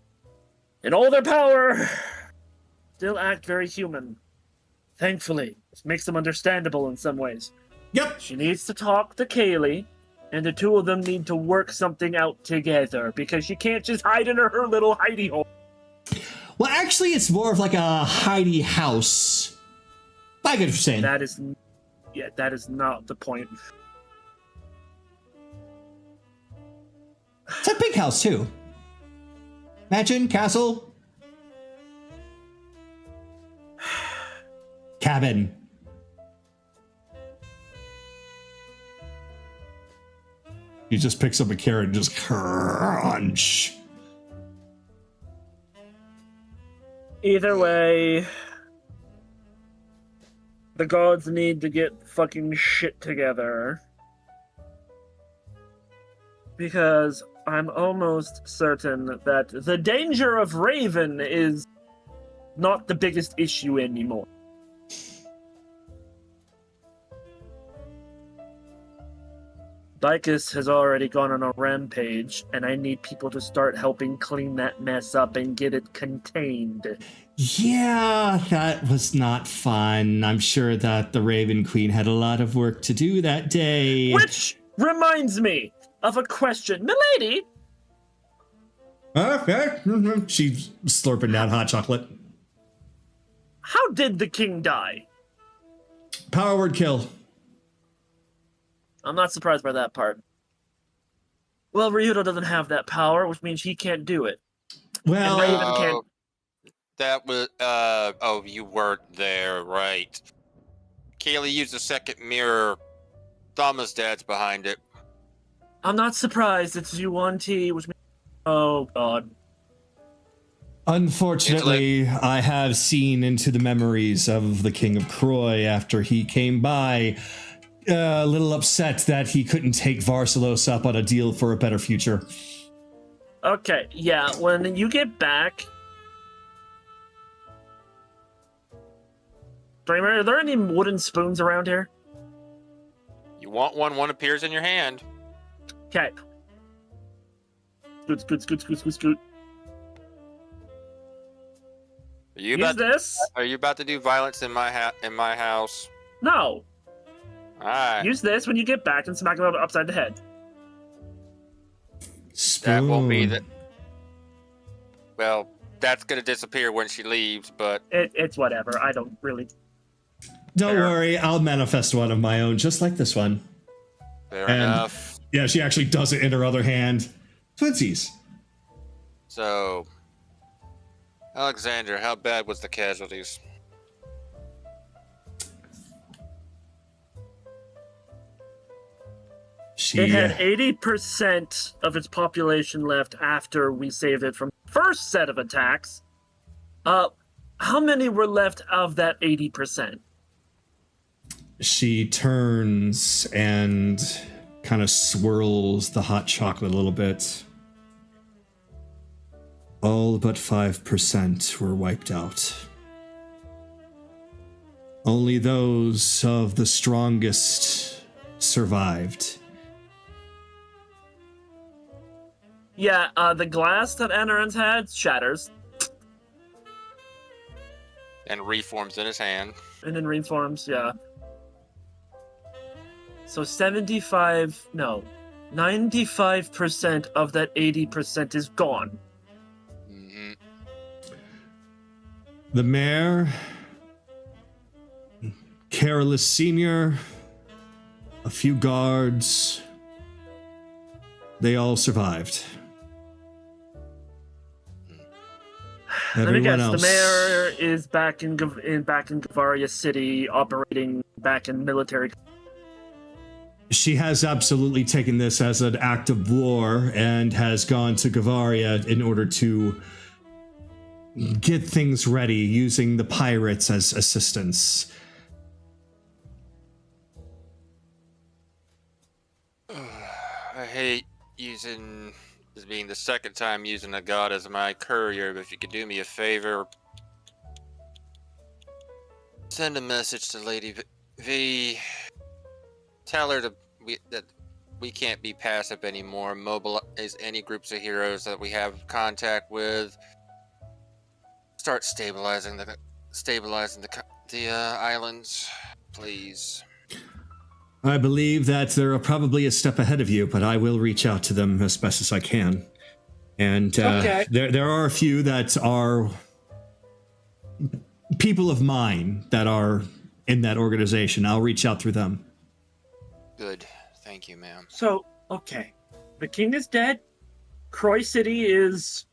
in all their power, still act very human. Thankfully, it makes them understandable in some ways. Yep. She needs to talk to Kaylee, and the two of them need to work something out together, because she can't just hide in her little hidey hole. Well, actually, it's more of like a hidey house. I get what you're saying. That is not the point. It's a big house, too. Mansion, castle, cabin. He just picks up a carrot and just crunch. Either way, the gods need to get fucking shit together. Because I'm almost certain that the danger of Raven is not the biggest issue anymore. Dykus has already gone on a rampage, and I need people to start helping clean that mess up and get it contained. Yeah, that was not fun. I'm sure that the Raven Queen had a lot of work to do that day. Which reminds me of a question. Milady! She's slurping down hot chocolate. How did the king die? Power word kill. I'm not surprised by that part. Well, Ryudo doesn't have that power, which means he can't do it. Well, And Raven can't. That was, you weren't there, right. Kaylee used the second mirror. Thama's dad's behind it. I'm not surprised. It's U1T, which means... Oh, God. unfortunately, I have seen into the memories of the King of Croy after he came by. A little upset that he couldn't take Varsalos up on a deal for a better future. Okay, yeah, when you get back... Dreamer, are there any wooden spoons around here? You want one appears in your hand. Okay. Scoot. Use this. Are you about to do violence in my house? No. Alright. Use this when you get back and smack him upside the head. Spoon. That won't be the... Well, that's gonna disappear when she leaves, but... It's whatever. I don't really... Don't worry, I'll manifest one of my own, just like this one. Fair enough. Yeah, she actually does it in her other hand. Twinsies. So... Alexander, how bad was the casualties? It had 80% of its population left after we saved it from the first set of attacks. How many were left of that 80%? She turns and kind of swirls the hot chocolate a little bit. All but 5% were wiped out. Only those of the strongest survived. Yeah, the glass that Anaran's had shatters. And reforms in his hand. And then reforms, yeah. So 95% of that 80% is gone. Mm-hmm. The mayor, Careless Senior, a few guards, they all survived. Let me guess. Else. The mayor is back in Gavaria City, operating back in military. She has absolutely taken this as an act of war and has gone to Gavaria in order to get things ready, using the pirates as assistance. I hate using this being the second time using a god as my courier, but if you could do me a favor, send a message to Lady V. Tell her that we can't be passive anymore. Mobilize any groups of heroes that we have contact with. Start stabilizing the islands, please. I believe that they're probably a step ahead of you, but I will reach out to them as best as I can. And Okay. there are a few that are people of mine that are in that organization. I'll reach out through them. Good. Thank you, ma'am. So, okay. The king is dead. Croy City is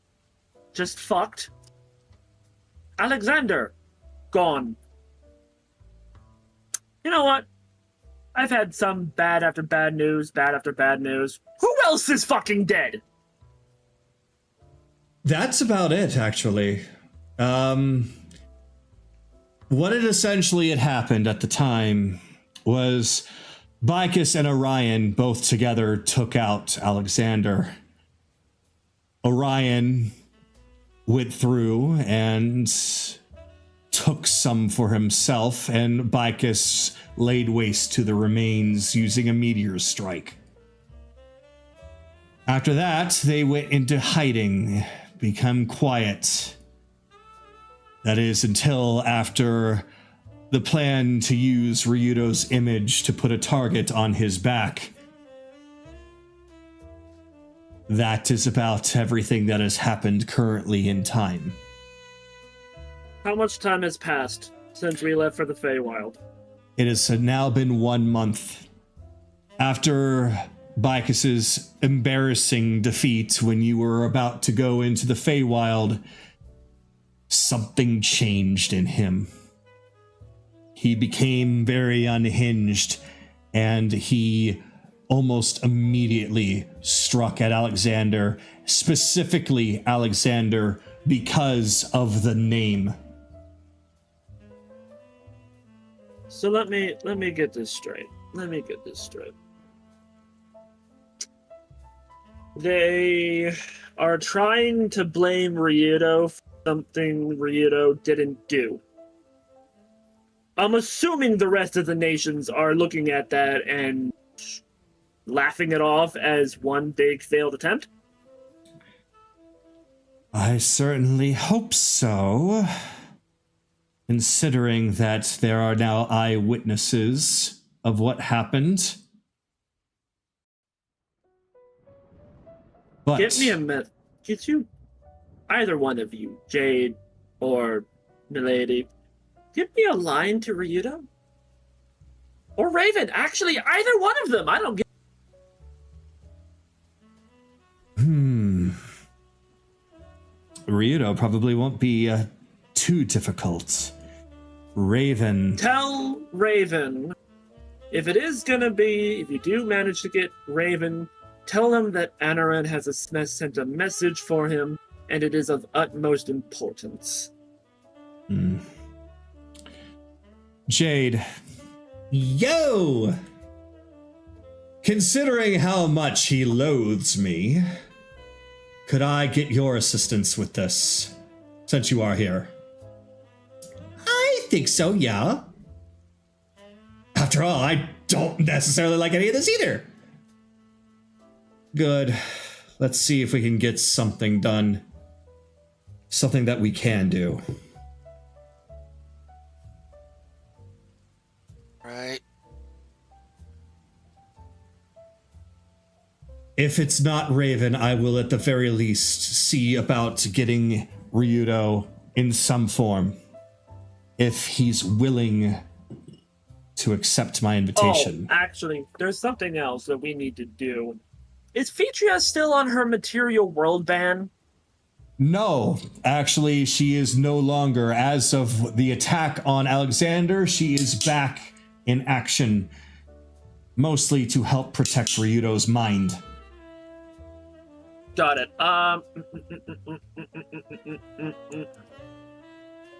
just fucked. Alexander, gone. You know what? I've had some bad after bad news, bad after bad news. Who else is fucking dead? That's about it, actually. What had essentially had happened at the time was Bicus and Orion both together took out Alexander. Orion went through and took some for himself, and Bicus laid waste to the remains using a meteor strike. After that, they went into hiding, become quiet. That is until after the plan to use Ryudo's image to put a target on his back. That is about everything that has happened currently in time. How much time has passed since we left for the Feywild? It has now been 1 month. After Bicus's embarrassing defeat when you were about to go into the Feywild, something changed in him. He became very unhinged, and he almost immediately struck at Alexander, specifically Alexander, because of the name. So let me get this straight. They are trying to blame Ryudo for something Ryudo didn't do. I'm assuming the rest of the nations are looking at that and laughing it off as one big failed attempt. I certainly hope so. Considering that there are now eyewitnesses of what happened. But Get me a myth. Get you, either one of you, Jade or Milady, give me a line to Ryudo. Or Raven. Actually, either one of them. I don't get. Ryudo probably won't be too difficult. Raven. Tell Raven, if it is gonna be, if you do manage to get Raven, tell him that Anaran has sent a message for him, and it is of utmost importance. Jade. Yo! Considering how much he loathes me, could I get your assistance with this, since you are here? I think so, yeah. After all, I don't necessarily like any of this either. Good. Let's see if we can get something done. Something that we can do. Right. If it's not Raven, I will at the very least see about getting Ryudo in some form. If he's willing to accept my invitation. Oh, actually, there's something else that we need to do. Is Fitria still on her material world ban? No, actually, she is no longer. As of the attack on Alexander, she is back in action. mostly to help protect Ryudo's mind. Got it.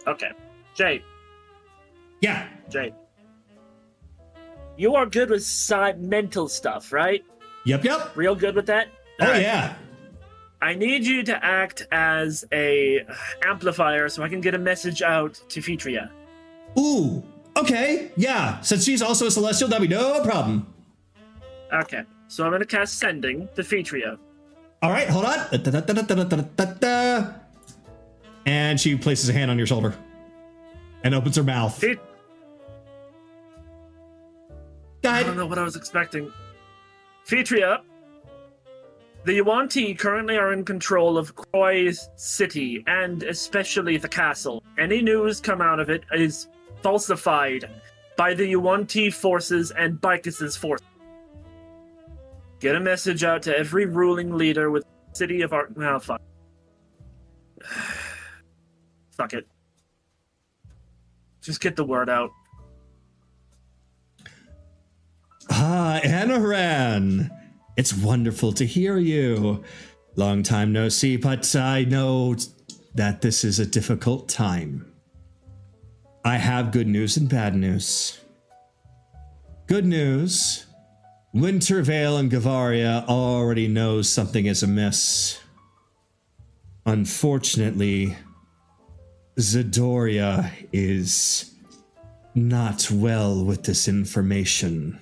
Okay. Jay. Yeah. Jay. You are good with mental stuff, right? Yep. Real good with that? Oh, All right. yeah. I need you to act as a amplifier so I can get a message out to Fitria. Ooh, okay. Yeah, since she's also a celestial, that'd be no problem. Okay, so I'm going to cast Sending to Fitria. All right, hold on. And she places a hand on your shoulder and opens her mouth. Go I ahead. don't know what I was expecting. Fitria, the Yuan-Ti currently are in control of Croy's city, and especially the castle. Any news come out of it is falsified by the Yuan-Ti forces and Bicus's forces. Get a message out to every ruling leader with the city of our... Well, fuck. Fuck it. Just get the word out. Ah, Anaran. It's wonderful to hear you. Long time no see, but I know that this is a difficult time. I have good news and bad news. Good news. Wintervale and Gavaria already knows something is amiss. Unfortunately, Zadoria is not well with this information.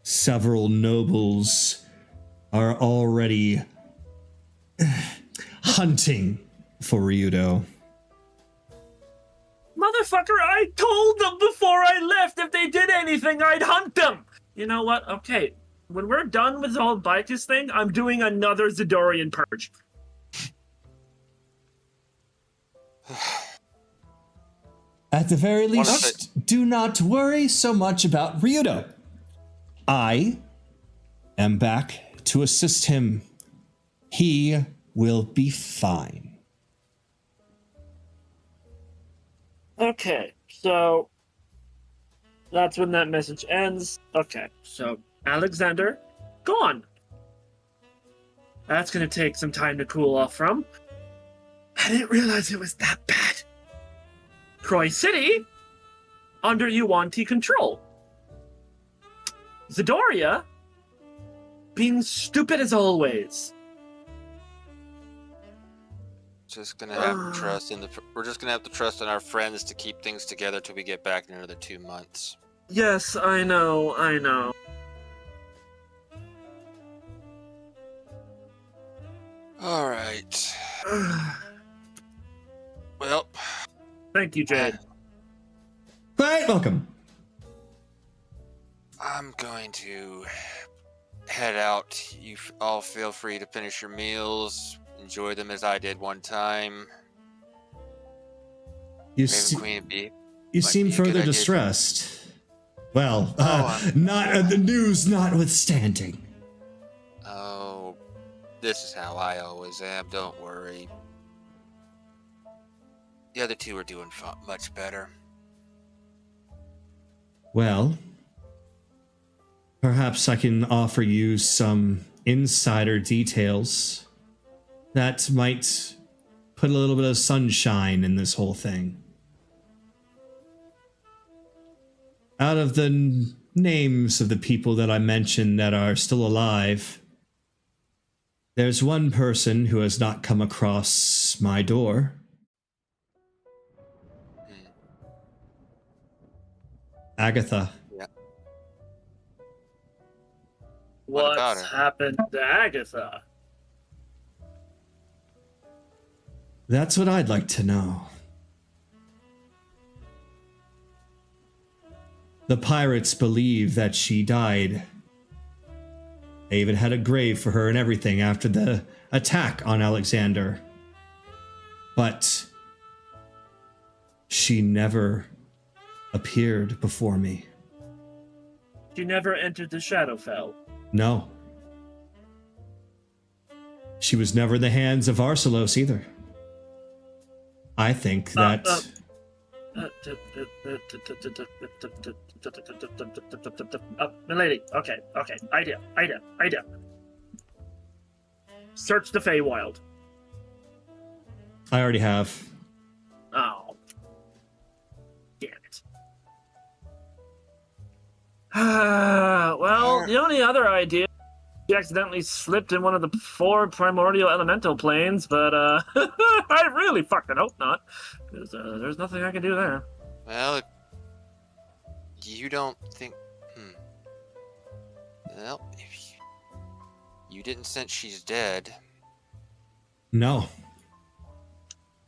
Several nobles are already hunting for Ryudo. Motherfucker, I told them before I left if they did anything, I'd hunt them! You know what? Okay, when we're done with the whole Bicus thing, I'm doing another Zadorian purge. At the very least, do not worry so much about Ryudo. I am back to assist him. He will be fine. Okay, so that's when that message ends. Okay, so Alexander, gone. That's gonna take some time to cool off from. I didn't realize it was that bad. Croy City, under Yuan-Ti control. Zadoria, being stupid as always. Just gonna have to trust in we're just gonna have to trust in our friends to keep things together till we get back in another 2 months. Yes, I know. All right. Well, Thank you, Jade. Quite welcome. I'm going to head out. You all feel free to finish your meals. Enjoy them as I did one time. You, Queen Bee. You might seem be a good further idea. distressed. Well, I'm- not the news notwithstanding. Oh, this is how I always am. Don't worry. The other two are doing much better. Well, perhaps I can offer you some insider details that might put a little bit of sunshine in this whole thing. Out of the names of the people that I mentioned that are still alive, there's one person who has not come across my door. Agatha. What about What's her? happened to Agatha? That's what I'd like to know. The pirates believe that she died. They even had a grave for her and everything after the attack on Alexander. But she never appeared before me. She never entered the Shadowfell. No. She was never in the hands of Arcelos either. I think that Milady. Okay. Idea. Search the Feywild. I already have. Oh. Damn it. Well, the only other idea, she accidentally slipped in one of the 4 primordial elemental planes, but I really fucking hope not. There's nothing I can do there. Well, you don't think... Well, if you didn't sense she's dead, No.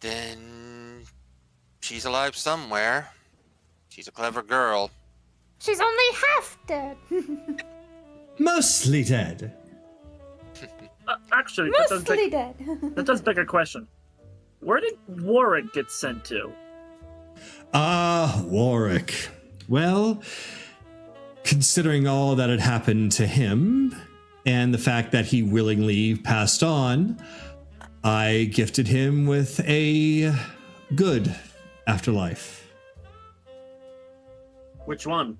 then she's alive somewhere. She's a clever girl. She's only half dead. Mostly dead. Actually, Mostly dead. that does beg a question. Where did Warwick get sent to? Warwick. Well, considering all that had happened to him, and the fact that he willingly passed on, I gifted him with a good afterlife. Which one?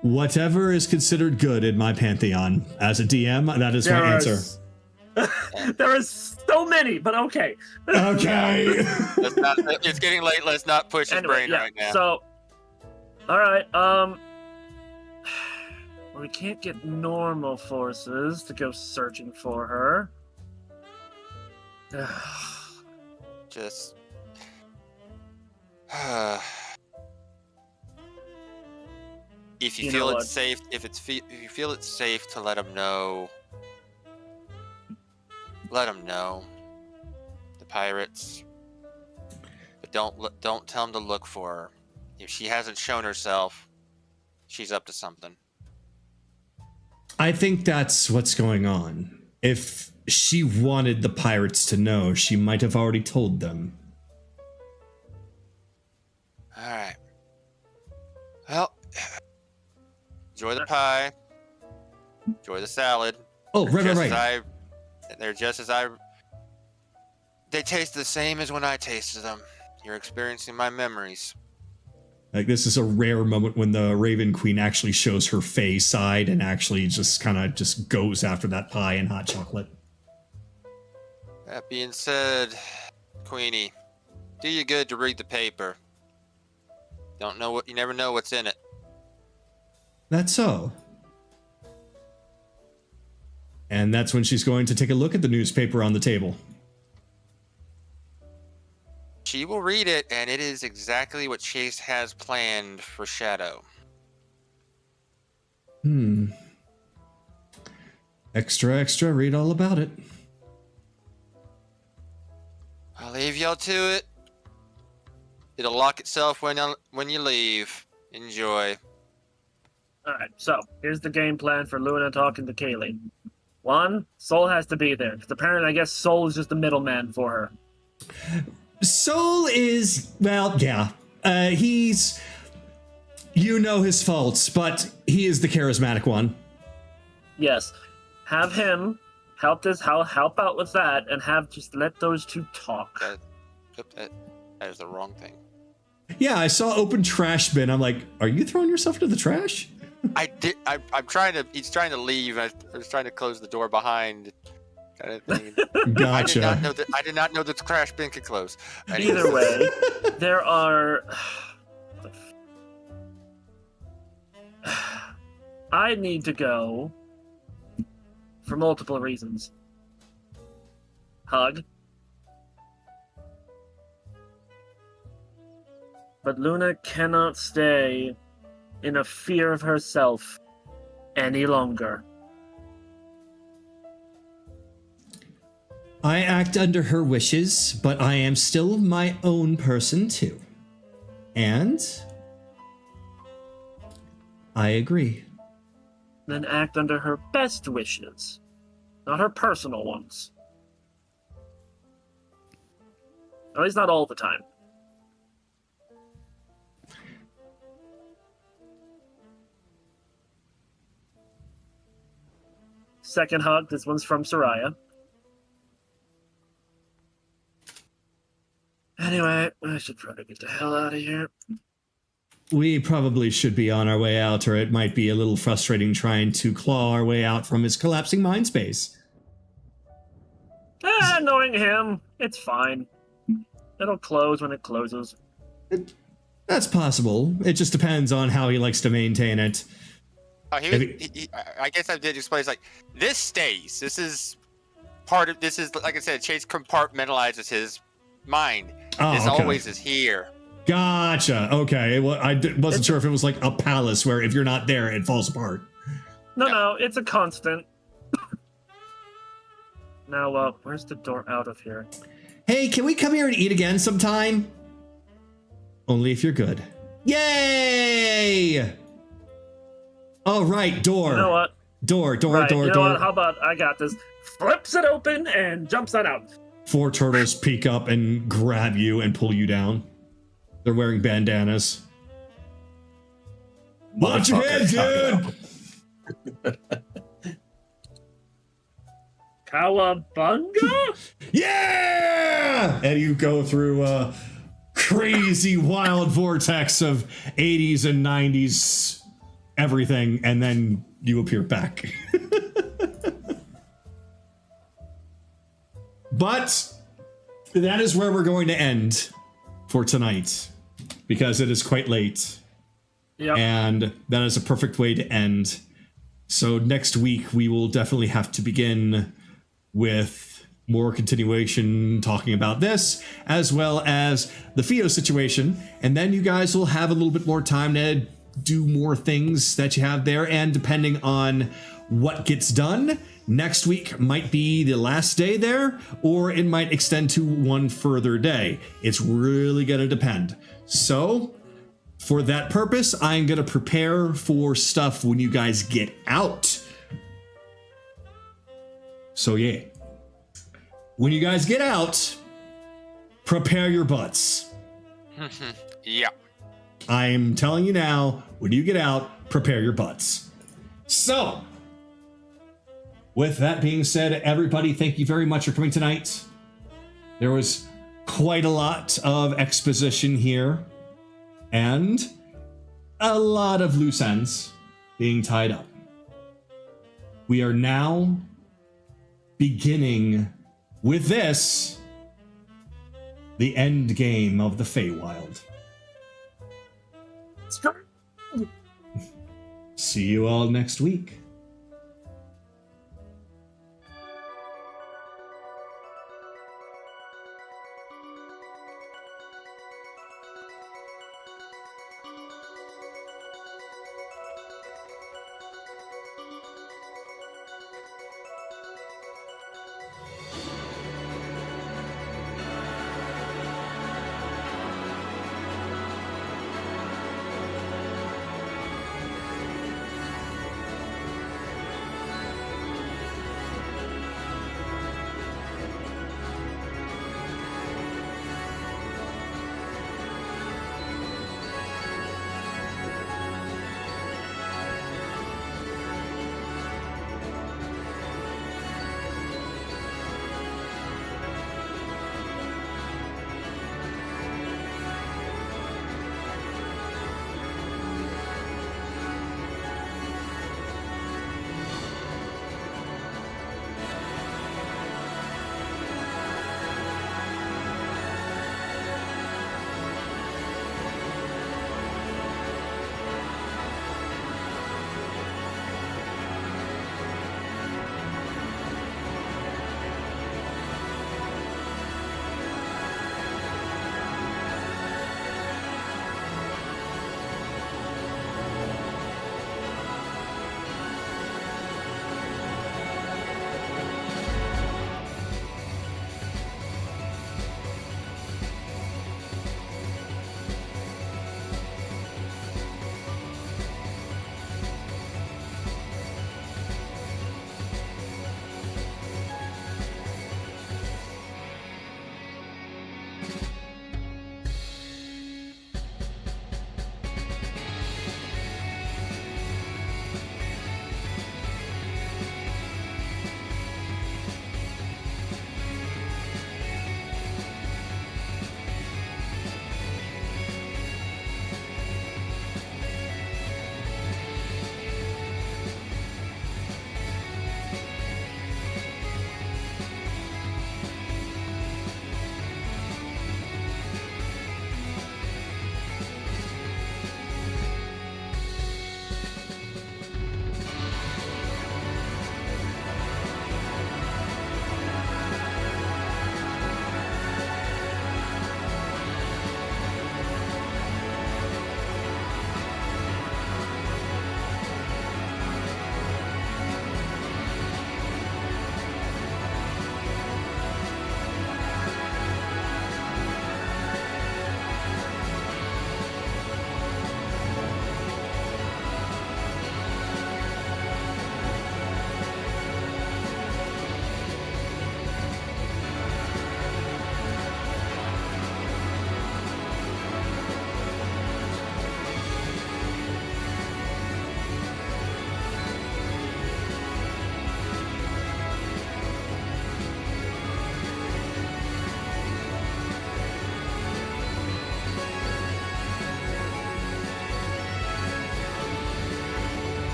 Whatever is considered good in my pantheon. As a DM, that is my answer. There is so many, but okay. Okay. It's getting late. Let's not push his brain right now. So, all right. We can't get normal forces to go searching for her. Just... If you feel it's safe, if you feel it's safe to let him know, the pirates. But don't tell him to look for her. If she hasn't shown herself, she's up to something. I think that's what's going on. If she wanted the pirates to know, she might have already told them. All right. Well, enjoy the pie. Enjoy the salad. Oh, right. They taste the same as when I tasted them. You're experiencing my memories. Like, this is a rare moment when the Raven Queen actually shows her Fey side and actually just kind of just goes after that pie and hot chocolate. That being said, Queenie, do you good to read the paper. You never know what's in it. That's so. And that's when she's going to take a look at the newspaper on the table. She will read it, and it is exactly what Chase has planned for Shadow. Extra, read all about it. I'll leave y'all to it. It'll lock itself when you leave. Enjoy. Alright, so here's the game plan for Luna talking to Kaylee. 1, Soul has to be there, because apparently I guess Soul is just the middleman for her. Soul is, well, yeah. He's, his faults, but he is the charismatic one. Yes. Have him help out with that, and just let those two talk. That is the wrong thing. Yeah, I saw open trash bin. I'm like, are you throwing yourself into the trash? I'm trying to. He's trying to leave. I was trying to close the door behind. Kind of thing. Gotcha. I did not know that the trash bin could close. Either way, there are. I need to go for multiple reasons. Hug. But Luna cannot stay in a fear of herself any longer. I act under her wishes, but I am still my own person too. And I agree. Then act under her best wishes, not her personal ones. At least not all the time. Second hug, this one's from Soraya. Anyway, I should probably get the hell out of here. We probably should be on our way out, or it might be a little frustrating trying to claw our way out from his collapsing mind space. Knowing him, it's fine. It'll close when it closes. That's possible. It just depends on how he likes to maintain it. I guess I did explain. It's like this stays. This is part of. This is like I said. Chase compartmentalizes his mind. Oh, this okay. always is here. Gotcha. Okay. Well, wasn't sure if it was like a palace where if you're not there, it falls apart. No, it's a constant. Now, where's the door out of here? Hey, can we come here and eat again sometime? Only if you're good. Yay! All right, door. You know what? Door. You know what? How about I got this? Flips it open and jumps on out. 4 turtles peek up and grab you and pull you down. They're wearing bandanas. Watch your head, dude! Cowabunga? Yeah! And you go through a crazy wild vortex of 80s and 90s everything, and then you appear back. But that is where we're going to end for tonight, because it is quite late. Yep. And that is a perfect way to end. So next week we will definitely have to begin with more continuation talking about this, as well as the Fio situation. And then you guys will have a little bit more time to do more things that you have there. And depending on what gets done, next week might be the last day there, or it might extend to one further day. It's really going to depend. So for that purpose, I'm going to prepare for stuff when you guys get out. So yeah, when you guys get out, prepare your butts. Yeah. I'm telling you now, when you get out, prepare your butts. So, with that being said, everybody, thank you very much for coming tonight. There was quite a lot of exposition here, and a lot of loose ends being tied up. We are now beginning with this, the end game of the Feywild. See you all next week.